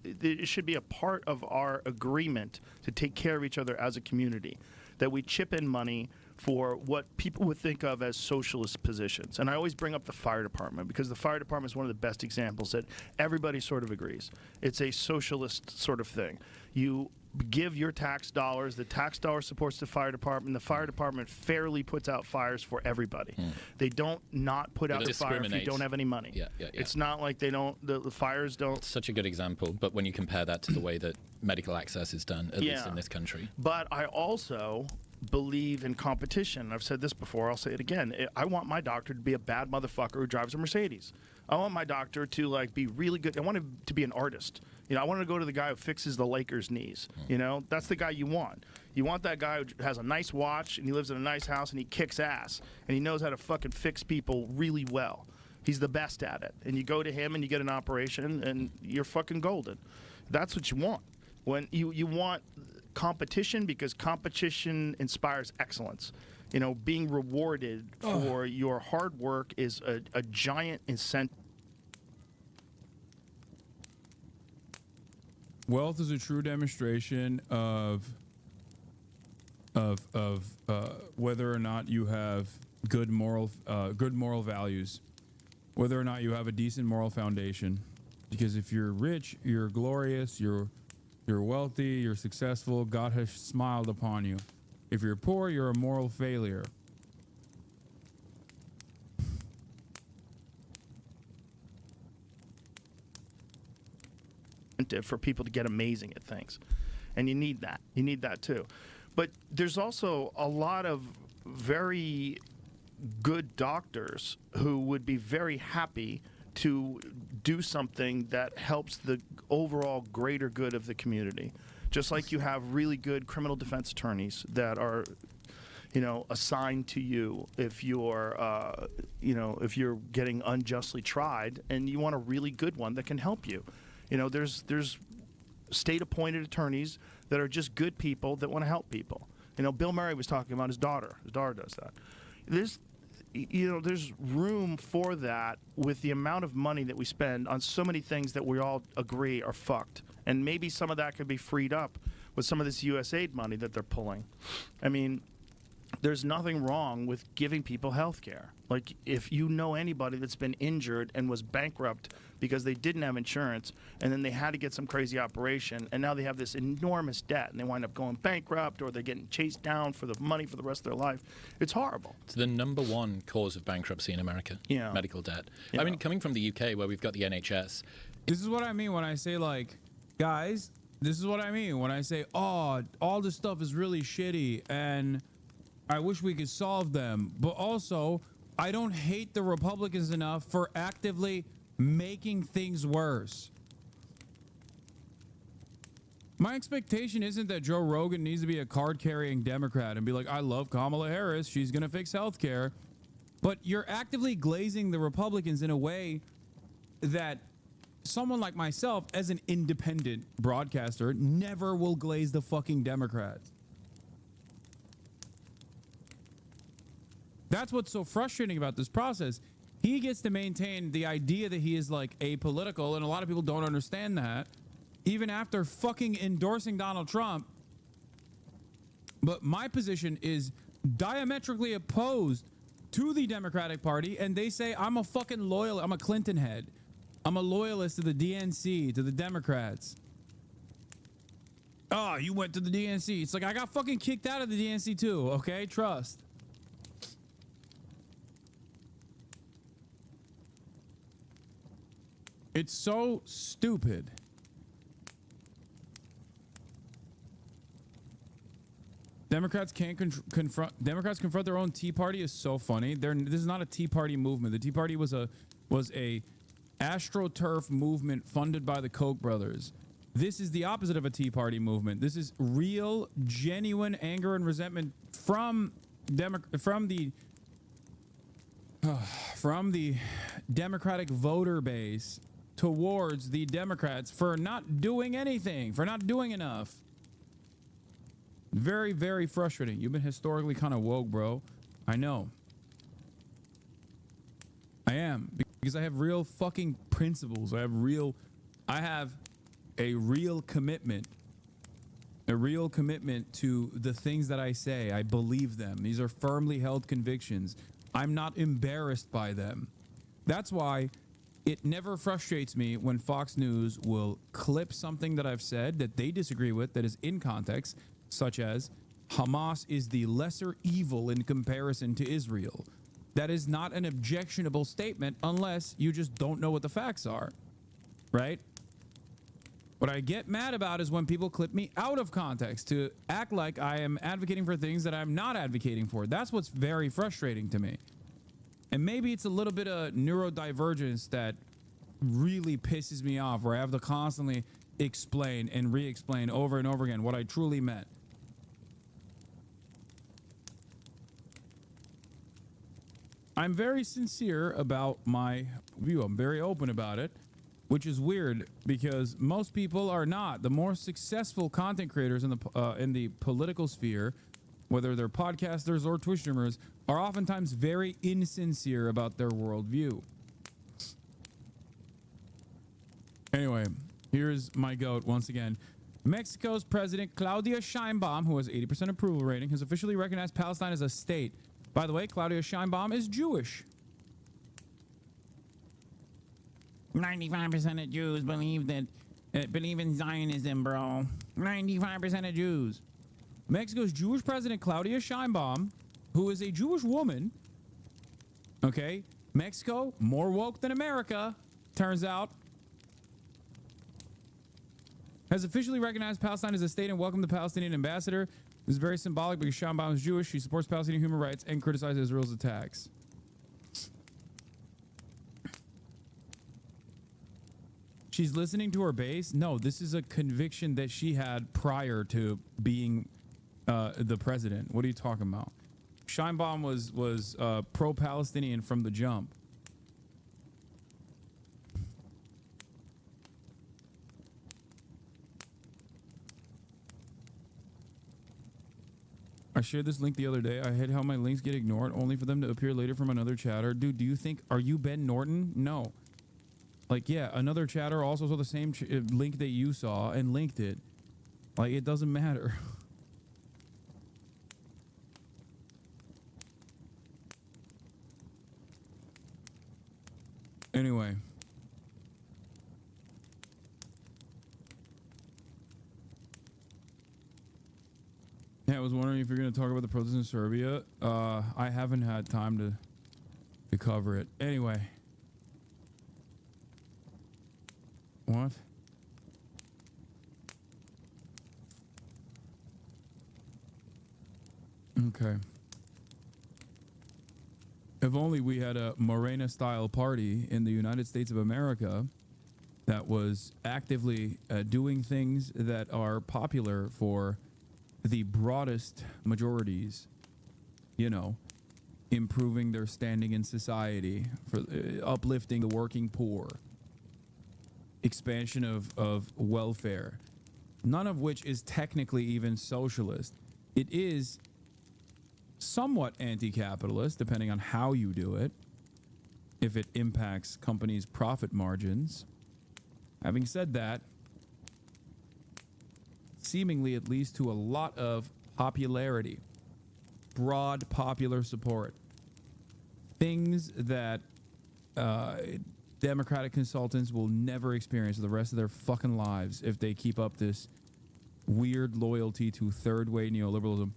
B: It should be a part of our agreement to take care of each other as a community, that we chip in money for what people would think of as socialist positions. And I always bring up the fire department because the fire department is one of the best examples that everybody sort of agrees. It's a socialist sort of thing. You give your tax dollars, the tax dollar supports the fire department fairly puts out fires for everybody. They don't not put out the fire if you don't have any money.
W: Yeah.
B: It's not like they don't, the fires don't.
W: It's such a good example, but when you compare that to the way that medical access is done, at least in this country.
B: But I also believe in competition. I've said this before, I'll say it again. I want my doctor to be a bad motherfucker who drives a Mercedes. I want my doctor to like be really good. I want him to be an artist. You know, I want to go to the guy who fixes the Lakers' knees. You know, that's the guy you want. You want that guy who has a nice watch and he lives in a nice house and he kicks ass and he knows how to fucking fix people really well. He's the best at it. And you go to him and you get an operation and you're fucking golden. That's what you want. When you want competition, because competition inspires excellence. You know, being rewarded for your hard work is a giant incentive.
C: Wealth is a true demonstration of whether or not you have good moral values, whether or not you have a decent moral foundation. Because if you're rich, you're glorious, you're wealthy, you're successful, God has smiled upon you. If you're poor, you're a moral failure.
B: For people to get amazing at things. And you need that. You need that too. But there's also a lot of very good doctors who would be very happy to do something that helps the overall greater good of the community. Just like you have really good criminal defense attorneys that are, you know, assigned to you if you're, if you're getting unjustly tried, and you want a really good one that can help you. You know, there's state-appointed attorneys that are just good people that want to help people. You know, Bill Murray was talking about his daughter. His daughter does that. There's room for that with the amount of money that we spend on so many things that we all agree are fucked. And maybe some of that could be freed up with some of this USAID money that they're pulling. I mean, there's nothing wrong with giving people health care. Like, if you know anybody that's been injured and was bankrupt because they didn't have insurance, and then they had to get some crazy operation, and now they have this enormous debt, and they wind up going bankrupt, or they're getting chased down for the money for the rest of their life. It's horrible.
W: It's the #1 cause of bankruptcy in America, medical debt. I mean, coming from the UK, where we've got the NHS.
C: This is what I mean when I say, like, guys, this is what I mean when I say, oh, all this stuff is really shitty, and I wish we could solve them. But also, I don't hate the Republicans enough for actively making things worse. My expectation isn't that Joe Rogan needs to be a card-carrying Democrat and be like, I love Kamala Harris, she's going to fix healthcare. But you're actively glazing the Republicans in a way that someone like myself, as an independent broadcaster, never will glaze the fucking Democrats. That's what's so frustrating about this process. He gets to maintain the idea that he is like apolitical, and a lot of people don't understand that. even after fucking endorsing Donald Trump. But my position is diametrically opposed to the Democratic Party, and they say I'm a fucking loyal, I'm a Clinton head. I'm a loyalist to the DNC, to the Democrats. Oh, you went to the DNC. It's like I got fucking kicked out of the DNC too, okay? Trust. It's so stupid. Democrats can't confront their own Tea Party is so funny. This is not a Tea Party movement. The Tea Party was a AstroTurf movement funded by the Koch brothers. This is the opposite of a Tea Party movement. This is real, genuine anger and resentment from the Democratic voter base towards the Democrats for not doing anything, for not doing enough. Very, very frustrating. You've been historically kind of woke, bro. I know. I am, because I have real fucking principles. I have a real commitment to the things that I say. I believe them. These are firmly held convictions. I'm not embarrassed by them. That's why it never frustrates me when Fox News will clip something that I've said that they disagree with that is in context, such as Hamas is the lesser evil in comparison to Israel. That is not an objectionable statement unless you just don't know what the facts are, right? What I get mad about is when people clip me out of context to act like I am advocating for things that I'm not advocating for. That's what's very frustrating to me. And maybe it's a little bit of neurodivergence that really pisses me off, where I have to constantly explain and re-explain over and over again what I truly meant. I'm very sincere about my view. I'm very open about it, which is weird because most people are not. The more successful content creators in the political sphere, whether they're podcasters or Twitch streamers, are oftentimes very insincere about their worldview. Anyway, here's my goat once again. Mexico's President Claudia Sheinbaum, who has 80% approval rating, has officially recognized Palestine as a state. By the way, Claudia Sheinbaum is Jewish. 95% of Jews believe in Zionism, bro. 95% of Jews. Mexico's Jewish President Claudia Sheinbaum, who is a Jewish woman, okay, Mexico, more woke than America, turns out, has officially recognized Palestine as a state and welcomed the Palestinian ambassador. This is very symbolic because Sheinbaum is Jewish. She supports Palestinian human rights and criticizes Israel's attacks. She's listening to her base? No, this is a conviction that she had prior to being the president. What are you talking about? Sheinbaum was pro-Palestinian from the jump. I shared this link the other day. I hate how my links get ignored only for them to appear later from another chatter. Dude, do you think, are you Ben Norton? No. Like, yeah, another chatter also saw the same link that you saw and linked it. Like, it doesn't matter. Anyway. Yeah, I was wondering if you're going to talk about the protests in Serbia. I haven't had time to cover it. Anyway. What? Okay. If only we had a Morena-style party in the United States of America that was actively doing things that are popular for the broadest majorities, you know, improving their standing in society, for uplifting the working poor, expansion of welfare, none of which is technically even socialist. It is somewhat anti-capitalist, depending on how you do it, if it impacts companies' profit margins. Having said that, seemingly at least, to a lot of popularity, broad popular support. Things that Democratic consultants will never experience the rest of their fucking lives if they keep up this weird loyalty to third-way neoliberalism.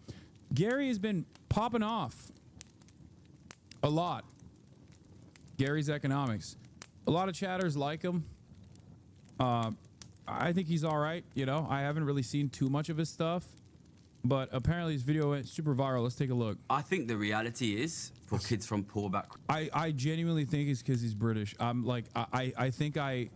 C: Gary has been popping off a lot. Gary's economics. A lot of chatters like him. I think he's all right. You know, I haven't really seen too much of his stuff, but apparently his video went super viral. Let's take a look.
A: I think the reality is, for kids from poor backgrounds,
C: I genuinely think it's because he's British. I'm like, I think I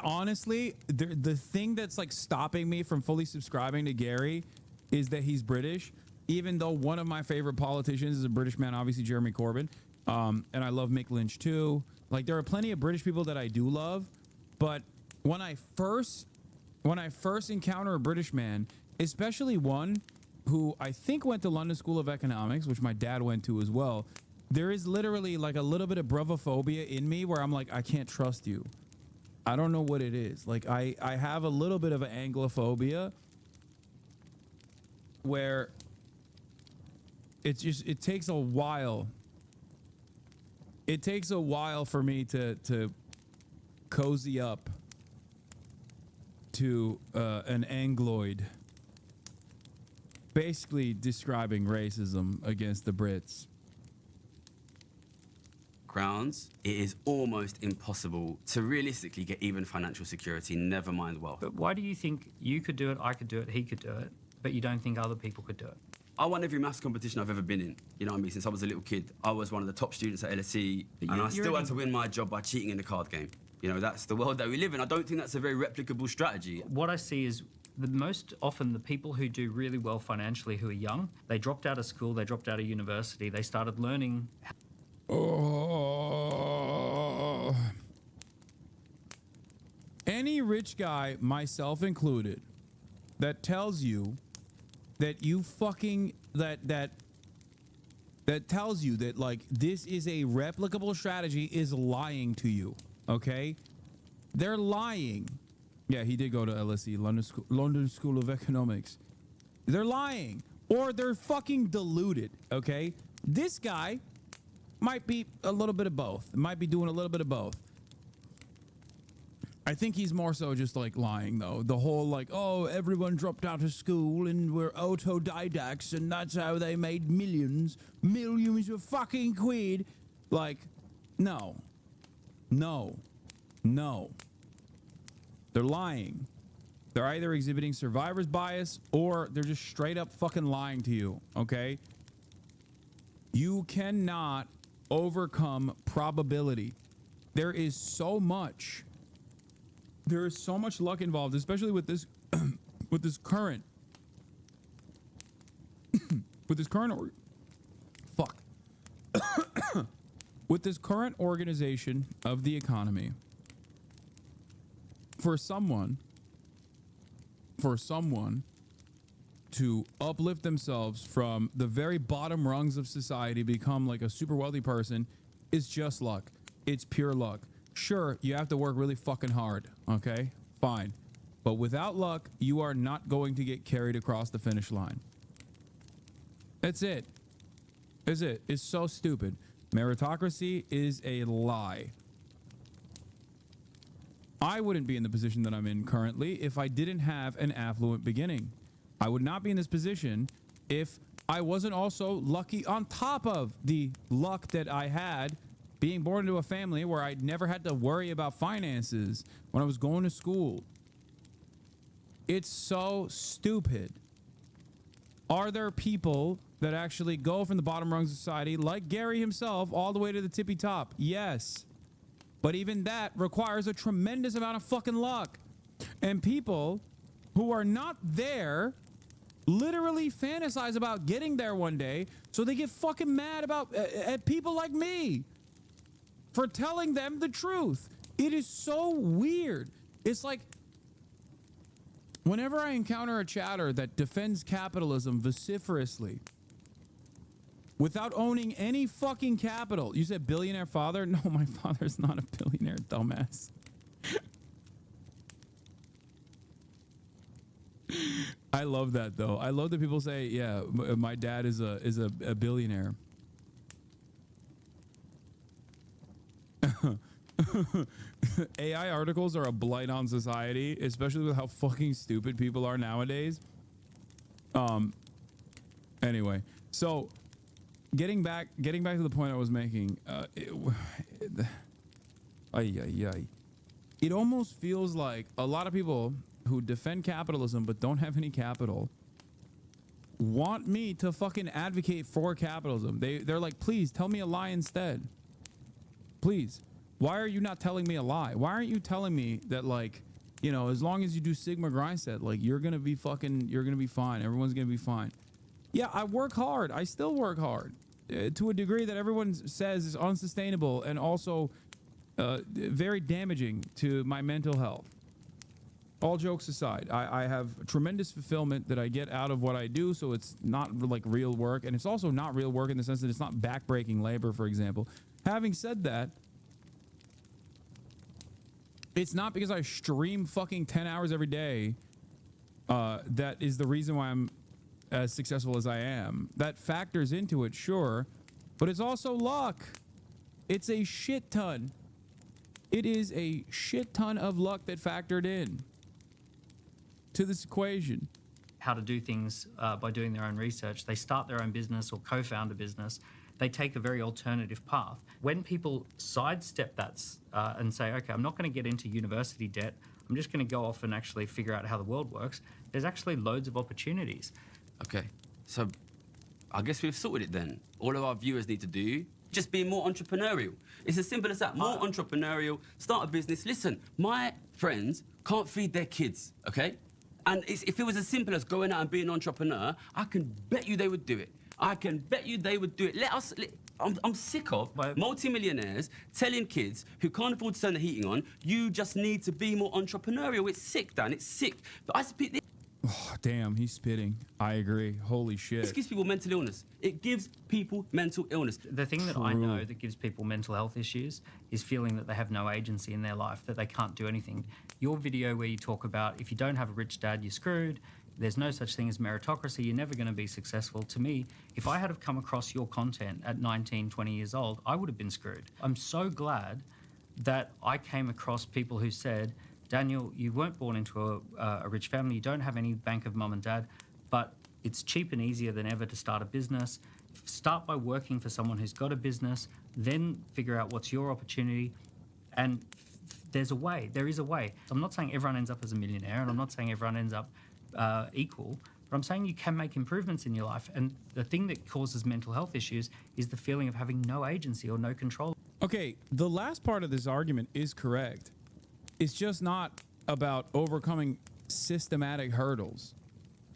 C: honestly, the thing that's like stopping me from fully subscribing to Gary is that he's British, even though one of my favorite politicians is a British man, obviously Jeremy Corbyn. And I love Mick Lynch too. Like, there are plenty of British people that I do love, but when I first encounter a British man, especially one who I think went to London School of Economics, which my dad went to as well, there is literally like a little bit of bravophobia in me where I'm like, I can't trust you. I don't know what it is. Like, I have a little bit of an Anglophobia where it's just, it takes a while. It takes a while for me to cozy up to an Angloid, basically describing racism against the Brits.
A: it is almost impossible to realistically get even financial security, never mind wealth.
D: But why do you think you could do it, I could do it, he could do it, but you don't think other people could do it?
A: I won every maths competition I've ever been in. You know what I mean? Since I was a little kid, I was one of the top students at LSE, and I still had to win my job by cheating in the card game. You know, that's the world that we live in. I don't think that's a very replicable strategy.
D: What I see is most often the people who do really well financially who are young, they dropped out of school, they dropped out of university, they started learning.
C: Any rich guy, myself included, that tells you that you fucking that tells you that like this is a replicable strategy is lying to you. Okay, they're lying. Yeah, he did go to LSE, London School of Economics. They're lying, or they're fucking deluded. Okay, this guy might be a little bit of both. Might be doing a little bit of both. I think he's more so just like lying though. The whole like, oh, everyone dropped out of school and we're autodidacts and that's how they made millions of fucking quid. Like, no. They're lying. They're either exhibiting survivor's bias or they're just straight up fucking lying to you, okay? You cannot overcome probability. There is so much luck involved, especially with this with this current organization of the economy. For someone to uplift themselves from the very bottom rungs of society, become like a super wealthy person, is just luck. It's pure luck. Sure, you have to work really fucking hard, okay? Fine. But without luck, you are not going to get carried across the finish line. That's it. That's it. It's so stupid. Meritocracy is a lie. I wouldn't be in the position that I'm in currently if I didn't have an affluent beginning. I would not be in this position if I wasn't also lucky on top of the luck that I had being born into a family where I never had to worry about finances when I was going to school. It's so stupid. Are there people that actually go from the bottom rungs of society, like Gary himself, all the way to the tippy top? Yes. But even that requires a tremendous amount of fucking luck. And people who are not there literally fantasize about getting there one day, so they get fucking mad about at people like me for telling them the truth. It is so weird. It's like whenever I encounter a chatter that defends capitalism vociferously without owning any fucking capital. You said billionaire father? No, my father's not a billionaire, dumbass. I love that though. I love that people say, "Yeah, my dad is a billionaire." AI articles are a blight on society, especially with how fucking stupid people are nowadays. Anyway, so getting back to the point I was making, it almost feels like a lot of people who defend capitalism but don't have any capital want me to fucking advocate for capitalism. They're like, please tell me a lie instead. Please. Why are you not telling me a lie? Why aren't you telling me that, like, you know, as long as you do Sigma grind set, like, you're gonna be fine. Everyone's gonna be fine. Yeah, I work hard. I still work hard to a degree that everyone says is unsustainable and also very damaging to my mental health. All jokes aside, I have tremendous fulfillment that I get out of what I do, so it's not like real work, and it's also not real work in the sense that it's not backbreaking labor, for example. Having said that, it's not because I stream fucking 10 hours every day that is the reason why I'm as successful as I am. That factors into it, sure, but it's also luck. It's a shit ton. It is a shit ton of luck that factored in to this equation.
D: How to do things by doing their own research. They start their own business or co-found a business. They take a very alternative path. When people sidestep that and say, okay, I'm not going to get into university debt, I'm just going to go off and actually figure out how the world works, there's actually loads of opportunities.
A: Okay, so I guess we've sorted it then. All of our viewers need to do just be more entrepreneurial. It's as simple as that. More entrepreneurial, start a business. Listen, my friends can't feed their kids, okay? And if it was as simple as going out and being an entrepreneur, I can bet you they would do it. I can bet you they would do it. I'm sick of multimillionaires telling kids who can't afford to turn the heating on, you just need to be more entrepreneurial. It's sick, Dan. It's sick. But I speak.
C: Oh, damn, he's spitting. I agree. Holy shit.
A: This gives people mental illness. It gives people mental illness.
D: The thing that I know that gives people mental health issues is feeling that they have no agency in their life, that they can't do anything. Your video where you talk about if you don't have a rich dad, you're screwed. There's no such thing as meritocracy. You're never going to be successful. To me, if I had have come across your content at 19, 20 years old, I would have been screwed. I'm so glad that I came across people who said, Daniel, you weren't born into a rich family. You don't have any bank of mum and dad, but it's cheap and easier than ever to start a business. Start by working for someone who's got a business, then figure out what's your opportunity. And there's a way. There is a way. I'm not saying everyone ends up as a millionaire, and I'm not saying everyone ends up equal, but I'm saying you can make improvements in your life. And the thing that causes mental health issues is the feeling of having no agency or no control.
C: Okay, the last part of this argument is correct. It's just not about overcoming systematic hurdles.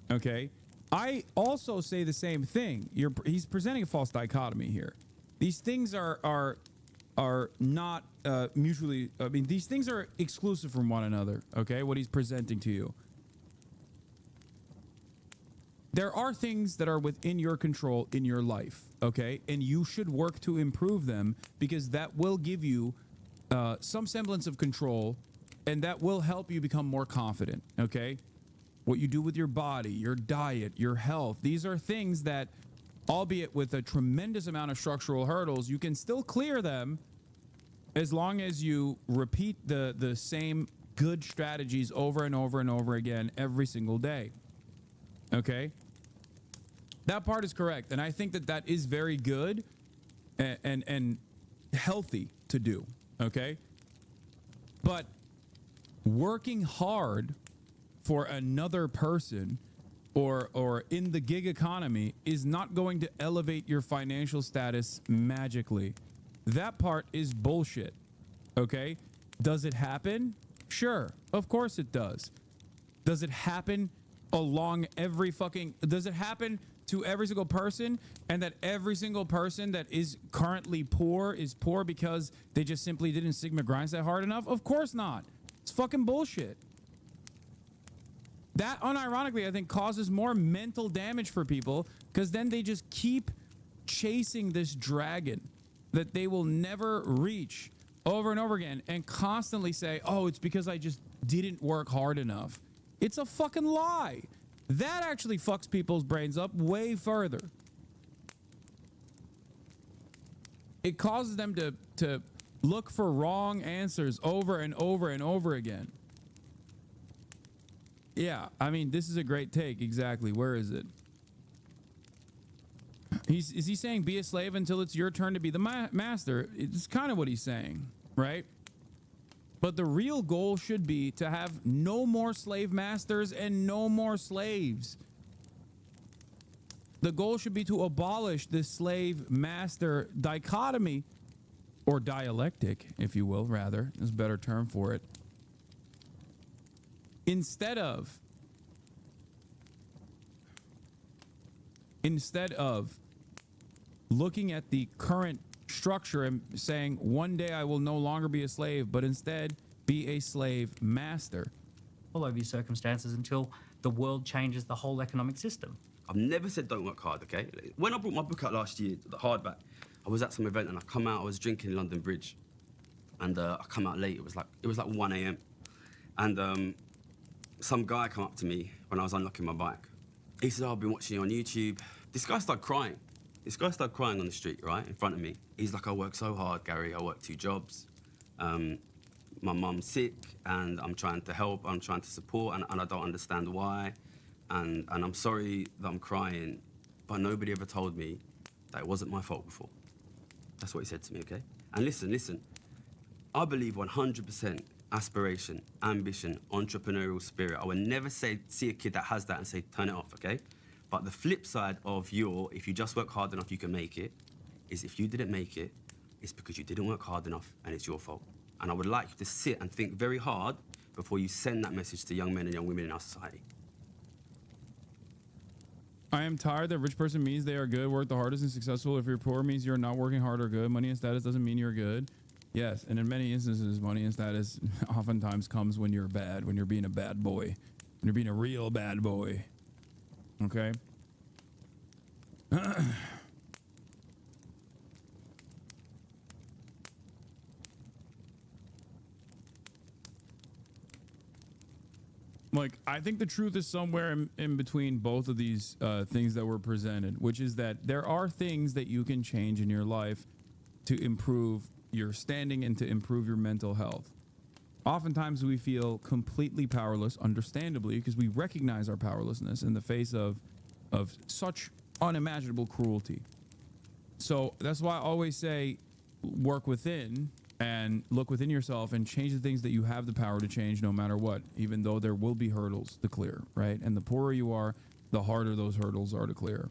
C: Okay? I also say the same thing. He's presenting a false dichotomy here. These things are not mutually, I mean, these things are exclusive from one another, okay? What he's presenting to you. There are things that are within your control in your life, okay? And you should work to improve them because that will give you some semblance of control and that will help you become more confident, okay? What you do with your body, your diet, your health, these are things that, albeit with a tremendous amount of structural hurdles, you can still clear them as long as you repeat the same good strategies over and over and over again every single day, okay? That part is correct, and I think that that is very good and healthy to do, okay? But working hard for another person or in the gig economy is not going to elevate your financial status magically. That part is bullshit, okay? Does it happen? Sure, of course it does. Does it happen along every fucking... Does it happen to every single person and that every single person that is currently poor is poor because they just simply didn't Sigma grind that hard enough? Of course not. It's fucking bullshit. That, unironically, I think causes more mental damage for people because then they just keep chasing this dragon that they will never reach over and over again and constantly say, oh, it's because I just didn't work hard enough. It's a fucking lie. That actually fucks people's brains up way further. It causes them to look for wrong answers over and over and over again. Yeah, I mean, this is a great take. Exactly. Where is it? Is he saying be a slave until it's your turn to be the master? It's kind of what he's saying, right? But the real goal should be to have no more slave masters and no more slaves. The goal should be to abolish this slave master dichotomy, or dialectic, if you will, rather. There's a better term for it. Instead of looking at the current structure and saying one day I will no longer be a slave, but instead be a slave master.
D: All over your circumstances until the world changes the whole economic system.
A: I've never said don't work hard, okay? When I brought my book out last year, the hardback, I was at some event and I come out, I was drinking in London Bridge. And I come out late, it was like 1 a.m. And some guy come up to me when I was unlocking my bike. He said, I've been watching you on YouTube. This guy started crying. On the street, right, in front of me. He's like, I work so hard, Gary. I work 2 jobs. My mum's sick, and I'm trying to help. I'm trying to support, and I don't understand why. And I'm sorry that I'm crying, but nobody ever told me that it wasn't my fault before. That's what he said to me, okay? And listen. I believe 100% aspiration, ambition, entrepreneurial spirit. I would never see a kid that has that and say, turn it off, okay? But the flip side of if you just work hard enough, you can make it, is if you didn't make it, it's because you didn't work hard enough and it's your fault. And I would like you to sit and think very hard before you send that message to young men and young women in our society.
C: I am tired that rich person means they are good, work the hardest and successful. If you're poor means you're not working hard or good. Money and status doesn't mean you're good. Yes, and in many instances, money and status oftentimes comes when you're bad, when you're being a bad boy, when you're being a real bad boy. Okay? Like, I think the truth is somewhere in between both of these things that were presented, which is that there are things that you can change in your life to improve your standing and to improve your mental health. Oftentimes we feel completely powerless, understandably, because we recognize our powerlessness in the face of such unimaginable cruelty. So that's why I always say work within and look within yourself and change the things that you have the power to change no matter what, even though there will be hurdles to clear, right? And the poorer you are, the harder those hurdles are to clear.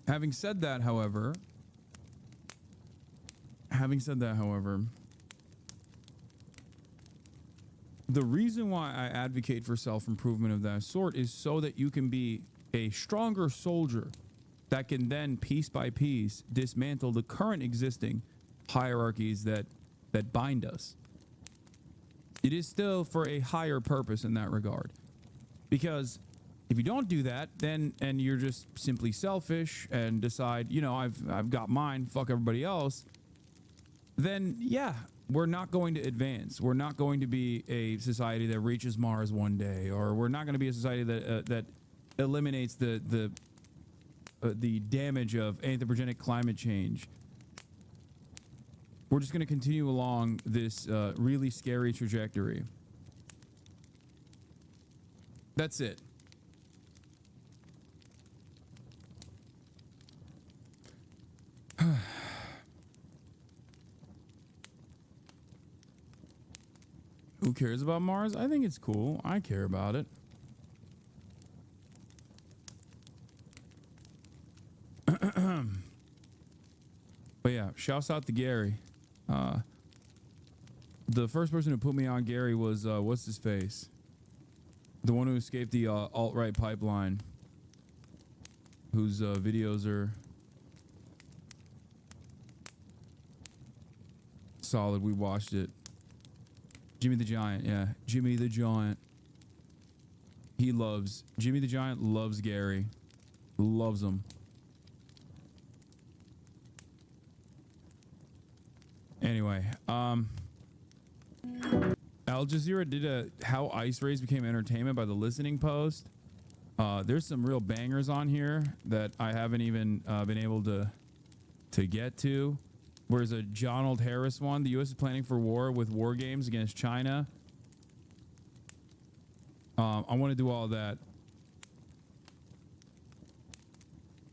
C: Having said that, however, the reason why I advocate for self-improvement of that sort is so that you can be a stronger soldier that can then, piece by piece, dismantle the current existing hierarchies that bind us. It is still for a higher purpose in that regard. Because if you don't do that, then, and you're just simply selfish and decide, you know, I've got mine, fuck everybody else, then yeah, we're not going to advance. We're not going to be a society that reaches Mars one day, or we're not going to be a society that eliminates the damage of anthropogenic climate change. We're just going to continue along this really scary trajectory. That's it. Who cares about Mars? I think it's cool. I care about it. But yeah, shouts out to Gary. The first person who put me on Gary was, what's his face? The one who escaped the alt-right pipeline. Whose videos are solid. We watched it. Jimmy the Giant, yeah. Jimmy the Giant. Jimmy the Giant loves Gary. Loves him. Anyway, Al Jazeera did a how ice raids became entertainment by the Listening Post. There's some real bangers on here that I haven't even been able to get to. Whereas a John Old Harris one, the U.S. is planning for war with war games against China. I want to do all that.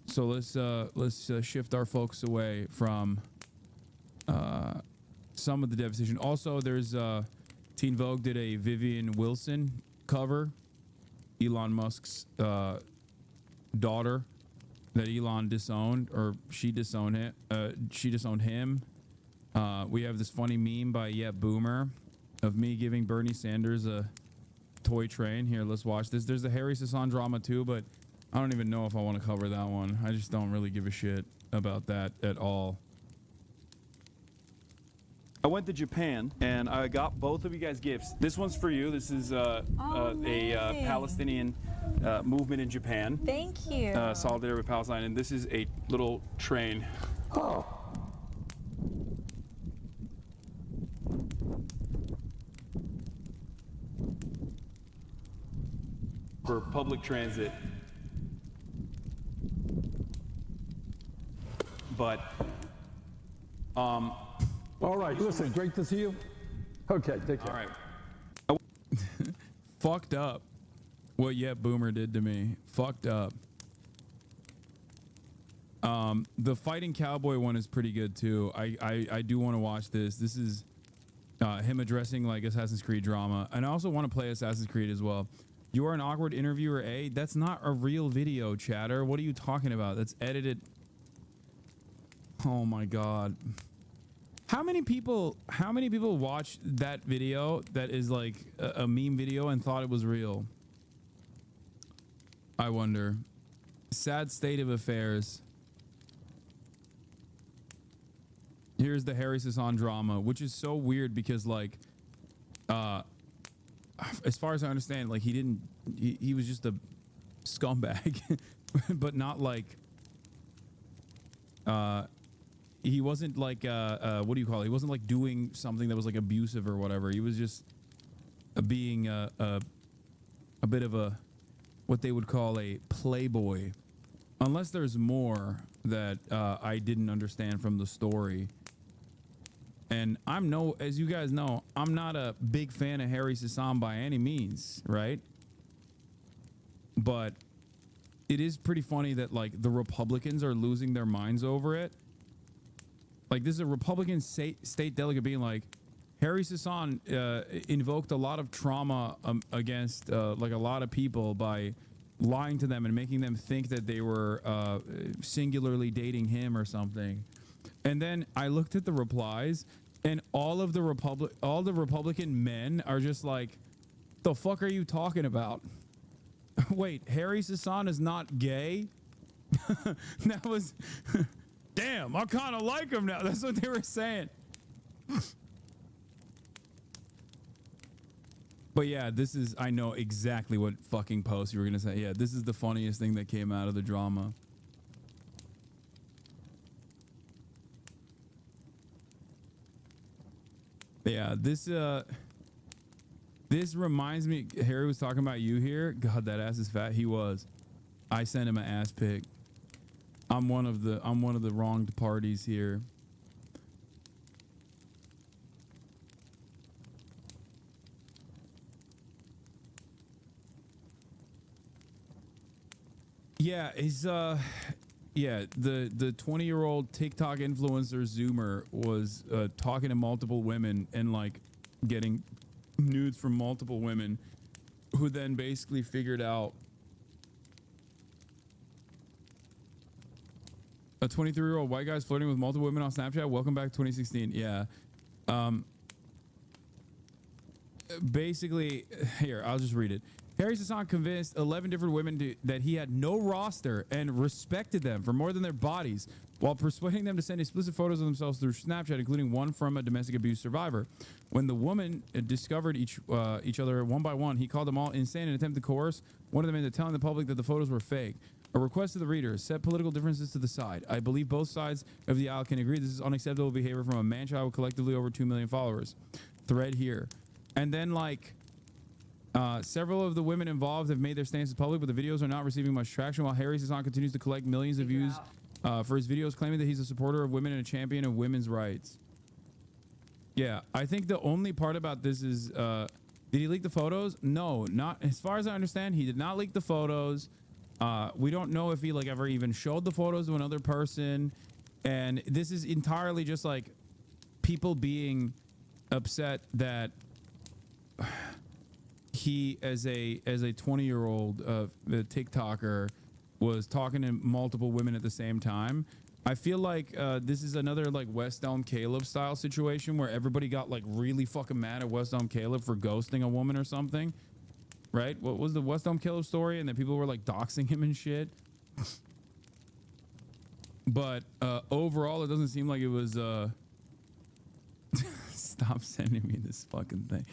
C: So let's shift our focus away from some of the devastation. Also, there's Teen Vogue did a Vivian Wilson cover, Elon Musk's daughter that Elon disowned, or she disowned him. We have this funny meme by Boomer of me giving Bernie Sanders a toy train. Here, let's watch this. There's the Harry Hassan drama too, but I don't even know if I want to cover that one. I just don't really give a shit about that at all.
G: I went to Japan and I got both of you guys gifts. This one's for you. This is a Palestinian movement in Japan.
T: Thank you.
G: Solidarity with Palestine. And this is a little train. Oh. For public transit. But,
V: all right, listen, great to see you. Okay, take care.
G: All right.
C: Fucked up what Boomer did to me. Fucked up. The Fighting Cowboy one is pretty good too. I do want to watch this. This is him addressing like Assassin's Creed drama. And I also want to play Assassin's Creed as well. You are an awkward interviewer, A. That's not a real video, chatter. What are you talking about? That's edited. Oh my God. How many people watched that video that is like a meme video and thought it was real? I wonder. Sad state of affairs. Here's the Harry Hassan drama, which is so weird because like as far as I understand, like he was just a scumbag, but not like he wasn't like what do you call it? He wasn't like doing something that was like abusive or whatever. He was just being a bit of a what they would call a playboy, unless there's more that I didn't understand from the story. And as you guys know, I'm not a big fan of Harry Hassan by any means, right? But it is pretty funny that like the Republicans are losing their minds over it. Like this is a Republican state delegate being like, Harry Hassan invoked a lot of trauma against like a lot of people by lying to them and making them think that they were singularly dating him or something. And then I looked at the replies, and all the Republican men are just like, "The fuck are you talking about? Wait, Harry Hassan is not gay?" That was, damn. I kind of like him now. That's what they were saying. But yeah, I know exactly what fucking post you were gonna say. Yeah, this is the funniest thing that came out of the drama. Yeah, this reminds me. Harry was talking about you here. God, that ass is fat. He was. I sent him an ass pic. I'm one of the wronged parties here. Yeah, the 20-year-old TikTok influencer Zoomer was talking to multiple women and like getting nudes from multiple women, who then basically figured out a 23-year-old white guy's flirting with multiple women on Snapchat. Welcome back 2016. Yeah. Basically, here, I'll just read it. Harry Hassan convinced 11 different women that he had no roster and respected them for more than their bodies, while persuading them to send explicit photos of themselves through Snapchat, including one from a domestic abuse survivor. When the woman discovered each other one by one, he called them all insane and attempted to coerce one of them into telling the public that the photos were fake. A request to the reader: set political differences to the side. I believe both sides of the aisle can agree this is unacceptable behavior from a man-child with collectively over 2 million followers. Thread here. And then like several of the women involved have made their stances public, but the videos are not receiving much traction, while Hassan continues to collect millions of views for his videos, claiming that he's a supporter of women and a champion of women's rights. Yeah, I think the only part about this is, did he leak the photos? No, not as far as I understand. He did not leak the photos. We don't know if he like ever even showed the photos to another person. And this is entirely just like people being upset that he, as a 20-year-old TikToker, was talking to multiple women at the same time. I feel like this is another like West Elm Caleb style situation where everybody got like really fucking mad at West Elm Caleb for ghosting a woman or something, right? What was the West Elm Caleb story? And then people were like doxing him and shit. But overall, it doesn't seem like it was. Stop sending me this fucking thing.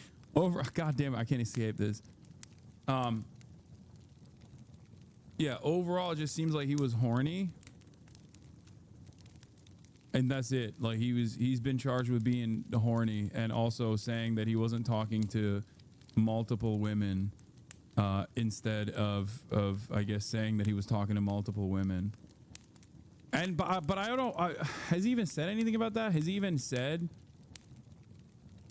C: God damn it, I can't escape this. Yeah, overall, it just seems like he was horny. And that's it. Like he's been charged with being horny and also saying that he wasn't talking to multiple women instead of I guess saying that he was talking to multiple women. And but I don't know. Has he even said anything about that? Has he even said?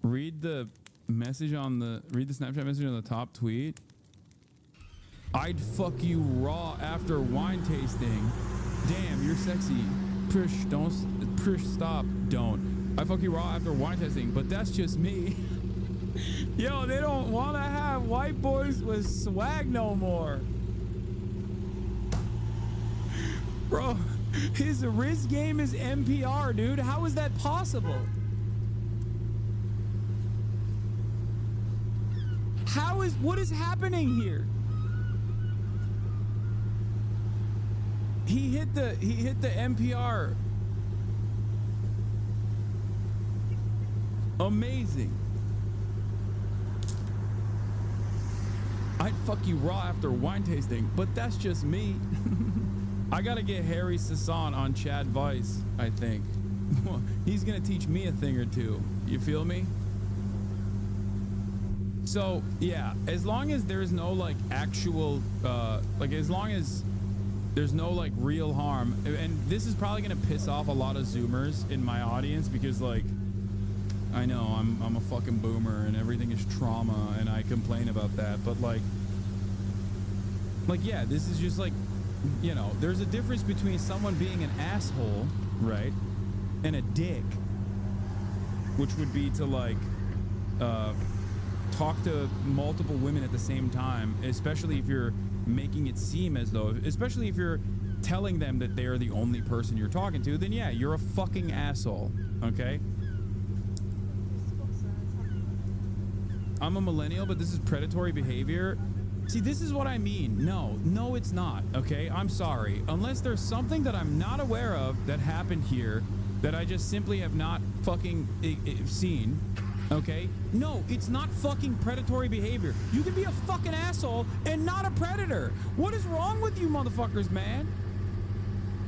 C: Read the Snapchat message on the top tweet. I'd fuck you raw after wine tasting. Damn, you're sexy. Push, stop, don't. I fuck you raw after wine tasting, but that's just me. Yo, they don't want to have white boys with swag no more. Bro, his Riz game is NPR, dude. How is that possible? What is happening here? He hit the NPR. Amazing. I'd fuck you raw after wine tasting, but that's just me. I gotta get Harry Hassan on Chad Vice, I think. He's gonna teach me a thing or two. You feel me? So yeah, as long as there's no like actual as long as there's no like real harm, and this is probably gonna piss off a lot of Zoomers in my audience because like I know I'm a fucking boomer and everything is trauma and I complain about that, but like yeah, this is just like, you know, there's a difference between someone being an asshole, right, and a dick, which would be to like talk to multiple women at the same time, especially if you're making it seem as though, especially if you're telling them that they're the only person you're talking to, then yeah, you're a fucking asshole, okay? I'm a millennial, but this is predatory behavior. See, this is what I mean. No, it's not, okay? I'm sorry. Unless there's something that I'm not aware of that happened here that I just simply have not fucking seen, okay? No, it's not fucking predatory behavior. You can be a fucking asshole and not a predator. What is wrong with you motherfuckers, man?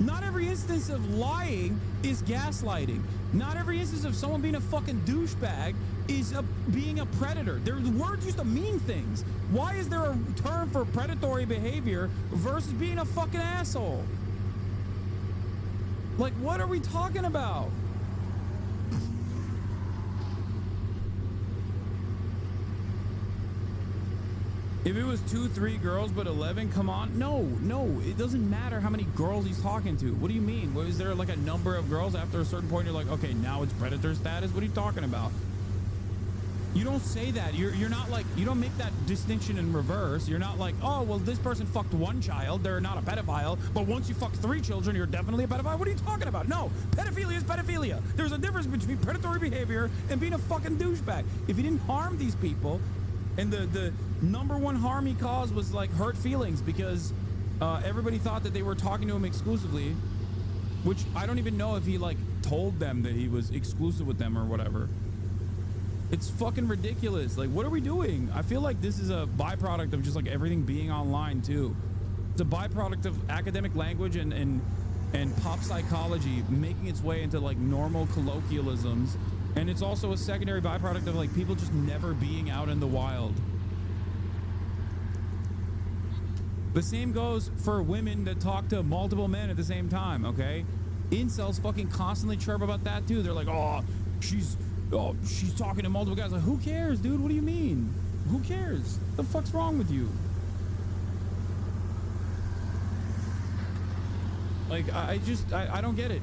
C: Not every instance of lying is gaslighting. Not every instance of someone being a fucking douchebag is being a predator. The words used to mean things. Why is there a term for predatory behavior versus being a fucking asshole? Like, what are we talking about? If it was 2, 3 girls, but 11, come on. No, it doesn't matter how many girls he's talking to. What do you mean? Is there like a number of girls after a certain point? You're like, okay, now it's predator status. What are you talking about? You don't say that. You're not like, you don't make that distinction in reverse. You're not like, oh, well, this person fucked 1 child. They're not a pedophile. But once you fuck 3 children, you're definitely a pedophile. What are you talking about? No, pedophilia is pedophilia. There's a difference between predatory behavior and being a fucking douchebag. If he didn't harm these people, and the number one harm he caused was like hurt feelings because everybody thought that they were talking to him exclusively, which I don't even know if he like told them that he was exclusive with them or whatever. It's fucking ridiculous. Like, what are we doing? I feel like this is a byproduct of just like everything being online too. It's a byproduct of academic language and pop psychology making its way into like normal colloquialisms And it's also a secondary byproduct of like people just never being out in the wild. The same goes for women that talk to multiple men at the same time, okay? Incels fucking constantly chirp about that too. They're like, oh, she's talking to multiple guys. Like, who cares, dude? What do you mean? Who cares? What the fuck's wrong with you? Like, I don't get it.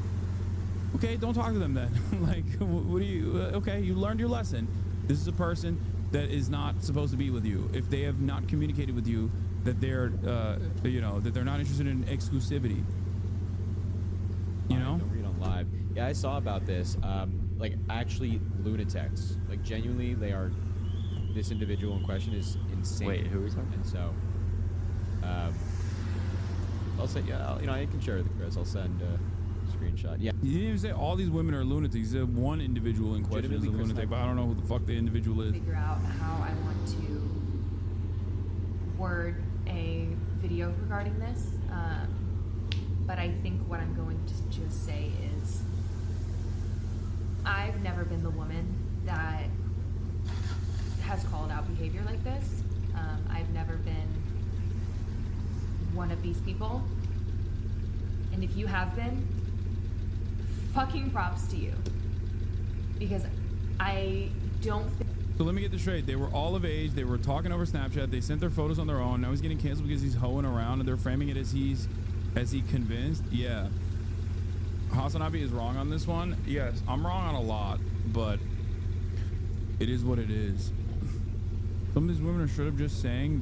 C: Okay, don't talk to them then. Like, what do you, okay, you learned your lesson. This is a person that is not supposed to be with you. If they have not communicated with you that they're, that they're not interested in exclusivity. You know?
L: Don't read on live. Yeah, I saw about this. Like, actually, lunatics. Like, genuinely, they are. This individual in question is insane.
O: Wait, who is that?
L: And so, I'll say, yeah, I can share with the Chris. I'll send a screenshot. Yeah.
C: You didn't even say all these women are lunatics. One individual in question is a lunatic, but I don't know who the fuck the individual is.
T: Figure out how I want to word a video regarding this. But I think what I'm going to just say is I've never been the woman that has called out behavior like this. I've never been one of these people. And if you have been, fucking props to you. Because I don't think...
C: So let me get this straight. They were all of age. They were talking over Snapchat. They sent their photos on their own. Now he's getting canceled because he's hoeing around, and they're framing it as he convinced. Yeah. Hasanabi is wrong on this one. Yes, I'm wrong on a lot, but it is what it is. Some of these women are straight up just saying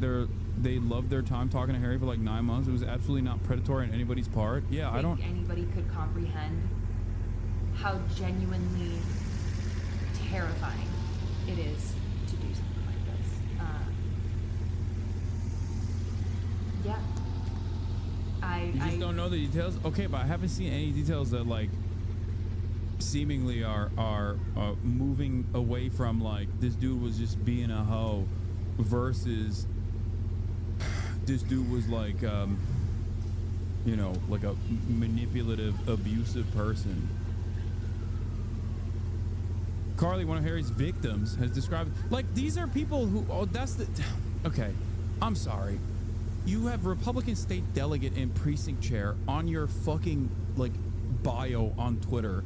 C: they loved their time talking to Harry for like 9 months. It was absolutely not predatory on anybody's part. Yeah, I don't
T: think anybody could comprehend how genuinely terrifying it is to do something like this. Yeah.
C: You just don't know the details? Okay, but I haven't seen any details that like seemingly are moving away from like this dude was just being a hoe versus this dude was like like a manipulative, abusive person. Carly, one of Harry's victims, has described like these are people who okay, I'm sorry. You have Republican state delegate and precinct chair on your fucking like bio on Twitter.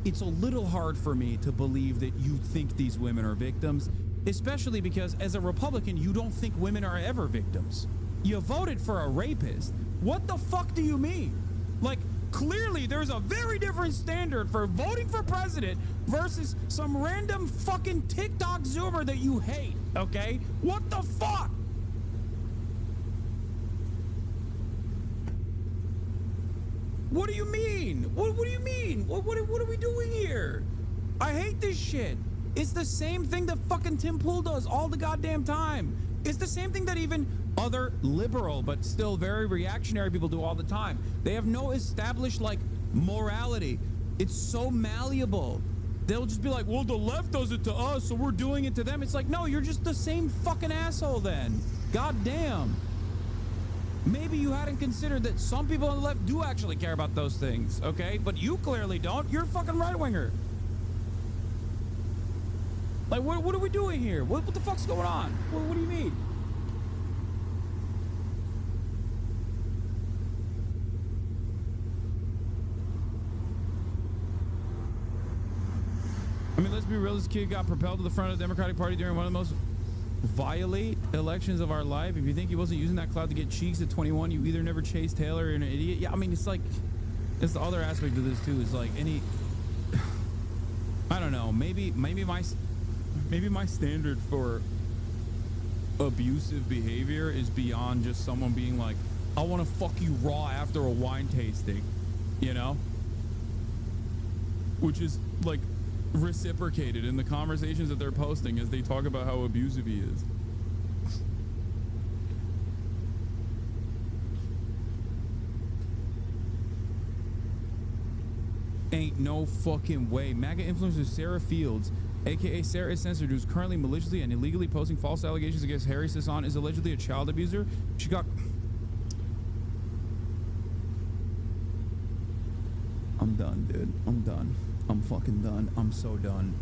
C: It's a little hard for me to believe that you think these women are victims, especially because as a Republican, you don't think women are ever victims. You voted for a rapist. What the fuck do you mean? Like, clearly there's a very different standard for voting for president versus some random fucking TikTok Zoomer that you hate, okay? What the fuck? What do you mean? What do you mean? What are we doing here? I hate this shit. It's the same thing that fucking Tim Pool does all the goddamn time. It's the same thing that even other liberal but still very reactionary people do all the time. They have no established like morality. It's so malleable. They'll just be like, well, the left does it to us, so we're doing it to them. It's like, no, you're just the same fucking asshole then. God damn. Maybe you hadn't considered that some people on the left do actually care about those things, okay? But you clearly don't. You're a fucking right-winger. Like, what are we doing here? What the fuck's going on? What do you mean? I mean, let's be real. This kid got propelled to the front of the Democratic Party during one of the most violent elections of our life. If you think he wasn't using that clout to get cheeks at 21, you either never chased Taylor or you're an idiot. Yeah, I mean, it's like, it's the other aspect of this too. Is like I don't know. Maybe my standard for abusive behavior is beyond just someone being like, I want to fuck you raw after a wine tasting, you know? Which is like reciprocated in the conversations that they're posting as they talk about how abusive he is. Ain't no fucking way. MAGA influencer Sarah Fields, aka Sarah is Censored, who's currently maliciously and illegally posting false allegations against Harry Hassan, is allegedly a child abuser. She got... I'm done, dude. I'm done. I'm fucking done. I'm so done.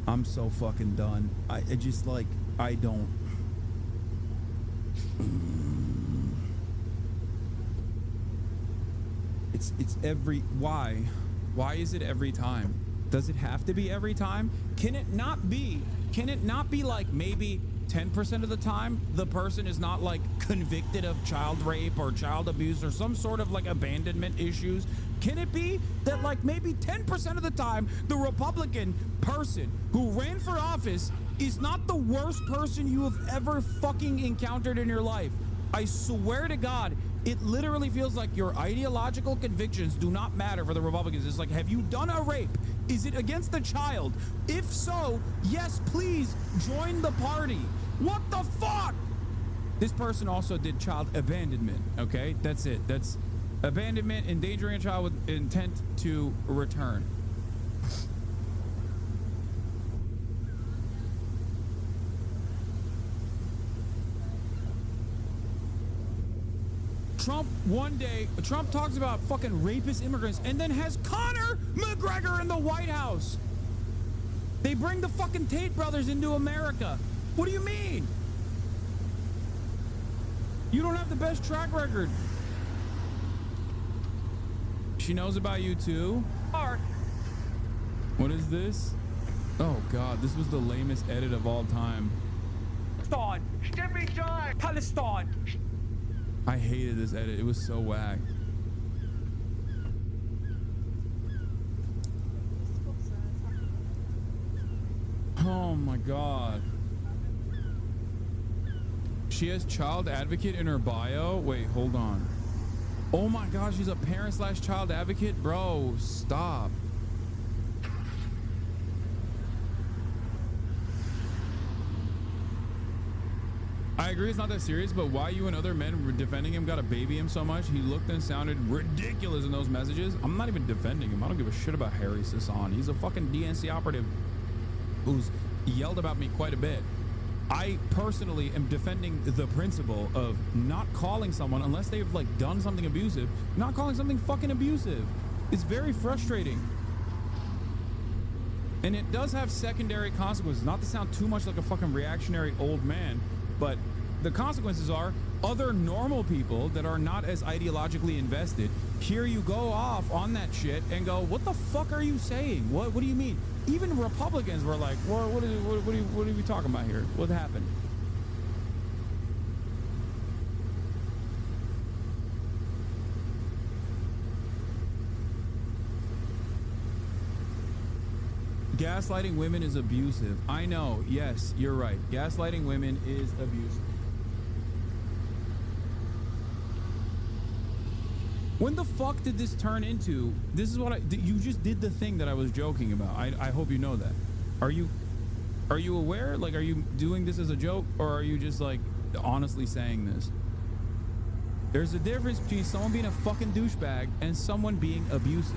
C: I'm so fucking done. I just like, I don't. It's every, why is it every time? Does it have to be every time? Can it not be like maybe 10% of the time the person is not like convicted of child rape or child abuse or some sort of like abandonment issues? Can it be that like maybe 10% of the time the Republican person who ran for office is not the worst person you have ever fucking encountered in your life? I swear to God, it literally feels like your ideological convictions do not matter for the Republicans. It's like, have you done a rape? Is it against a child? If so, yes, please join the party. What the fuck? This person also did child abandonment, okay? That's it. That's abandonment, endangering a child with intent to return. Trump talks about fucking rapist immigrants and then has Conor McGregor in the White House. They bring the fucking Tate brothers into America. What do you mean? You don't have the best track record. She knows about you too? What is this? Oh God, this was the lamest edit of all time. Palestine. I hated this edit. It was so whack. Oh my God. She has child advocate in her bio. Wait, hold on. Oh my God, she's a parent/child advocate? Bro, stop. I agree it's not that serious, but why you and other men were defending him got to baby him so much? He looked and sounded ridiculous in those messages. I'm not even defending him. I don't give a shit about Harry Hassan. He's a fucking DNC operative who's yelled about me quite a bit. I personally am defending the principle of not calling someone unless they've like done something abusive, not calling something fucking abusive. It's very frustrating. And it does have secondary consequences. Not to sound too much like a fucking reactionary old man, but the consequences are other normal people that are not as ideologically invested hear you go off on that shit and go, what the fuck are you saying? What do you mean? Even Republicans were like, well, what are we talking about here? What happened? Gaslighting women is abusive. I know. Yes, you're right. Gaslighting women is abusive. When the fuck did this turn into? This is what you just did the thing that I was joking about. I hope you know that. Are you aware? Like, are you doing this as a joke, or are you just like honestly saying this? There's a difference between someone being a fucking douchebag and someone being abusive.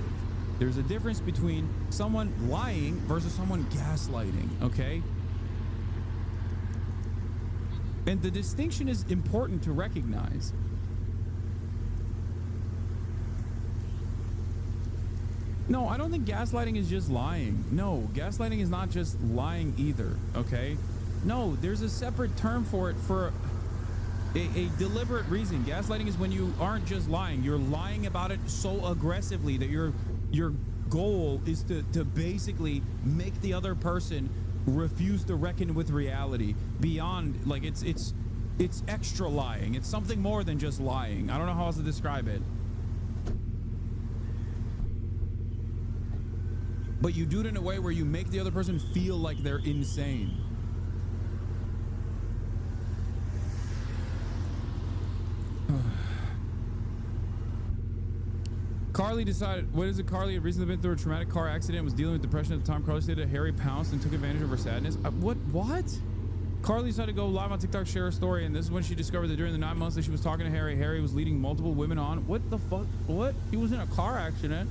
C: There's a difference between someone lying versus someone gaslighting, okay? And the distinction is important to recognize. No, I don't think gaslighting is just lying. No, gaslighting is not just lying either, okay? No, there's a separate term for it for a deliberate reason. Gaslighting is when you aren't just lying. You're lying about it so aggressively that your goal is to basically make the other person refuse to reckon with reality beyond, like, it's extra lying. It's something more than just lying. I don't know how else to describe it. But you do it in a way where you make the other person feel like they're insane. Carly decided, what is it? Carly had recently been through a traumatic car accident, was dealing with depression at the time. Carly stated Harry pounced and took advantage of her sadness. What? Carly decided to go live on TikTok, share her story, and this is when she discovered that during the 9 months that she was talking to Harry, Harry was leading multiple women on. What the fuck? What? He was in a car accident.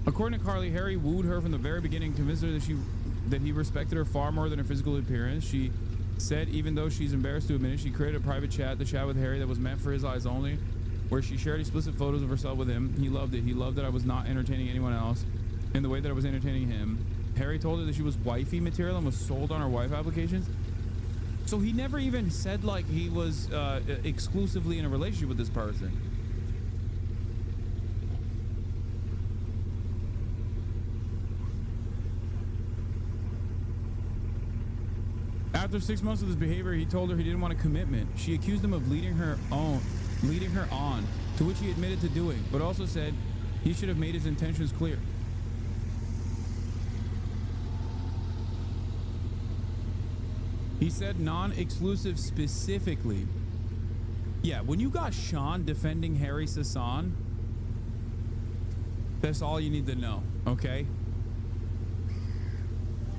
C: According to Carly, Harry wooed her from the very beginning, convinced her that he respected her far more than her physical appearance. She said even though she's embarrassed to admit it, she created a private chat, the chat with Harry, that was meant for his eyes only. where she shared explicit photos of herself with him. He loved it. He loved that I was not entertaining anyone else in the way that I was entertaining him. Harry told her that she was wifey material and was sold on her wife applications. So he never even said like he was exclusively in a relationship with this person. After 6 months of this behavior, he told her he didn't want a commitment. She accused him of leading her on, to which he admitted to doing, but also said he should have made his intentions clear. He said non-exclusive specifically. Yeah, when you got Sean defending Harry Hassan, that's all you need to know, okay?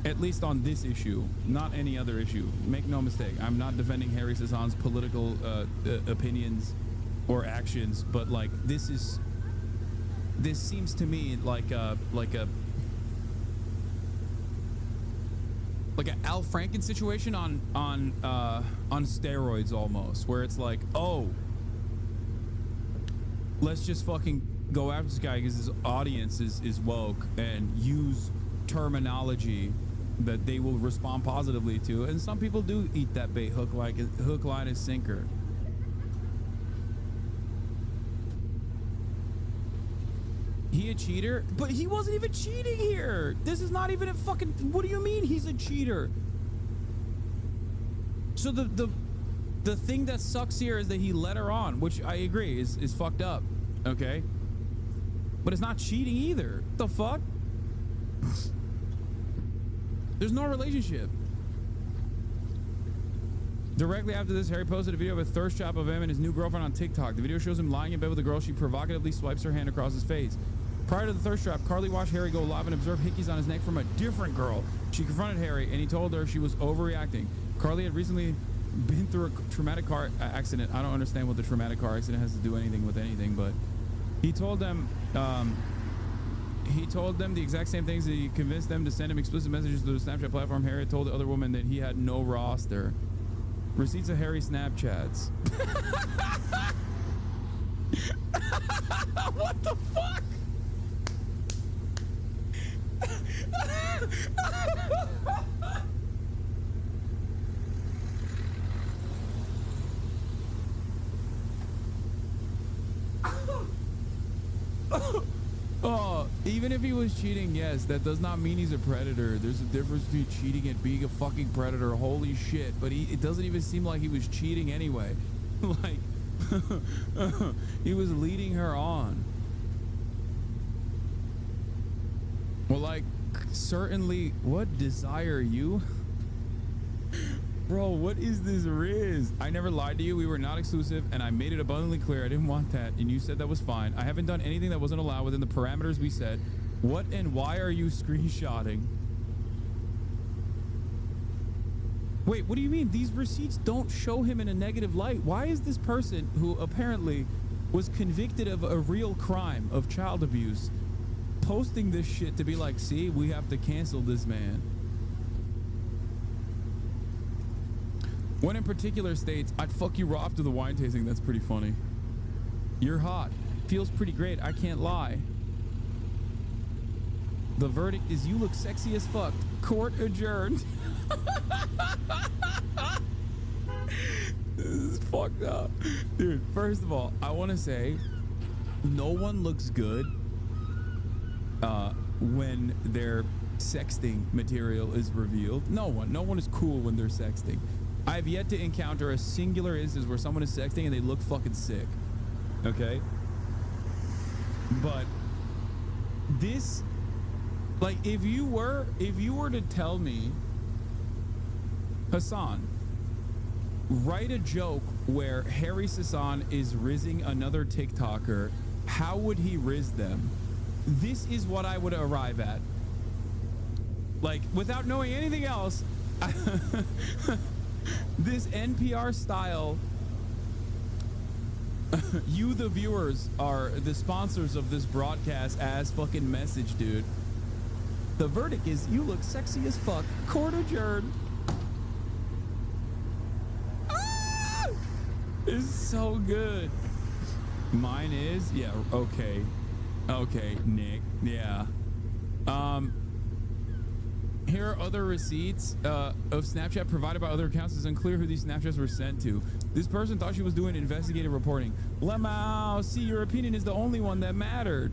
C: At least on this issue, not any other issue. Make no mistake, I'm not defending Harry Hassan's political opinions or actions, but like this seems to me like an Al Franken situation on steroids almost, where it's like, oh, let's just fucking go after this guy because his audience is woke and use terminology that they will respond positively to, and some people do eat that bait hook, line, and sinker. He a cheater? But he wasn't even cheating here. This is not even a fucking. What do you mean he's a cheater? So the thing that sucks here is that he led her on, which I agree is fucked up. Okay, but it's not cheating either. What the fuck? There's no relationship. Directly after this, Harry posted a video of a thirst trap of him and his new girlfriend on TikTok. The video shows him lying in bed with a girl. She provocatively swipes her hand across his face. Prior to the thirst trap, Carly watched Harry go live and observe hickeys on his neck from a different girl. She confronted Harry and he told her she was overreacting. Carly had recently been through a traumatic car accident. I don't understand what the traumatic car accident has to do anything with anything, but he told them the exact same things. That he convinced them to send him explicit messages through the Snapchat platform. Harry told the other woman that he had no roster. Receipts of Harry Snapchats. What the fuck? Oh, even if he was cheating, yes, that does not mean he's a predator. There's a difference between cheating and being a fucking predator. Holy shit. But it doesn't even seem like he was cheating anyway. Like, he was leading her on. Well, like, certainly, what desire you? Bro, what is this Riz? I never lied to you. We were not exclusive, and I made it abundantly clear I didn't want that, and you said that was fine. I haven't done anything that wasn't allowed within the parameters we set. What and why are you screenshotting? Wait, what do you mean? These receipts don't show him in a negative light. Why is this person who apparently was convicted of a real crime of child abuse posting this shit to be like, see, we have to cancel this man? One in particular states, I'd fuck you raw after the wine tasting. That's pretty funny. You're hot. Feels pretty great. I can't lie. The verdict is you look sexy as fuck. Court adjourned. This is fucked up. Dude, first of all, I want to say no one looks good when their sexting material is revealed. No one is cool when they're sexting. I've yet to encounter a singular instance where someone is sexting and they look fucking sick. Okay? But this, like, if you were to tell me, Hasan, write a joke where Harry Hassan is rizzing another TikToker, how would he rizz them? This is what I would arrive at. Like, without knowing anything else, this NPR style, you the viewers are the sponsors of this broadcast ass fucking message, dude. The verdict is you look sexy as fuck. Court adjourned. Ah! It's so good. Mine is, yeah, okay. Okay, Nick, yeah. Here are other receipts of Snapchat provided by other accounts. It's unclear who these Snapchats were sent to. This person thought she was doing investigative reporting. Lemao, see, your opinion is the only one that mattered.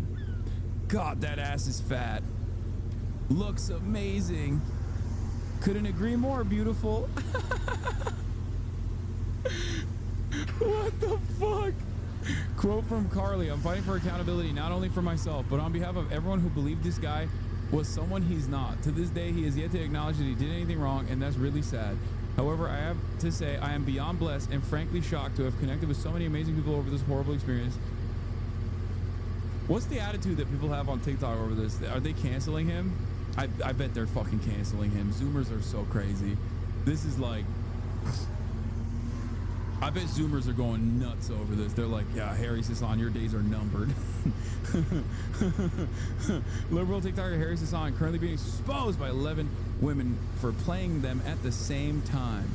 C: God, that ass is fat. Looks amazing. Couldn't agree more, beautiful. What the fuck? Quote from Carly, I'm fighting for accountability, not only for myself, but on behalf of everyone who believed this guy was someone he's not. To this day, he has yet to acknowledge that he did anything wrong, and that's really sad. However, I have to say I am beyond blessed and frankly shocked to have connected with so many amazing people over this horrible experience. What's the attitude that people have on TikTok over this? Are they canceling him? I bet they're fucking canceling him. Zoomers are so crazy. This is like... I bet Zoomers are going nuts over this. They're like, yeah, Harry Hassan, your days are numbered. Liberal TikToker Harry Hassan currently being exposed by 11 women for playing them at the same time.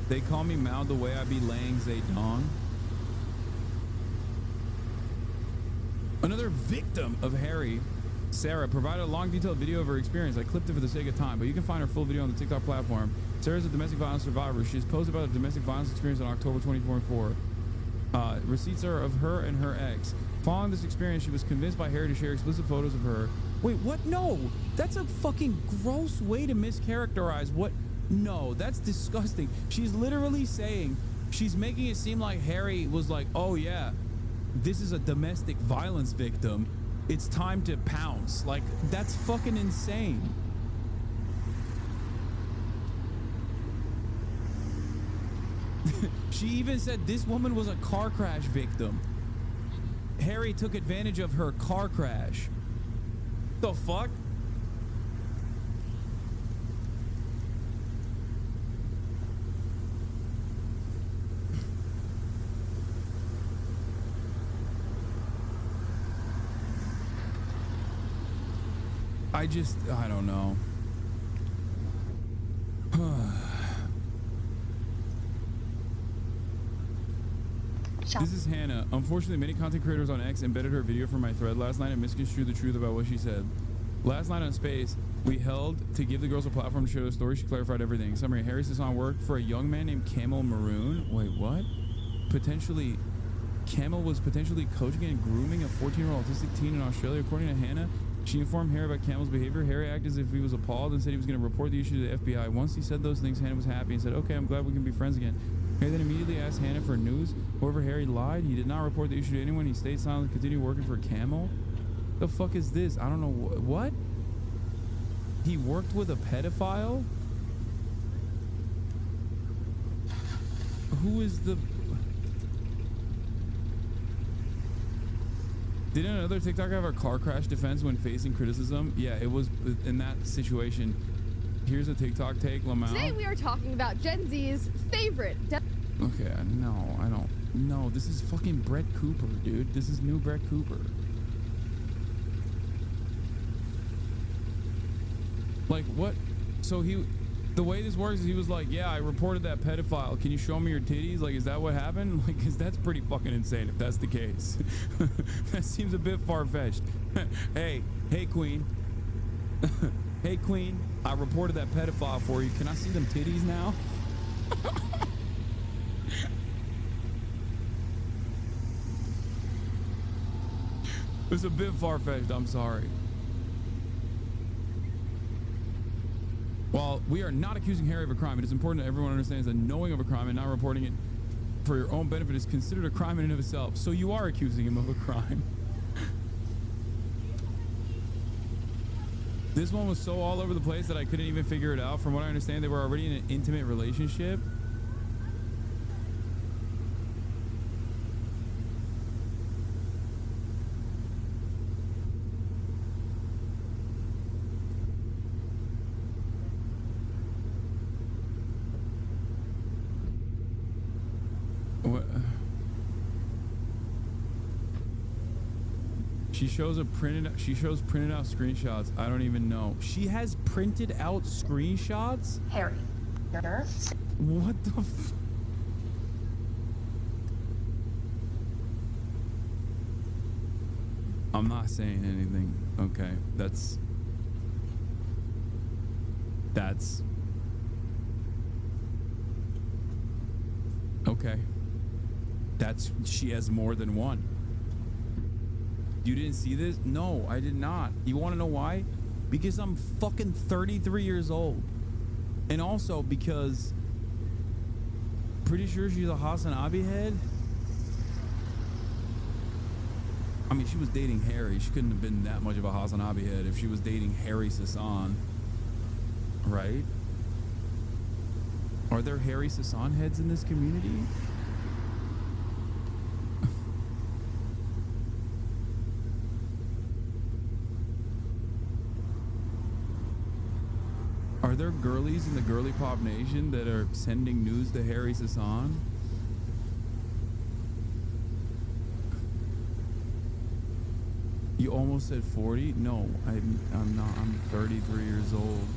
C: They call me Mao the way I be laying Zedong. Another victim of Harry, Sarah, provided a long detailed video of her experience. I clipped it for the sake of time, but you can find her full video on the TikTok platform. Sarah's a domestic violence survivor. She has posted about a domestic violence experience on October 24. Receipts are of her and her ex. Following this experience, she was convinced by Harry to share explicit photos of her. Wait, what? No, that's a fucking gross way to mischaracterize what. No, that's disgusting. She's literally saying, she's making it seem like Harry was like, oh yeah, this is a domestic violence victim. It's time to pounce. Like, that's fucking insane. She even said this woman was a car crash victim. Harry took advantage of her car crash. The fuck? I don't know. This is Hannah. Unfortunately, many content creators on X embedded her video from my thread last night and misconstrued the truth about what she said. Last night on Space, we held to give the girls a platform to share the story. She clarified everything. Summary, Harry Hassan worked for a young man named Camel Maroon. Wait, what? Camel was potentially coaching and grooming a 14-year-old autistic teen in Australia. According to Hannah, she informed Harry about Camel's behavior. Harry acted as if he was appalled and said he was going to report the issue to the FBI. Once he said those things, Hannah was happy and said, okay, I'm glad we can be friends again. Harry then immediately asked Hannah for news. However, Harry lied. He did not report the issue to anyone. He stayed silent and continued working for Camel. The fuck is this? I don't know. What? He worked with a pedophile? Who is the... Didn't another TikToker have a car crash defense when facing criticism? Yeah, it was in that situation. Here's a TikTok take, Lamau.
I: Today we are talking about Gen Z's favorite.
C: Okay, no, I don't. No, this is fucking Brett Cooper, dude. This is new Brett Cooper. Like, what? So the way this works is he was like, yeah, I reported that pedophile. Can you show me your titties? Like, is that what happened? Like, cause that's pretty fucking insane if that's the case. That seems a bit far-fetched. Hey queen. Hey queen, I reported that pedophile for you. Can I see them titties now? It's a bit far-fetched, I'm sorry. While we are not accusing Harry of a crime, it is important that everyone understands that knowing of a crime and not reporting it for your own benefit is considered a crime in and of itself. So you are accusing him of a crime. This one was so all over the place that I couldn't even figure it out. From what I understand, they were already in an intimate relationship. She shows printed out screenshots. I don't even know. She has printed out screenshots?
R: Harry, you're...
C: What the I'm not saying anything. Okay, that's okay. She has more than one. You didn't see this? No, I did not. You want to know why? Because I'm fucking 33 years old. And also because pretty sure she's a Hasanabi head. I mean, she was dating Harry. She couldn't have been that much of a Hasanabi head if she was dating Harry Hassan. Right? Are there Harry Hassan heads in this community? Are there girlies in the girly pop nation that are sending news to Harry Hassan? You almost said 40? No, I'm not. I'm 33 years old.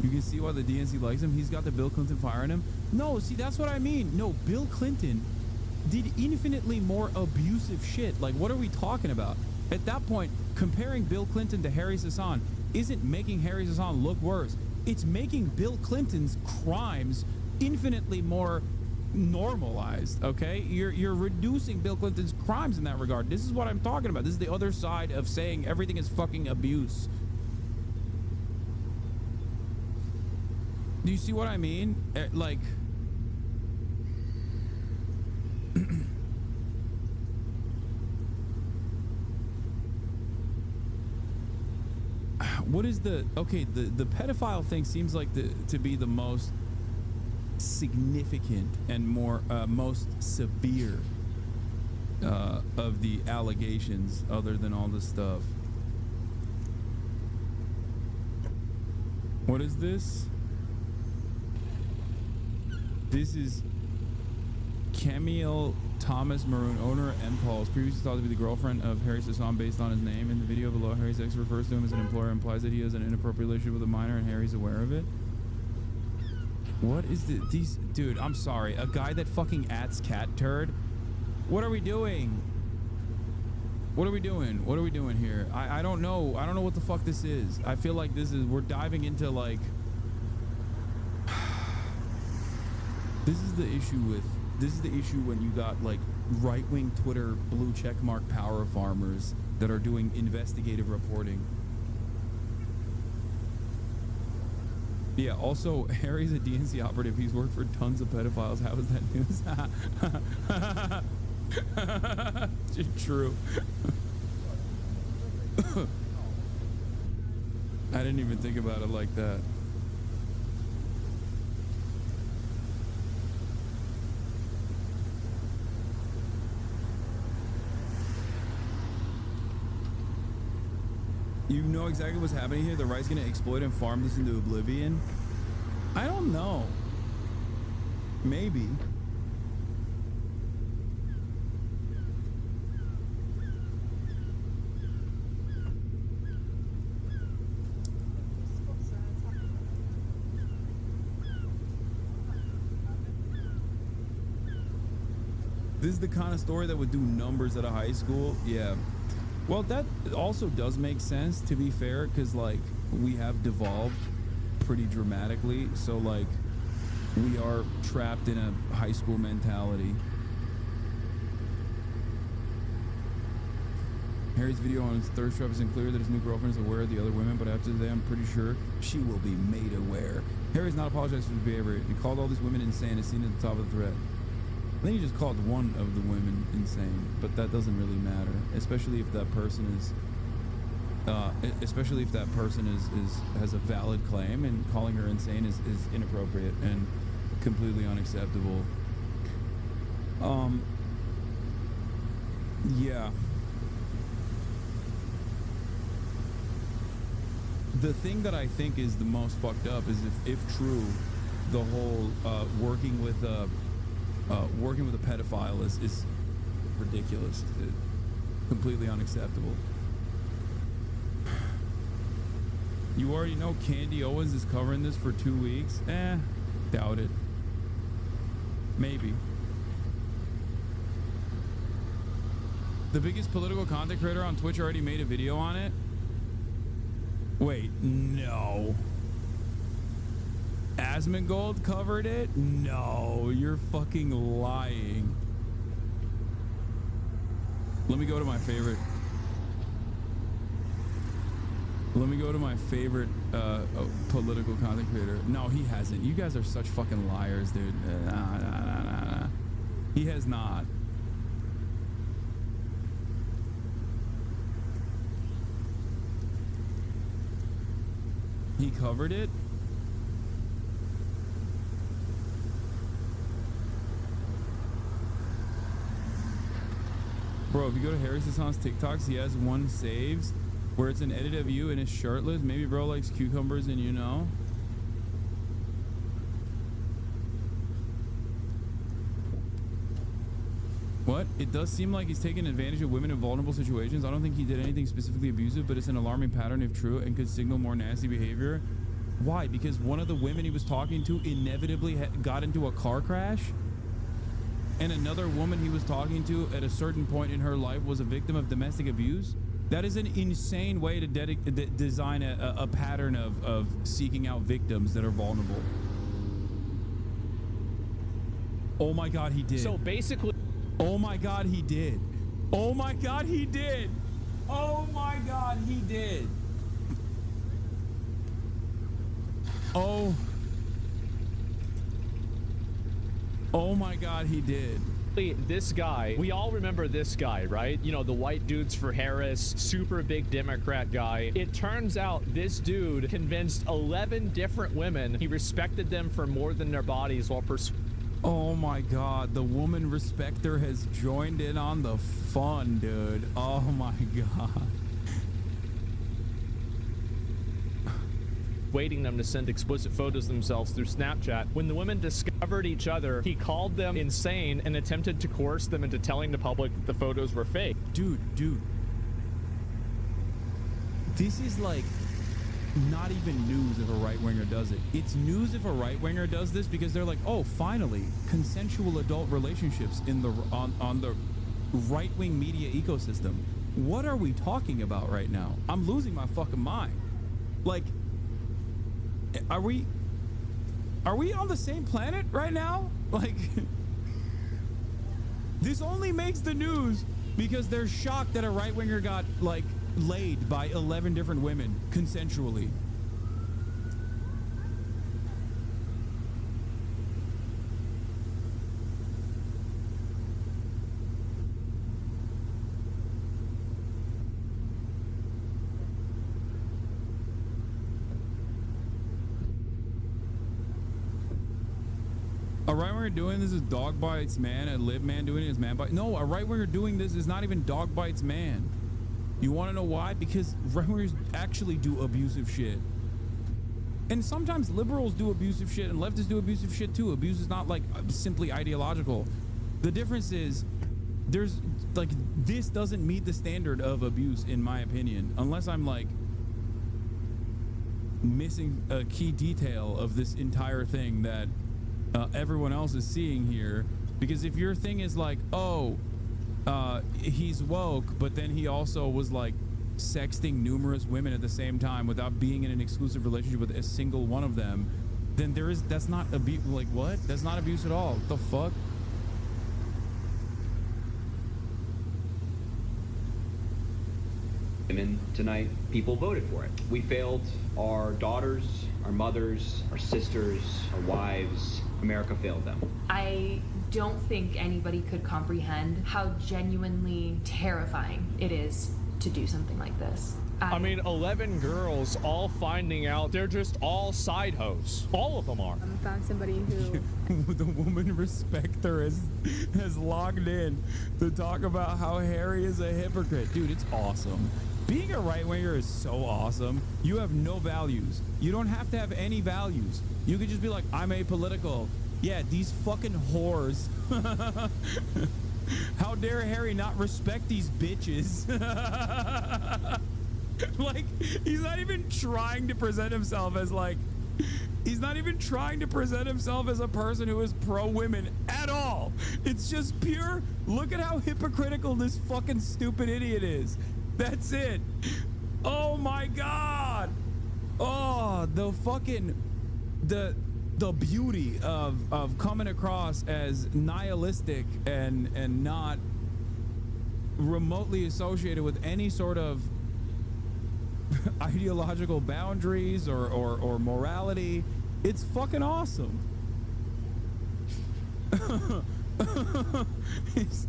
C: You can see why the DNC likes him. He's got the Bill Clinton firing him. No, see, that's what I mean. No, Bill Clinton did infinitely more abusive shit. Like, what are we talking about? At that point, comparing Bill Clinton to Harry Hassan isn't making Harry Hassan look worse. It's making Bill Clinton's crimes infinitely more normalized, okay? You're reducing Bill Clinton's crimes in that regard. This is what I'm talking about. This is the other side of saying everything is fucking abuse. Do you see what I mean? Like, what is the pedophile thing seems like to be the most significant and more most severe of the allegations, other than all this stuff. What is this? This is Camille Thomas Maroon, owner of Impulse, previously thought to be the girlfriend of Harry Hassan based on his name. In the video below, Harry's ex refers to him as an employer, implies that he has an inappropriate relationship with a minor and Harry's aware of it. What is these? Dude, I'm sorry. A guy that fucking ats cat turd? What are we doing? What are we doing? What are we doing here? I don't know. I don't know what the fuck this is. I feel like we're diving into like... This is the issue when you got like right-wing Twitter blue checkmark power farmers that are doing investigative reporting. Yeah, also, Harry's a DNC operative. He's worked for tons of pedophiles. How is that news? True. I didn't even think about it like that. You know exactly what's happening here? The right's gonna exploit and farm this into oblivion? I don't know. Maybe. This is the kind of story that would do numbers at a high school. Yeah. Well, that also does make sense, to be fair, because, like, we have devolved pretty dramatically. So, like, we are trapped in a high school mentality. Harry's video on his thirst trap isn't clear that his new girlfriend is aware of the other women, but after today, I'm pretty sure she will be made aware. Harry's not apologized for his behavior. He called all these women insane as seen at the top of the thread. I think he just called one of the women insane, but that doesn't really matter, especially if that person has a valid claim, and calling her insane is inappropriate and completely unacceptable. Yeah. The thing that I think is the most fucked up is if true, the whole working with a pedophile is ridiculous. Completely unacceptable. You already know Candy Owens is covering this for 2 weeks? Doubt it. Maybe. The biggest political content creator on Twitch already made a video on it? Wait, no. Asmongold covered it? No, you're fucking lying. Let me go to my favorite. Let me go to my favorite political content creator. No, he hasn't. You guys are such fucking liars, dude. Nah. He has not. He covered it? Bro, if you go to Harry Hassan's TikToks, he has one saves where it's an edit of you and it's shirtless. Maybe bro likes cucumbers and you know. What? It does seem like he's taking advantage of women in vulnerable situations. I don't think he did anything specifically abusive, but it's an alarming pattern if true and could signal more nasty behavior. Why? Because one of the women he was talking to inevitably got into a car crash, and another woman he was talking to at a certain point in her life was a victim of domestic abuse. That is an insane way to design a pattern of seeking out victims that are vulnerable. Oh my God, he did.
M: So basically...
C: Oh my God, he did. Oh my God, he did. Oh my God, he did. Oh my God, he did.
M: This guy, we all remember this guy, right? You know, the white dudes for Harris, super big Democrat guy. It turns out this dude convinced 11 different women he respected them for more than their bodies while
C: Oh my God, the woman respecter has joined in on the fun, dude. Oh my God.
M: Waiting them to send explicit photos themselves through Snapchat. When the women discovered each other, he called them insane and attempted to coerce them into telling the public that the photos were fake.
C: Dude. This is like not even news if a right-winger does it. It's news if a right-winger does this because they're like, oh, finally, consensual adult relationships in the on the right-wing media ecosystem. What are we talking about right now? I'm losing my fucking mind. Like, are we on the same planet right now? Like, this only makes the news because they're shocked that a right-winger got, like, laid by 11 different women consensually. A right-winger doing this is dog bites man, a lib man doing it is man bites. No, a right-winger doing this is not even dog bites man. You want to know why? Because right-wingers actually do abusive shit. And sometimes liberals do abusive shit and leftists do abusive shit too. Abuse is not like simply ideological. The difference is there's like, this doesn't meet the standard of abuse in my opinion, unless I'm like missing a key detail of this entire thing that everyone else is seeing here. Because if your thing is like, oh, he's woke, but then he also was like sexting numerous women at the same time without being in an exclusive relationship with a single one of them, then that's not abuse. Like, what? That's not abuse at all. What the fuck?
N: And tonight, people voted for it. We failed our daughters, our mothers, our sisters, our wives. America failed them.
T: I don't think anybody could comprehend how genuinely terrifying it is to do something like this.
M: I mean, 11 girls all finding out they're just all side hoes. All of them are.
I: I found somebody who...
C: The woman respecter has logged in to talk about how Harry is a hypocrite. Dude, it's awesome. Being a right-winger is so awesome. You have no values. You don't have to have any values. You could just be like, I'm apolitical. Yeah, these fucking whores. How dare Harry not respect these bitches? Like, he's not even trying to present himself as like, he's not even trying to present himself as a person who is pro-women at all. It's just pure. Look at how hypocritical this fucking stupid idiot is. That's it. Oh my God. Oh, the fucking the beauty of coming across as nihilistic and not remotely associated with any sort of ideological boundaries or morality. It's fucking awesome. It's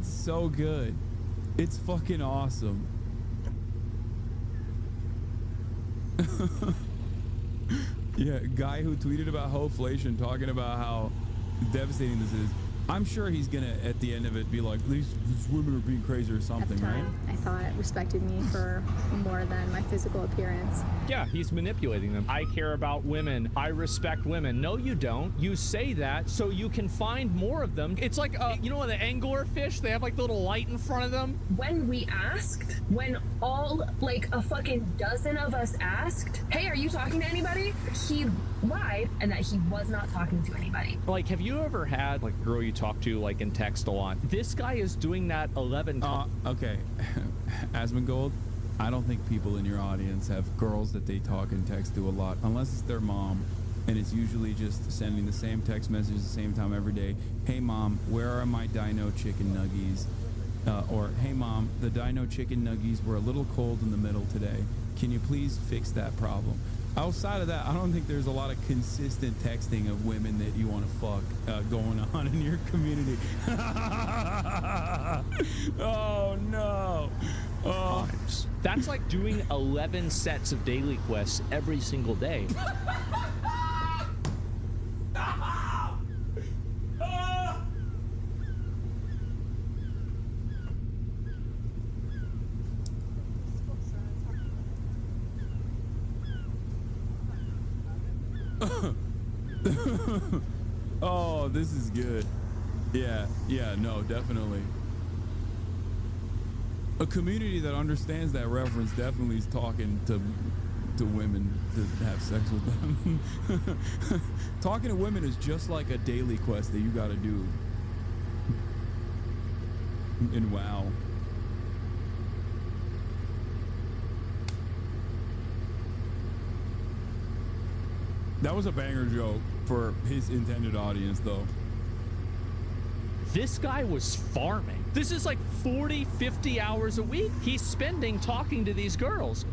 C: so good. It's fucking awesome. Yeah, guy who tweeted about hoflation, talking about how devastating this is. I'm sure he's gonna, at the end of it, be like, these women are being crazy or something,
I: At the time,
C: right?
I: I thought it respected me for more than my physical appearance.
M: Yeah, he's manipulating them. I care about women. I respect women. No, you don't. You say that so you can find more of them. It's like, you know, the angler fish, they have like the little light in front of them.
E: When we asked, when all like a fucking dozen of us asked, hey, are you talking to anybody? He lied and that he was not talking to anybody.
M: Like, have you ever had like a girl you talk to like in text a lot? This guy is doing that 11 times.
C: Okay. Asmongold, I don't think people in your audience have girls that they talk and text to a lot, unless it's their mom, and it's usually just sending the same text message at the same time every day. Hey mom, where are my dino chicken nuggies? Or hey mom, the dino chicken nuggies were a little cold in the middle today. Can you please fix that problem? Outside of that, I don't think there's a lot of consistent texting of women that you want to fuck going on in your community. Oh no. Oh.
M: That's like doing 11 sets of daily quests every single day.
C: Oh, this is good. Yeah, no, definitely. A community that understands that reference definitely is talking to women to have sex with them. Talking to women is just like a daily quest that you gotta do. And WoW. That was a banger joke for his intended audience, though.
M: This guy was farming. This is like 40, 50 hours a week he's spending talking to these girls.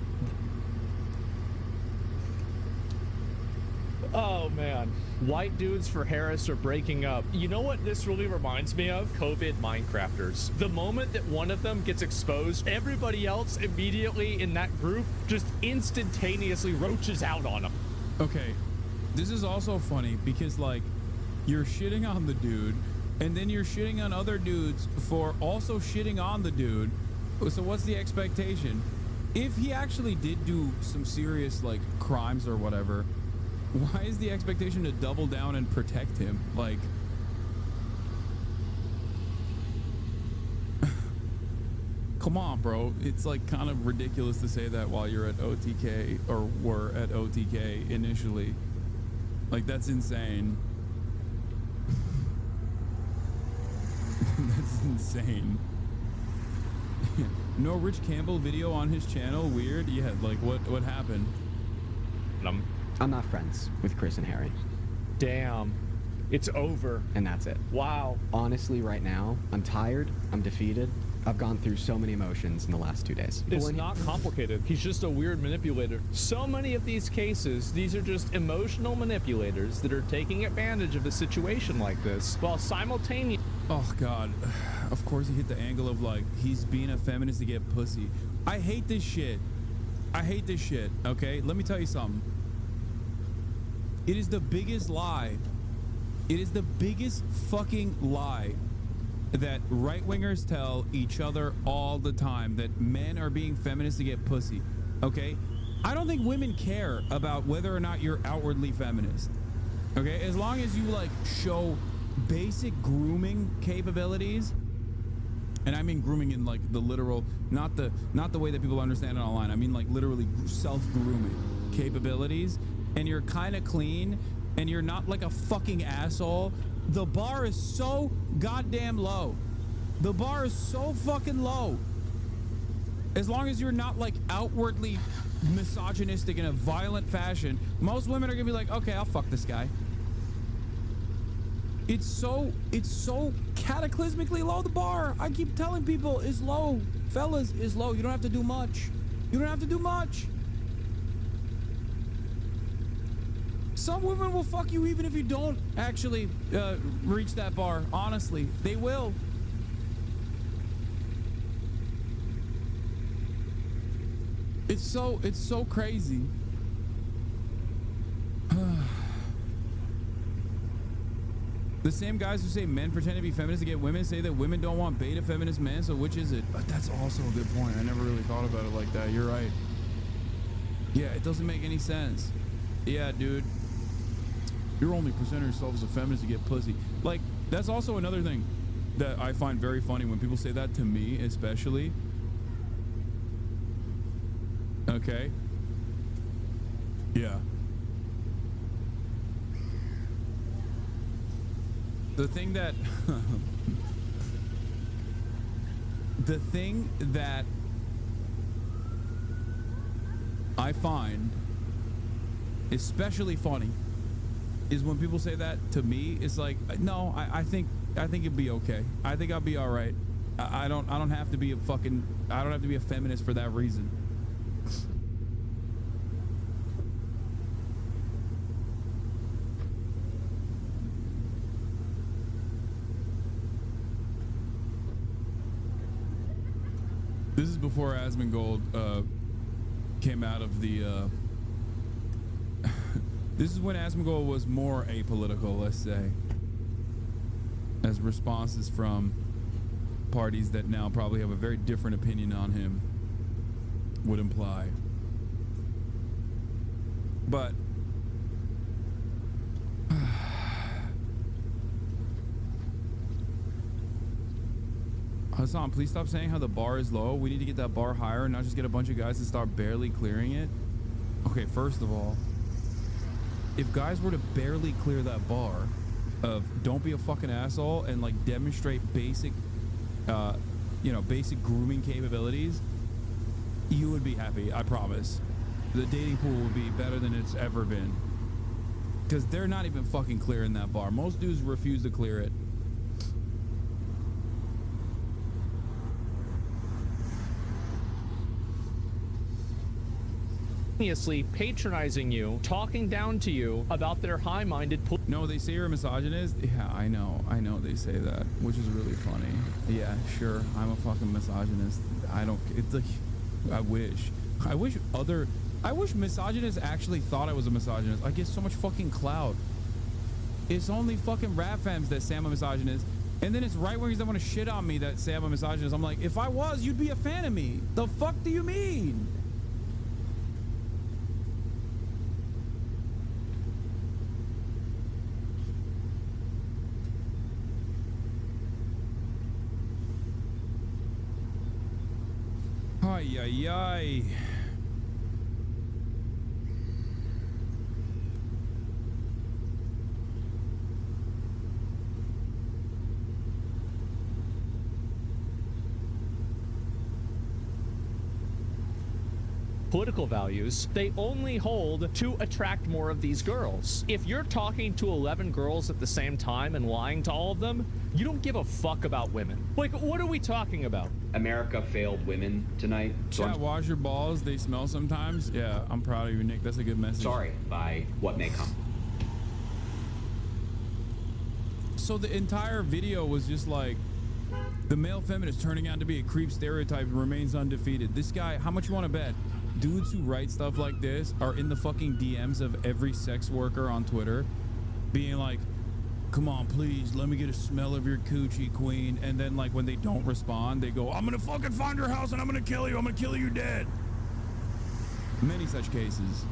M: Oh, man. White dudes for Harris are breaking up. You know what this really reminds me of? COVID Minecrafters. The moment that one of them gets exposed, everybody else immediately in that group just instantaneously roaches out on them.
C: Okay, this is also funny because, like, you're shitting on the dude, and then you're shitting on other dudes for also shitting on the dude. So what's the expectation? If he actually did do some serious, like, crimes or whatever, why is the expectation to double down and protect him? Like, come on, bro. It's like kind of ridiculous to say that while you're at OTK or were at OTK initially. Like, that's insane. That's insane. No Rich Campbell video on his channel? Weird. Yeah, like what happened?
K: I'm not friends with Chris and Harry.
M: Damn. It's over.
K: And that's it.
M: Wow.
K: Honestly, right now, I'm tired. I'm defeated. I've gone through so many emotions in the last 2 days.
M: It's not complicated. He's just a weird manipulator. So many of these cases, these are just emotional manipulators that are taking advantage of a situation like this while simultaneously...
C: Oh, God. Of course he hit the angle of, like, he's being a feminist to get pussy. I hate this shit. I hate this shit, okay? Let me tell you something. It is the biggest lie. It is the biggest fucking lie that right-wingers tell each other all the time, that men are being feminists to get pussy, okay? I don't think women care about whether or not you're outwardly feminist, okay? As long as you, like, show basic grooming capabilities, and I mean grooming in, like, the literal, not the way that people understand it online. I mean, like, literally self-grooming capabilities, and you're kind of clean, and you're not like a fucking asshole, the bar is so goddamn low. The bar is so fucking low. As long as you're not like outwardly misogynistic in a violent fashion, most women are gonna be like, okay, I'll fuck this guy. It's so cataclysmically low, the bar. I keep telling people it's low. Fellas, it's low. You don't have to do much. You don't have to do much. Some women will fuck you even if you don't actually reach that bar. Honestly, they will. It's so crazy. The same guys who say men pretend to be feminists to get women say that women don't want beta feminist men, so which is it? But that's also a good point. I never really thought about it like that. You're right. Yeah, it doesn't make any sense. Yeah, dude. You're only presenting yourself as a feminist to get pussy. Like, that's also another thing that I find very funny when people say that to me, especially. Okay. Yeah. The thing that I find especially funny is when people say that to me. It's like, no, I think it'd be okay. I think I'll be all right. I don't have to be a feminist for that reason. This is before Asmongold came out of the. This is when Asmongold was more apolitical, let's say, as responses from parties that now probably have a very different opinion on him would imply. But Hasan, please stop saying how the bar is low. We need to get that bar higher and not just get a bunch of guys to start barely clearing it. Okay, first of all, if guys were to barely clear that bar of don't be a fucking asshole and like demonstrate basic, basic grooming capabilities, you would be happy, I promise. The dating pool would be better than it's ever been. Because they're not even fucking clearing that bar. Most dudes refuse to clear it.
M: Patronizing you, talking down to you about their high-minded.
C: No, they say you're a misogynist. Yeah, I know they say that, which is really funny. Yeah, sure, I'm a fucking misogynist. I don't. It's like, I wish misogynists actually thought I was a misogynist. I get so much fucking clout. It's only fucking rap fams that say I'm a misogynist, and then it's right-wingers that want to shit on me that say I'm a misogynist. I'm like, if I was, you'd be a fan of me. The fuck do you mean? Ay, ay, ay.
M: Political values, they only hold to attract more of these girls. If you're talking to 11 girls at the same time and lying to all of them, you don't give a fuck about women. Like, what are we talking about?
N: America failed women tonight. So
C: Chat, wash your balls, they smell sometimes. Yeah, I'm proud of you, Nick. That's a good message.
N: Sorry by what may come.
C: So the entire video was just like, the male feminist turning out to be a creep stereotype and remains undefeated. This guy, how much you want to bet? Dudes who write stuff like this are in the fucking DMs of every sex worker on Twitter being like, come on, please, let me get a smell of your coochie, queen. And then, like, when they don't respond, they go, I'm gonna fucking find your house and I'm gonna kill you. I'm gonna kill you dead. Many such cases.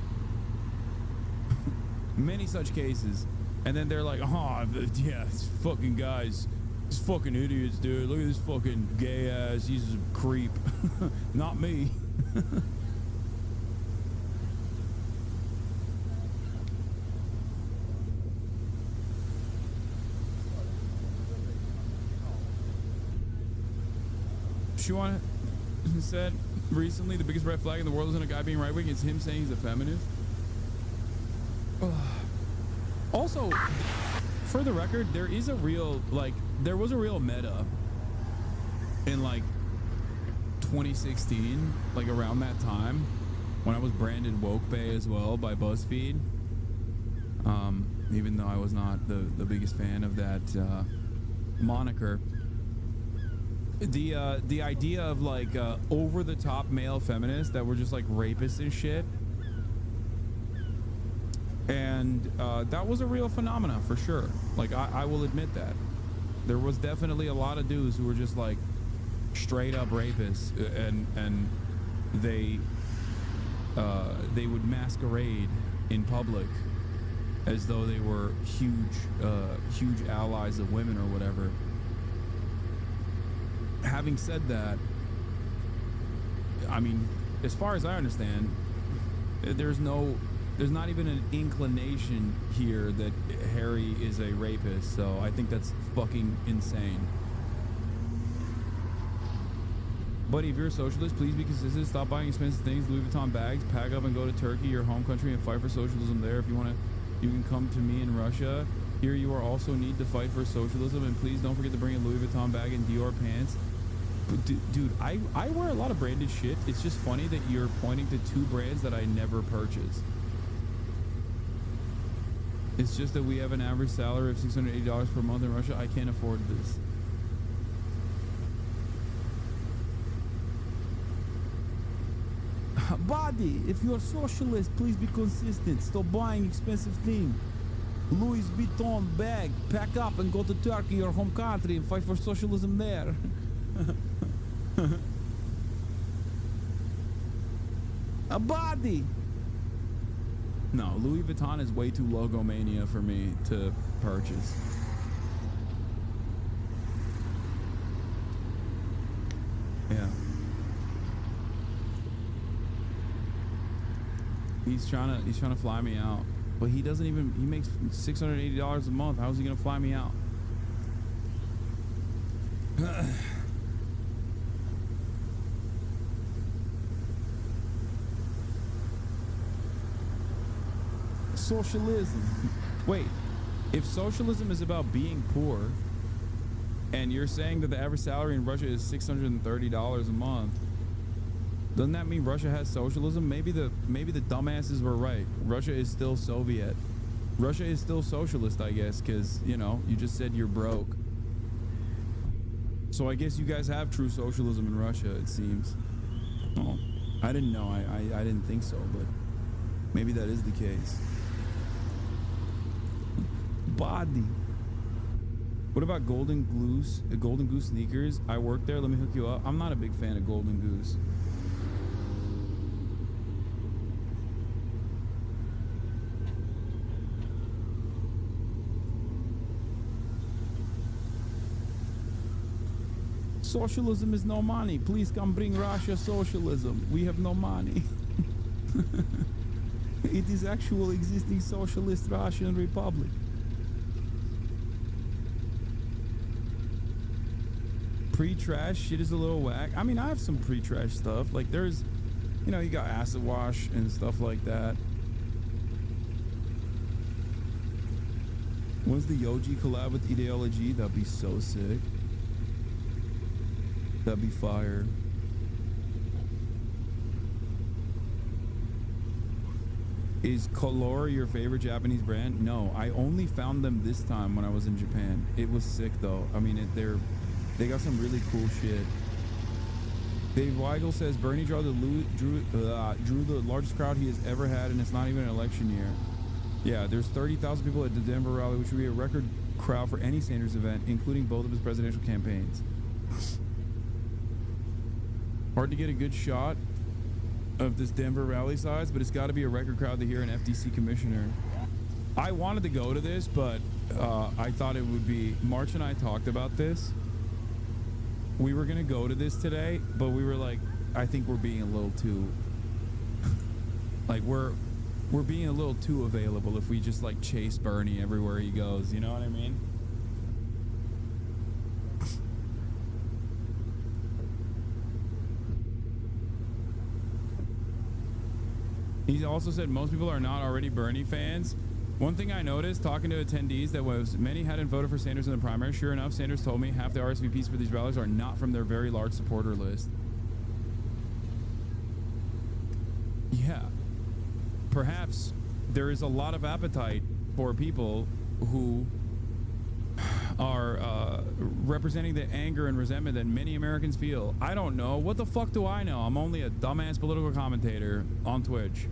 C: Many such cases. And then they're like, oh, yeah, it's fucking guys. These fucking idiots, dude. Look at this fucking gay ass. He's a creep. Not me. Shuan said recently the biggest red flag in the world isn't a guy being right-wing, it's him saying he's a feminist. Also, for the record, there was a real meta in like 2016, like around that time, when I was branded woke bay as well by BuzzFeed. Even though I was not the biggest fan of that moniker. The idea of like over the top male feminists that were just like rapists and shit. And that was a real phenomenon for sure. Like I will admit that. There was definitely a lot of dudes who were just like straight up rapists, and they would masquerade in public as though they were huge allies of women or whatever. Having said that, I mean, as far as I understand, there's not even an inclination here that Harry is a rapist, so I think that's fucking insane. Buddy, if you're a socialist, please be consistent. Stop buying expensive things, Louis Vuitton bags, pack up and go to Turkey, your home country, and fight for socialism there. If you want to, you can come to me in Russia. Here you are also need to fight for socialism, and please don't forget to bring a Louis Vuitton bag and Dior pants. But dude, I wear a lot of branded shit. It's just funny that you're pointing to two brands that I never purchase. It's just that we have an average salary of $680 per month in Russia. I can't afford this. Buddy, if you're a socialist, please be consistent. Stop buying expensive things. Louis Vuitton bag, pack up and go to Turkey, your home country, and fight for socialism there. A body. No, Louis Vuitton is way too logomania for me to purchase. Yeah. He's trying to fly me out, but he doesn't even. He makes $680 a month. How's he gonna fly me out? Socialism. Wait, if socialism is about being poor, and you're saying that the average salary in Russia is $630 a month, doesn't that mean Russia has socialism? Maybe the dumbasses were right. Russia is still Soviet. Russia is still socialist, I guess, because, you know, you just said you're broke. So I guess you guys have true socialism in Russia, it seems. Oh, I didn't know. I didn't think so, but maybe that is the case. Body. What about Golden Goose sneakers? I work there. Let me hook you up. I'm not a big fan of Golden Goose. Socialism is no money. Please come bring Russia socialism. We have no money. It is actual existing socialist Russian Republic. Pre-trash shit is a little whack. I mean, I have some pre-trash stuff. Like there's, you know, you got acid wash and stuff like that. When's the Yoji collab with Ideology? That'd be so sick. That'd be fire. Is Color your favorite Japanese brand? No, I only found them this time when I was in Japan. It was sick though. I mean, they got some really cool shit. Dave Weigel says Bernie drew the largest crowd he has ever had, and it's not even an election year. Yeah, there's 30,000 people at the Denver rally, which would be a record crowd for any Sanders event, including both of his presidential campaigns. Hard to get a good shot of this Denver rally size, but it's got to be a record crowd to hear an FTC commissioner. I wanted to go to this, but I thought it would be... March and I talked about this. We were going to go to this today, but we were like, I think we're being a little too... like, we're being a little too available if we just, like, chase Bernie everywhere he goes. You know what I mean? He also said most people are not already Bernie fans. One thing I noticed talking to attendees that was many hadn't voted for Sanders in the primary. Sure enough, Sanders told me half the RSVPs for these rallies are not from their very large supporter list. Yeah. Perhaps there is a lot of appetite for people who are representing the anger and resentment that many Americans feel. I don't know. What the fuck do I know? I'm only a dumbass political commentator on Twitch.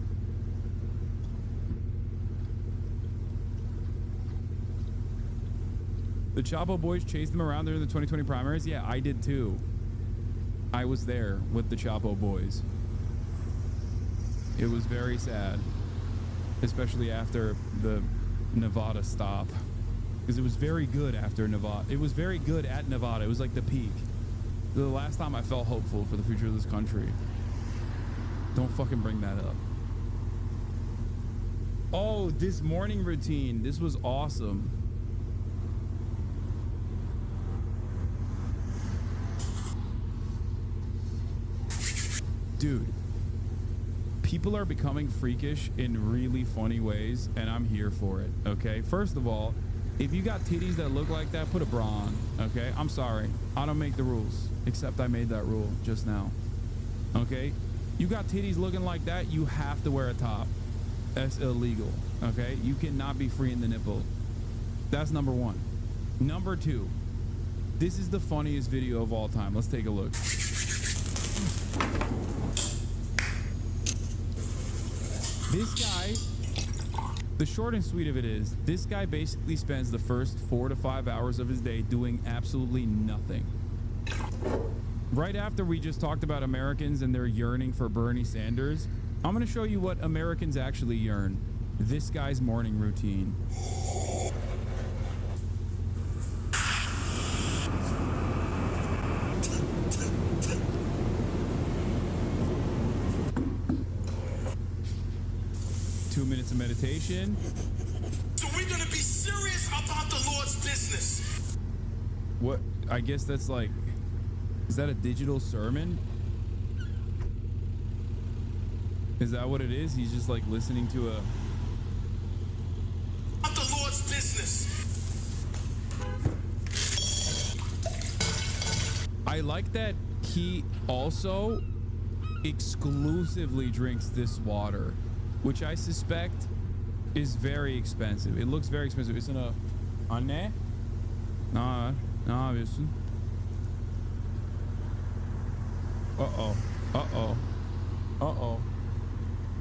C: The Chapo boys chased them around during the 2020 primaries. Yeah, I did too. I was there with the Chapo boys. It was very sad, especially after the Nevada stop, because it was very good after Nevada. It was very good at Nevada. It was like the peak. The last time I felt hopeful for the future of this country. Don't fucking bring that up. Oh, this morning routine. This was awesome. Dude, people are becoming freakish in really funny ways, and I'm here for it, okay? First of all, if you got titties that look like that, put a bra on, okay? I'm sorry. I don't make the rules, except I made that rule just now, okay? You got titties looking like that, you have to wear a top. That's illegal, okay? You cannot be free in the nipple. That's number one. Number two, this is the funniest video of all time. Let's take a look. This guy, the short and sweet of it is, this guy basically spends the first 4 to 5 hours of his day doing absolutely nothing. Right after we just talked about Americans and their yearning for Bernie Sanders, I'm going to show you what Americans actually yearn. This guy's morning routine. Of meditation.
J: So we're gonna be serious about the Lord's business.
C: What? I guess that's like, is that a digital sermon? Is that what it is? He's just like listening to a...
J: About the Lord's business.
C: I like that he also exclusively drinks this water, which I suspect is very expensive. It looks very expensive. Isn't a anne? Nah, obviously. Uh-oh. Uh-oh. Uh-oh.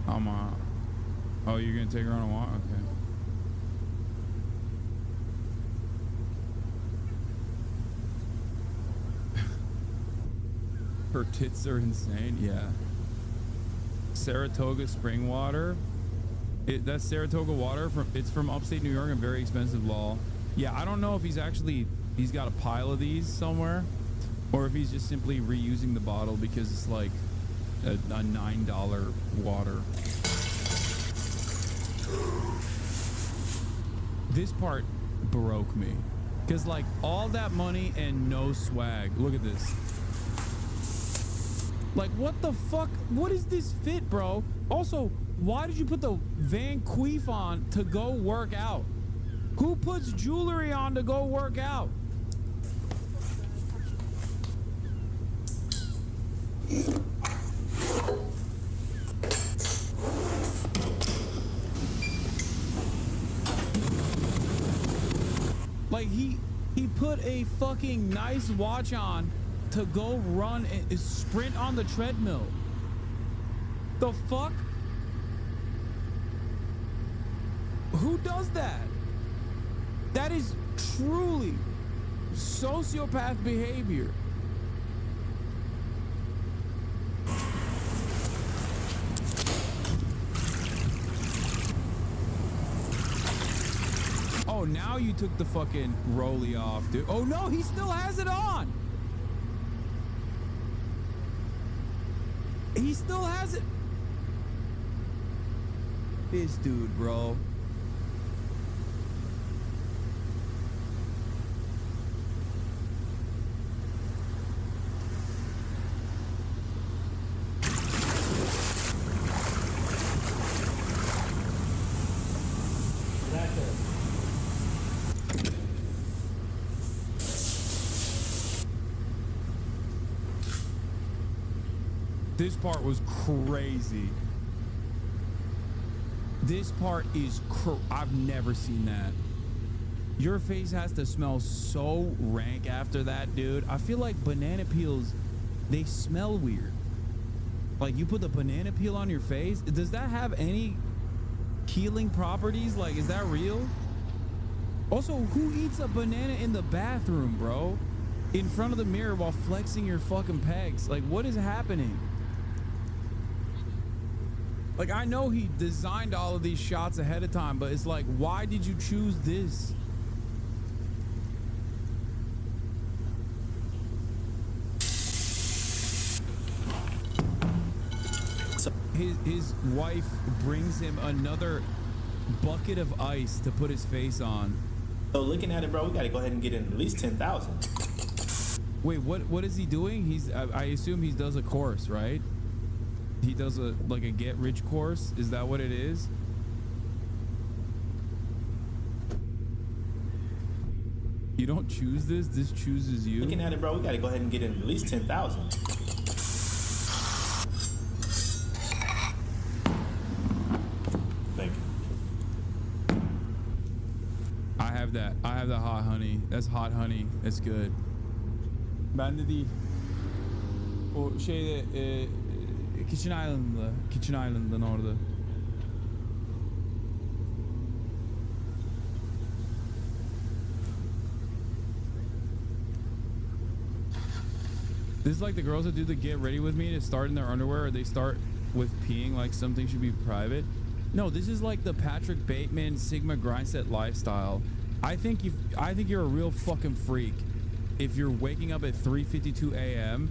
C: I'm oh, you're gonna take her on a walk? Okay. Her tits are insane, yeah. Saratoga spring water. That's Saratoga water it's from upstate New York and very expensive, lol. Yeah, I don't know if he's got a pile of these somewhere, or if he's just simply reusing the bottle because it's like a $9 water. This part broke me, because like all that money and no swag. Look at this. Like, what the fuck? What is this fit, bro? Also, why did you put the Van Cleef on to go work out? Who puts jewelry on to go work out? Like, he put a fucking nice watch on to go run and sprint on the treadmill. The fuck? Who does that? That is truly sociopath behavior. Oh, now you took the fucking rollie off, dude. Oh no, he still has it on. He still has it. This dude, bro. This part was crazy. This part is I've never seen that. Your face has to smell so rank after that, dude. I feel like banana peels, they smell weird. Like, you put the banana peel on your face. Does that have any healing properties? Like, is that real? Also, who eats a banana in the bathroom, bro? In front of the mirror while flexing your fucking pegs. Like, what is happening? Like, I know he designed all of these shots ahead of time, but it's like, why did you choose this? His wife brings him another bucket of ice to put his face on.
F: So looking at it, bro, we gotta go ahead and get in at least 10,000.
C: Wait, what is he doing? I assume he does a course, right? He does a get rich course. Is that what it is? You don't choose this. This chooses you.
F: Looking at it, bro, we gotta go ahead and get in at least 10,000. Thank you.
C: I have that. I have the hot honey. That's hot honey. That's good. Bende değil. O şeyde Kitchen Island'dan orada. This is like the girls that do the get ready with me to start in their underwear, or they start with peeing like something should be private. No, this is like the Patrick Bateman Sigma Grindset lifestyle. I think you're a real fucking freak if you're waking up at 3:52 a.m.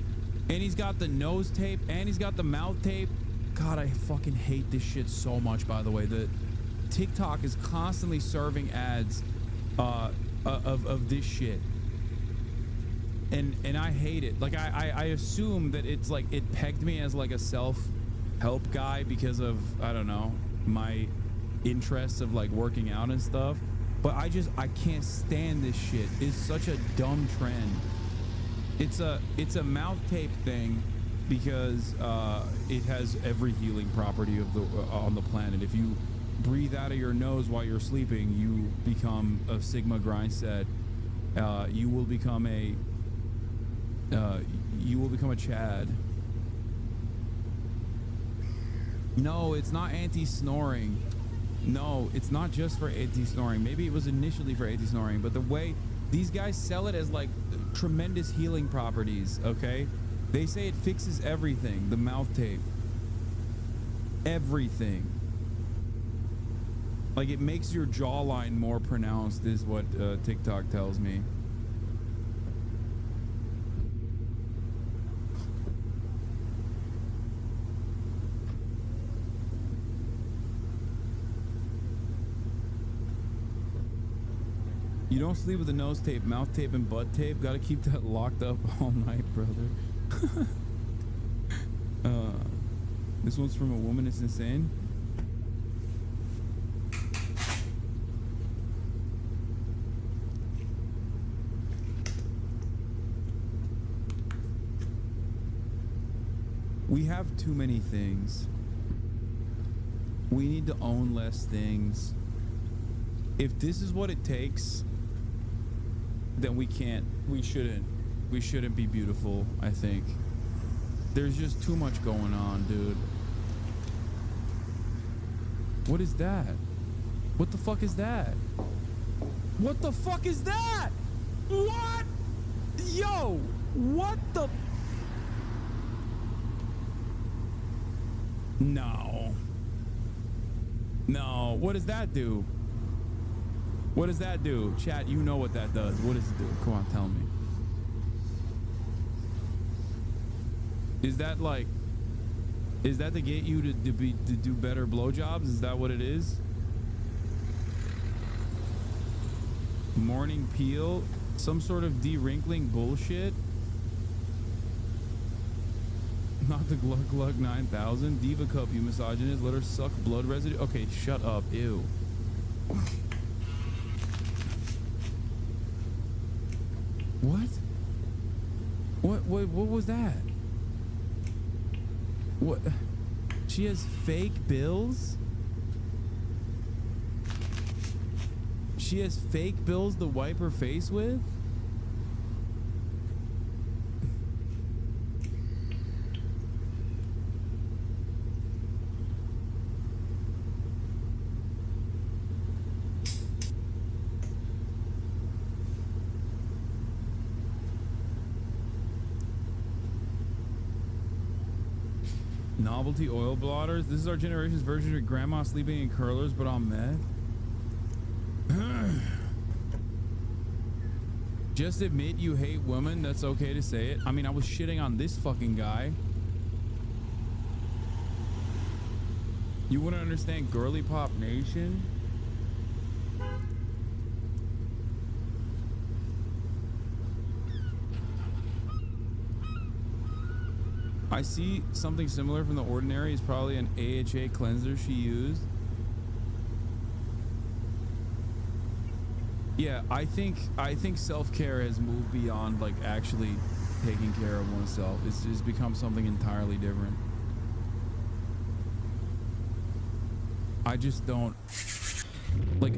C: and he's got the nose tape and he's got the mouth tape. God, I fucking hate this shit so much, by the way. The TikTok is constantly serving ads of this shit. And I hate it. Like, I assume that it's like it pegged me as like a self-help guy because of, I don't know, my interests of like working out and stuff. But I can't stand this shit. It's such a dumb trend. It's a mouth tape thing because it has every healing property of on the planet. If you breathe out of your nose while you're sleeping, you become a Sigma Grindset. You will become a Chad. No, it's not anti-snoring. No, it's not just for anti-snoring. Maybe it was initially for anti-snoring, but the way these guys sell it as like tremendous healing properties, okay? They say it fixes everything, the mouth tape. Everything. Like, it makes your jawline more pronounced is what TikTok tells me. You don't sleep with the nose tape, mouth tape, and butt tape. Gotta keep that locked up all night, brother. This one's from a woman. It's insane. We have too many things. We need to own less things. If this is what it takes, then we shouldn't be beautiful, I think. There's just too much going on, dude. What is that? What the fuck is that? What the fuck is that? What? Yo, what the? No. No, what does that do? What does that do? Chat, you know what that does. What does it do? Come on, tell me. Is that to get you to do better blowjobs? Is that what it is? Morning peel? Some sort of de-wrinkling bullshit? Not the Glug Glug 9000. Diva Cup, you misogynist. Let her suck blood residue. Okay, shut up. Ew. What? What was that? What? She has fake bills? She has fake bills to wipe her face with? Novelty oil blotters. This is our generation's version of grandma sleeping in curlers, but on meth. Just admit you hate women. That's okay to say it. I mean, I was shitting on this fucking guy. You wouldn't understand Girly Pop Nation? I see something similar from The Ordinary. It's probably an AHA cleanser she used. Yeah, I think self-care has moved beyond like actually taking care of oneself. It's become something entirely different. I just don't like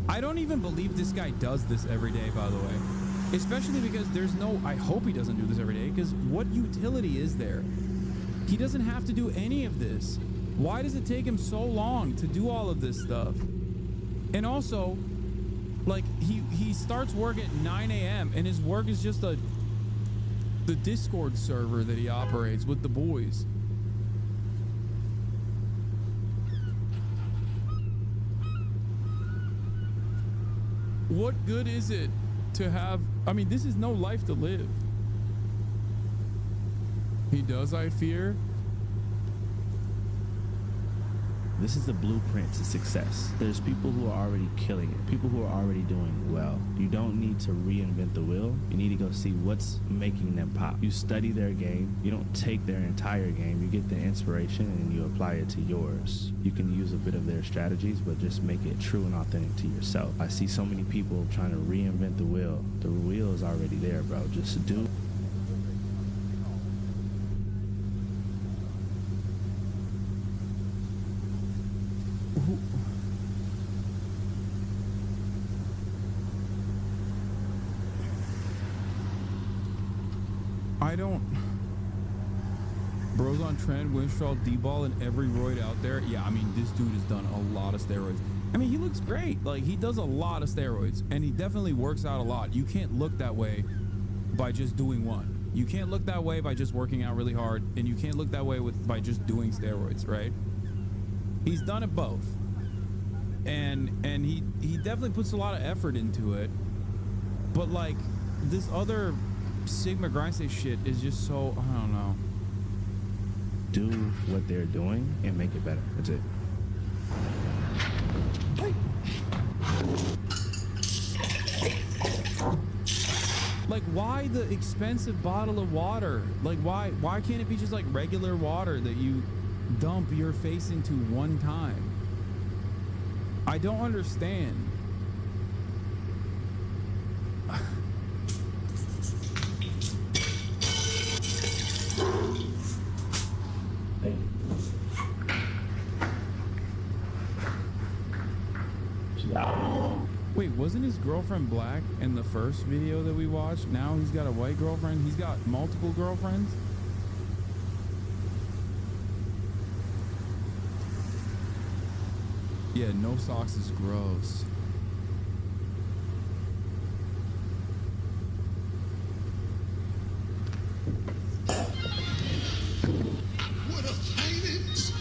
C: I don't even believe this guy does this every day, by the way. Especially because there's no, I hope he doesn't do this every day, because what utility is there? He doesn't have to do any of this. Why does it take him so long to do all of this stuff? And also, like, he starts work at 9 a.m. and his work is just the Discord server that he operates with the boys. What good is it to have? I mean, this is no life to live. He does, I fear.
F: This is the blueprint to success. There's people who are already killing it, people who are already doing well. You don't need to reinvent the wheel. You need to go see what's making them pop. You study their game. You don't take their entire game. You get the inspiration and you apply it to yours. You can use a bit of their strategies, but just make it true and authentic to yourself. I see so many people trying to reinvent the wheel. The wheel is already there, bro. Just do.
C: I don't. Bros on trend, Winstrol, D-ball, and every roid out there. Yeah, I mean, this dude has done a lot of steroids. I mean, he looks great. Like, he does a lot of steroids, and he definitely works out a lot. You can't look that way by just doing one. You can't look that way by just working out really hard, and you can't look that way by just doing steroids, right? He's done it both. And he definitely puts a lot of effort into it. But, like, this other Sigma Grindsay shit is just so, I don't know.
F: Do what they're doing and make it better. That's it.
C: Like, why the expensive bottle of water? Like, why can't it be just like regular water that you dump your face into one time? I don't understand. Wait, wasn't his girlfriend black in the first video that we watched? Now he's got a white girlfriend? He's got multiple girlfriends? Yeah, no socks is gross.
J: What a silence,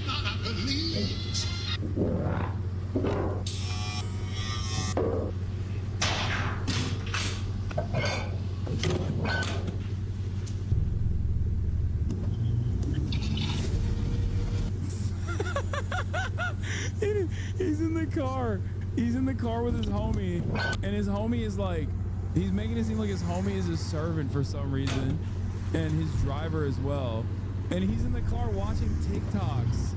J: not a believe.
C: He's in the car. He's in the car with his homie, and his homie is like, he's making it seem like his homie is his servant for some reason, and his driver as well. And he's in the car watching TikToks.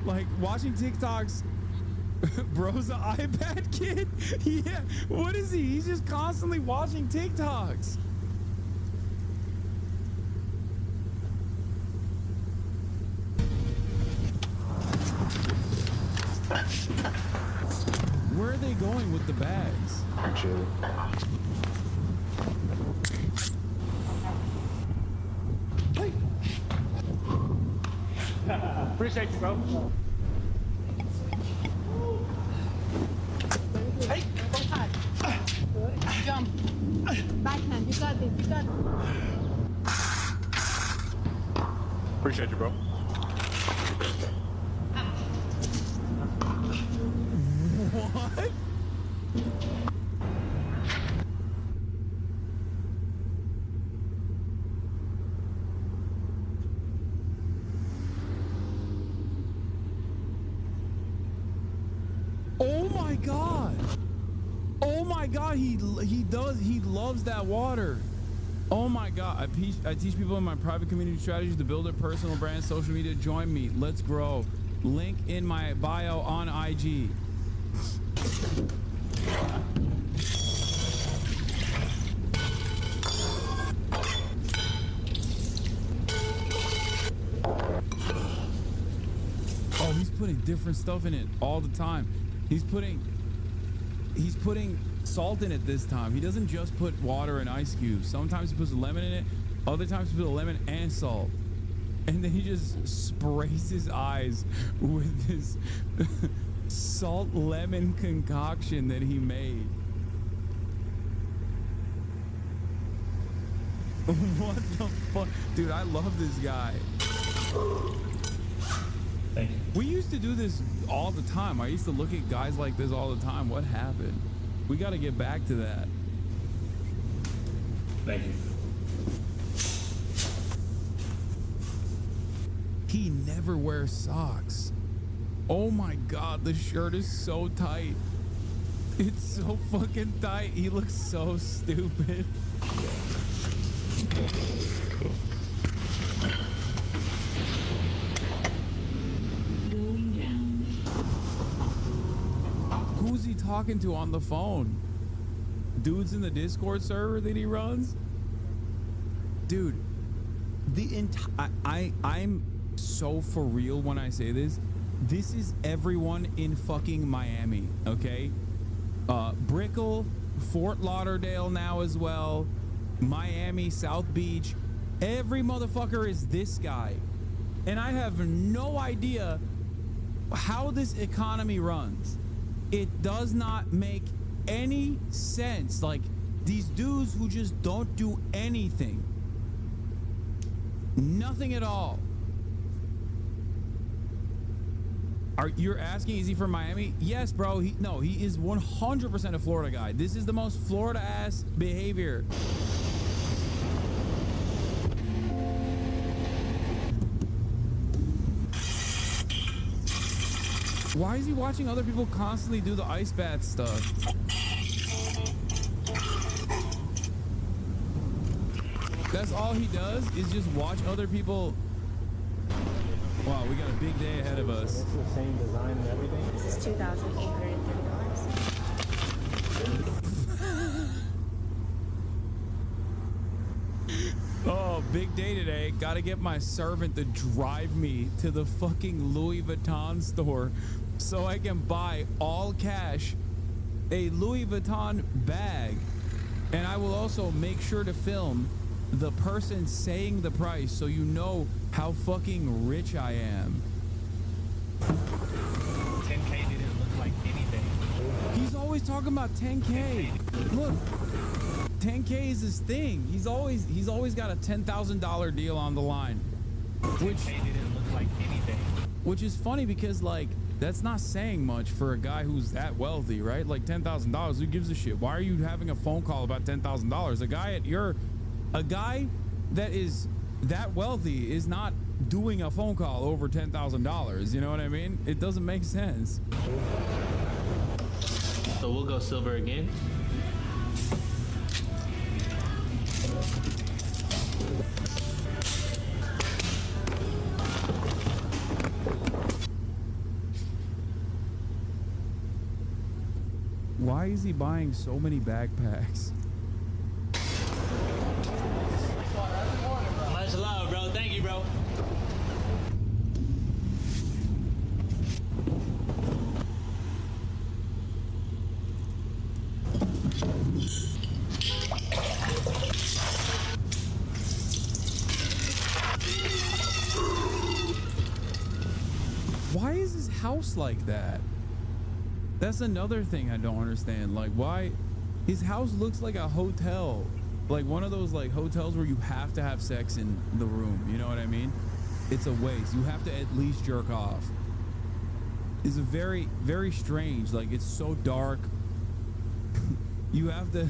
C: Like, watching TikToks. Bro's an iPad kid? Yeah. What is he? He's just constantly watching TikToks. Where are they going with the bags?
F: Appreciate it.
J: Appreciate you, bro.
O: Hey, jump. Backhand, you got it, you got it.
J: Appreciate you, bro.
C: What? Oh my God! Oh my God! He loves that water. Oh my God! I teach people in my private community strategies to build their personal brand, social media. Join me. Let's grow. Link in my bio on IG. Oh, he's putting different stuff in it all the time. He's putting salt in it this time. He doesn't just put water and ice cubes. Sometimes he puts lemon in it. Other times he puts lemon and salt. And then he just sprays his eyes with this salt lemon concoction that he made. What the fuck? Dude, I love this guy.
J: Thank you.
C: We used to do this all the time. I used to look at guys like this all the time. What happened? We got to get back to that.
J: Thank you.
C: He never wears socks. Oh my God, the shirt is so tight. It's so fucking tight. He looks so stupid. Who's he talking to on the phone? Dudes in the Discord server that he runs? Dude, I'm so for real when I say this. This is everyone in fucking Miami, okay? Brickell, Fort Lauderdale now as well, Miami, South Beach. Every motherfucker is this guy. And I have no idea how this economy runs. It does not make any sense. Like, these dudes who just don't do anything. Nothing at all. You're asking, is he from Miami? Yes, bro. He is 100% a Florida guy. This is the most Florida-ass behavior. Why is he watching other people constantly do the ice bath stuff? That's all he does is just watch other people. Wow, we got a big day ahead of us.
J: It's the same design and everything.
O: This is $2,830.
C: Oh, big day today. Gotta get my servant to drive me to the fucking Louis Vuitton store so I can buy all cash a Louis Vuitton bag. And I will also make sure to film the person saying the price so you know how fucking rich I am.
J: 10K didn't look like anything.
C: He's always talking about 10K. Look, 10K is his thing. He's always got a $10,000 deal on the line. Which
J: 10K didn't look like anything.
C: Which is funny because, like, that's not saying much for a guy who's that wealthy, right? Like $10,000, who gives a shit? Why are you having a phone call about $10,000? A guy that is that wealthy is not doing a phone call over $10,000. You know what I mean? It doesn't make sense.
Q: So we'll go silver again.
C: Why is he buying so many backpacks?
Q: Much love, bro. Thank you, bro.
C: Why is his house like that? That's another thing I don't understand. Like, why his house looks like a hotel, like one of those like hotels where you have to have sex in the room. You know what I mean? It's a waste. You have to at least jerk off. It's a very, very strange. Like, it's so dark. you have to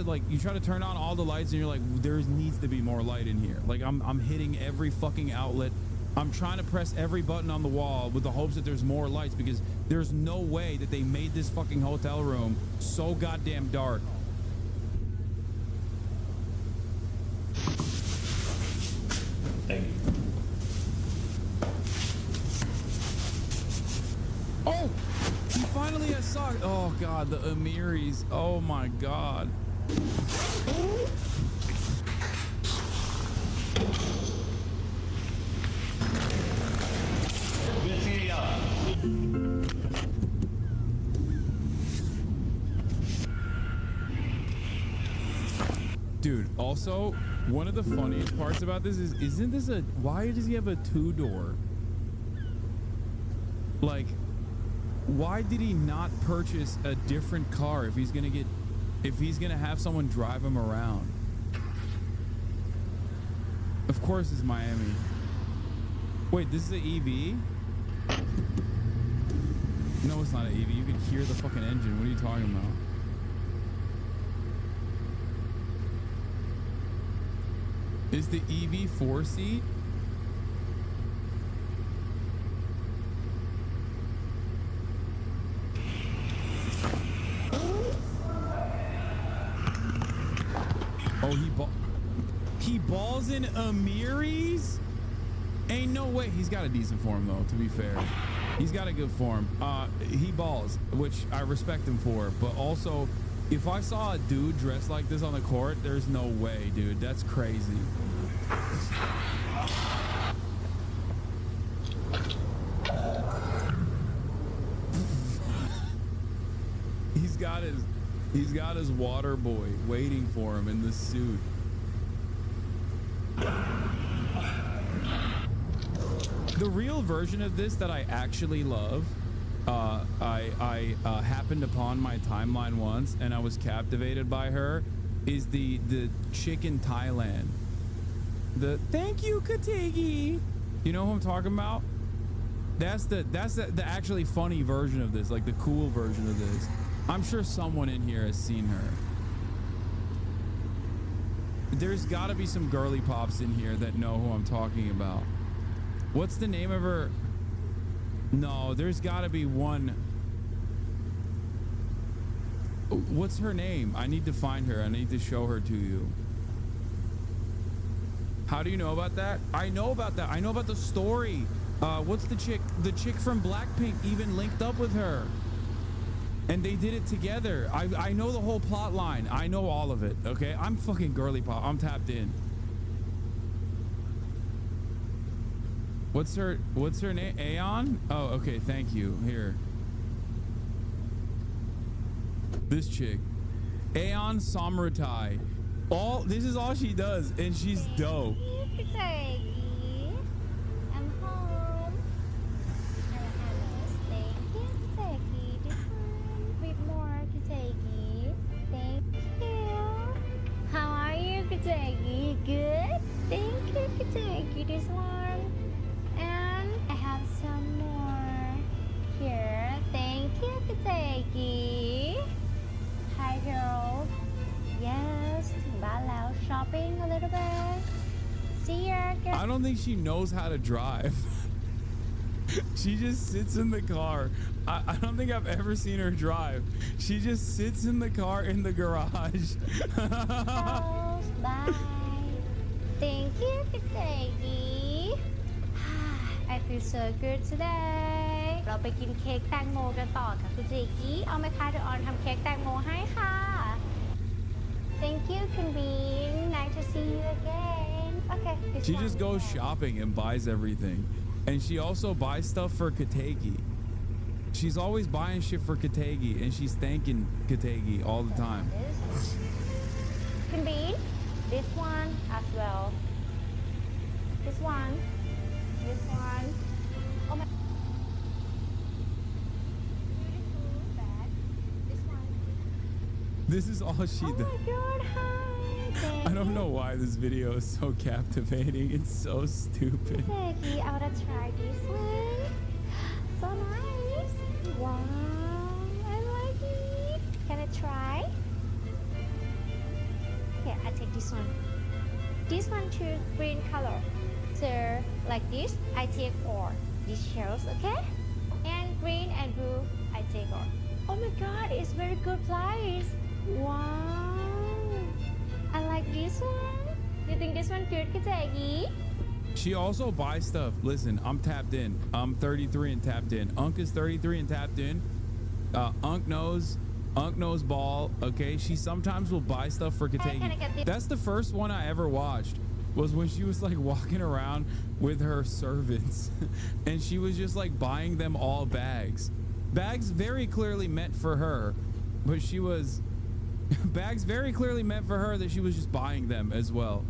C: like, you try to turn on all the lights and you're like, there needs to be more light in here. Like, I'm hitting every fucking outlet. I'm trying to press every button on the wall with the hopes that there's more lights, because there's no way that they made this fucking hotel room so goddamn dark.
Q: Thank you.
C: Oh, he finally has socks. Oh god, the Amiris. Oh my god. Dude, also, one of the funniest parts about this is, isn't this a, why does he have a 2-door? Like, why did he not purchase a different car if he's gonna have someone drive him around? Of course it's Miami. Wait, this is an EV? No, it's not an EV. You can hear the fucking engine. What are you talking about? Is the EV 4-seat? Oh, he balls in Amiris? Ain't no way. He's got a decent form though, to be fair. He's got a good form. He balls, which I respect him for, but also, if I saw a dude dressed like this on the court, there's no way, dude. That's crazy. He's got his water boy waiting for him in the suit. The real version of this that I actually love, I happened upon my timeline once and I was captivated by her, is the chick in Thailand. The thank you Kategi. You know who I'm talking about? That's the actually funny version of this, like the cool version of this. I'm sure someone in here has seen her. There's got to be some girly pops in here that know who I'm talking about. What's the name of her? No, there's got to be one. What's her name? I need to find her. I need to show her to you. How do you know about that? I know about that. I know about the story. What's the chick? The chick from Blackpink even linked up with her. And they did it together. I know the whole plot line. I know all of it, okay? I'm fucking girly pop. I'm tapped in. What's her name? Aeon? Oh, okay, thank you. Here. This chick. Aeon Samrutai. This is all she does, and she's dope.
P: I'm home. With more Kategi. Thank you. How are you, Kategi? Good? Thank you, Kategi. This one. And I have some more here. Thank you, Kategi. Hi, girl. Yes, Balao shopping a little bit. See ya, girl.
C: I don't think she knows how to drive. She just sits in the car. I don't think I've ever seen her drive. She just sits in the car in the garage.
P: Oh, bye. Thank you, Kategi. I feel so good today. เราไปกินเค้กแตงโมกันต่อค่ะคุณเจกี้เอาไหมคะเดี๋ยวออนทำเค้กแตงโมให้ค่ะ Thank you, Kunbin. Nice to see you again. Okay.
C: She just goes shopping and buys everything. And she also buys stuff for Kategi. She's always buying shit for Kategi, and she's thanking Kategi all the time.
P: Kunbin, this one as well. This one. Oh my.
C: This is all she does.
P: Oh my god, hi.
C: I don't know why this video is so captivating. It's so stupid.
P: Peggy, I wanna try this one. So nice. Wow, I like it. Can I try? Here, I take this one. This one too, green color. So like this, I take all these shells, okay? And green and blue, I take all. Oh my god, it's very good price. Wow, I like this one. You think this one good, Kazagi?
C: She also buys stuff. Listen, I'm tapped in. I'm 33 and tapped in. Unk is 33 and tapped in. Unk knows ball. Okay, she sometimes will buy stuff for Kategi. That's the first one I ever watched. Was when she was like walking around with her servants, and she was just like buying them all bags. Bags very clearly meant for her, but she was bags very clearly meant for her that she was just buying them as well.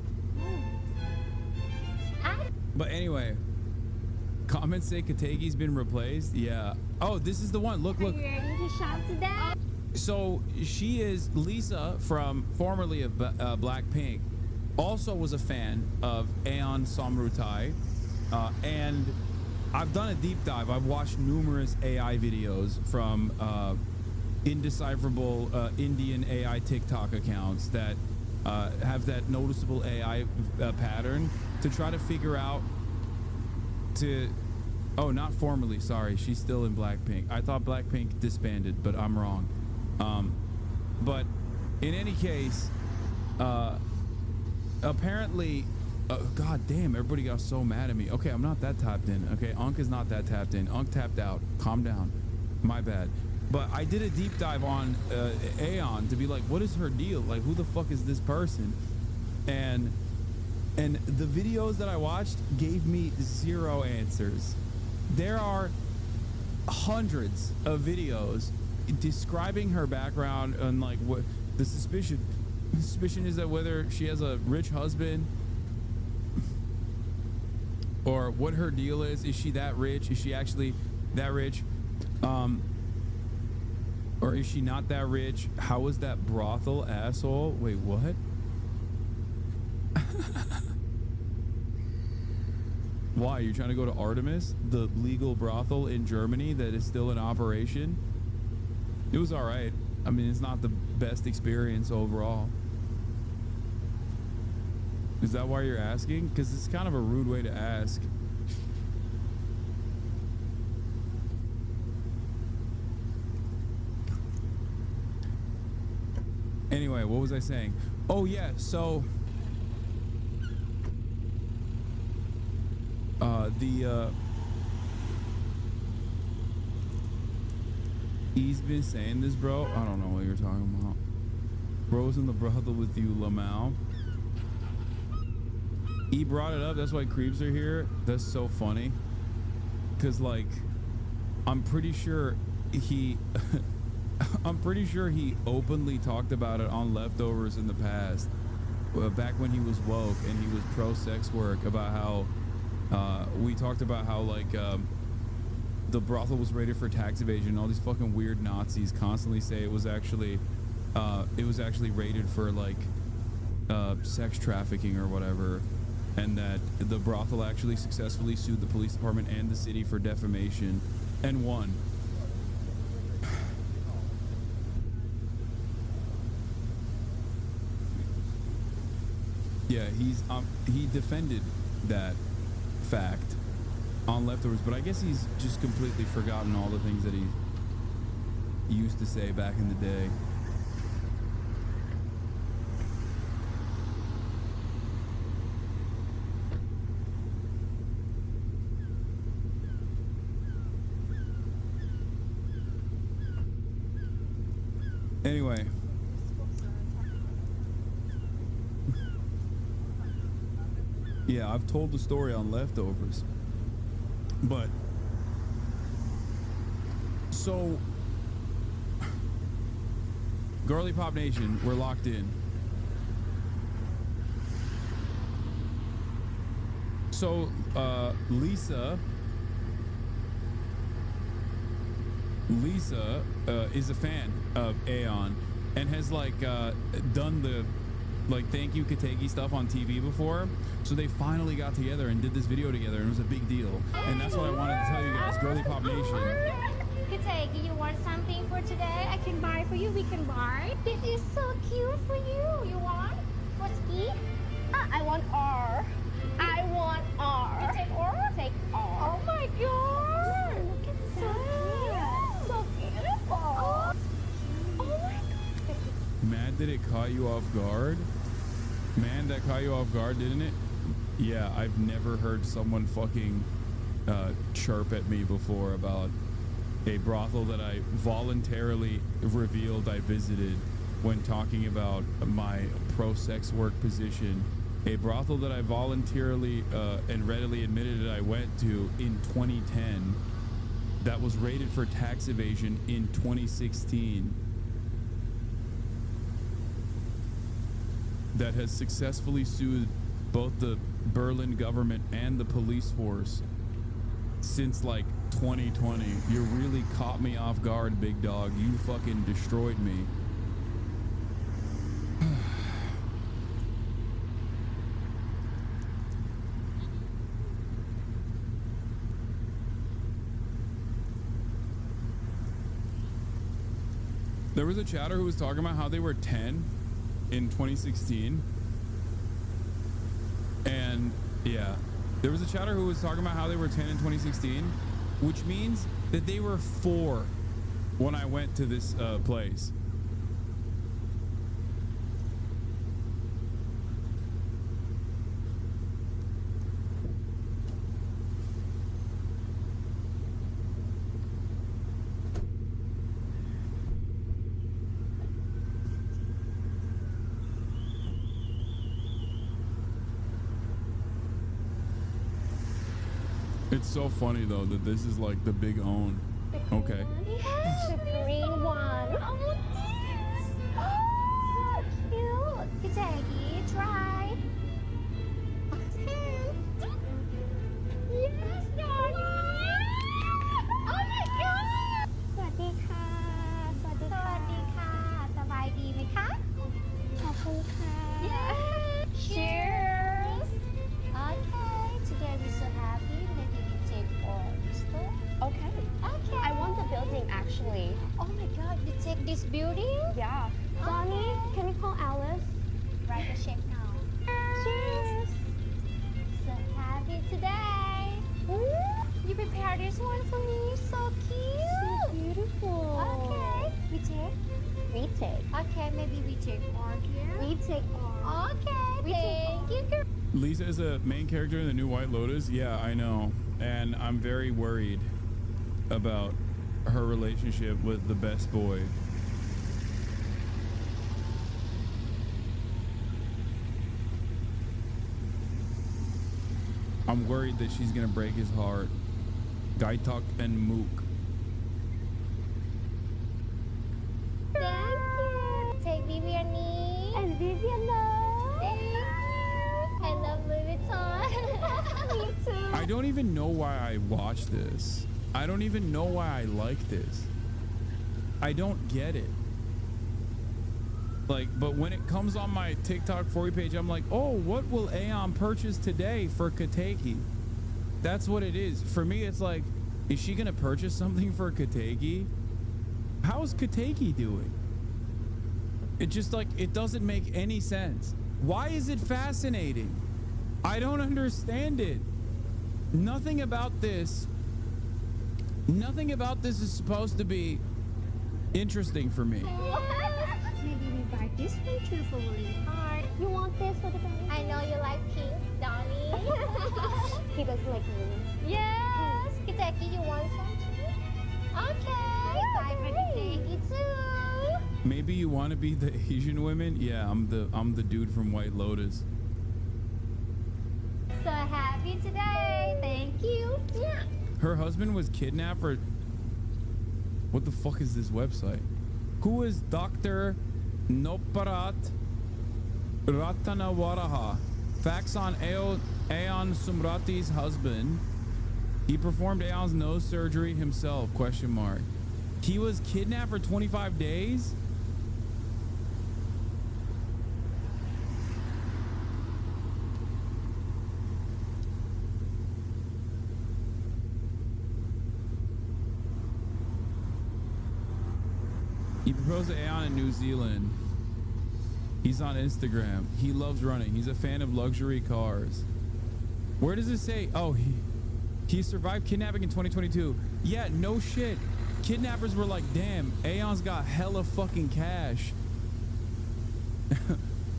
C: But anyway, comments say Kategi's been replaced. Yeah. Oh, this is the one. Look, look.
P: Are you ready to shop today?
C: So she is Lisa from formerly of Blackpink. Also was a fan of Aeon Samrutai, and I've done a deep dive. I've watched numerous AI videos from indecipherable Indian AI TikTok accounts that have that noticeable AI pattern to try to figure out oh, not formerly, sorry, she's still in Blackpink. I thought Blackpink disbanded, but I'm wrong. But in any case, apparently, god damn, everybody got so mad at me. Okay, I'm not that tapped in. Okay, Unk is not that tapped in. Unk tapped out. Calm down. My bad. But I did a deep dive on Aeon to be like, what is her deal? Like, who the fuck is this person? And the videos that I watched gave me zero answers. There are hundreds of videos describing her background and like what the suspicion is that whether she has a rich husband or what her deal is. Is she that rich? Is she actually that rich? Or is she not that rich? How was that brothel asshole? Wait, what? Why? You're trying to go to Artemis, the legal brothel in Germany that is still in operation? It was all right. I mean, it's not the best experience overall. Is that why you're asking? Because it's kind of a rude way to ask. Anyway, what was I saying? Oh yeah, so he's been saying this, bro. I don't know what you're talking about. Bro's in the brothel with you, Lamau. He brought it up. That's why creeps are here. That's so funny. Cause like, I'm pretty sure he openly talked about it on Leftovers in the past, back when he was woke and he was pro sex work, about how we talked about how like the brothel was raided for tax evasion. All these fucking weird Nazis constantly say it was actually raided for like sex trafficking or whatever, and that the brothel actually successfully sued the police department and the city for defamation and won. Yeah, he defended that fact on Leftovers, but I guess he's just completely forgotten all the things that he used to say back in the day. Anyway. Yeah, I've told the story on Leftovers. But so Girly Pop Nation, we're locked in. So Lisa is a fan of Aeon, and has like done the like thank you Kategi stuff on TV before. So they finally got together and did this video together, and it was a big deal. And that's what I wanted to tell you guys, Girly Pop Nation.
P: Kategi, you want something for today? I can buy for you. We can buy. This is so cute for you. You want? What's E? I want R. I want R. You take R? Take R. Oh my god! Look at that. So beautiful. Oh my god.
C: Man, did it caught you off guard? Man, that caught you off guard, didn't it? Yeah, I've never heard someone fucking chirp at me before about a brothel that I voluntarily revealed I visited when talking about my pro-sex work position. A brothel that I voluntarily and readily admitted that I went to in 2010 that was raided for tax evasion in 2016. That has successfully sued both the Berlin government and the police force since like 2020. You really caught me off guard, big dog. You fucking destroyed me. There was a chatter who was talking about how they were 10 in 2016. And yeah, there was a chatter who was talking about how they were 10 in 2016, which means that they were 4 when I went to this place. It's so funny though that this is like the big own. Okay.
P: Yes, the green one. Oh, this. Oh, so cute. Kategi, try. Yes, darling. Oh my god. สวัสดีค่ะ สวัสดีค่ะ สบายดีไหมคะ ขอบคุณค่ะ Cheers. Okay, today we're so happy. Maybe we take all the store. Okay. Okay. I want the building actually. Oh my god, you take this building? Yeah. Donnie, can we call Alice? Write the check now. Cheers. So happy today. Ooh, you prepared this one for me. So cute. So beautiful. Okay. We take? We take. Okay, maybe we take R here. We take R. Okay. Thank you.
C: Lisa is a main character in the new White Lotus. Yeah, I know. And I'm very worried about her relationship with the best boy. I'm worried that she's gonna break his heart. Gaitok and Mook.
P: Thank you. Take Vivian and Vivian love. Thank you. I love Louis Vuitton. Me too.
C: I don't even know why I watch this. I don't even know why I like this. I don't get it. Like, but when it comes on my TikTok For You page, I'm like, oh, what will Aeon purchase today for Kategi? That's what it is. For me, it's like, is she gonna purchase something for Kategi? How's Kategi doing? It just like, it doesn't make any sense. Why is it fascinating? I don't understand it. Nothing about this is supposed to be interesting for me.
P: Maybe we buy this one too for Willie. Alright, you want this for the baby? I know you like pink, Donnie. He doesn't like blue. Yes. Kategi, you want some too? Okay. Buy for Kategi too.
C: Maybe you want to be the Asian women? Yeah, I'm the dude from White Lotus.
P: So happy today. Thank you. Yeah.
C: Her husband was kidnapped for... What the fuck is this website? Who is Dr. Noparat Ratanawaraha? Facts on Aeon Sumrati's husband. He performed Aeon's nose surgery himself, question mark. He was kidnapped for 25 days? He proposed to Aeon in New Zealand. He's on Instagram. He loves running. He's a fan of luxury cars. Where does it say? Oh, he survived kidnapping in 2022. Yeah, no shit. Kidnappers were like, damn, Aeon's got hella fucking cash.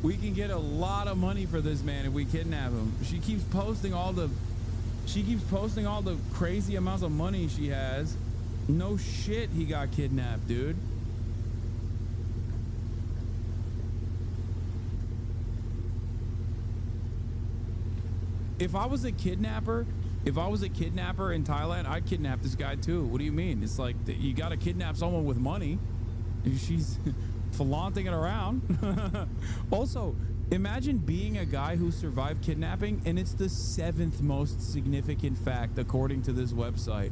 C: We can get a lot of money for this man if we kidnap him. She keeps posting all the crazy amounts of money she has. No shit, he got kidnapped, dude. If I was a kidnapper in Thailand, I'd kidnap this guy too. What do you mean? It's like you got to kidnap someone with money. She's flaunting it around. Also, imagine being a guy who survived kidnapping and it's the 7th most significant fact according to this website.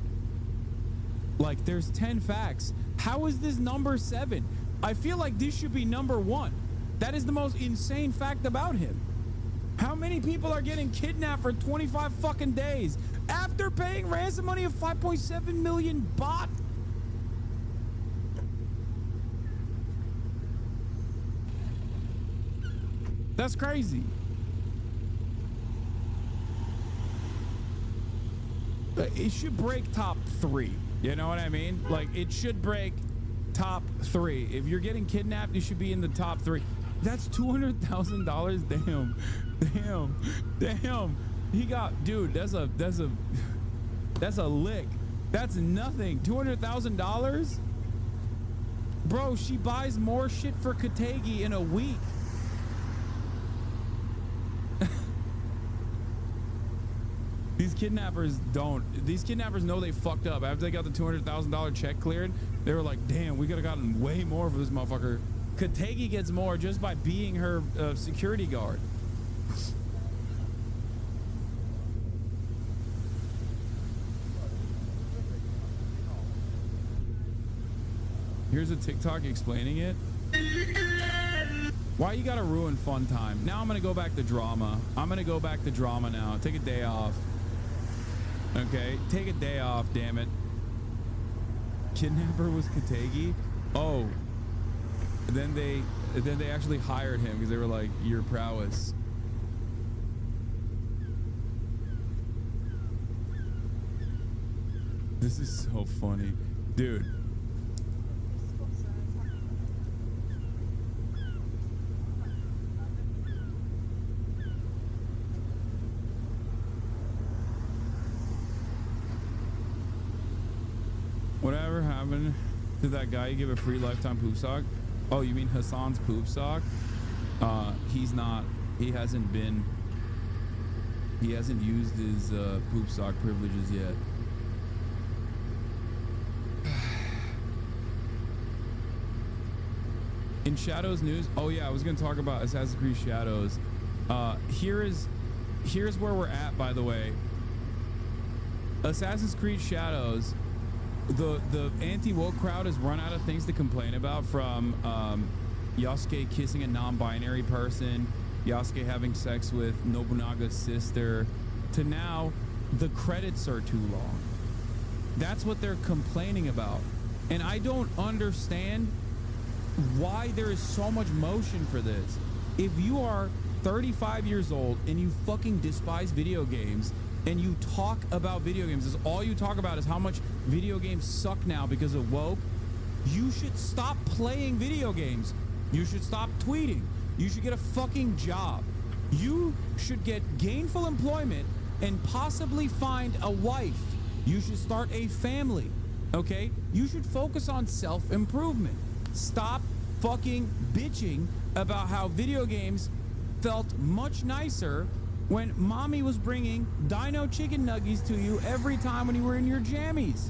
C: Like, there's 10 facts. How is this number 7? I feel like this should be number 1. That is the most insane fact about him. How many people are getting kidnapped for 25 fucking days after paying ransom money of 5.7 million baht? That's crazy. It should break top 3. You know what I mean? Like, it should break top 3. If you're getting kidnapped, you should be in the top 3. That's $200,000. Damn. He got, dude, that's a lick. That's nothing. $200,000? Bro, she buys more shit for Kategi in a week. These kidnappers know they fucked up. After they got the $200,000 check cleared, they were like, damn, we could have gotten way more for this motherfucker. Kategi gets more just by being her security guard. Here's a TikTok explaining it. Why you gotta ruin fun time? Now I'm gonna go back to drama. Now. Take a day off. Okay, take a day off, damn it. Kidnapper was Kategi? Oh. Then they actually hired him because they were like, your prowess. This is so funny. Dude. Whatever happened to that guy you give a free lifetime poop sock? Oh, you mean Hassan's poop sock? He hasn't used his poop sock privileges yet. In Shadows news, oh yeah, I was gonna talk about Assassin's Creed Shadows. Here's where we're at, by the way. Assassin's Creed Shadows, the anti-woke crowd has run out of things to complain about, from Yasuke kissing a non-binary person, Yasuke having sex with Nobunaga's sister, to now the credits are too long. That's what they're complaining about. And I don't understand why there is so much motion for this. If you are 35 years old and you fucking despise video games, and you talk about video games, is all you talk about is how much video games suck now because of woke, you should stop playing video games. You should stop tweeting. You should get a fucking job. You should get gainful employment and possibly find a wife. You should start a family, okay? You should focus on self-improvement. Stop fucking bitching about how video games felt much nicer when mommy was bringing Dino chicken nuggies to you every time when you were in your jammies.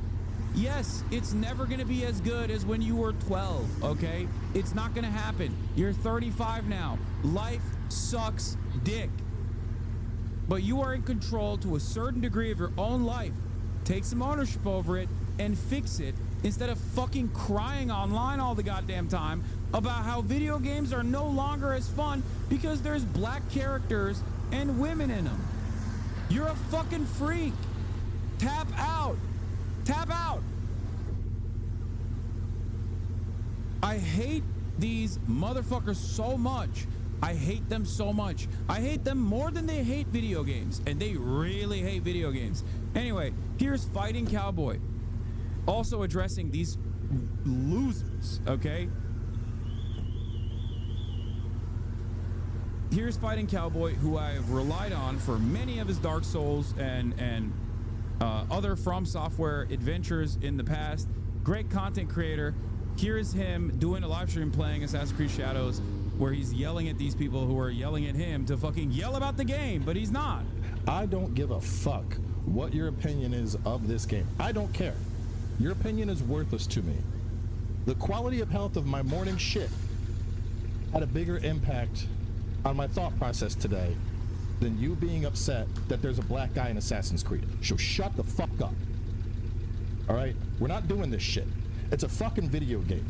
C: Yes, it's never gonna be as good as when you were 12, okay? It's not gonna happen. You're 35 now. Life sucks dick. But you are in control to a certain degree of your own life. Take some ownership over it and fix it, instead of fucking crying online all the goddamn time about how video games are no longer as fun because there's black characters and women in them. You're a fucking freak. Tap out. Tap out. I hate these motherfuckers so much. I hate them so much. I hate them more than they hate video games, and they really hate video games. Anyway, here's Fighting Cowboy, also addressing these losers, okay? Here's Fighting Cowboy, who I have relied on for many of his Dark Souls and other From Software adventures in the past. Great content creator. Here's him doing a live stream playing Assassin's Creed Shadows, where he's yelling at these people who are yelling at him to fucking yell about the game, but he's not.
H: I don't give a fuck what your opinion is of this game. I don't care. Your opinion is worthless to me. The quality of health of my morning shit had a bigger impact on my thought process today than you being upset that there's a black guy in Assassin's Creed. So shut the fuck up. All right? We're not doing this shit. It's a fucking video game.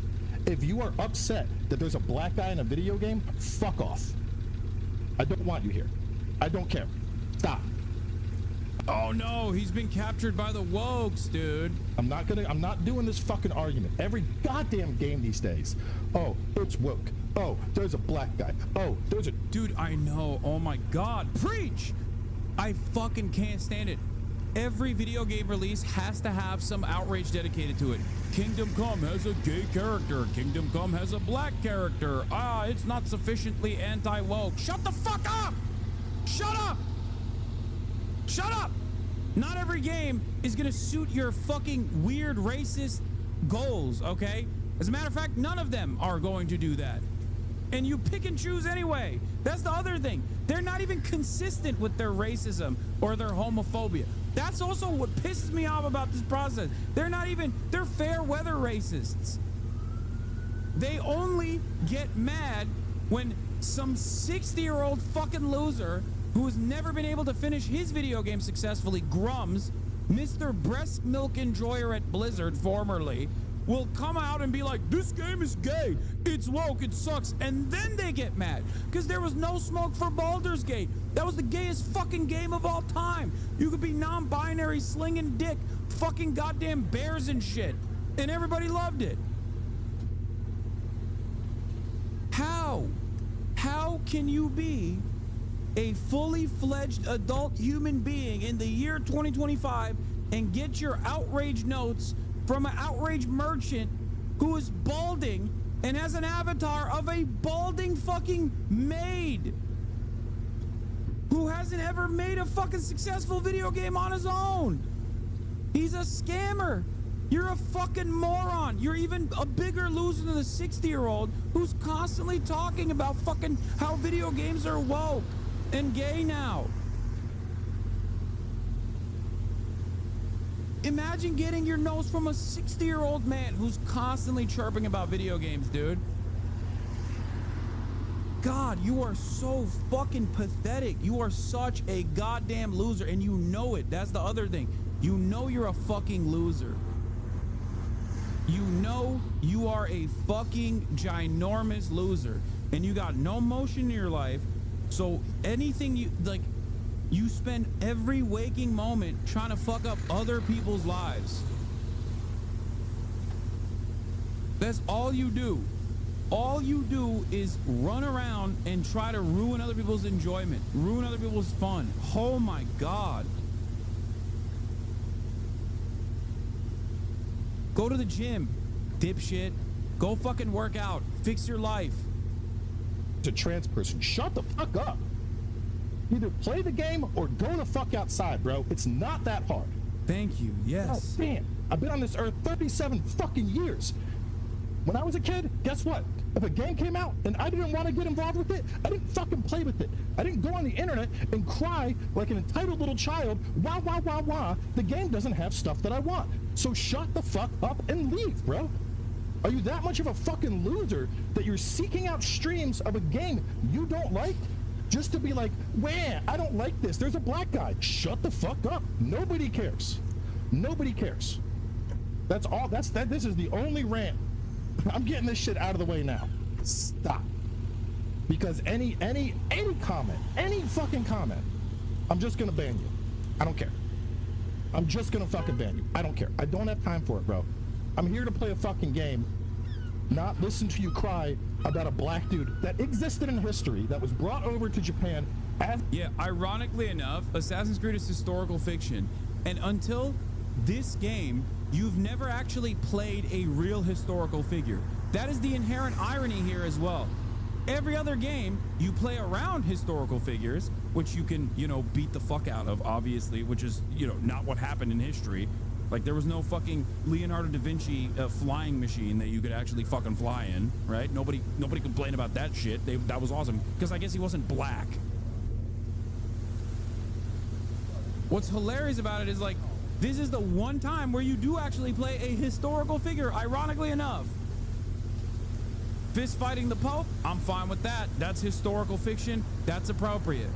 H: If you are upset that there's a black guy in a video game, fuck off. I don't want you here. I don't care. Stop.
C: Oh no, he's been captured by the wokes, dude.
H: I'm not doing this fucking argument. Every goddamn game these days. Oh, it's woke. Oh, there's a black guy. Oh, there's a...
C: Dude, I know. Oh my God. Preach! I fucking can't stand it. Every video game release has to have some outrage dedicated to it. Kingdom Come has a gay character. Kingdom Come has a black character. Ah, it's not sufficiently anti-woke. Shut the fuck up! Shut up! Shut up! Not every game is gonna suit your fucking weird racist goals, okay? As a matter of fact, none of them are going to do that. And you pick and choose anyway. That's the other thing. They're not even consistent with their racism or their homophobia. That's also what pisses me off about this process. They're fair weather racists. They only get mad when some 60-year-old fucking loser who has never been able to finish his video game successfully, Grums, Mr. Breast Milk Enjoyer at Blizzard, formerly, will come out and be like, this game is gay, it's woke, it sucks, and then they get mad because there was no smoke for Baldur's Gate. That was the gayest fucking game of all time. You could be non-binary, slinging dick, fucking goddamn bears and shit, and everybody loved it. How can you be a fully fledged adult human being in the year 2025 and get your outrage notes from an outrage merchant who is balding and has an avatar of a balding fucking maid who hasn't ever made a fucking successful video game on his own? He's a scammer. You're a fucking moron. You're even a bigger loser than the 60-year-old who's constantly talking about fucking how video games are woke and gay now. Imagine getting your nose from a 60-year-old man who's constantly chirping about video games, dude. God, you are so fucking pathetic. You are such a goddamn loser, and you know it. That's the other thing. You know you're a fucking loser. You know you are a fucking ginormous loser, and you got no motion in your life, so anything you spend every waking moment trying to fuck up other people's lives. That's all you do. All you do is run around and try to ruin other people's enjoyment, ruin other people's fun. Oh my God. Go to the gym, dipshit. Go fucking work out. Fix your life.
H: A trans person. Shut the fuck up. Either play the game or go the fuck outside, bro. It's not that hard.
C: Thank you. Yes.
H: Oh, damn. I've been on this earth 37 fucking years. When I was a kid, guess what? If a game came out and I didn't want to get involved with it, I didn't fucking play with it. I didn't go on the internet and cry like an entitled little child, wah, wah, wah, wah. The game doesn't have stuff that I want. So shut the fuck up and leave, bro. Are you that much of a fucking loser that you're seeking out streams of a game you don't like just to be like, wah, I don't like this. There's a black guy. Shut the fuck up. Nobody cares. Nobody cares. That's all. This is the only rant. I'm getting this shit out of the way now. Stop. Because any comment, any fucking comment, I'm just gonna ban you. I don't care. I'm just gonna fucking ban you. I don't care. I don't have time for it, bro. I'm here to play a fucking game, not listen to you cry about a black dude that existed in history that was brought over to Japan as...
C: Yeah, ironically enough, Assassin's Creed is historical fiction. And until this game, you've never actually played a real historical figure. That is the inherent irony here as well. Every other game, you play around historical figures, which you can, you know, beat the fuck out of, obviously, which is, you know, not what happened in history. Like, there was no fucking Leonardo da Vinci flying machine that you could actually fucking fly in, right? Nobody complained about that shit. That was awesome, because I guess he wasn't black. What's hilarious about it is, like, this is the one time where you do actually play a historical figure, ironically enough. Fist fighting the Pope, I'm fine with that. That's historical fiction. That's appropriate.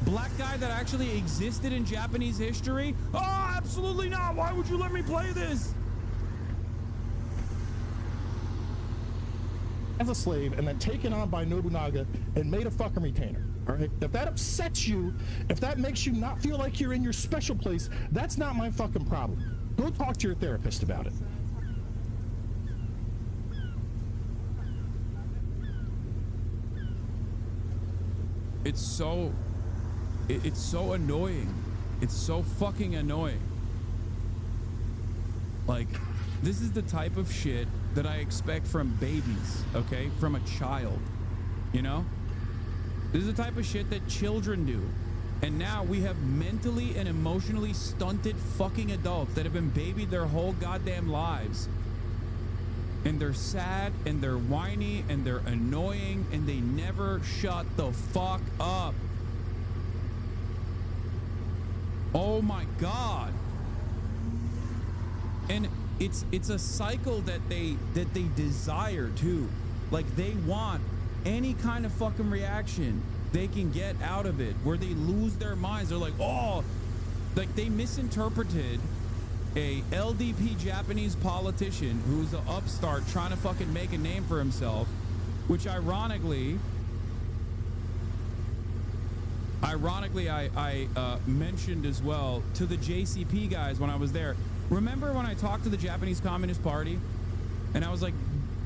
C: Black guy that actually existed in Japanese history? Oh, absolutely not. Why would you let me play this?
H: As a slave and then taken on by Nobunaga and made a fucking retainer. All right. If that upsets you, if that makes you not feel like you're in your special place, that's not my fucking problem. Go talk to your therapist about it.
C: It's so annoying. It's so fucking annoying. Like, this is the type of shit that I expect from babies, okay? From a child, you know? This is the type of shit that children do. And now we have mentally and emotionally stunted fucking adults that have been babied their whole goddamn lives. And they're sad, and they're whiny, and they're annoying, and they never shut the fuck up. Oh my God. And it's a cycle that they desire too. Like, they want any kind of fucking reaction they can get out of it, where they lose their minds. They're like, oh, like they misinterpreted a LDP Japanese politician who's an upstart trying to fucking make a name for himself, which ironically I mentioned as well to the JCP guys when I was there. Remember when I talked to the Japanese Communist Party and I was like,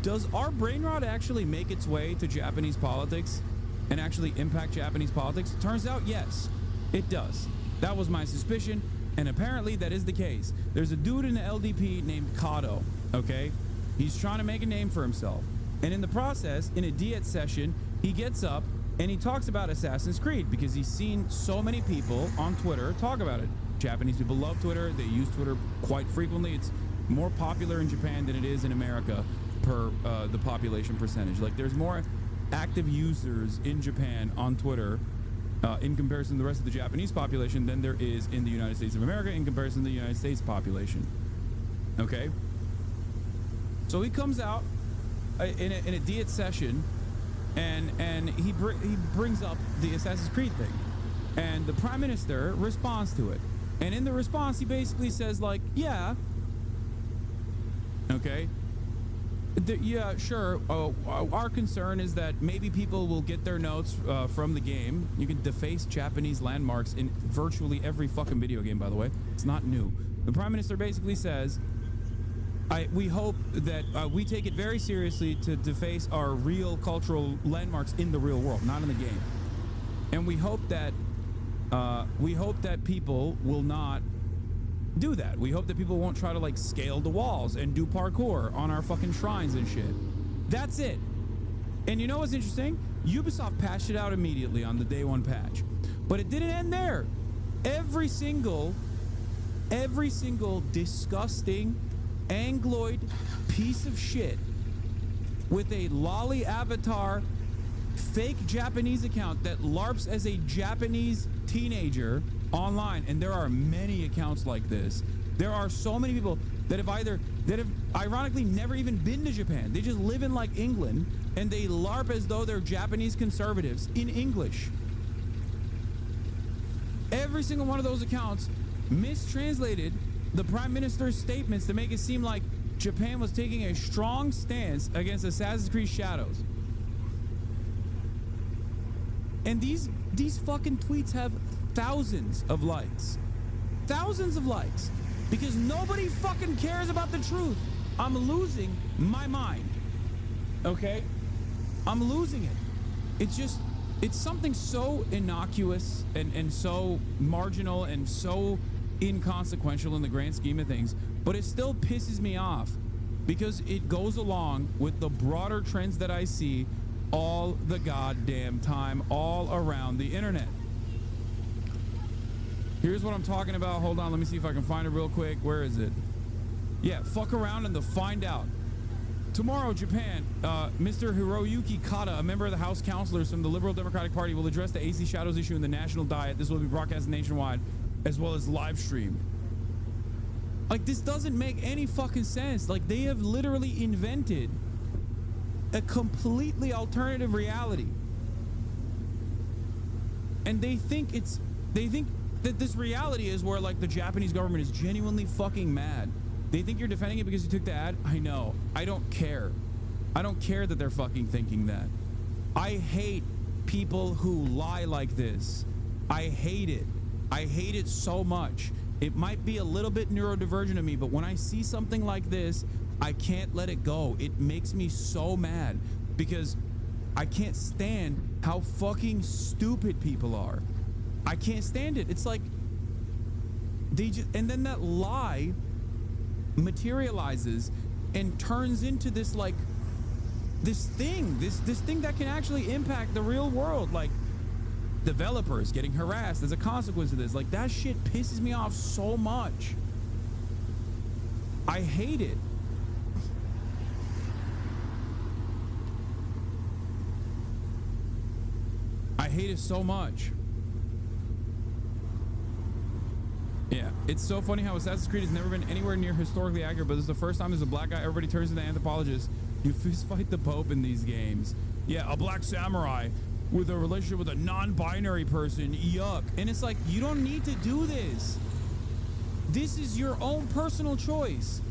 C: does our brain rot actually make its way to Japanese politics and actually impact Japanese politics? Turns out, yes, it does. That was my suspicion, and apparently that is the case. There's a dude in the LDP named Kato, okay? He's trying to make a name for himself. And in the process, in a Diet session, he gets up and he talks about Assassin's Creed because he's seen so many people on Twitter talk about it. Japanese people love Twitter. They use Twitter quite frequently. It's more popular in Japan than it is in America per the population percentage. Like, there's more active users in Japan on Twitter in comparison to the rest of the Japanese population than there is in the United States of America in comparison to the United States population. Okay? So he comes out in a Diet session and he brings up the Assassin's Creed thing. And the Prime Minister responds to it. And in the response, he basically says, like, yeah, okay, yeah, sure. Our concern is that maybe people will get their notes from the game. You can deface Japanese landmarks in virtually every fucking video game, by the way. It's not new. The Prime Minister basically says, we hope that we take it very seriously to deface our real cultural landmarks in the real world, not in the game. And we hope that people will not do that. We hope that people won't try to, like, scale the walls and do parkour on our fucking shrines and shit. That's it. And you know what's interesting? Ubisoft patched it out immediately on the day one patch. But it didn't end there. Every single disgusting Angloid piece of shit with a lolly avatar fake Japanese account that LARPs as a Japanese teenager online, and there are many accounts like this. There are so many people that have ironically never even been to Japan. They just live in, like, England, and they LARP as though they're Japanese conservatives in English. Every single one of those accounts mistranslated the Prime Minister's statements to make it seem like Japan was taking a strong stance against Assassin's Creed Shadows. And these fucking tweets have thousands of likes. Thousands of likes. Because nobody fucking cares about the truth. I'm losing my mind. Okay? I'm losing it. It's just, it's something so innocuous and so marginal and so inconsequential in the grand scheme of things, but it still pisses me off because it goes along with the broader trends that I see all the goddamn time all around the internet. Here's what I'm talking about. Hold on, let me see if I can find it real quick. Where is it? Yeah, fuck around and they'll find out. Tomorrow, Japan, Mr. Hiroyuki Kata, a member of the House Councilors from the Liberal Democratic Party, will address the AC Shadows issue in the National Diet. This will be broadcast nationwide as well as live streamed. Like, this doesn't make any fucking sense. Like, they have literally invented a completely alternative reality. And they think that this reality is where, like, the Japanese government is genuinely fucking mad. They think you're defending it because you took the ad? I know. I don't care. I don't care that they're fucking thinking that. I hate people who lie like this. I hate it. I hate it so much. It might be a little bit neurodivergent of me, but when I see something like this, I can't let it go. It makes me so mad because I can't stand how fucking stupid people are. I can't stand it. It's like they just, and then that lie materializes and turns into this, like, this thing that can actually impact the real world, like developers getting harassed as a consequence of this. Like, that shit pisses me off so much. I hate it. I hate it so much. Yeah, it's so funny how Assassin's Creed has never been anywhere near historically accurate, but this is the first time there's a black guy, everybody turns into anthropologists. You fist fight the Pope in these games. Yeah, a black samurai with a relationship with a non-binary person, yuck. And it's like, you don't need to do this. This is your own personal choice.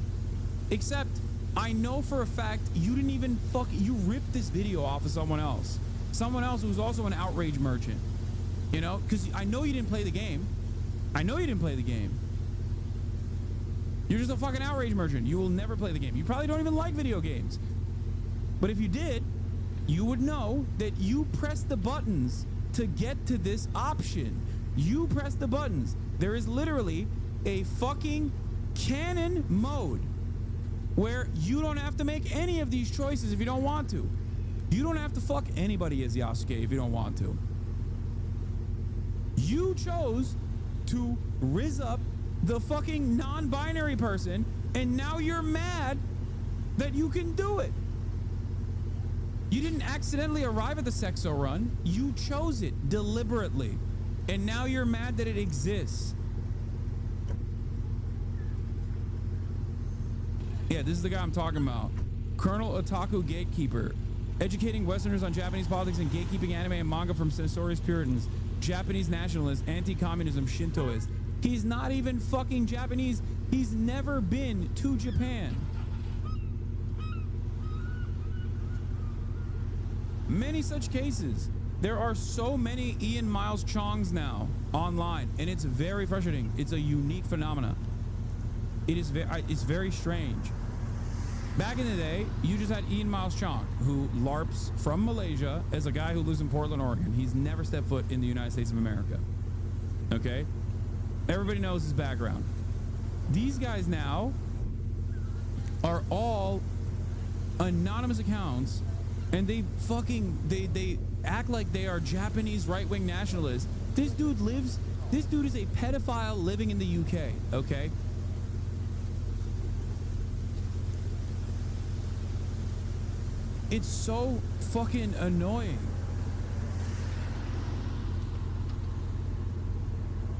C: Except, I know for a fact you didn't even you ripped this video off of someone else. Someone else who was also an outrage merchant. You know, because I know you didn't play the game. I know you didn't play the game. You're just a fucking outrage merchant. You will never play the game. You probably don't even like video games. But if you did, you would know that you press the buttons to get to this option. You press the buttons. There is literally a fucking canon mode where you don't have to make any of these choices if you don't want to. You don't have to fuck anybody as Yasuke if you don't want to. You chose to rizz up the fucking non-binary person, and now you're mad that you can do it. You didn't accidentally arrive at the sexo run. You chose it deliberately, and now you're mad that it exists. Yeah, this is the guy I'm talking about. Colonel Otaku Gatekeeper, educating Westerners on Japanese politics and gatekeeping anime and manga from censorious Puritans, Japanese nationalist, anti-communism, Shintoist. He's not even fucking Japanese. He's never been to Japan. Many such cases. There are so many Ian Miles Chongs now online, and it's very frustrating. It's a unique phenomena. It's very strange. Back in the day, you just had Ian Miles Chong, who LARPs from Malaysia as a guy who lives in Portland, Oregon. He's never stepped foot in the United States of America. Okay? Everybody knows his background. These guys now are all anonymous accounts, and they act like they are Japanese right-wing nationalists. This dude is a pedophile living in the UK, okay? It's so fucking annoying.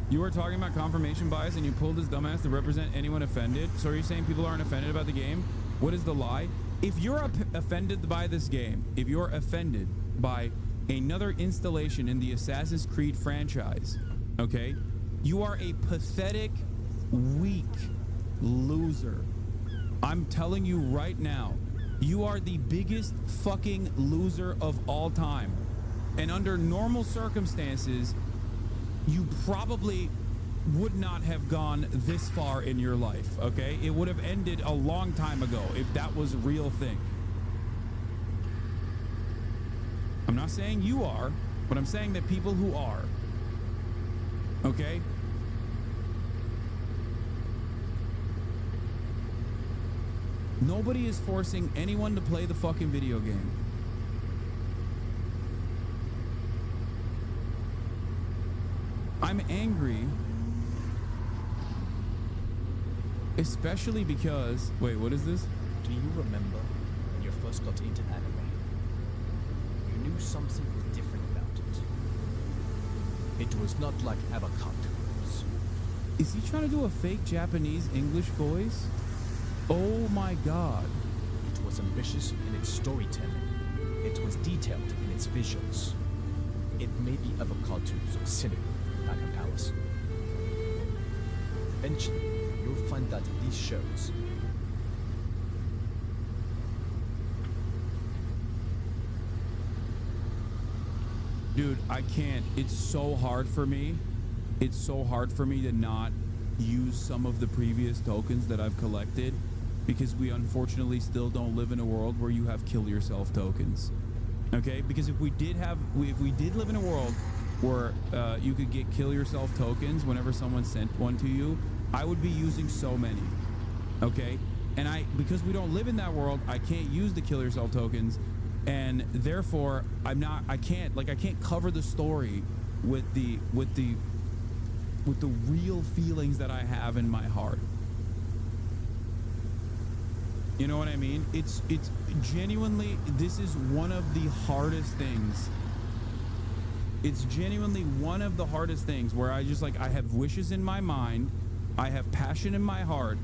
C: You were talking about confirmation bias and you pulled this dumbass to represent anyone offended. So are you saying people aren't offended about the game? What is the lie? If you're offended by this game, if you're offended by another installation in the Assassin's Creed franchise, okay, you are a pathetic, weak loser. I'm telling you right now, you are the biggest fucking loser of all time. And under normal circumstances, you probably would not have gone this far in your life, okay? It would have ended a long time ago if that was a real thing. I'm not saying you are, but I'm saying that people who are, okay? Nobody is forcing anyone to play the fucking video game. I'm angry, especially because, wait, what is this?
B: Do you remember when you first got into anime? You knew something was different about it. It was not like other cartoons.
C: Is he trying to do a fake Japanese English voice? Oh my god.
B: It was ambitious in its storytelling. It was detailed in its visuals. It may be other cartoons or cinema back in Palace. Eventually, you'll find that these shows
C: Dude, I can't. It's so hard for me. It's so hard for me to not use some of the previous tokens that I've collected because we unfortunately still don't live in a world where you have kill yourself tokens. Okay? Because if we did live in a world where you could get kill yourself tokens whenever someone sent one to you, I would be using so many. Okay? And because we don't live in that world, I can't use the kill yourself tokens, and therefore I can't cover the story with the real feelings that I have in my heart. You know what I mean? It's genuinely, this is one of the hardest things. It's genuinely one of the hardest things where I have wishes in my mind, I have passion in my heart,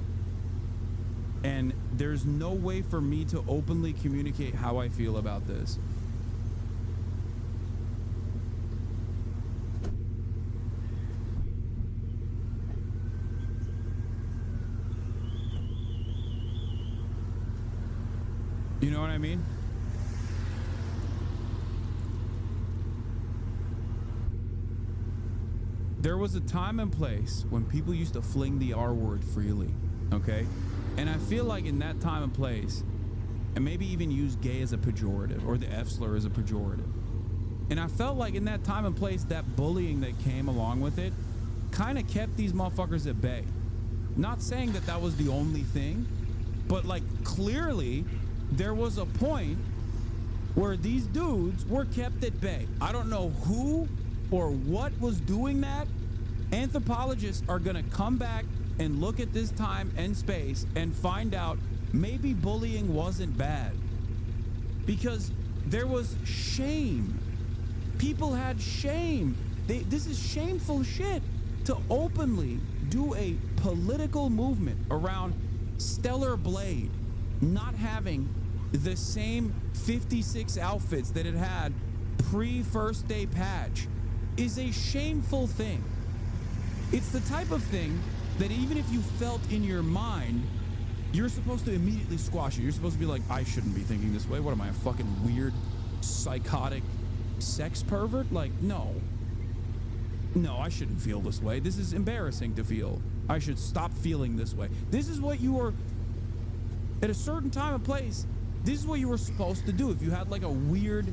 C: and there's no way for me to openly communicate how I feel about this. You know what I mean? There was a time and place when people used to fling the R word freely, okay? And I feel like in that time and place, and maybe even use gay as a pejorative or the F slur as a pejorative. And I felt like in that time and place, that bullying that came along with it kind of kept these motherfuckers at bay. Not saying that that was the only thing, but like clearly there was a point where these dudes were kept at bay. I don't know who or what was doing that. Anthropologists are gonna come back and look at this time and space and find out maybe bullying wasn't bad, because there was shame. People had shame. This is shameful shit to openly do a political movement around Stellar Blade not having the same 56 outfits that it had pre-first day patch is a shameful thing. It's the type of thing that even if you felt in your mind, you're supposed to immediately squash it. You're supposed to be like, I shouldn't be thinking this way. What am I, a fucking weird, psychotic sex pervert? Like, no, I shouldn't feel this way. This is embarrassing to feel. I should stop feeling this way. This is what you are, at a certain time and place, this is what you were supposed to do. If you had like a weird,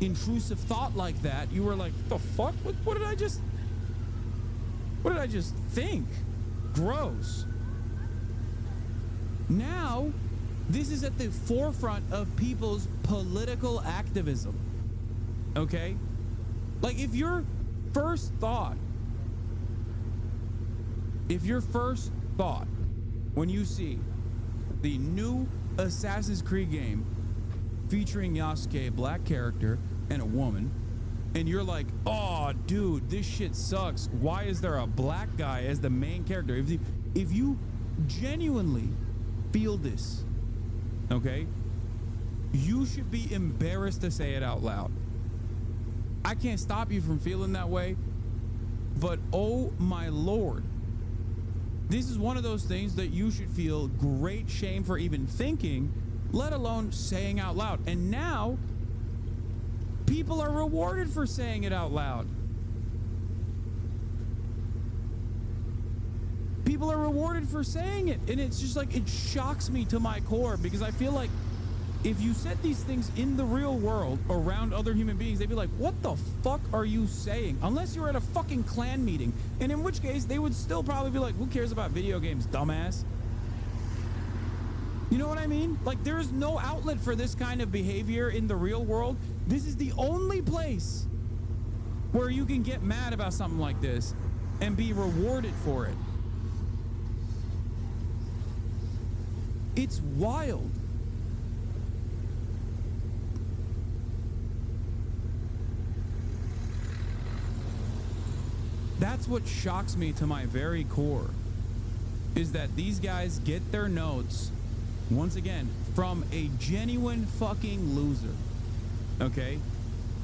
C: intrusive thought like that, you were like, the fuck? What did I just think? Gross. Now, this is at the forefront of people's political activism. Okay? Like, if your first thought when you see the new Assassin's Creed game featuring Yasuke, a black character, and a woman, and you're like, oh, dude, this shit sucks. Why is there a black guy as the main character? If you genuinely feel this, okay, you should be embarrassed to say it out loud. I can't stop you from feeling that way, but oh my Lord, this is one of those things that you should feel great shame for even thinking, let alone saying out loud. And now, people are rewarded for saying it out loud. People are rewarded for saying it. And it's just like, it shocks me to my core, because I feel like if you said these things in the real world around other human beings, they'd be like, what the fuck are you saying? Unless you're at a fucking clan meeting, and in which case they would still probably be like, who cares about video games, dumbass? You know what I mean? Like, there is no outlet for this kind of behavior in the real world. This is the only place where you can get mad about something like this and be rewarded for it. It's wild. That's what shocks me to my very core, is that these guys get their notes, once again, from a genuine fucking loser. Okay?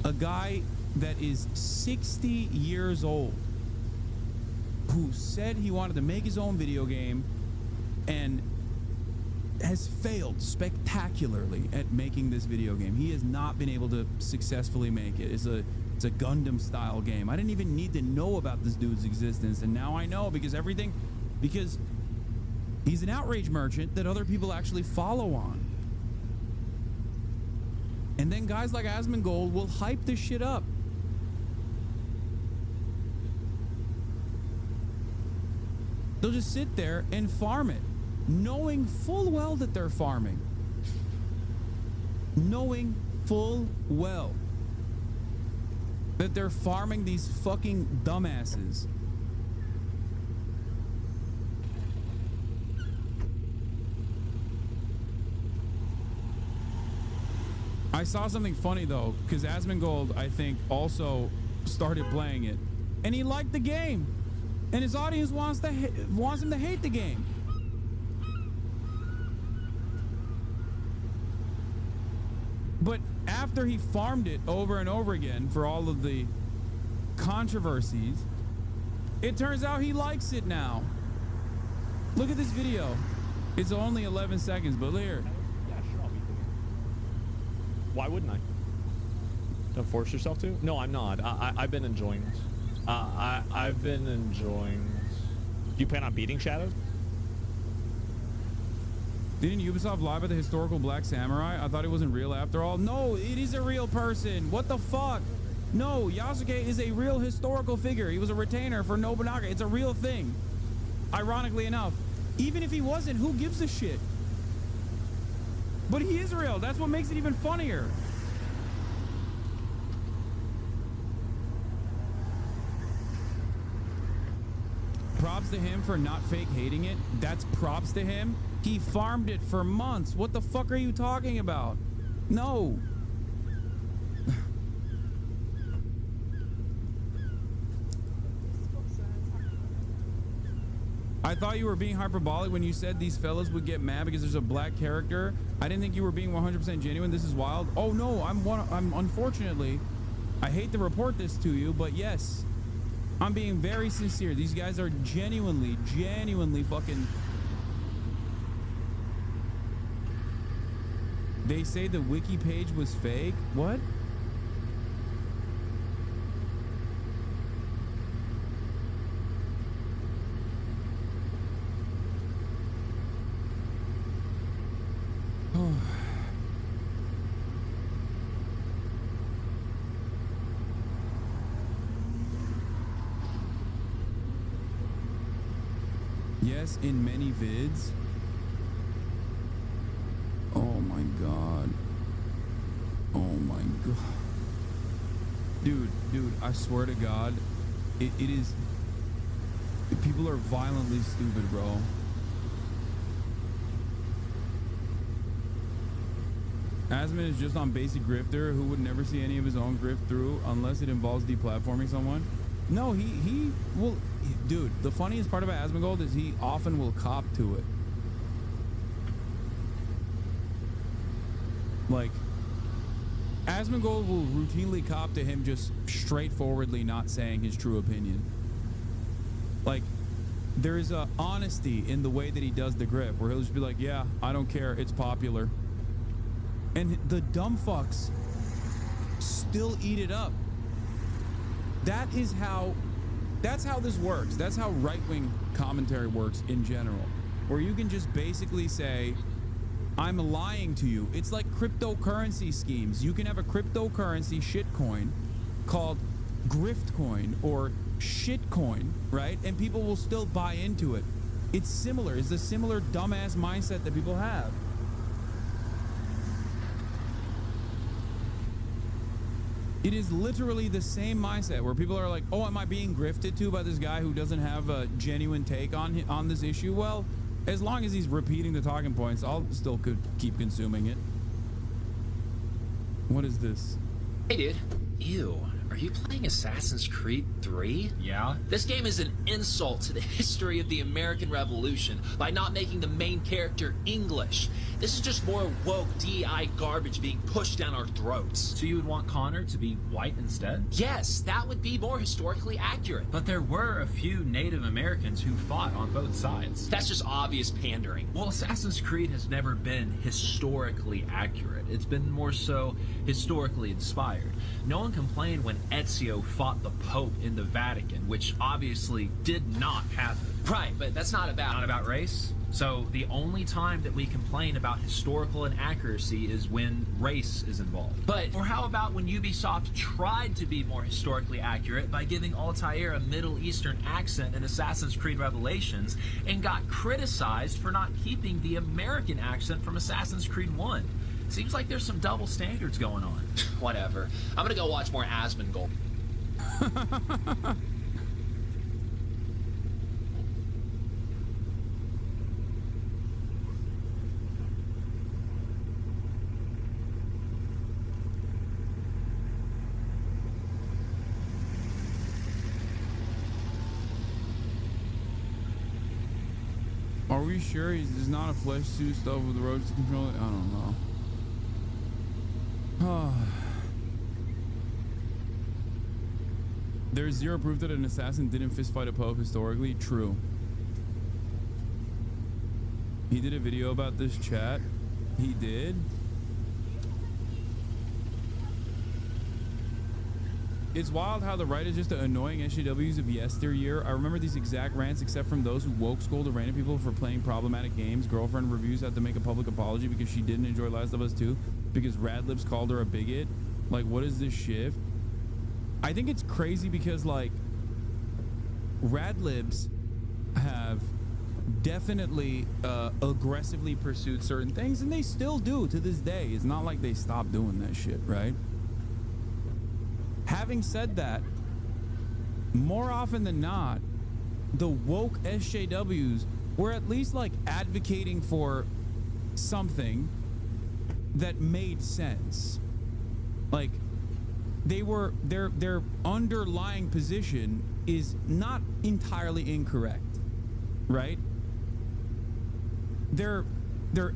C: A guy that is 60 years old who said he wanted to make his own video game and has failed spectacularly at making this video game. He has not been able to successfully make it. It's a Gundam style game. I didn't even need to know about this dude's existence, and now I know because he's an outrage merchant that other people actually follow on. And then guys like Asmongold will hype this shit up. They'll just sit there and farm it, knowing full well that they're farming. Knowing full well that they're farming these fucking dumbasses. I saw something funny though, because Asmongold, I think, also started playing it, and he liked the game, and his audience wants him to hate the game. But after he farmed it over and over again for all of the controversies, it turns out he likes it now. Look at this video. It's only 11 seconds, but here.
M: Yeah, sure, I'll be doing it. Why wouldn't I? Don't force yourself to? No, I'm not. I've been enjoying this. I've been enjoying this. Do you plan on beating Shadow?
C: Didn't Ubisoft lie about the historical black samurai? I thought it wasn't real after all. No, it is a real person. What the fuck? No, Yasuke is a real historical figure. He was a retainer for Nobunaga. It's a real thing. Ironically enough, even if he wasn't, who gives a shit? But he is real. That's what makes it even funnier. Props to him for not fake hating it. That's props to him. He farmed it for months. What the fuck are you talking about? No. I thought you were being hyperbolic when you said these fellas would get mad because there's a black character. I didn't think you were being 100% genuine. This is wild. Oh no, I'm unfortunately, I hate to report this to you, but yes, I'm being very sincere. These guys are genuinely fucking. They say the wiki page was fake. What? Yes, in many vids. Oh my god. Oh my god. Dude, I swear to God, it is. People are violently stupid, bro. Asmon is just on basic grifter who would never see any of his own grift through unless it involves deplatforming someone. No, he will. Dude, the funniest part about Asmongold is he often will cop to it. Like, Asmongold will routinely cop to him just straightforwardly not saying his true opinion. Like, there is a honesty in the way that he does the grip, where he'll just be like, yeah, I don't care, it's popular. And the dumb fucks still eat it up. That's how this works. That's how right-wing commentary works in general, where you can just basically say, I'm lying to you. It's like cryptocurrency schemes. You can have a cryptocurrency shitcoin called griftcoin or shitcoin, right? And people will still buy into it. It's similar. It's a similar dumbass mindset that people have. It is literally the same mindset where people are like, oh, am I being grifted to by this guy who doesn't have a genuine take on this issue? Well, as long as he's repeating the talking points, I'll still could keep consuming it. What is this?
S: Hey, dude. Ew. Are you playing Assassin's Creed 3? Yeah. This game is an insult to the history of the American Revolution by not making the main character English. This is just more woke DEI garbage being pushed down our throats.
U: So you would want Connor to be white instead?
S: Yes, that would be more historically accurate.
U: But there were a few Native Americans who fought on both sides.
S: That's just obvious pandering.
U: Well, Assassin's Creed has never been historically accurate. It's been more so historically inspired. No one complained when Ezio fought the Pope in the Vatican, which obviously did not happen.
S: Right, but that's not about
U: race. So the only time that we complain about historical inaccuracy is when race is involved. Or how about when Ubisoft tried to be more historically accurate by giving Altair a Middle Eastern accent in Assassin's Creed Revelations and got criticized for not keeping the American accent from Assassin's Creed 1? Seems like there's some double standards going on.
S: Whatever. I'm gonna go watch more Asmongold.
C: Are we sure he's not a flesh suit stuff with the roads to control it? I don't know. There's zero proof that an assassin didn't fistfight a pope historically. True. He did a video about this, chat. He did. It's wild how the right is just the annoying SJWs of yesteryear. I remember these exact rants, except from those who woke scolded random people for playing problematic games. Girlfriend reviews had to make a public apology because she didn't enjoy Last of Us 2 because Radlibs called her a bigot. Like, what is this shift? I think it's crazy because, like, Radlibs have definitely aggressively pursued certain things, and they still do to this day. It's not like they stopped doing that shit, right? Having said that, more often than not, the woke SJWs were at least like advocating for something that made sense. Like, they were their underlying position is not entirely incorrect, right? Their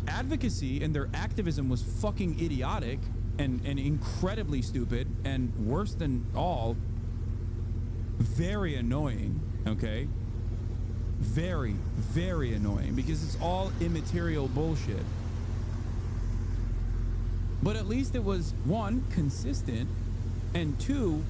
C: advocacy and their activism was fucking idiotic and incredibly stupid, and worse than all, very annoying. Okay, very, very annoying because it's all immaterial bullshit. But at least it was, one, consistent, and two,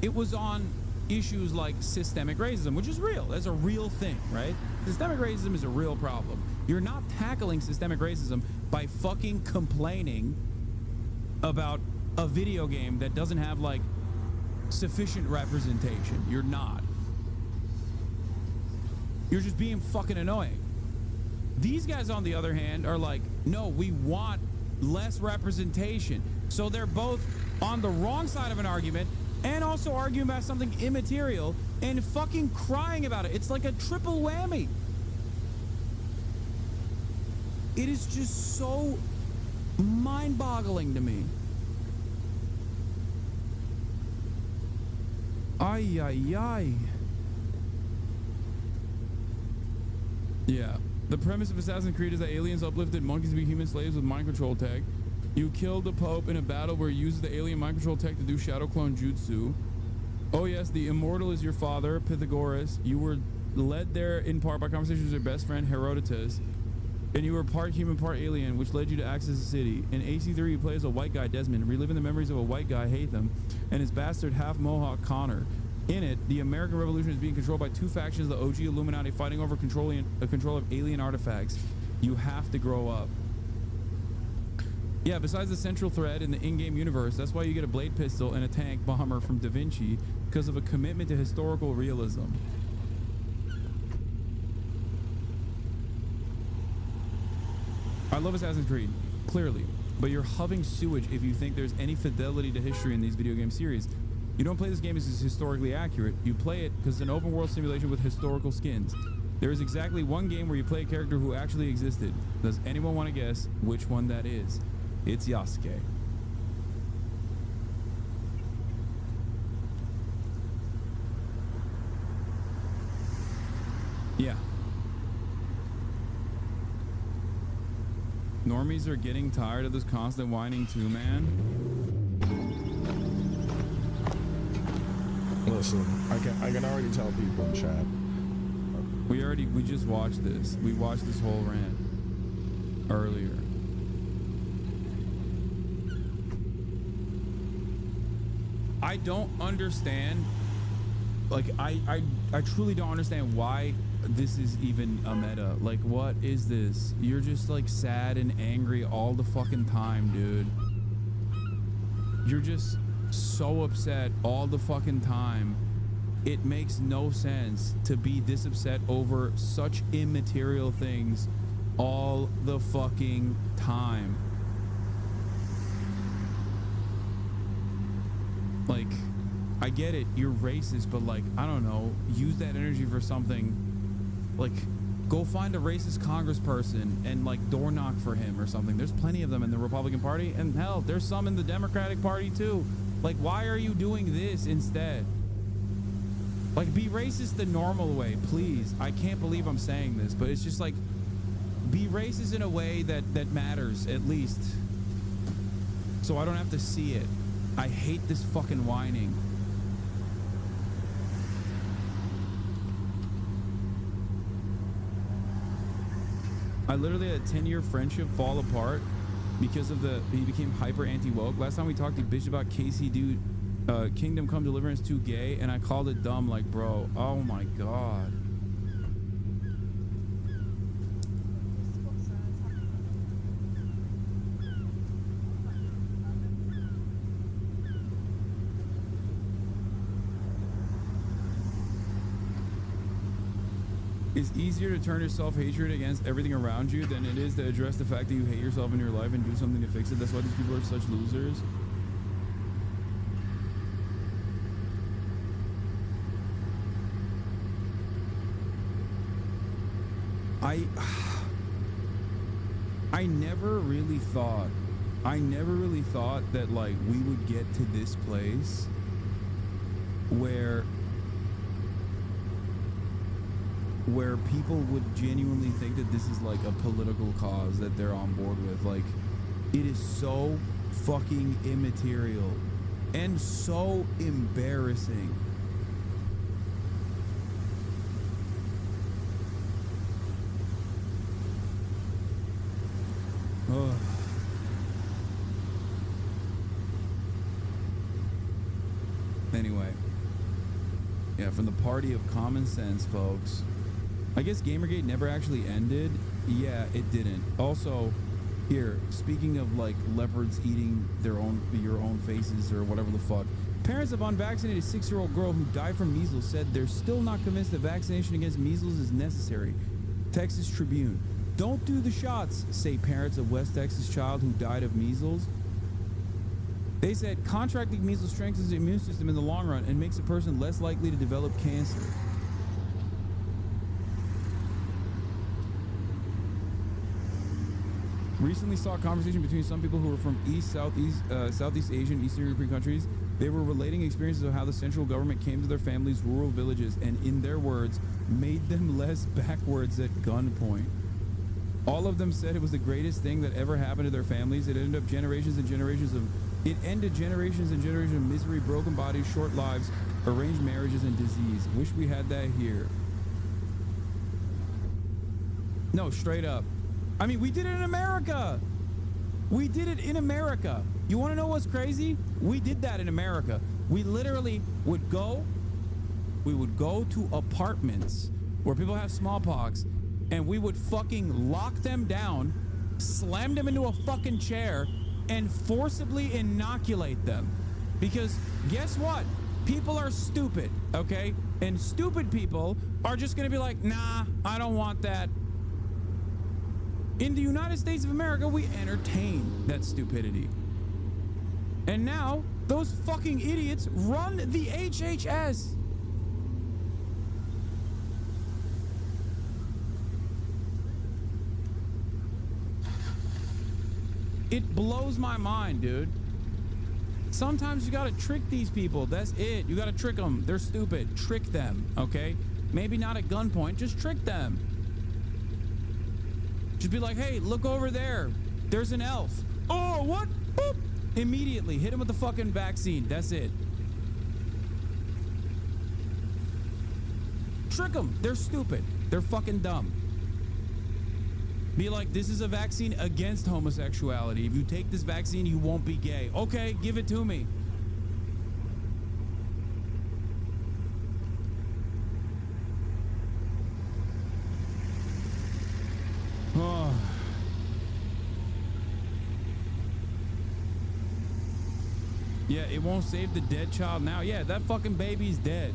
C: it was on issues like systemic racism, which is real. That's a real thing, right? Systemic racism is a real problem. You're not tackling systemic racism by fucking complaining about a video game that doesn't have like sufficient representation. You're not. You're just being fucking annoying. These guys, on the other hand, are like, no, we want less representation. So they're both on the wrong side of an argument and also arguing about something immaterial and fucking crying about it. It's like a triple whammy. It is just so mind-boggling to me. Ay, ay, ay. Yeah. The premise of Assassin's Creed is that aliens uplifted monkeys to be human slaves with mind control tech. You killed the Pope in a battle where he uses the alien mind control tech to do shadow clone jutsu. Oh yes, the immortal is your father, Pythagoras. You were led there in part by conversations with your best friend, Herodotus. And you were part human, part alien, which led you to access the city. In AC3, you play as a white guy, Desmond, reliving the memories of a white guy, Hatham, and his bastard half-Mohawk, Connor. In it, the American Revolution is being controlled by two factions, the OG Illuminati, fighting over control of alien artifacts. You have to grow up. Yeah, besides the central thread in the in-game universe, that's why you get a blade pistol and a tank bomber from Da Vinci, because of a commitment to historical realism. I love Assassin's Creed, clearly, but you're huffing sewage if you think there's any fidelity to history in these video game series. You don't play this game as it's historically accurate. You play it because it's an open world simulation with historical skins. There is exactly one game where you play a character who actually existed. Does anyone want to guess which one that is? It's Yasuke. Yeah. Normies are getting tired of this constant whining too, man.
A: Listen, I can already tell people in chat.
C: We just watched this. We watched this whole rant earlier. I don't understand. Like, I truly don't understand why this is even a meta. Like, what is this? You're just like sad and angry all the fucking time, dude. You're just so upset all the fucking time. It makes no sense to be this upset over such immaterial things all the fucking time. Like, I get it, you're racist, but like, I don't know, use that energy for something. Like, go find a racist congressperson and like door knock for him or something. There's plenty of them in the Republican Party, and hell, there's some in the Democratic Party too. Like, why are you doing this instead? Like, be racist the normal way, please. I can't believe I'm saying this, but it's just like, be racist in a way that matters, at least. So I don't have to see it. I hate this fucking whining. I literally had a 10-year friendship fall apart because of he became hyper anti-woke. Last time we talked, he bitched about Casey Dude, Kingdom Come Deliverance 2 gay, and I called it dumb. Like, bro, oh my god. It's easier to turn your self-hatred against everything around you than it is to address the fact that you hate yourself in your life and do something to fix it. That's why these people are such losers. I never really thought that like we would get to this place where people would genuinely think that this is like a political cause that they're on board with. Like, it is so fucking immaterial and so embarrassing. Ugh. Anyway, yeah, from the party of common sense, folks. I guess Gamergate never actually ended. Yeah, it didn't. Also, here, speaking of like leopards eating your own faces or whatever the fuck, parents of unvaccinated 6-year-old girl who died from measles said they're still not convinced that vaccination against measles is necessary. Texas Tribune. Don't do the shots, say parents of West Texas child who died of measles. They said contracting measles strengthens the immune system in the long run and makes a person less likely to develop cancer. Recently saw a conversation between some people who were from Southeast Asian, Eastern European countries. They were relating experiences of how the central government came to their families' rural villages and, in their words, made them less backwards at gunpoint. All of them said it was the greatest thing that ever happened to their families. It ended generations and generations of misery, broken bodies, short lives, arranged marriages, and disease. Wish we had that here. No, straight up. I mean, we did it in America. We did it in America. You want to know what's crazy? We did that in America. We literally would go to apartments where people have smallpox, and we would fucking lock them down, slam them into a fucking chair, and forcibly inoculate them. Because guess what? People are stupid, okay? And stupid people are just gonna be like, nah, I don't want that. In the United States of America, we entertain that stupidity. And now, those fucking idiots run the HHS. It blows my mind, dude. Sometimes you gotta trick these people. That's it. You gotta trick them. They're stupid. Trick them, okay? Maybe not at gunpoint. Just trick them. Just be like, hey, look over there. There's an elf. Oh, what? Boop. Immediately hit him with the fucking vaccine. That's it. Trick them. They're stupid. They're fucking dumb. Be like, this is a vaccine against homosexuality. If you take this vaccine, you won't be gay. Okay, give it to me. Oh. Yeah, it won't save the dead child now. Yeah, that fucking baby's dead.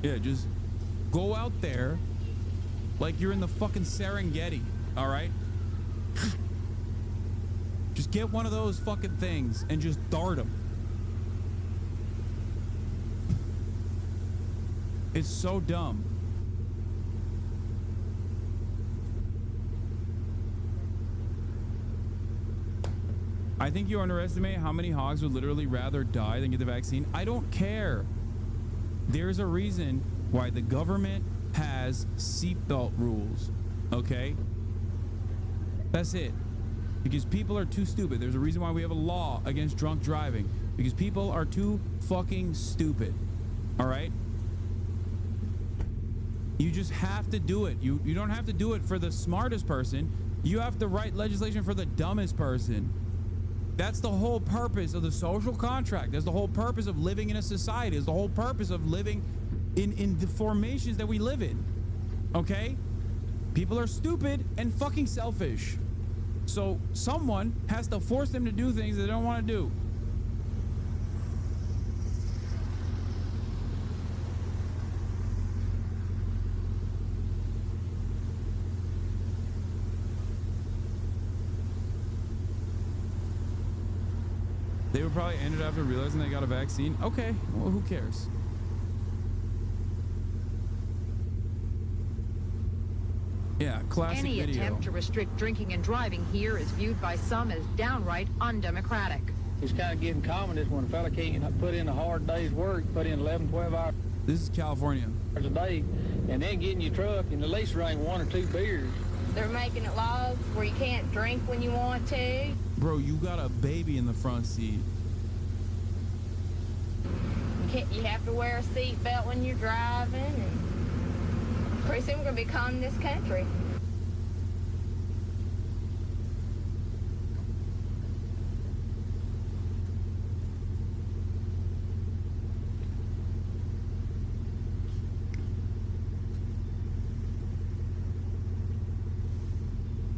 C: Yeah, just go out there like you're in the fucking Serengeti, all right? Just get one of those fucking things and just dart them. It's so dumb. I think you underestimate how many hogs would literally rather die than get the vaccine. I don't care. There's a reason why the government has seatbelt rules, okay? That's it. Because people are too stupid. There's a reason why we have a law against drunk driving. Because people are too fucking stupid, all right? You just have to do it. You don't have to do it for the smartest person. You have to write legislation for the dumbest person. That's the whole purpose of the social contract. That's the whole purpose of living in a society. It's the whole purpose of living in the formations that we live in. Okay? People are stupid and fucking selfish. So someone has to force them to do things they don't want to do. They would probably end it after realizing they got a vaccine. Okay, well, who cares? Yeah, classic
D: Any
C: video.
D: attempt to restrict drinking and driving here is viewed by some as downright undemocratic.
V: It's kind of getting common this when a fella can't put in a hard day's work, put in 11, 12 hours.
C: This is California.
V: A day, and then get in your truck and at least drink 1 or 2 beers.
W: They're making it laws where you can't drink when you want to.
C: Bro, you got a baby in the front seat.
W: You have to wear a seatbelt when you're driving. And pretty soon we're going to be calling this country.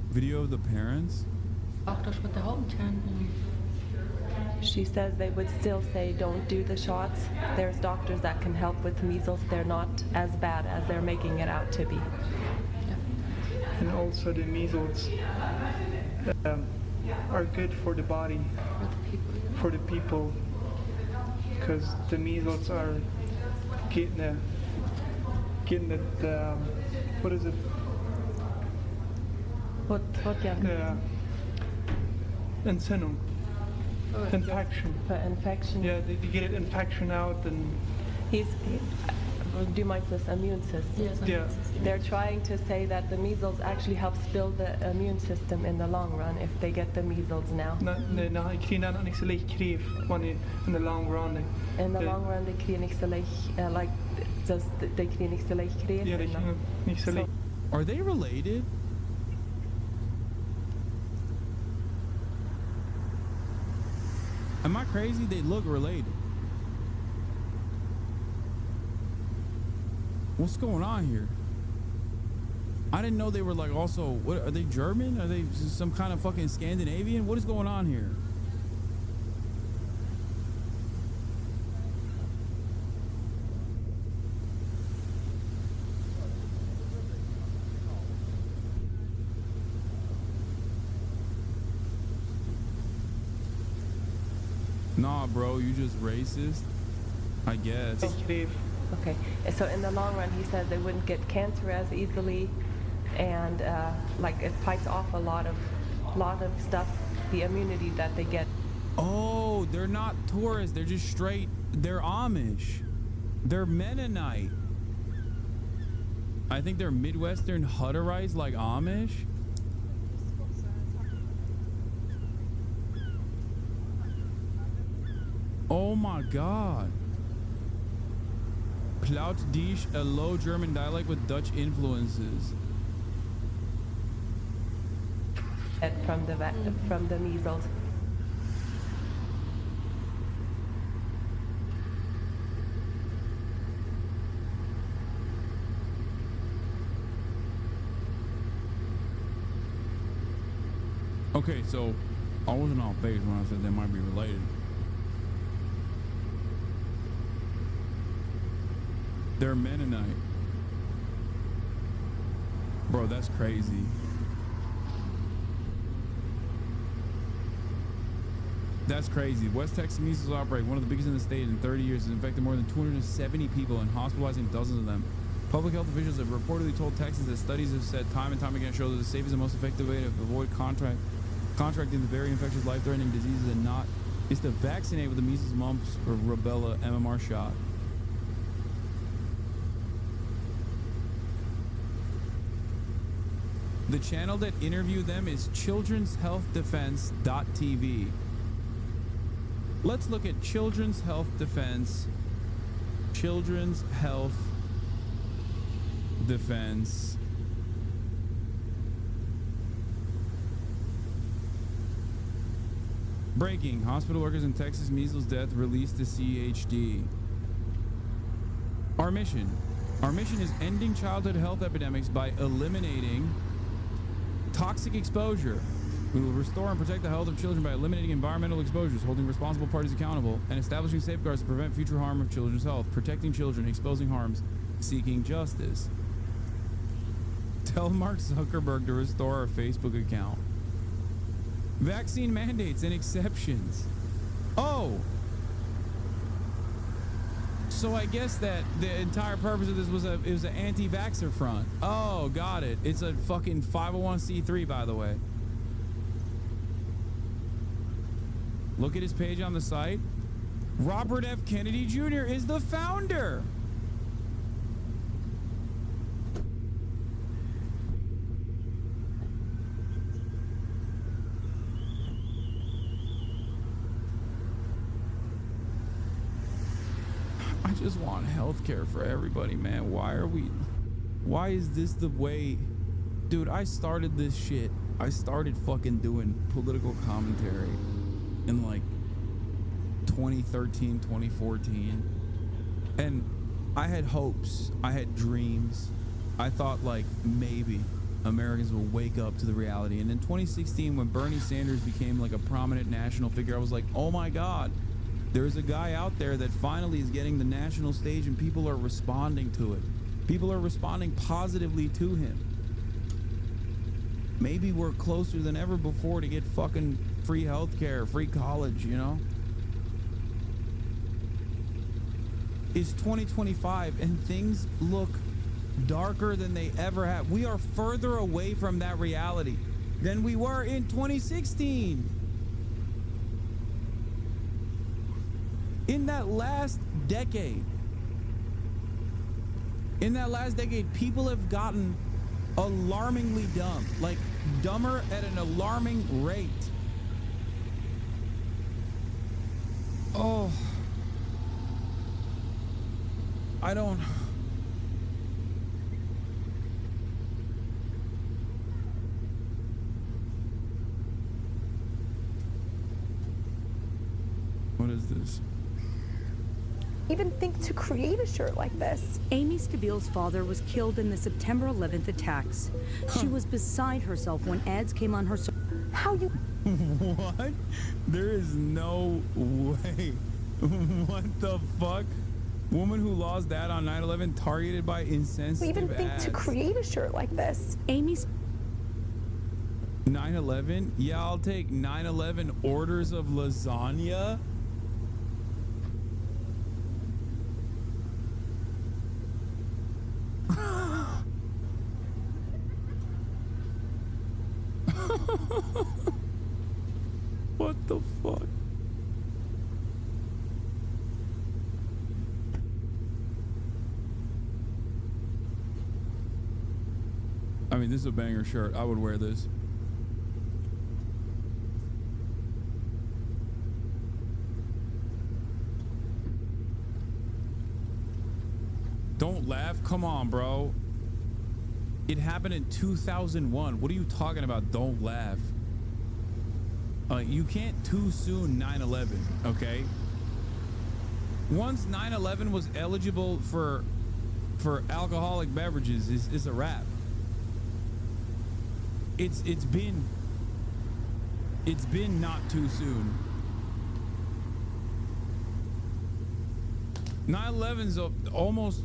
C: Video of the parents?
X: Doctors with the home can.
Y: She says they would still say don't do the shots. There's doctors that can help with measles. They're not as bad as they're making it out to be.
Z: And also the measles are good for the body, for the people, because the measles are getting the what is it?
Y: What
Z: Entzündung. Infection.
Y: Infection.
Z: Yeah, they get an infection out and...
Y: Do you mind this immune system?
X: Yes,
Z: yeah.
Y: They're trying to say that the measles actually helps build the immune system in the long run if they get the measles now.
Z: Nej, kvinnan har inte så lik krig in the long run.
Y: In the long run, they kriegen nicht so like just they kriegen nicht so leicht kriegen.
Z: Yeah, they kriegen nicht so leicht.
C: Are they related? Am I crazy? They look related. What's going on here? I didn't know they were like also, what are they, German? Are they some kind of fucking Scandinavian? What is going on here? Nah, bro, you just racist, I guess.
Y: Okay, so in the long run, he says they wouldn't get cancer as easily, and like it fights off a lot of stuff, the immunity that they get.
C: Oh, they're not tourists. They're just straight. They're Amish. They're Mennonite. I think they're Midwestern Hutterites like Amish. Oh my God. Plautdish, a low German dialect with Dutch influences.
Y: From the measles.
C: Okay, so I wasn't off base when I said they might be related. They're Mennonite. Bro, that's crazy. That's crazy. West Texas measles outbreak, one of the biggest in the state in 30 years, has infected more than 270 people and hospitalizing dozens of them. Public health officials have reportedly told Texans that studies have said time and time again show that the safest and most effective way to avoid contracting the very infectious, life-threatening diseases is to vaccinate with the measles, mumps, or rubella MMR shot. The channel that interviewed them is children'shealthdefense.tv. Let's look at Children's Health Defense. Children's Health Defense. Breaking. Hospital workers in Texas measles death released to CHD. Our mission is ending childhood health epidemics by eliminating toxic exposure. We will restore and protect the health of children by eliminating environmental exposures, holding responsible parties accountable, and establishing safeguards to prevent future harm of children's health, protecting children, exposing harms, seeking justice. Tell Mark Zuckerberg to restore our Facebook account. Vaccine mandates and exceptions. Oh! So I guess that the entire purpose of this was it was an anti-vaxxer front. Oh, got it. It's a fucking 501c3, by the way. Look at his page on the site. Robert F. Kennedy Jr. is the founder. I just want health care for everybody, man. Why is this the way? Dude, I started this shit. I started fucking doing political commentary in like 2013, 2014. And I had hopes. I had dreams. I thought like maybe Americans will wake up to the reality. And in 2016, when Bernie Sanders became like a prominent national figure, I was like, oh my God, there's a guy out there that finally is getting the national stage and people are responding to it. People are responding positively to him. Maybe we're closer than ever before to get fucking free healthcare, free college, you know? It's 2025 and things look darker than they ever have. We are further away from that reality than we were in 2016. In that last decade, people have gotten alarmingly dumb, like dumber at an alarming rate. Oh, I don't. What is this?
E: even think to create a shirt like this?
G: Amy Stabile's father was killed in the September 11th attacks. She was beside herself when ads came on her.
E: How you?
C: What? There is no way. What the fuck? Woman who lost dad on 9/11 targeted by insensitive
E: even think
C: ads.
E: to create a shirt like this?
G: Amy's
C: 9/11? Yeah, I'll take 9/11 orders of lasagna. What the fuck? I mean, this is a banger shirt. I would wear this. Don't laugh. Come on, bro. It happened in 2001. What are you talking about? Don't laugh. You can't too soon 9/11, okay? Once 9/11 was eligible for alcoholic beverages, is a wrap. It's been not too soon. 9/11's almost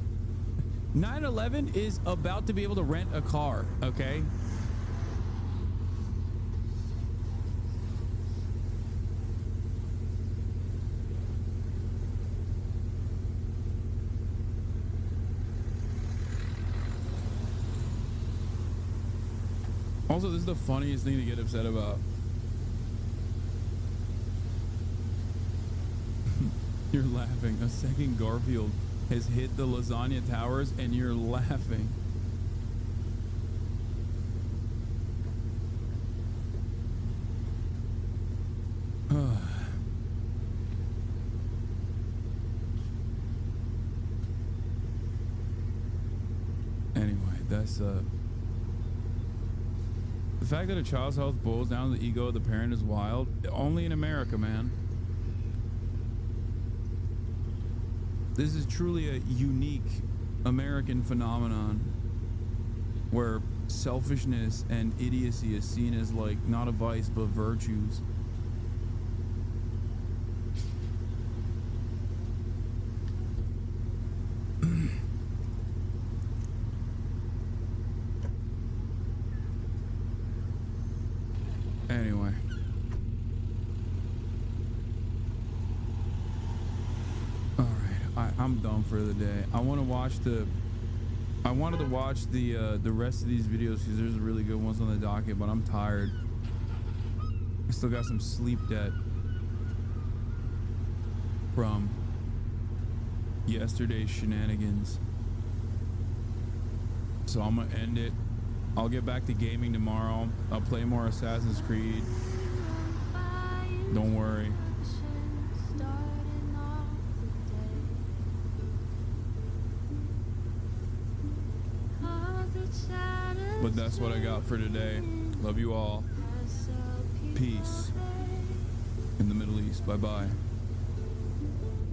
C: 9/11 is about to be able to rent a car, okay? Also, this is the funniest thing to get upset about. You're laughing. A second Garfield has hit the lasagna towers and you're laughing. Anyway, that's the fact that a child's health boils down to the ego of the parent is wild. Only in America, man. This is truly a unique American phenomenon where selfishness and idiocy is seen as like not a vice but virtues. Anyway. I'm done for the day. I wanted to watch the rest of these videos because there's really good ones on the docket, but I'm tired. I still got some sleep debt from yesterday's shenanigans. So I'm gonna end it. I'll get back to gaming tomorrow. I'll play more Assassin's Creed. Don't worry. But that's what I got for today. Love you all. Peace in the Middle East. Bye-bye.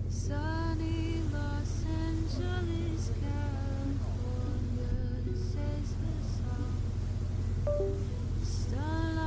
I: Sunny Los Angeles, California, this is the song. Starlight.